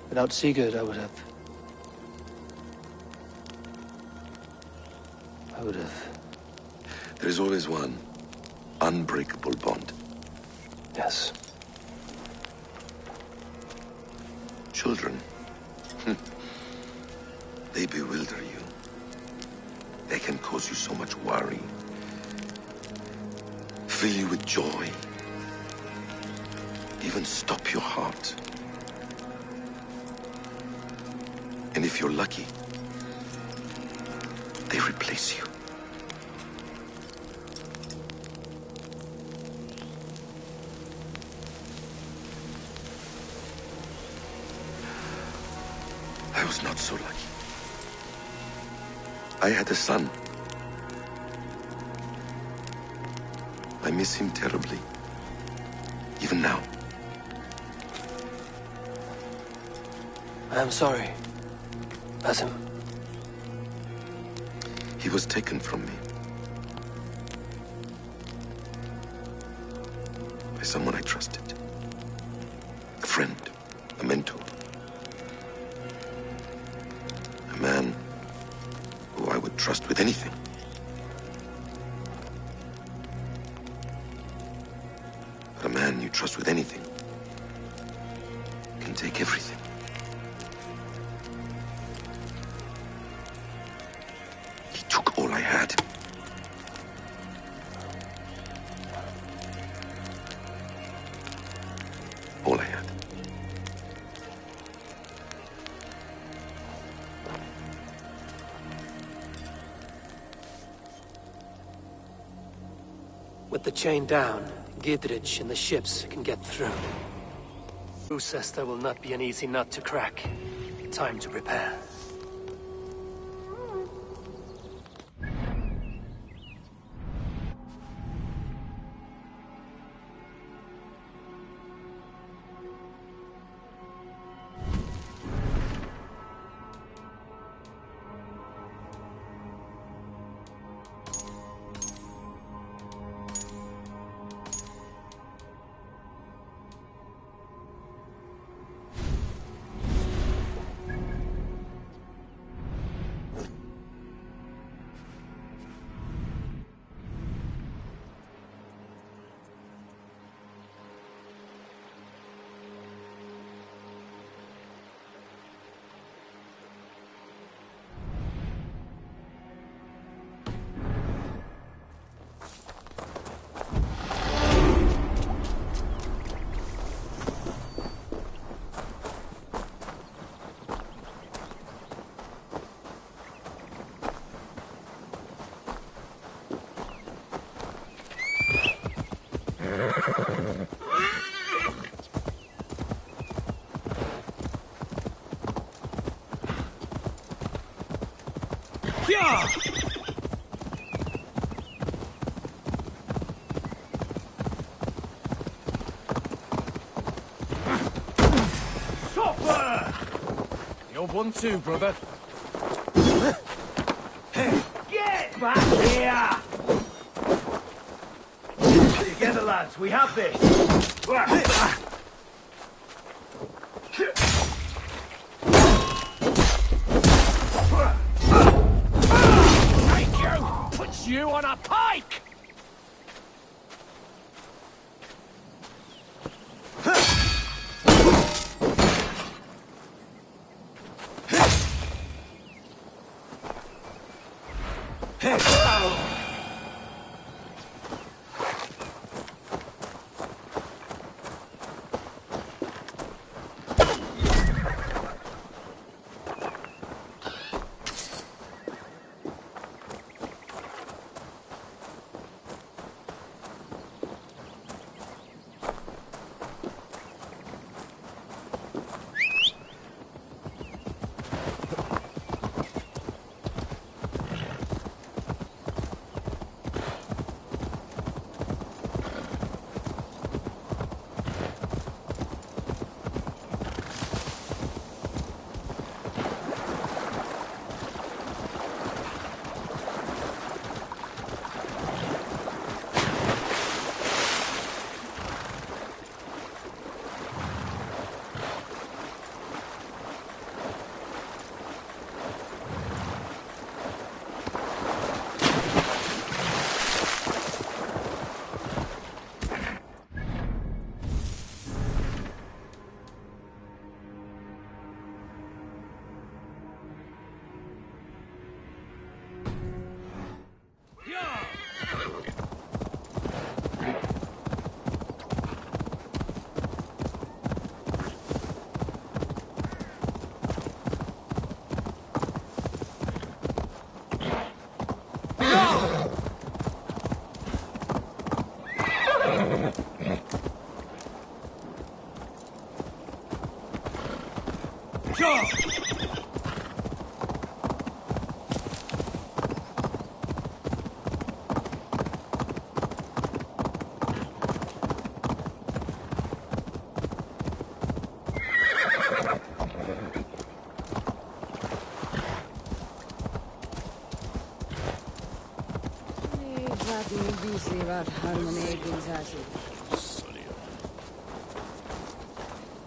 Without Sigurd, I would have... There is always one unbreakable bond. Yes. Children. They bewilder you. They can cause you so much worry. Fill you with joy. Even stop your heart. And if you're lucky, they replace you. I was not so lucky. I had a son. I miss him terribly. Even now. I am sorry, Basim. He was taken from me. By someone I trusted. A friend, a mentor. A man who I would trust with anything. But a man you trust with anything can take everything. He took all I had. All I had. With the chain down, Gidrich and the ships can get through. Gloucester will not be an easy nut to crack. Time to prepare. You're one too, brother. Get back here! Together, lads, we have this. Take you! Put you on a pike!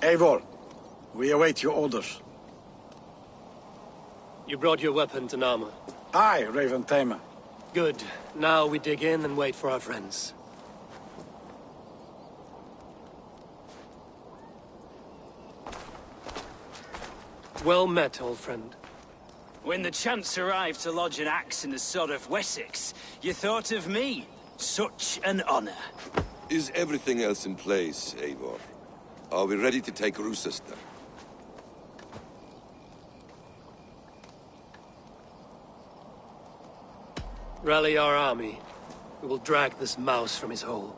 Eivor, we await your orders. You brought your weapons and armor. Aye, Raven Tamer. Good. Now we dig in and wait for our friends. Well met, old friend. When the chance arrived to lodge an axe in the sod of Wessex, you thought of me. Such an honor. Is everything else in place, Eivor? Are we ready to take Rochester? Rally our army. We will drag this mouse from his hole.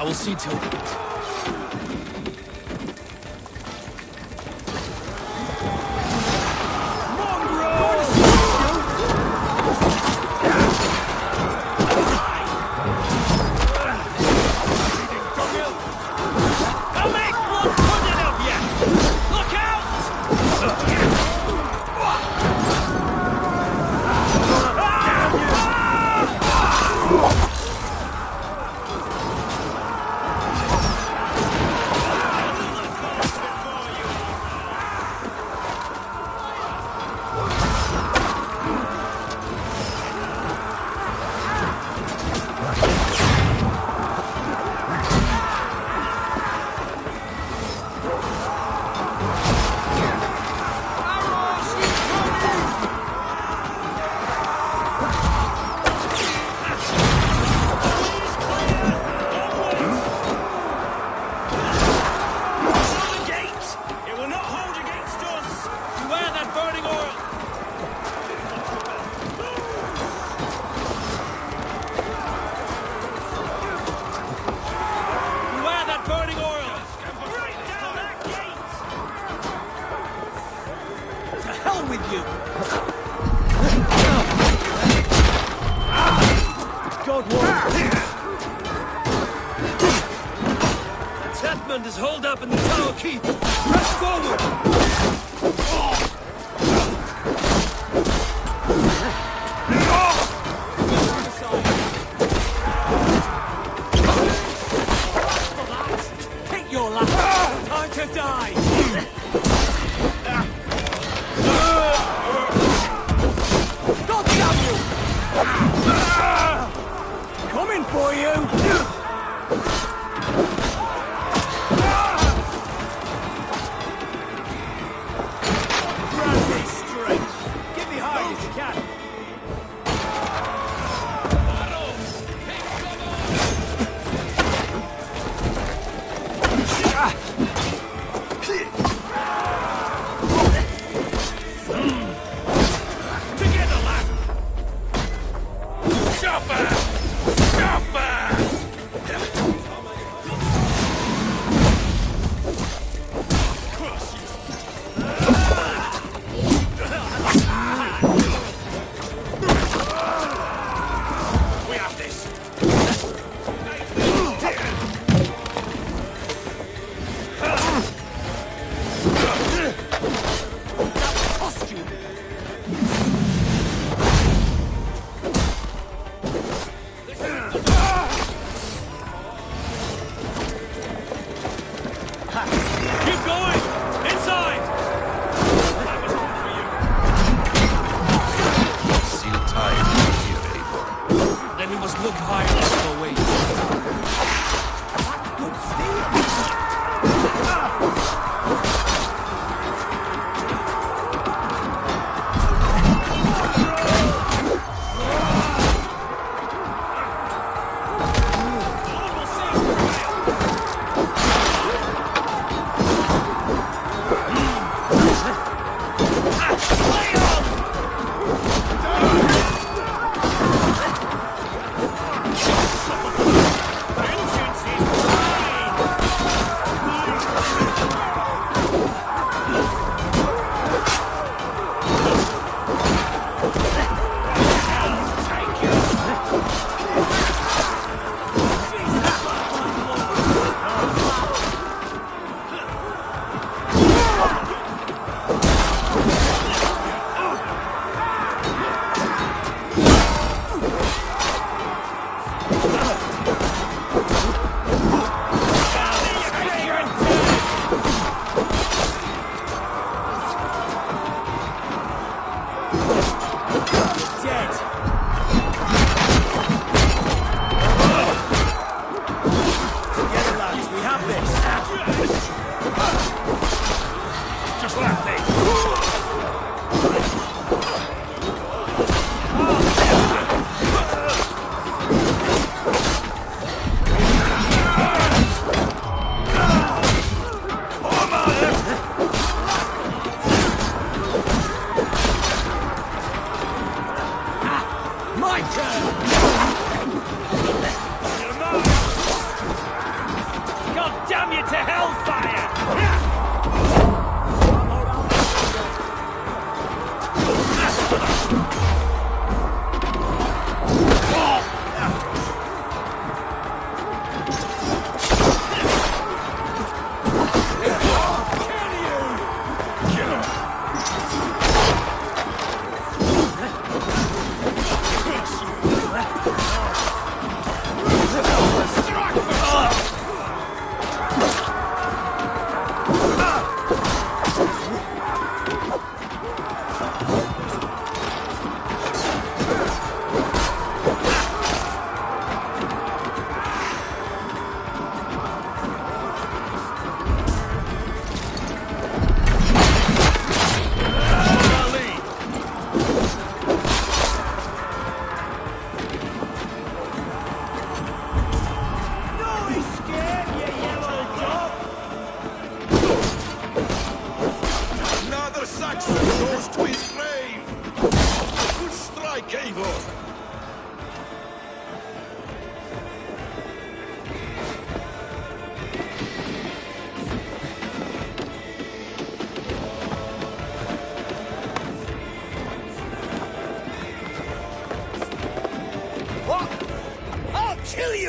will see to it. Is holed up in the tower keep. Press forward! Take your last time to die! God damn you! Coming for you!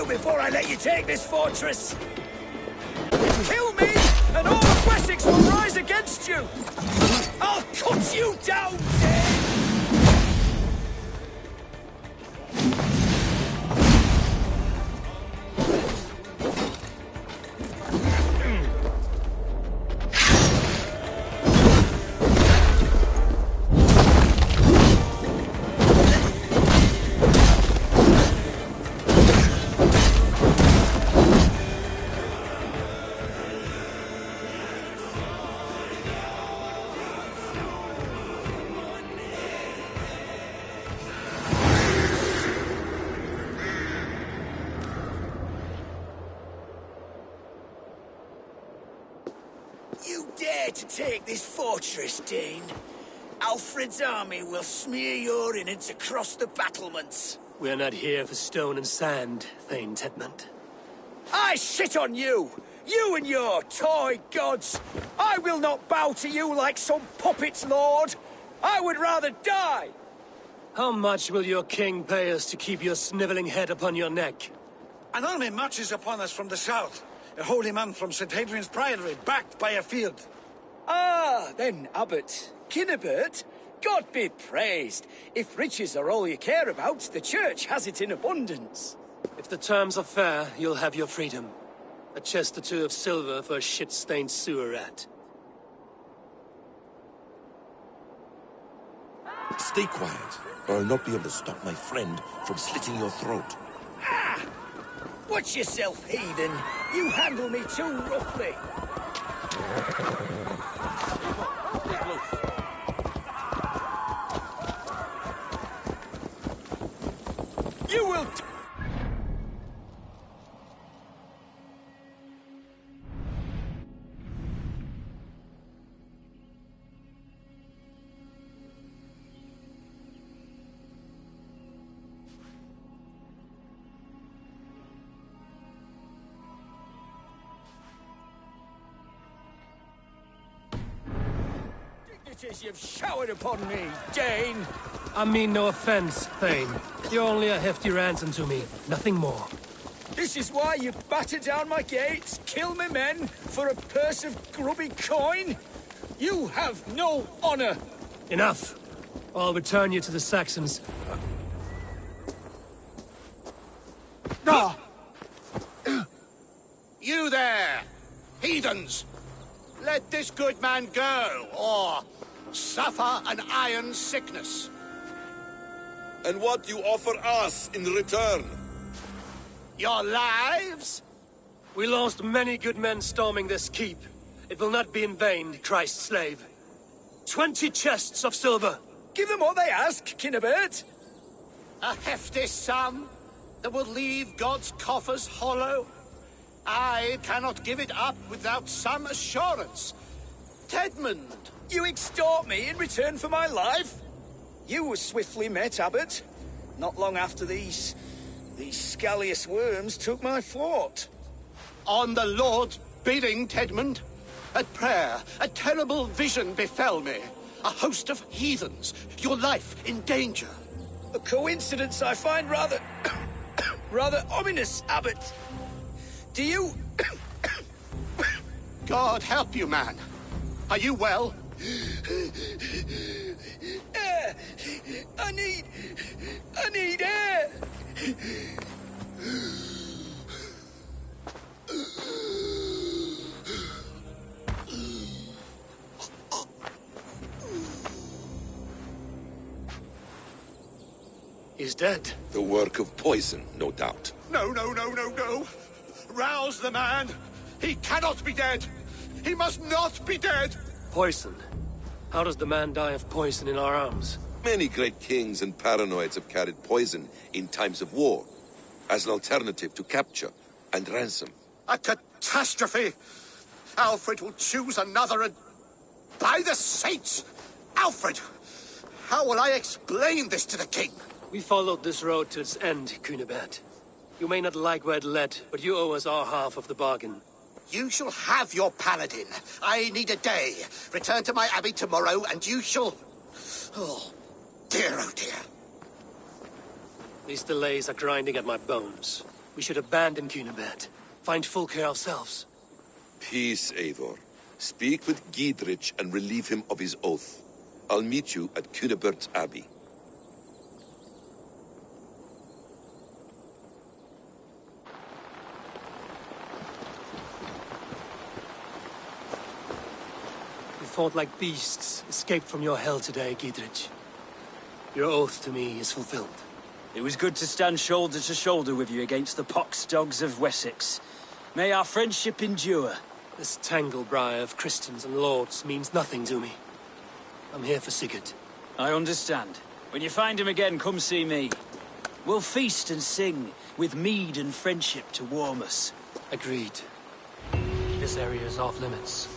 Before I let you take this fortress! Kill me, and all of Wessex will rise against you! I'll cut you down, Dane! To take this fortress, Dane. Alfred's army will smear your innards across the battlements. We're not here for stone and sand, Thane Tedmund. I shit on you! You and your toy gods! I will not bow to you like some puppet's lord! I would rather die! How much will your king pay us to keep your snivelling head upon your neck? An army marches upon us from the south. A holy man from St. Hadrian's Priory, backed by a field. Ah, then, Abbot. Kinnebert, God be praised. If riches are all you care about, the church has it in abundance. If the terms are fair, you'll have your freedom. A chest or two of silver for a shit-stained sewer rat. Stay quiet, or I'll not be able to stop my friend from slitting your throat. Ah! Watch yourself, heathen. You handle me too roughly. You will... dignities you've showered upon me, Dane! I mean no offense, Thane. You're only a hefty ransom to me, nothing more. This is why you batter down my gates, kill me men, for a purse of grubby coin? You have no honor! Enough! I'll return you to the Saxons. No! You there! Heathens! Let this good man go, or suffer an iron sickness. And what you offer us in return? Your lives? We lost many good men storming this keep. It will not be in vain, Christ's slave. 20 chests of silver. Give them what they ask, Kinnebert. A hefty sum that will leave God's coffers hollow. I cannot give it up without some assurance. Tedmund! You extort me in return for my life? You were swiftly met, Abbot. Not long after these scallious worms took my fort. On the Lord's bidding, Tedmund. At prayer, a terrible vision befell me. A host of heathens. Your life in danger. A coincidence I find rather... rather ominous, Abbot. Do you... God help you, man. Are you well? Air! I need air! He's dead. The work of poison, no doubt. No. Rouse the man. He cannot be dead. He must not be dead. Poison? How does the man die of poison in our arms? Many great kings and paranoids have carried poison in times of war, as an alternative to capture and ransom. A catastrophe! Alfred will choose another and... By the saints! Alfred! How will I explain this to the king? We followed this road to its end, Cunibert. You may not like where it led, but you owe us our half of the bargain. You shall have your paladin. I need a day. Return to my abbey tomorrow, and you shall... Oh dear. These delays are grinding at my bones. We should abandon Cunibert. Find Fulke ourselves. Peace, Eivor. Speak with Giedrich and relieve him of his oath. I'll meet you at Cunibert's abbey. We fought like beasts, escaped from your hell today, Giedrich. Your oath to me is fulfilled. It was good to stand shoulder to shoulder with you against the pox dogs of Wessex. May our friendship endure. This tanglebriar of Christians and lords means nothing to me. I'm here for Sigurd. I understand. When you find him again, come see me. We'll feast and sing, with mead and friendship to warm us. Agreed. This area is off limits.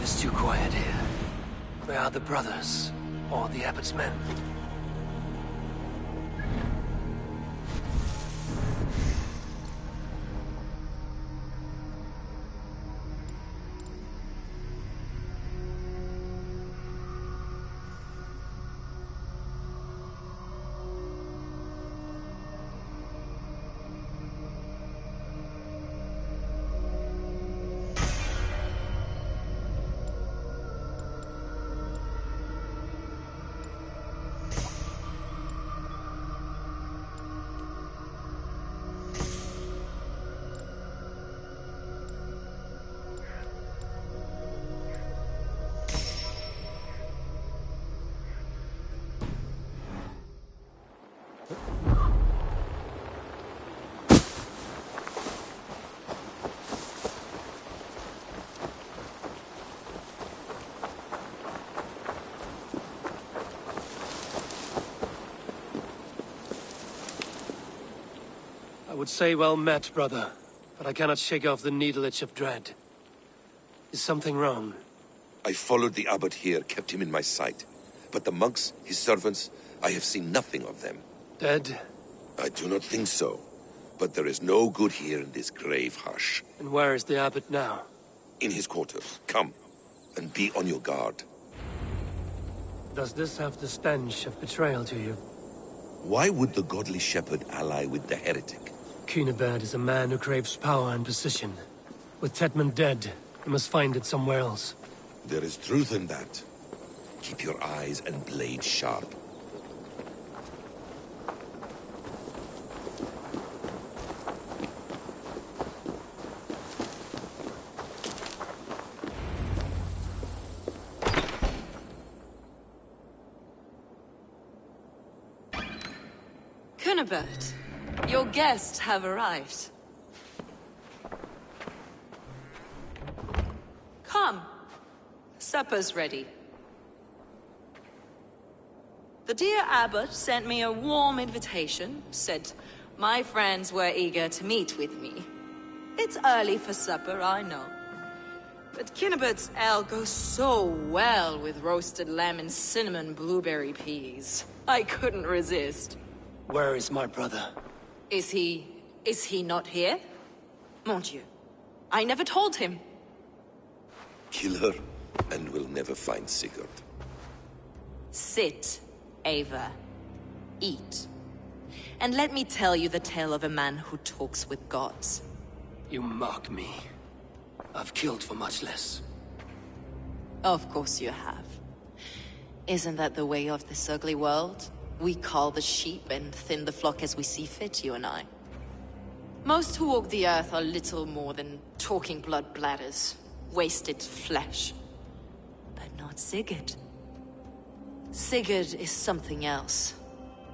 It's too quiet here. Where are the brothers? Or the Abbot's men? I would say well met, brother, but I cannot shake off the needle itch of dread. Is something wrong? I followed the abbot here, kept him in my sight. But the monks, his servants, I have seen nothing of them. Dead? I do not think so. But there is no good here in this grave hush. And where is the abbot now? In his quarters. Come, and be on your guard. Does this have the stench of betrayal to you? Why would the godly shepherd ally with the heretic? Cunibert is a man who craves power and position. With Tedman dead, he must find it somewhere else. There is truth in that. Keep your eyes and blade sharp. Cunibert, your guests have arrived. Come, supper's ready. The dear abbot sent me a warm invitation, said my friends were eager to meet with me. It's early for supper, I know. But Kinnibert's ale goes so well with roasted lamb and cinnamon blueberry peas. I couldn't resist. Where is my brother? Is he not here? Mon Dieu. I never told him. Kill her, and we'll never find Sigurd. Sit, Ava. Eat. And let me tell you the tale of a man who talks with gods. You mock me. I've killed for much less. Of course you have. Isn't that the way of this ugly world? We cull the sheep and thin the flock as we see fit, you and I. Most who walk the earth are little more than talking blood bladders, wasted flesh. But not Sigurd. Sigurd is something else.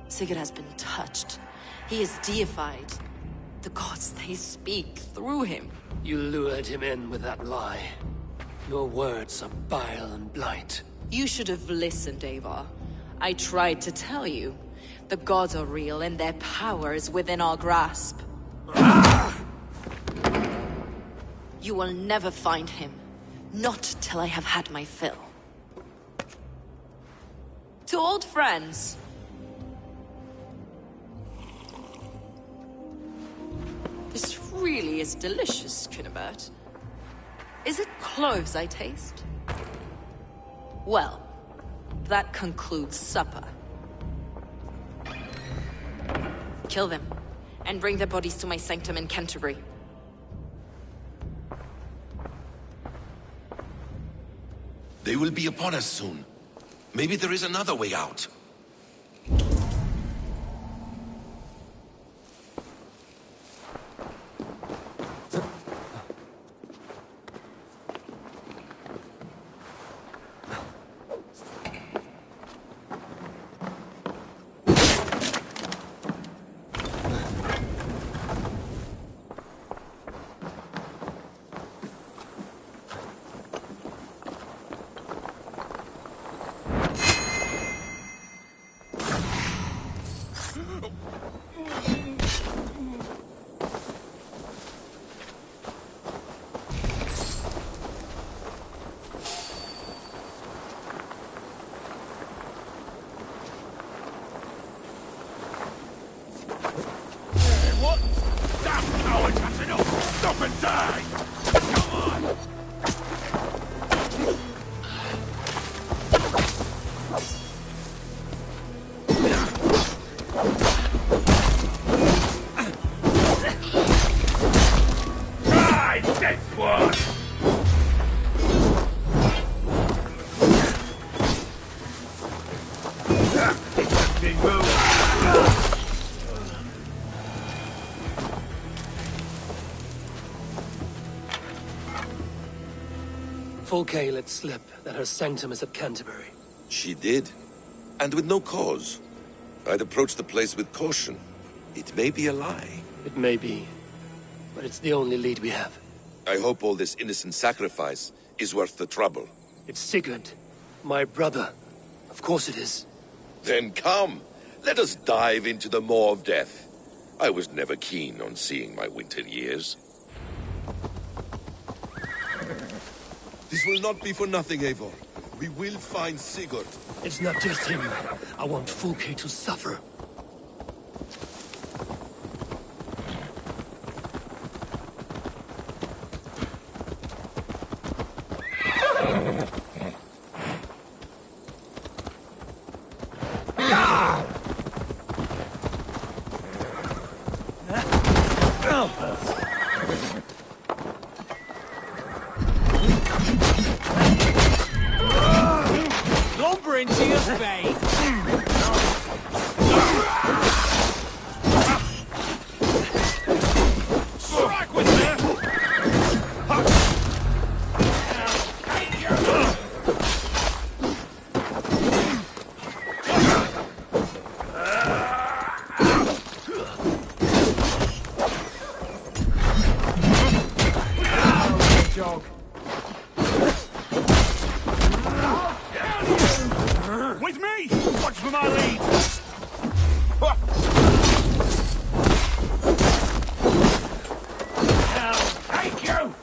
Sigurd has been touched. He is deified. The gods, they speak through him. You lured him in with that lie. Your words are bile and blight. You should have listened, Ava. I tried to tell you. The gods are real and their power is within our grasp. You will never find him. Not till I have had my fill. To old friends. This really is delicious, Kinnibert. Is it cloves I taste? Well, that concludes supper. Kill them, and bring their bodies to my sanctum in Canterbury. They will be upon us soon. Maybe there is another way out. Fulke let slip that her sanctum is at Canterbury. She did, and with no cause. I'd approach the place with caution. It may be a lie. It may be, but it's the only lead we have. I hope all this innocent sacrifice is worth the trouble. It's Sigurd, my brother. Of course it is. Then come, let us dive into the maw of death. I was never keen on seeing my winter years. This will not be for nothing, Eivor. We will find Sigurd. It's not just him. I want Fulke to suffer. With me! Watch for my lead! I'll take you!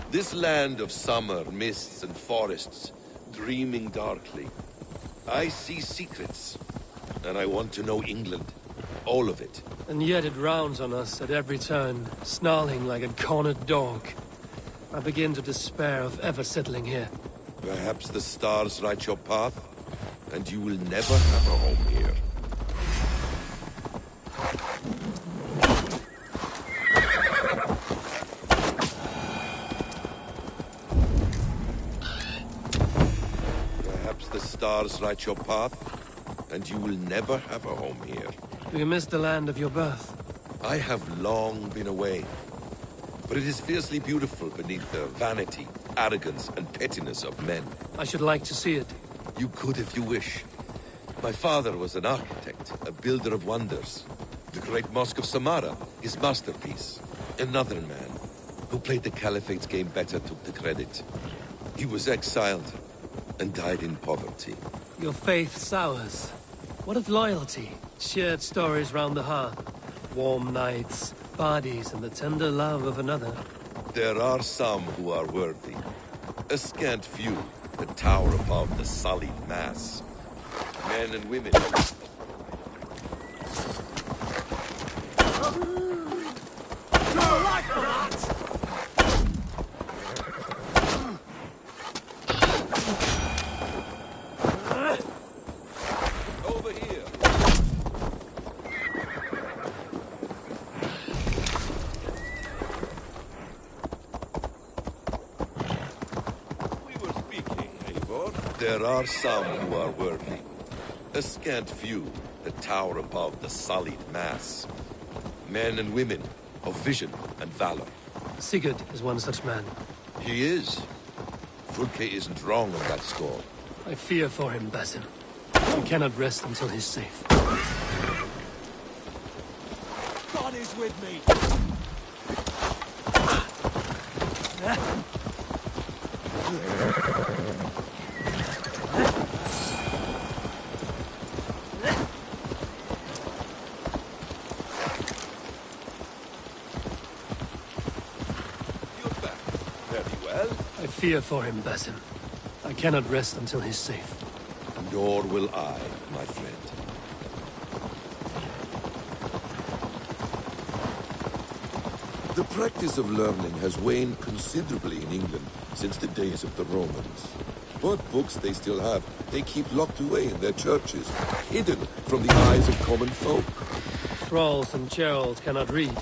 This land of summer, mists and forests, dreaming darkly. I see secrets, and I want to know England. All of it. And yet it rounds on us at every turn, snarling like a cornered dog. I begin to despair of ever settling here. Perhaps the stars light your path, and you will never have a home here. Stars light your path, and you will never have a home here. Do you miss the land of your birth? I have long been away, but it is fiercely beautiful beneath the vanity, arrogance, and pettiness of men. I should like to see it. You could if you wish. My father was an architect, a builder of wonders. The great Mosque of Samarra, his masterpiece. Another man, who played the Caliphate's game better, took the credit. He was exiled and died in poverty. Your faith sours. What of loyalty? Shared stories round the hearth. Warm nights, bodies, and the tender love of another. There are some who are worthy. A scant few that tower above the sullied mass. Men and women. No life for that! There are some who are worthy. A scant few that tower above the sullied mass. Men and women of vision and valor. Sigurd is one such man. He is. Fulke isn't wrong on that score. I fear for him, Basim. I cannot rest until he's safe. God is with me! I fear for him, Basim. I cannot rest until he's safe. Nor will I, my friend. The practice of learning has waned considerably in England since the days of the Romans. What books they still have, they keep locked away in their churches, hidden from the eyes of common folk. Thralls and churls cannot read.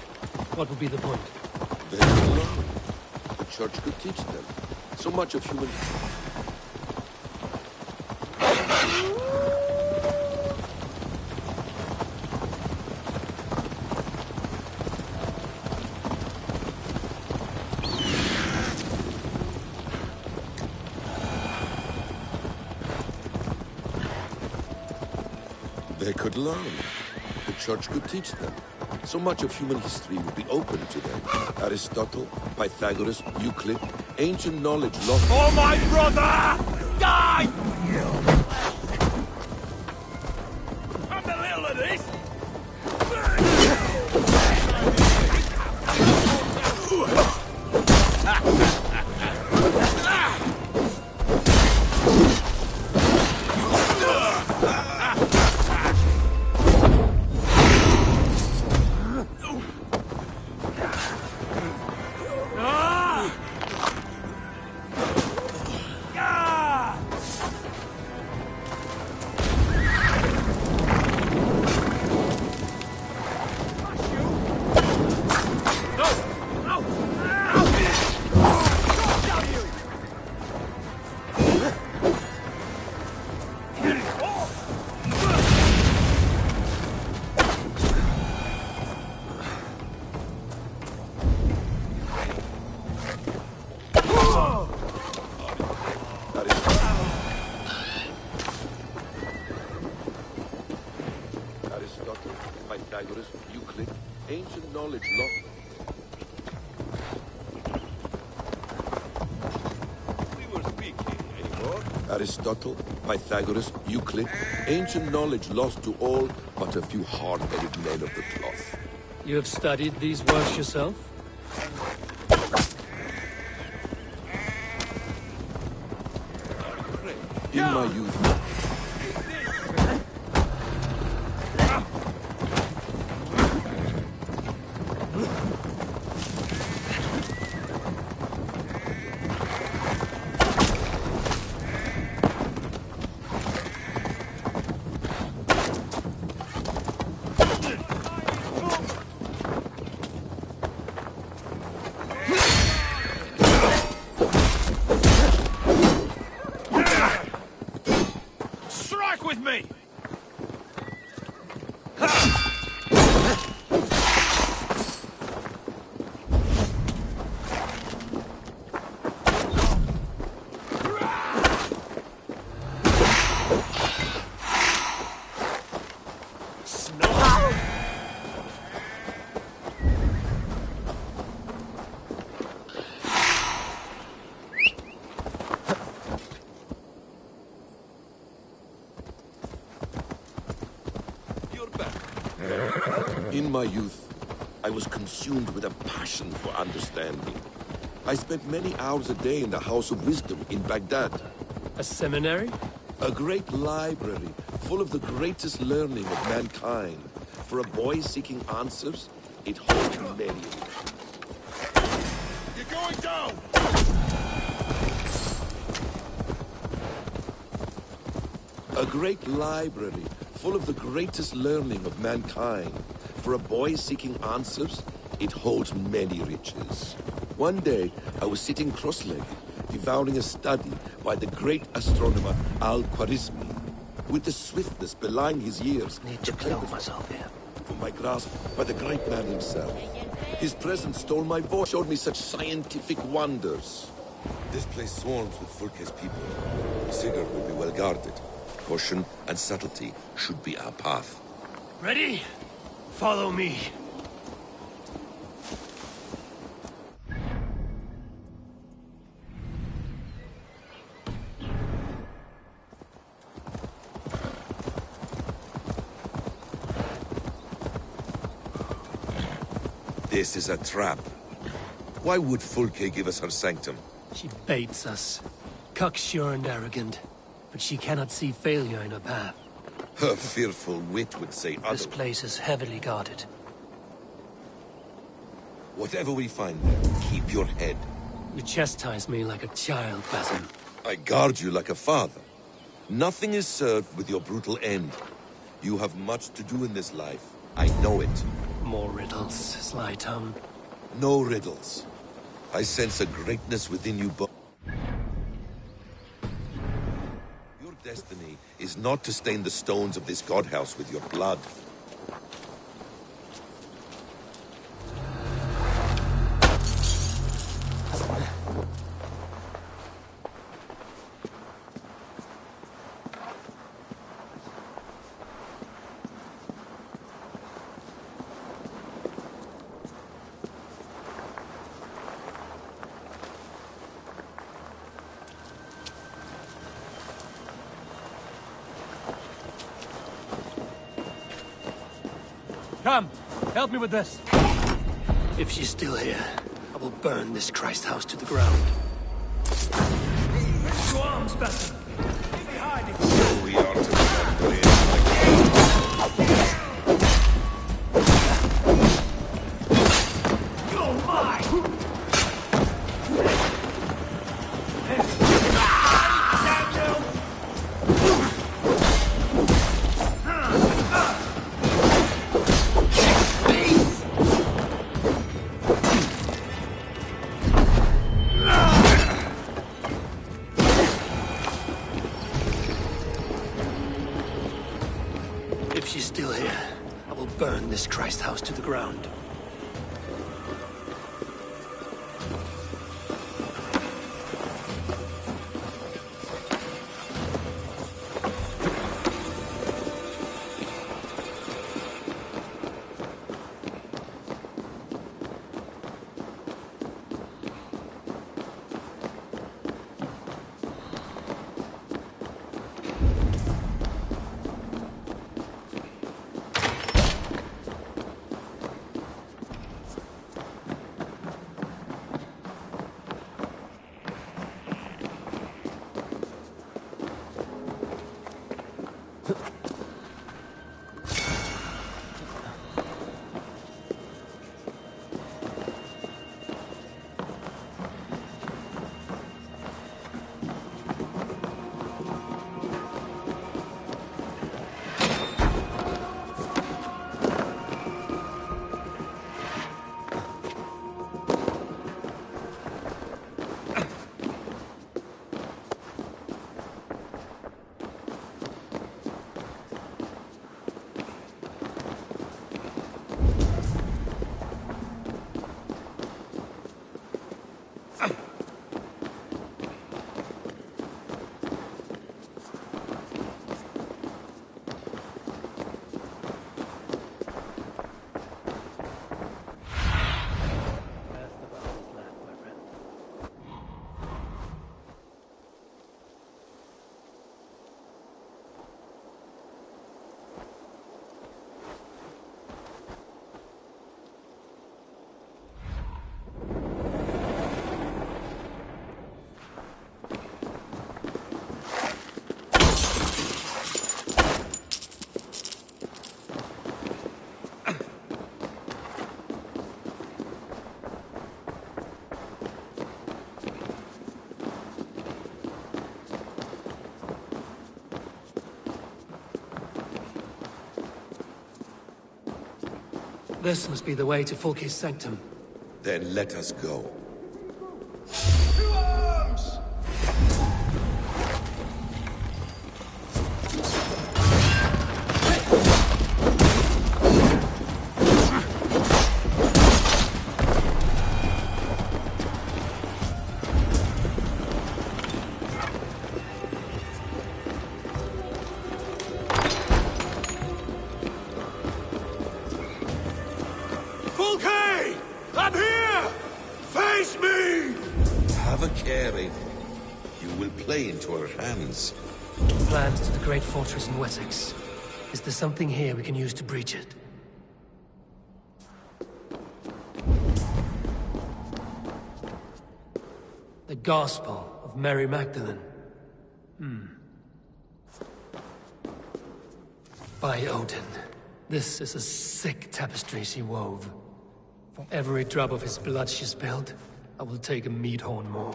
What would be the point? They will learn. The church could teach them. So much of human... They could learn. The church could teach them. So much of human history would be open to them. Aristotle, Pythagoras, Euclid, ancient knowledge lost... Oh, my brother! Die! I'm the little of this! Pythagoras, Euclid, ancient knowledge lost. We were speaking anymore. Aristotle, Pythagoras, Euclid, ancient knowledge lost to all but a few hard-headed men of the cloth. You have studied these works yourself? In my youth, Strike with me! in my youth, I was consumed with a passion for understanding. I spent many hours a day in the House of Wisdom in Baghdad. A seminary? A great library full of the greatest learning of mankind. For a boy seeking answers, it holds many. You're going down! A great library full of the greatest learning of mankind. For a boy seeking answers, it holds many riches. One day, I was sitting cross-legged, devouring a study by the great astronomer Al-Khwarizmi. With the swiftness belying his years, Need to clothe myself here. from my grasp by the great man himself. His presence stole my voice, showed me such scientific wonders. This place swarms with Fulke's people. Sigurd will be well guarded. Caution and subtlety should be our path. Ready? Follow me. This is a trap. Why would Fulke give us her sanctum? She baits us. Cocksure and arrogant. But she cannot see failure in her path. Her fearful wit would say otherwise. This place is heavily guarded. Whatever we find there, keep your head. You chastise me like a child, Basim. I guard you like a father. Nothing is served with your brutal end. You have much to do in this life. I know it. More riddles, sly tongue. No riddles. I sense a greatness within you both. Your destiny is not to stain the stones of this godhouse with your blood. Come, help me with this. If she's still here, I will burn this Christ house to the ground. Your arms, Basim. Get behind it. So we are to You're mine! If she's still here, I will burn this Christ house to the ground. This must be the way to Fulke's sanctum. Then let us go. Fulke! I'm here! Face me! Have a care, Eivor. You will play into our hands. Plans to the great fortress in Wessex. Is there something here we can use to breach it? The Gospel of Mary Magdalene. By Odin, this is a sick tapestry she wove. For every drop of his blood she spilled, I will take a meat horn more.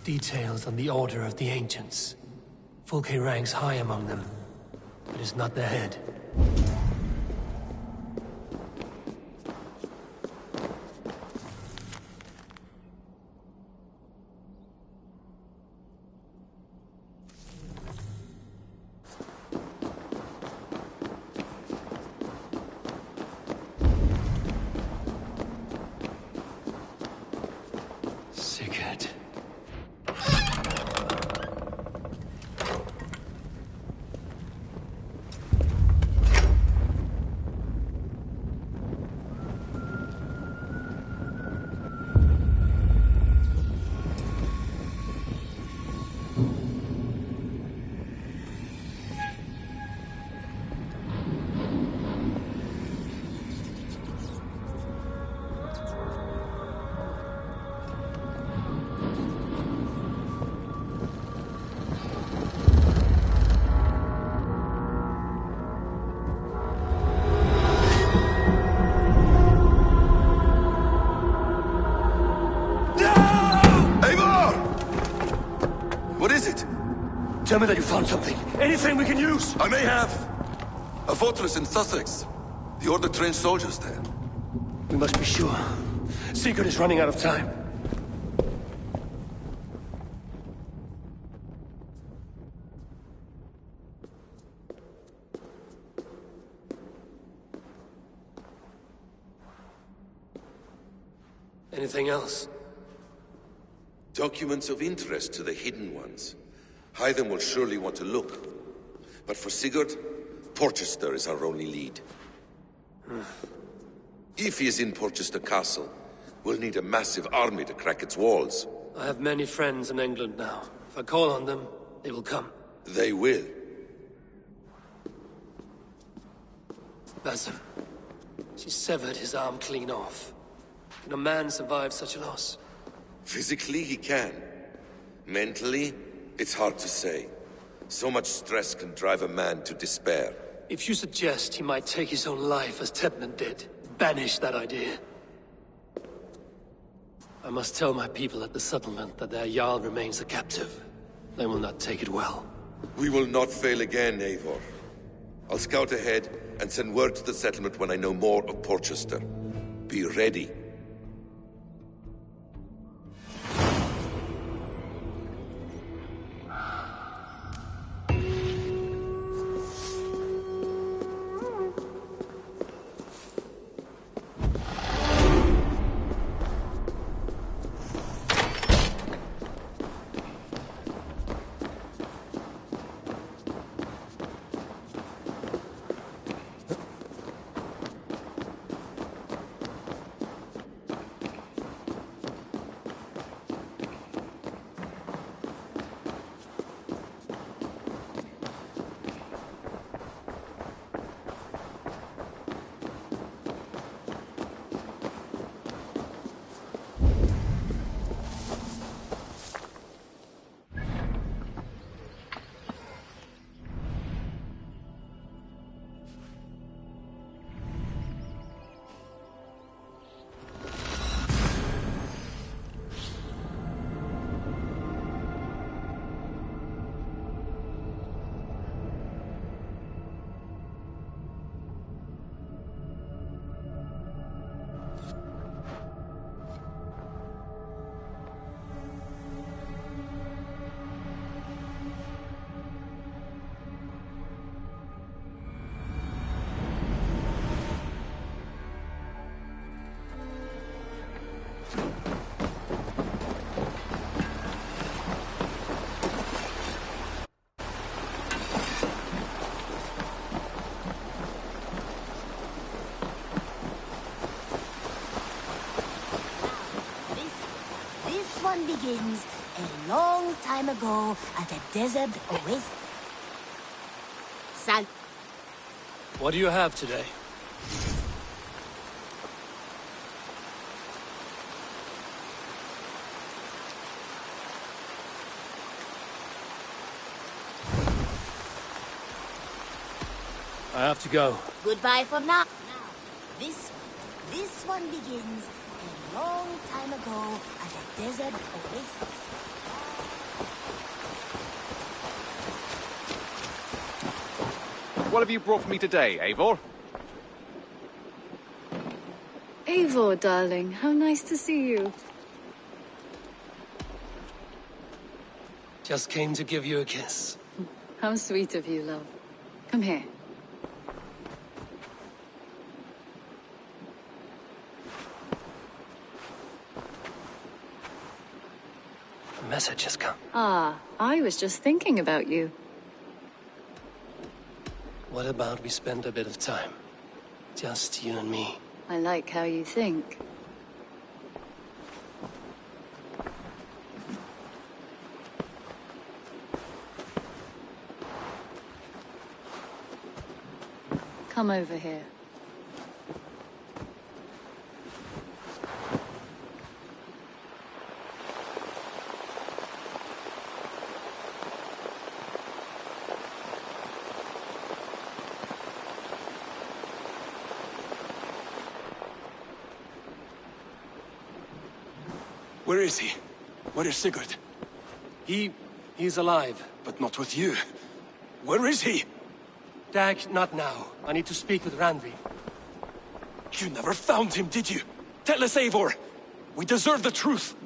Details on the Order of the Ancients. Fulke ranks high among them, but is not their head. Sigurd. Tell me that you found something. Anything we can use. I may have. A fortress in Sussex. The Order trained soldiers there. We must be sure. Sigurd is running out of time. Anything else? Documents of interest to the Hidden Ones. Hythen will surely want to look. But for Sigurd, Porchester is our only lead. If he is in Porchester Castle, we'll need a massive army to crack its walls. I have many friends in England now. If I call on them, they will come. They will. Basim. She severed his arm clean off. Can a man survive such a loss? Physically, he can. Mentally, it's hard to say. So much stress can drive a man to despair. If you suggest he might take his own life as Tebman did, banish that idea. I must tell my people at the settlement that their Jarl remains a captive. They will not take it well. We will not fail again, Eivor. I'll scout ahead and send word to the settlement when I know more of Porchester. Be ready. Begins a long time ago at a desert oasis. Sal. What do you have today? I have to go. Goodbye for now. This one begins a long time ago at a desert oasis. What have you brought for me today, Eivor? Eivor, darling, how nice to see you. Just came to give you a kiss. How sweet of you, love. Come here. A message has come. Ah, I was just thinking about you. What about we spend a bit of time? Just you and me. I like how you think. Come over here. Where is he? Where is Sigurd? He's alive. But not with you. Where is he? Dag, not now. I need to speak with Randvi. You never found him, did you? Tell us, Eivor. We deserve the truth.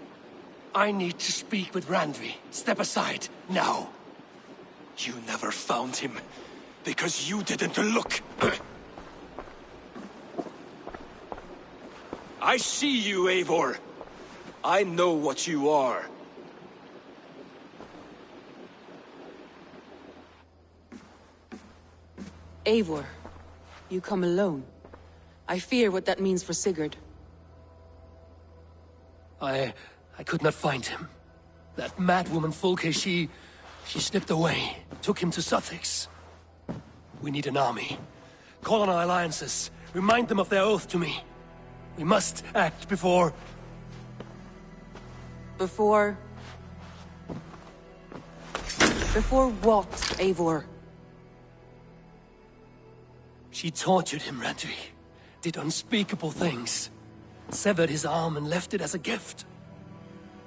I need to speak with Randvi. Step aside, now. You never found him, because you didn't look. I see you, Eivor. I know what you are. Eivor, you come alone. I fear what that means for Sigurd. I could not find him. That madwoman Folke, she slipped away, took him to Sussex. We need an army. Call on our alliances. Remind them of their oath to me. We must act before... Before... Before what, Eivor? She tortured him, Randvi. Did unspeakable things. Severed his arm and left it as a gift.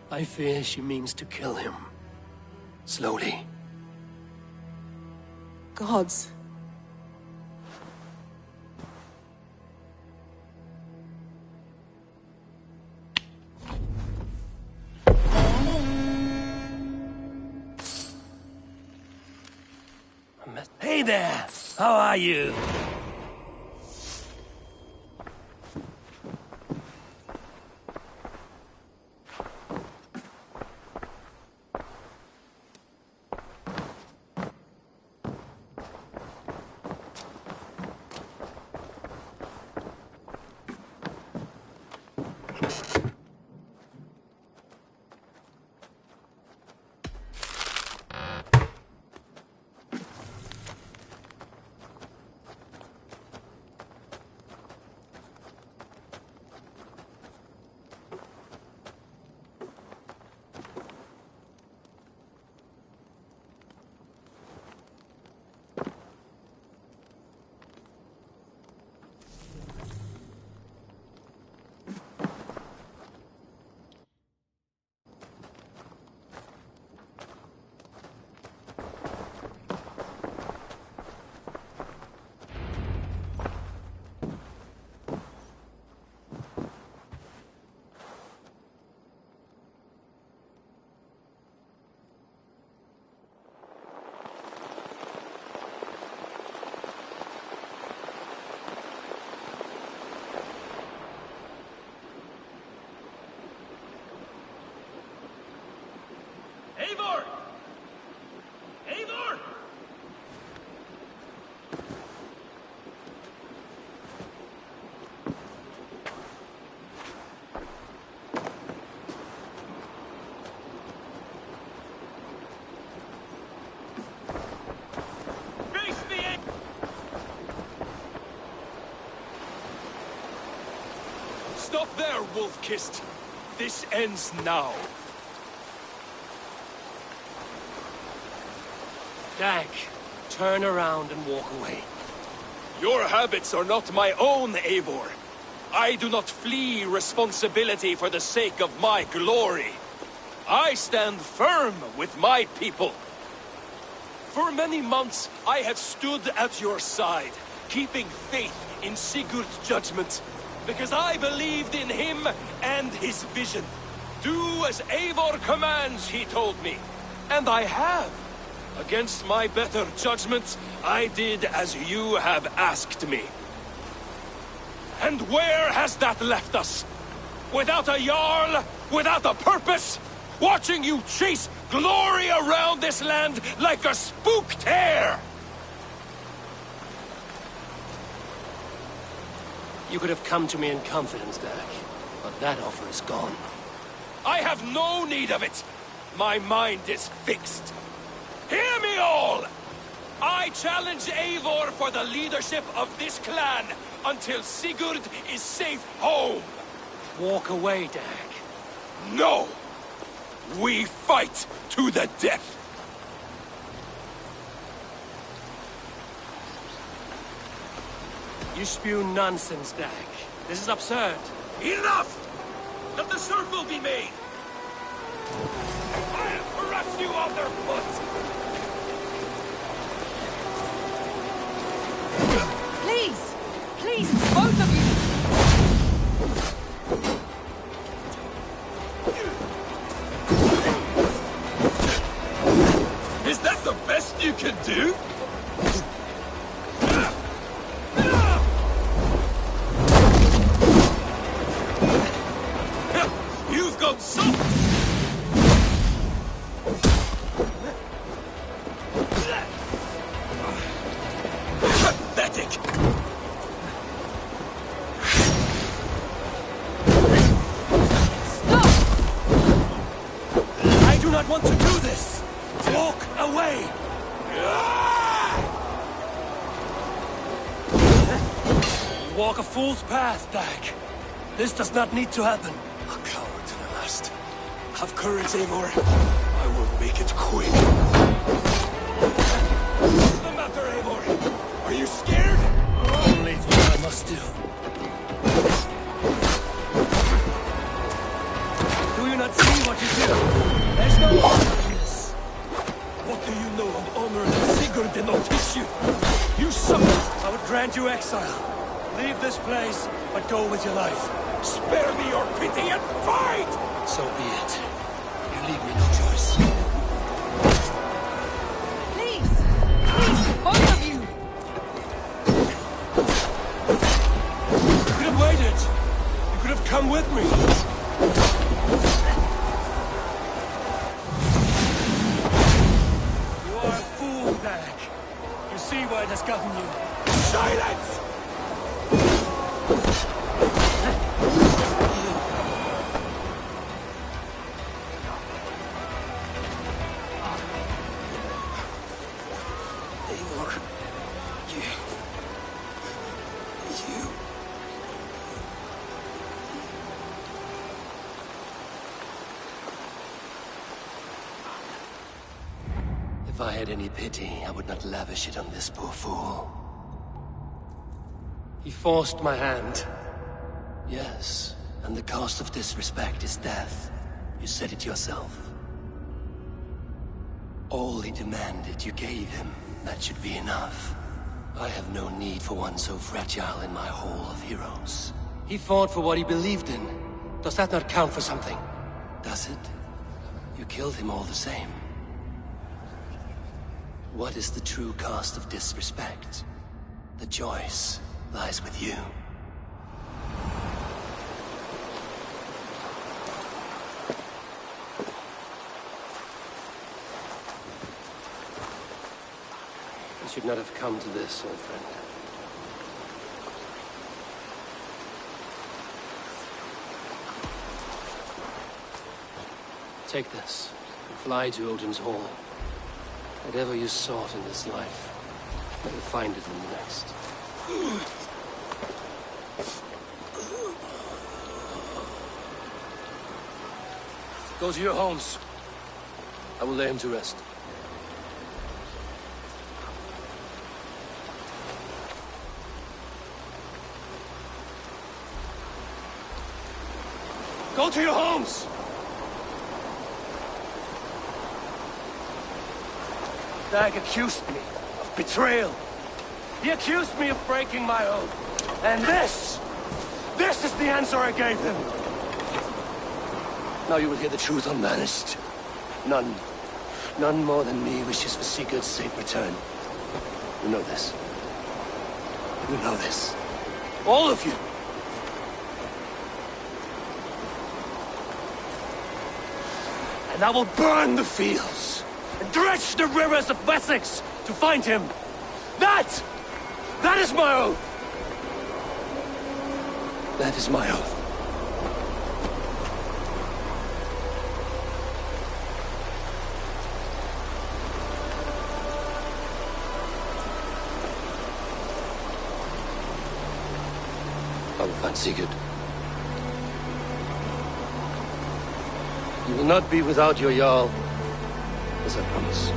I fear she means to kill him. Slowly. Gods. Hey there! How are you? Eivor! Eivor! Face me! Stop there, wolf-kissed. This ends now. Dag, turn around and walk away. Your habits are not my own, Eivor. I do not flee responsibility for the sake of my glory. I stand firm with my people. For many months, I have stood at your side, keeping faith in Sigurd's judgment, because I believed in him and his vision. Do as Eivor commands, he told me. And I have. Against my better judgment, I did as you have asked me. And where has that left us? Without a Jarl, without a purpose, watching you chase glory around this land like a spooked hare! You could have come to me in confidence, Dag, but that offer is gone. I have no need of it! My mind is fixed. Hear me all! I challenge Eivor for the leadership of this clan until Sigurd is safe home. Walk away, Dag. No! We fight to the death! You spew nonsense, Dag. This is absurd. Enough! Let the circle be made! I'll crush you underfoot! Please! Please, both of you! Is that the best you can do? You've gone soft! Pathetic! Stop! I do not want to do this! Walk away! Walk a fool's path, Dag. This does not need to happen. A coward to the last. Have courage, Eivor. I will make it quick. you scared? Only for what I must do. Do you not see what you do? There's no honor in this. What do you know of honor that Sigurd did not teach you? You suffer. I would grant you exile. Leave this place, but go with your life. Spare me your pity and fight! So be it. You leave me no choice. Please! Please, both of you! You could have waited. You could have come with me. You are a fool, Dag. You see where it has gotten you. Silence! If I had any pity, I would not lavish it on this poor fool. He forced my hand. Yes, and the cost of disrespect is death. You said it yourself. All he demanded, you gave him. That should be enough. I have no need for one so fragile in my hall of heroes. He fought for what he believed in. Does that not count for something? Does it? You killed him all the same. What is the true cost of disrespect? The choice lies with you. You should not have come to this, old friend. Take this. Fly to Odin's Hall. Whatever you sought in this life, you will find it in the next. Go to your homes. I will lay him to rest. Go to your homes! Dag accused me of betrayal. He accused me of breaking my oath. And this is the answer I gave him. Now you will hear the truth unmanaged. None more than me wishes for Sigurd's safe return. You know this. You know this. All of you. And I will burn the fields and dredge the rivers of Wessex to find him. That is my oath. That is my oath. I will find Sigurd. You will not be without your Jarl, as I promise.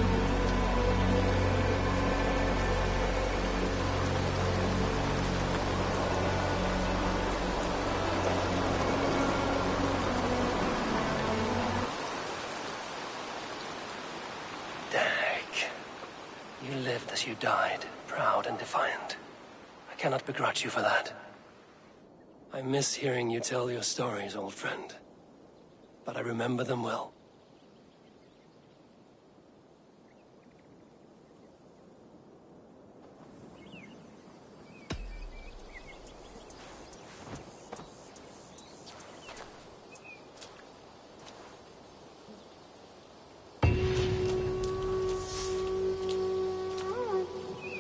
Dag, you lived as you died, proud and defiant. I cannot begrudge you for that. I miss hearing you tell your stories, old friend. But I remember them well.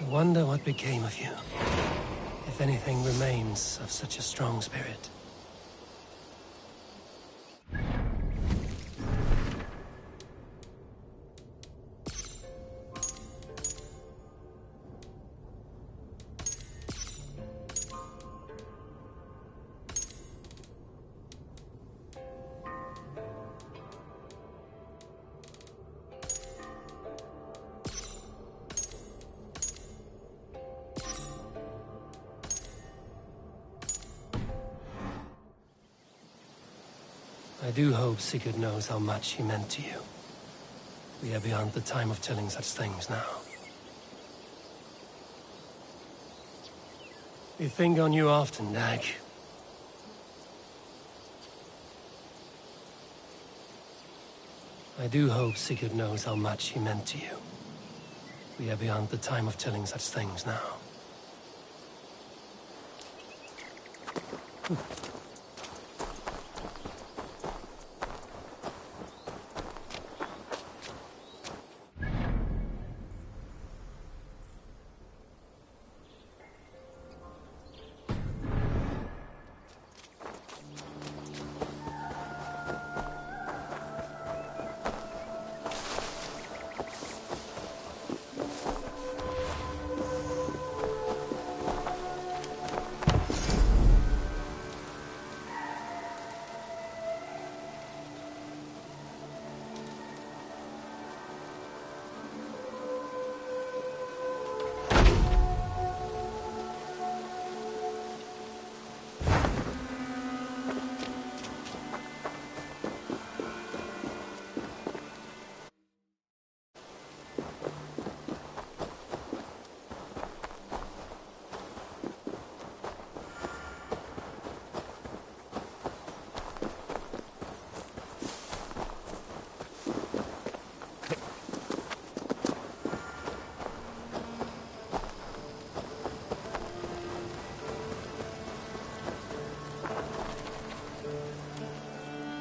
I wonder what became of you, if anything remains of such a strong spirit. I do hope Sigurd knows how much he meant to you. We are beyond the time of telling such things now. We think on you often, Dag. I do hope Sigurd knows how much he meant to you. We are beyond the time of telling such things now.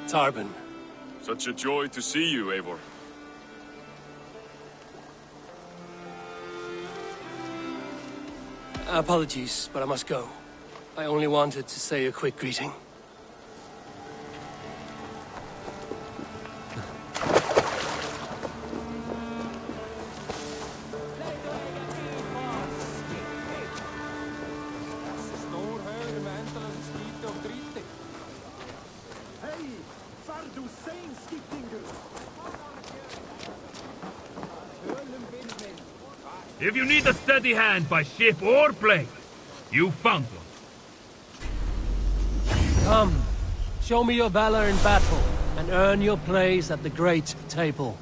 Tarban. Such a joy to see you, Eivor. Apologies, but I must go. I only wanted to say a quick greeting. If you need a steady hand by ship or plane, you found one. Come, show me your valor in battle, and earn your place at the great table.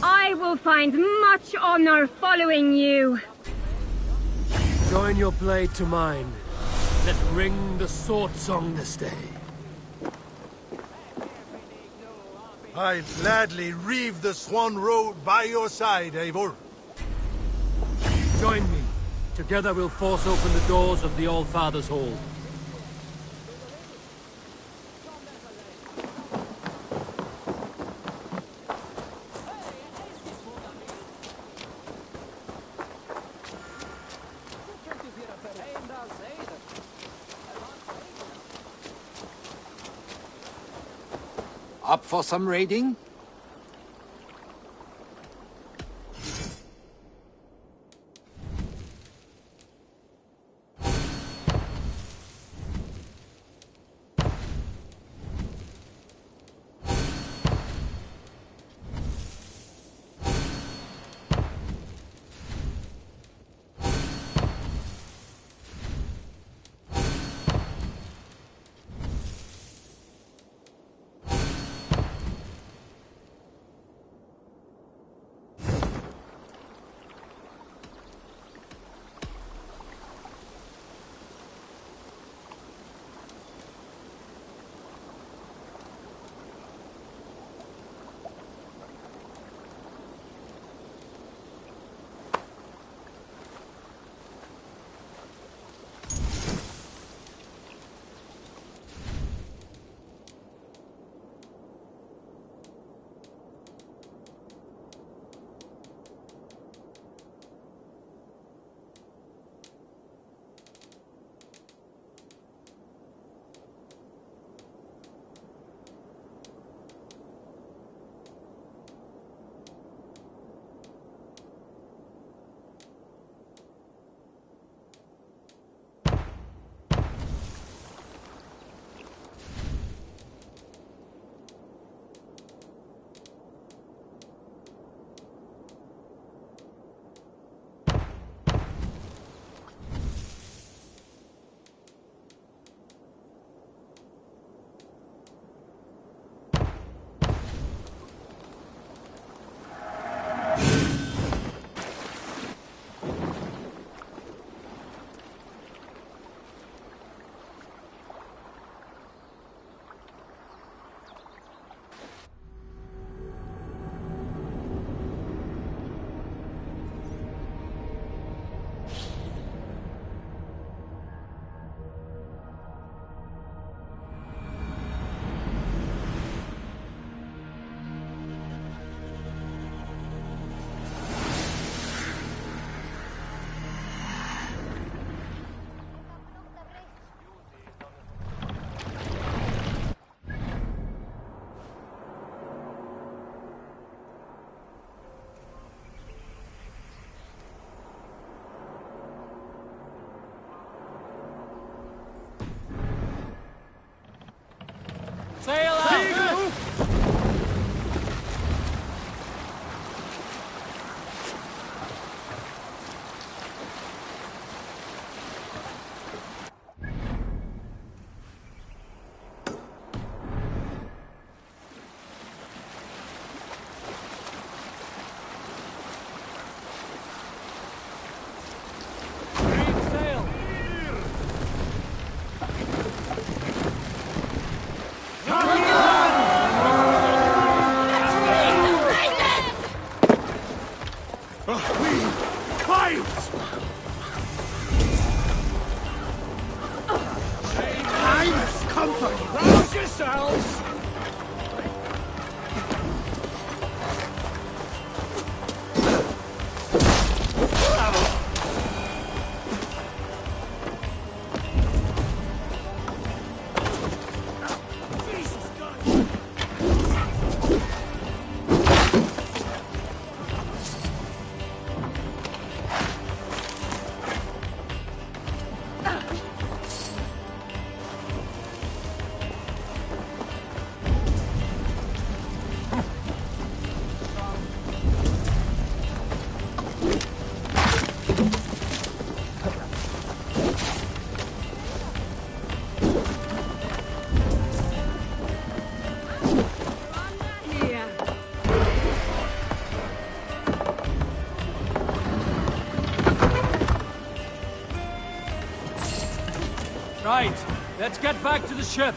I will find much honor following you. Join your blade to mine. Let's ring the sword song this day. I'd gladly reave the Swan Road by your side, Eivor. Join me. Together we'll force open the doors of the All-Father's Hall. Up for some raiding? Right, let's get back to the ship.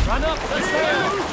Run up the sail!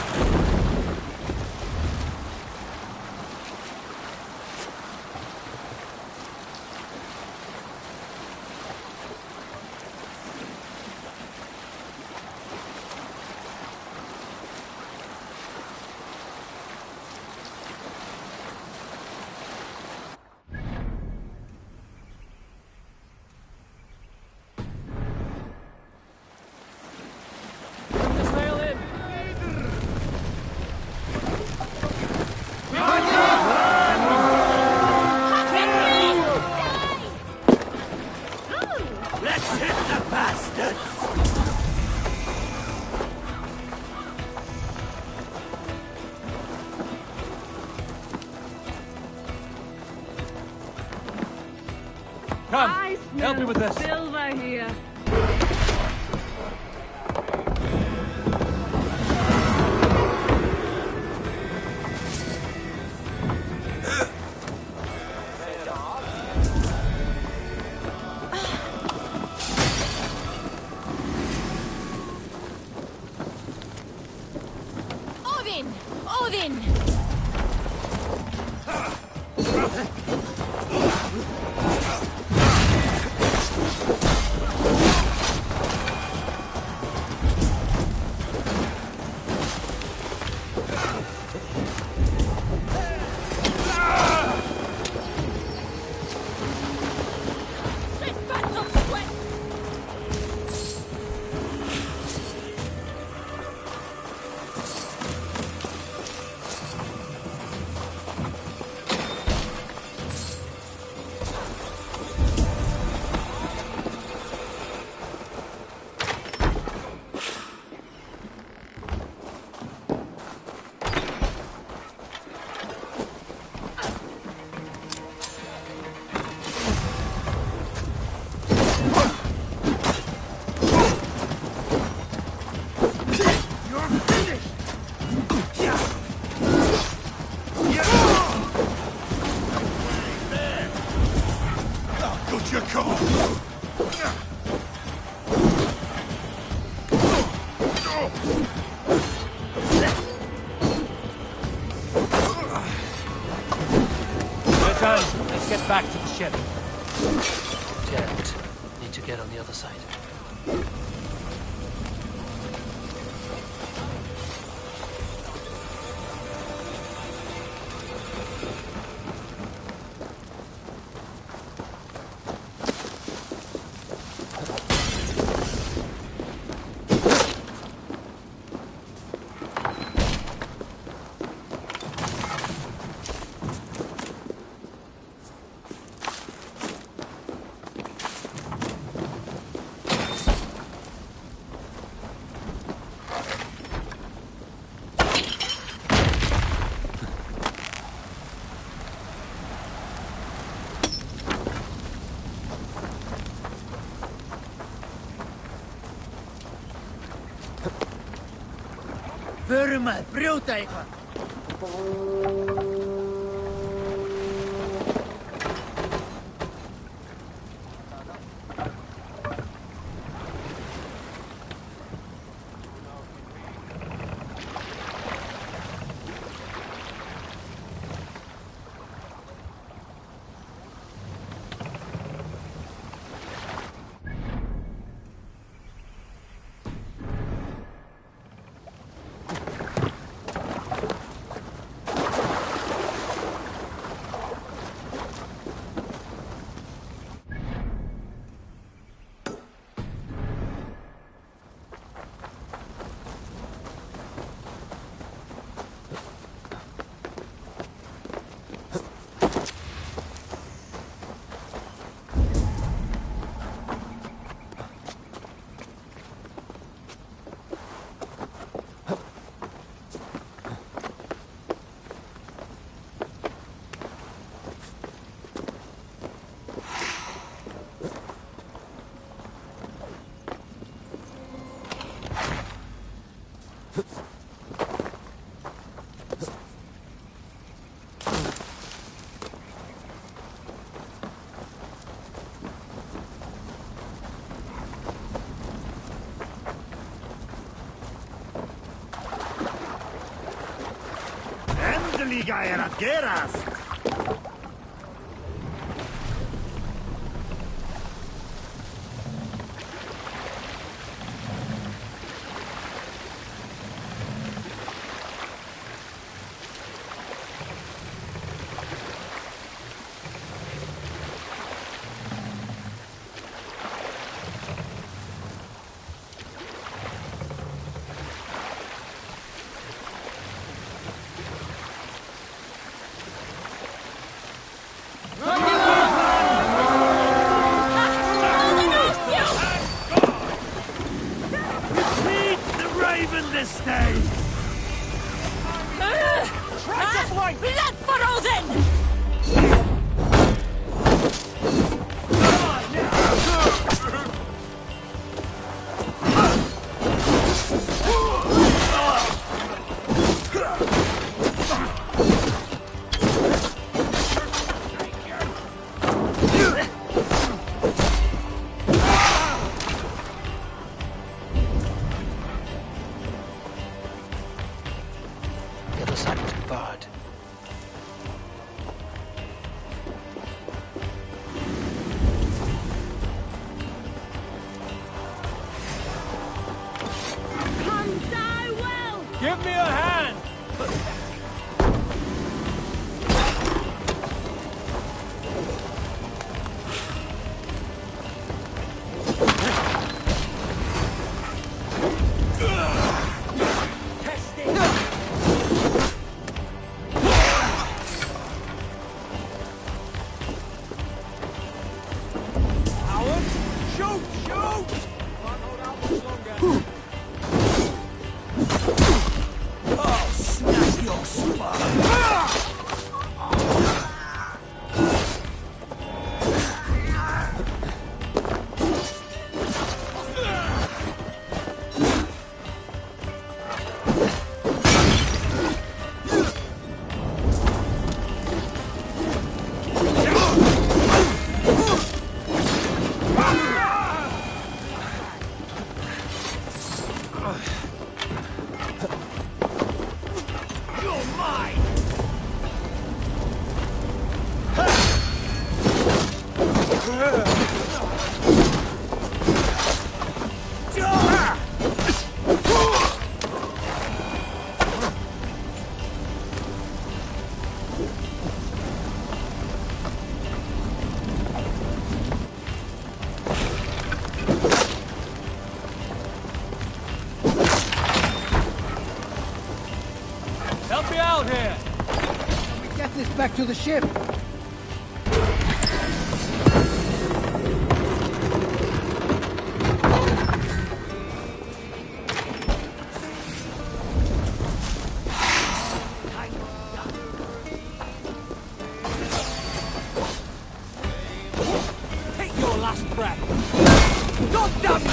Come, help me with this. Silver here. Odin! Odin! Let's get back to the ship. Can't. Need to get on the other side. Förum að brjóta eitthvað. Endeliga era geras! Give me a hand! Help me out here! Can we get this back to the ship? Take your last breath! God damn it!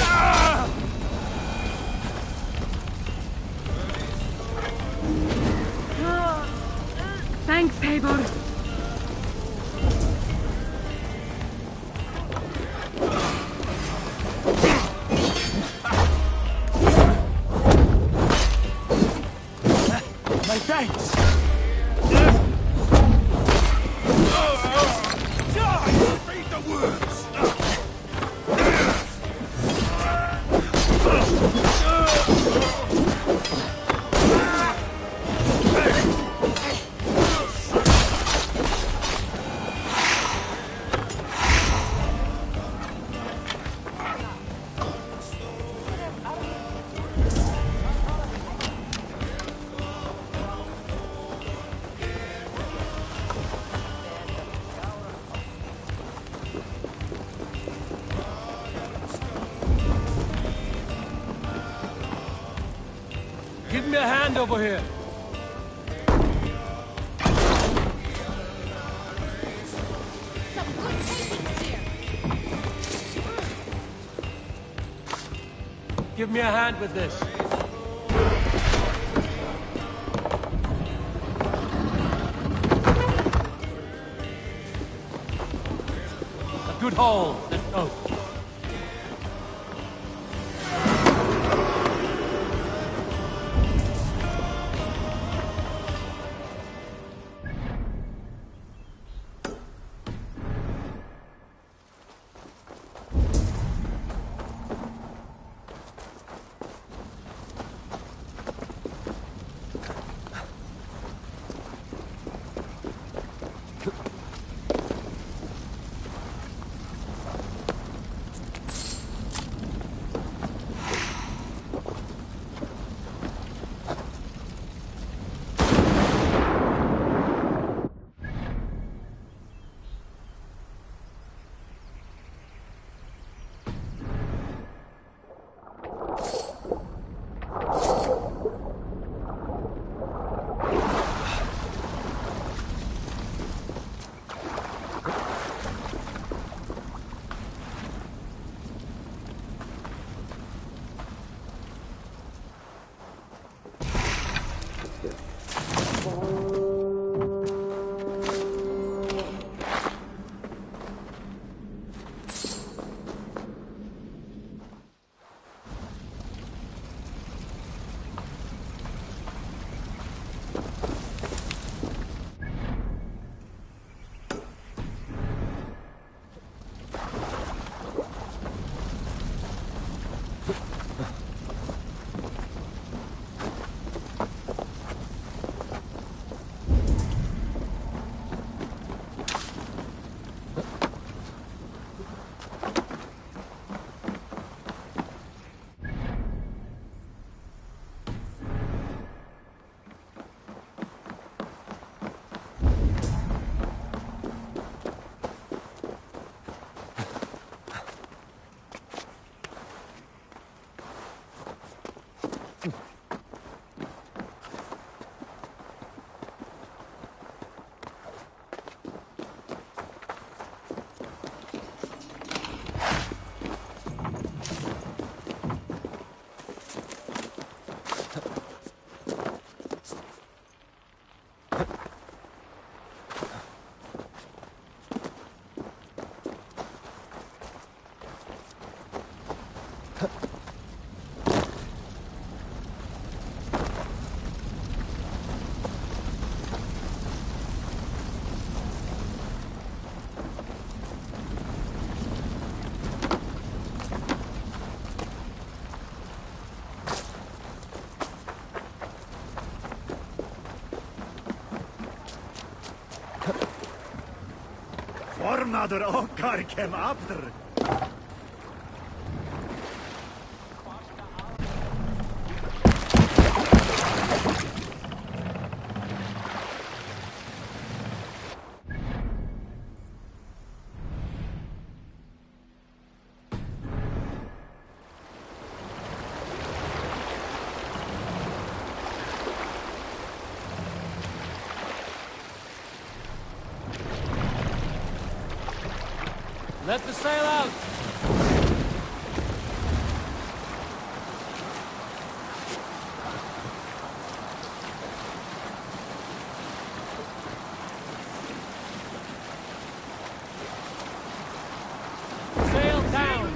Thanks, Eivor. My thanks! Read the words! Give me a hand over here! Give me a hand with this. Good haul. Let's go. Formadur okkar kem aftur. Let the sail out! Sail down!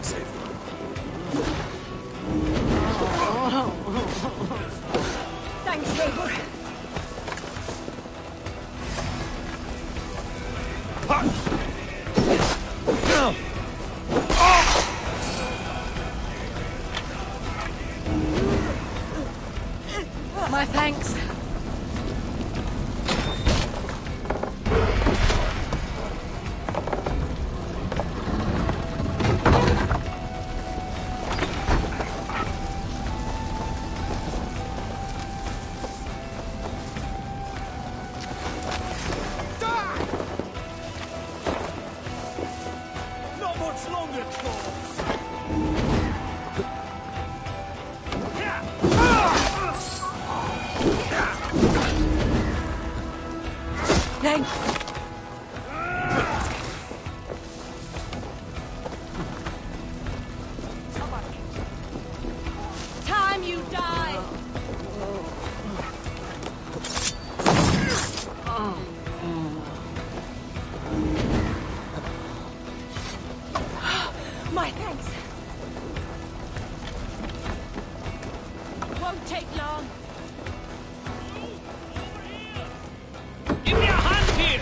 Thanks, Eivor. Thanks, Eivor. My thanks. Not much longer, trolls! Thanks. Time you die! My thanks. Won't take long. Give me a hand here!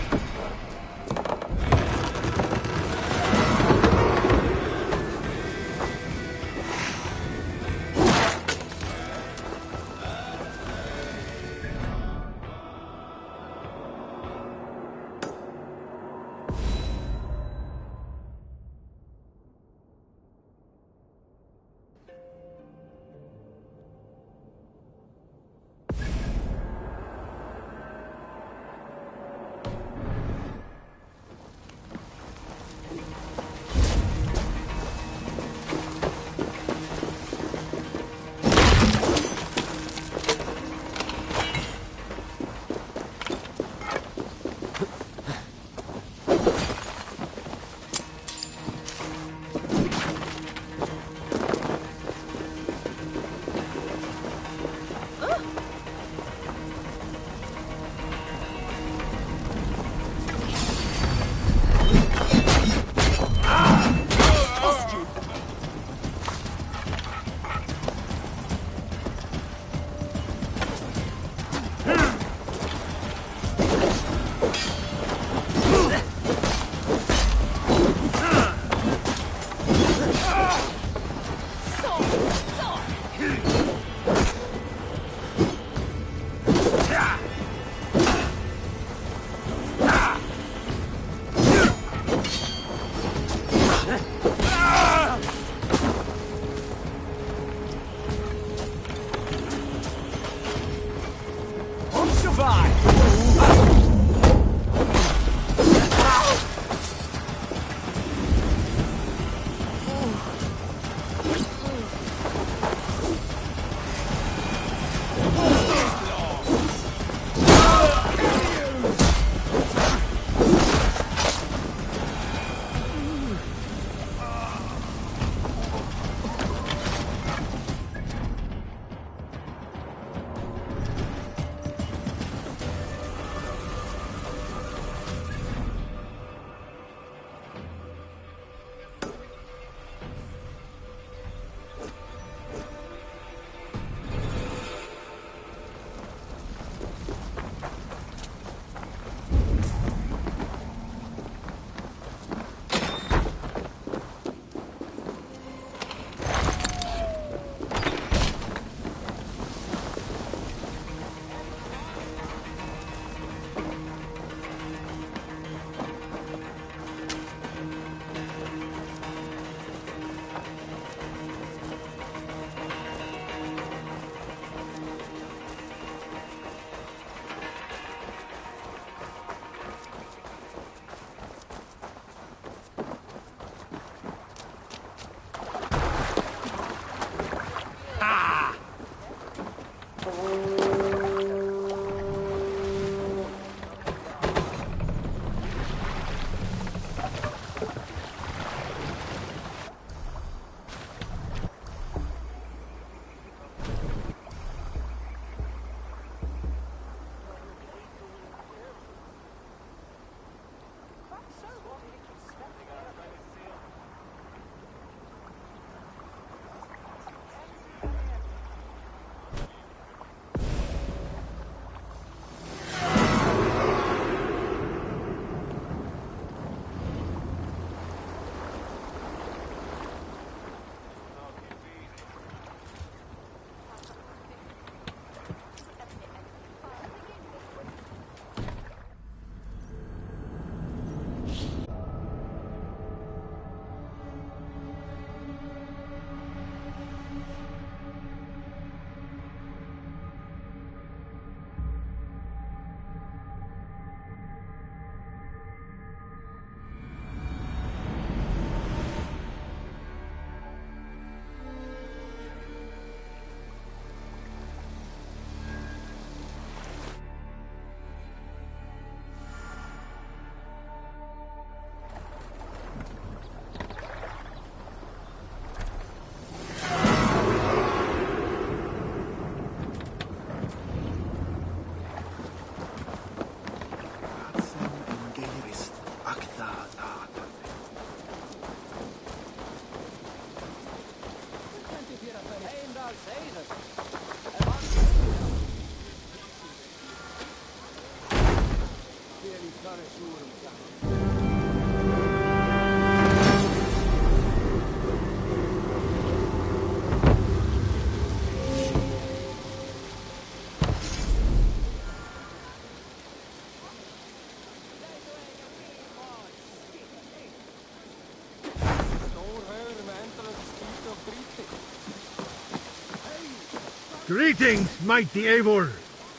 Greetings, mighty Eivor.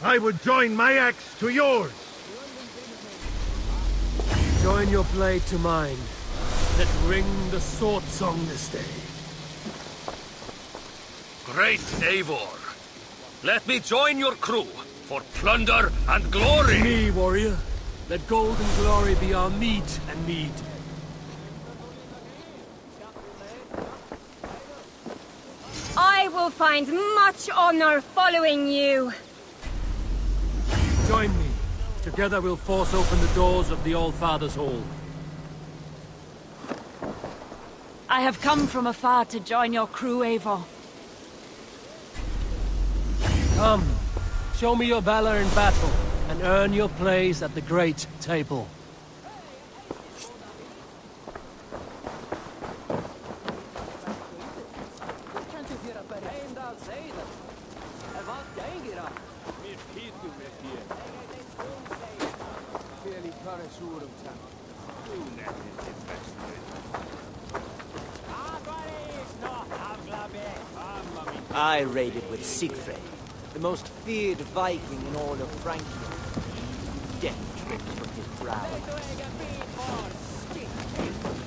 I would join my axe to yours. Join your blade to mine. Let ring the sword song this day. Great Eivor, let me join your crew for plunder and glory! To me, warrior. Let gold and glory be our meat and mead. I will find much honor following you. Join me. Together we'll force open the doors of the All-Father's Hall. I have come from afar to join your crew, Eivor. Come, show me your valor in battle, and earn your place at the great table. I raided with Siegfried, the most feared Viking in all of Frankfurt. Death drips from his brow.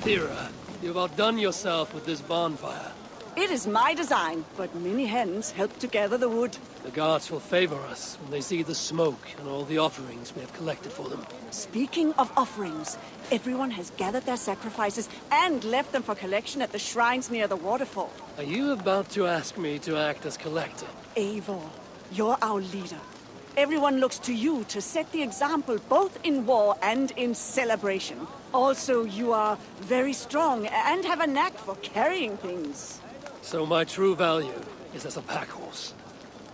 Thera, you've outdone yourself with this bonfire. It is my design, but many hands help to gather the wood. The gods will favor us when they see the smoke and all the offerings we have collected for them. Speaking of offerings, everyone has gathered their sacrifices and left them for collection at the shrines near the waterfall. Are you about to ask me to act as collector? Eivor, you're our leader. Everyone looks to you to set the example both in war and in celebration. Also, you are very strong and have a knack for carrying things. So my true value is as a pack horse.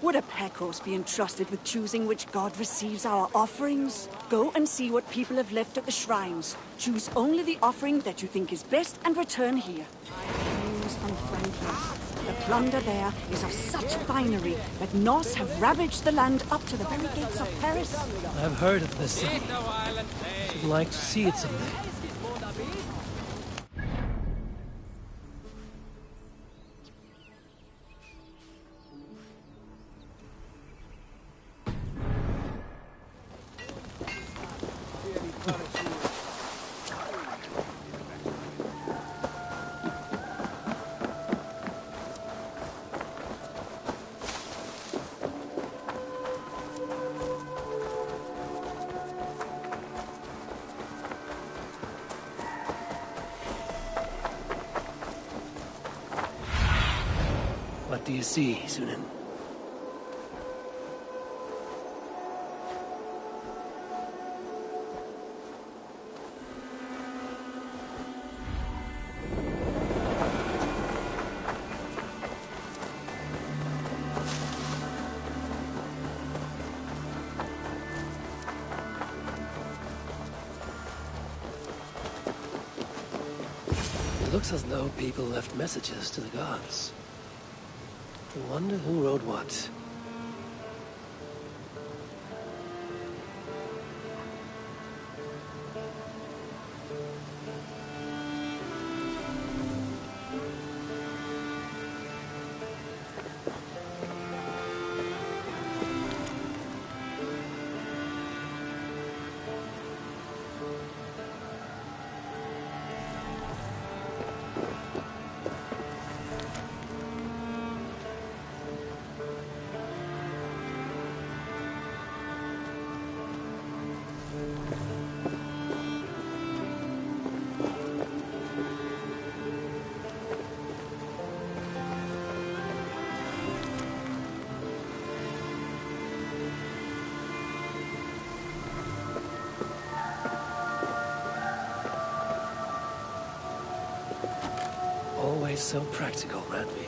Would a pack horse be entrusted with choosing which god receives our offerings? Go and see what people have left at the shrines. Choose only the offering that you think is best and return here. News from Frankfurt. The plunder there is of such finery that Norse have ravaged the land up to the very gates of Paris. I've heard of this city. Should like to see it someday. What do you see, Sunan? It looks as though people left messages to the gods. I wonder who wrote what. Always so practical, Radby.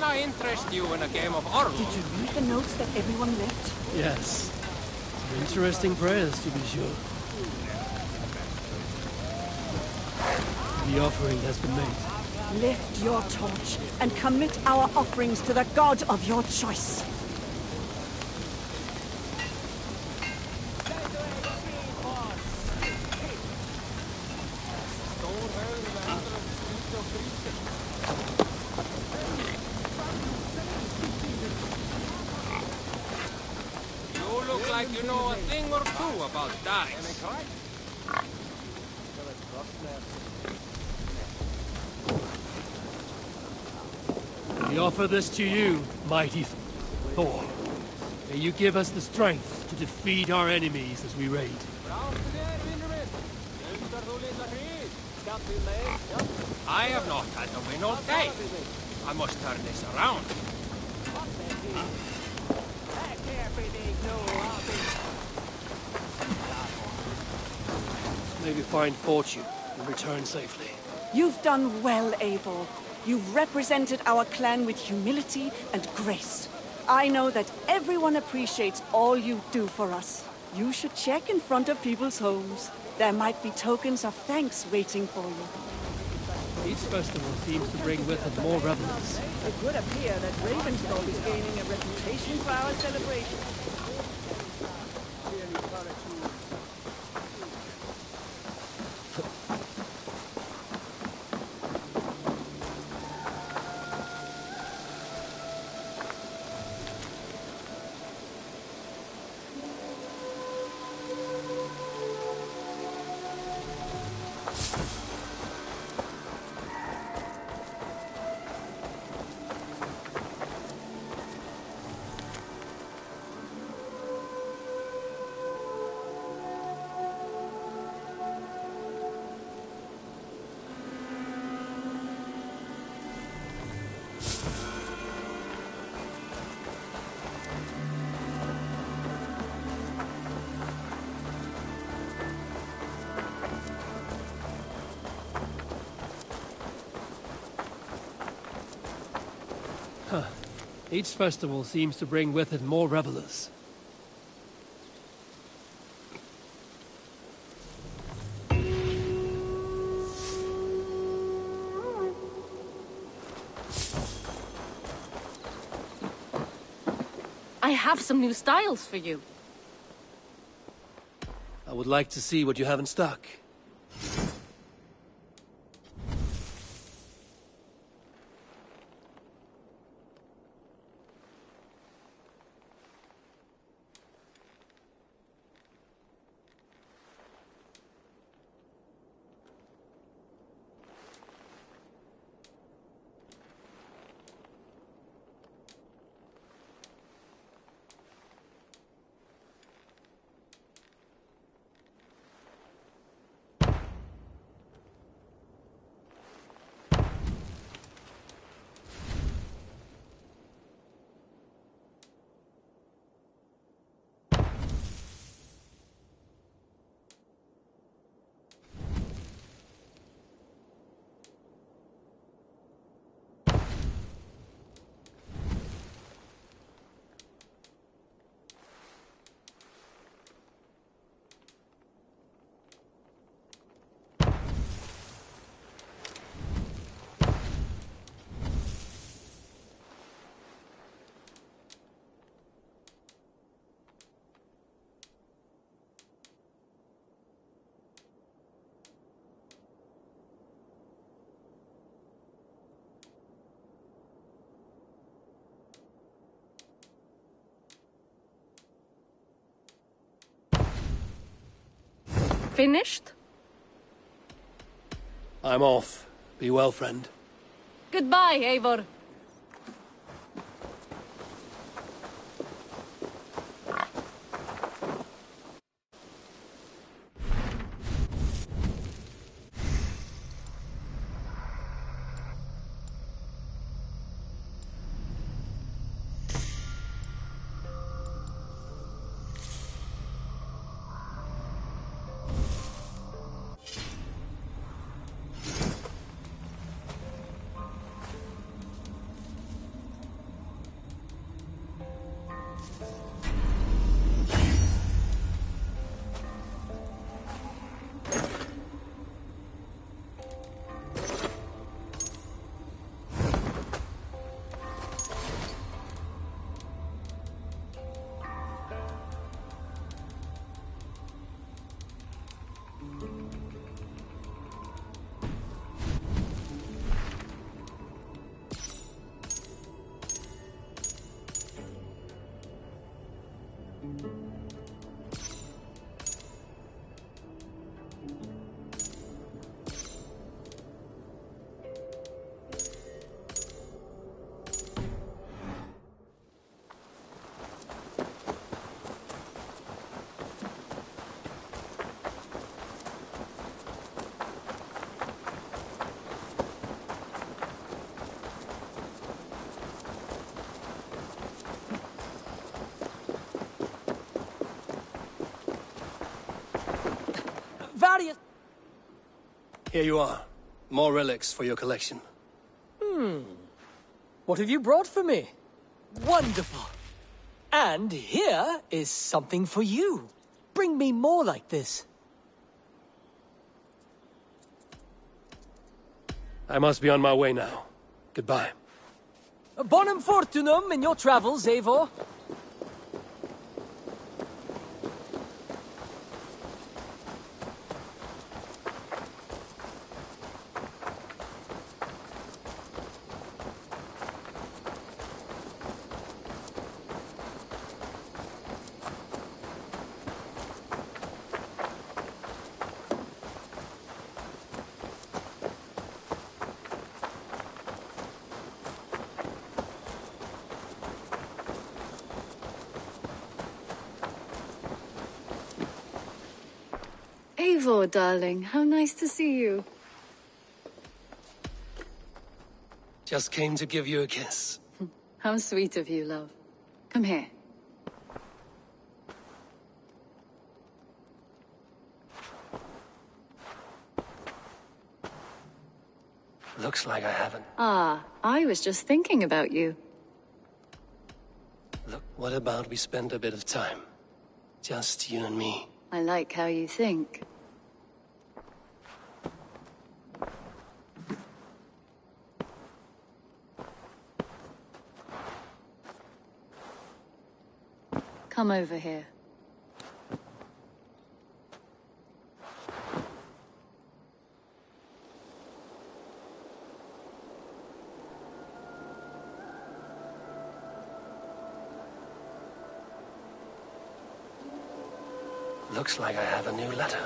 can I interest you in a game of Orlo? Did you read the notes that everyone left? Yes. Some interesting prayers, to be sure. The offering has been made. Lift your torch and commit our offerings to the god of your choice. You look like you know a thing or two about dice. We offer this to you, mighty Thor. May you give us the strength to defeat our enemies as we raid. I have not had to win all day. I must turn this around. Maybe find fortune and return safely. You've done well, Eivor. You've represented our clan with humility and grace. I know that everyone appreciates all you do for us. You should check in front of people's homes. There might be tokens of thanks waiting for you. Each festival seems to bring with it more revelers. It would appear that Ravenstorm is gaining a reputation for our celebration. Each festival seems to bring with it more revelers. I have some new styles for you. I would like to see what you have in stock. Finished? I'm off. Be well, friend. Goodbye, Eivor. Here you are. More relics for your collection. What have you brought for me? Wonderful. And here is something for you. Bring me more like this. I must be on my way now. Goodbye. Bonum fortunum in your travels, Eivor. Eivor, darling, how nice to see you. Just came to give you a kiss. How sweet of you, love. Come here. Looks like I haven't. Ah, I was just thinking about you. Look, what about we spend a bit of time? Just you and me. I like how you think. Come over here. Looks like I have a new letter.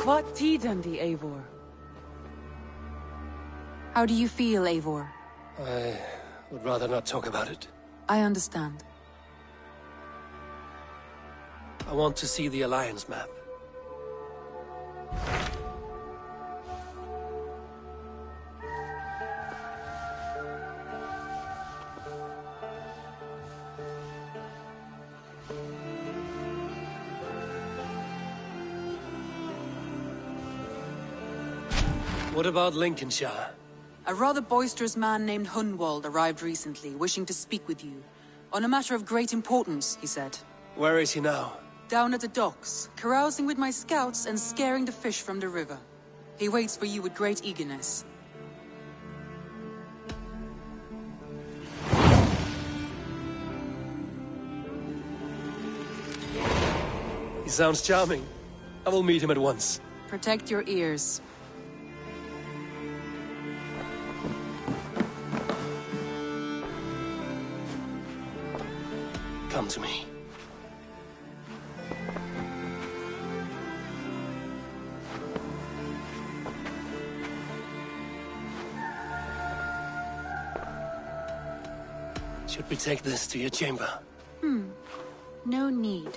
What tidendi, Eivor? How do you feel, Eivor? I would rather not talk about it. I understand. I want to see the Alliance map. What about Lincolnshire? A rather boisterous man named Hunwald arrived recently, wishing to speak with you. On a matter of great importance, he said. Where is he now? Down at the docks, carousing with my scouts and scaring the fish from the river. He waits for you with great eagerness. He sounds charming. I will meet him at once. Protect your ears. Come to me. Should we take this to your chamber? No need.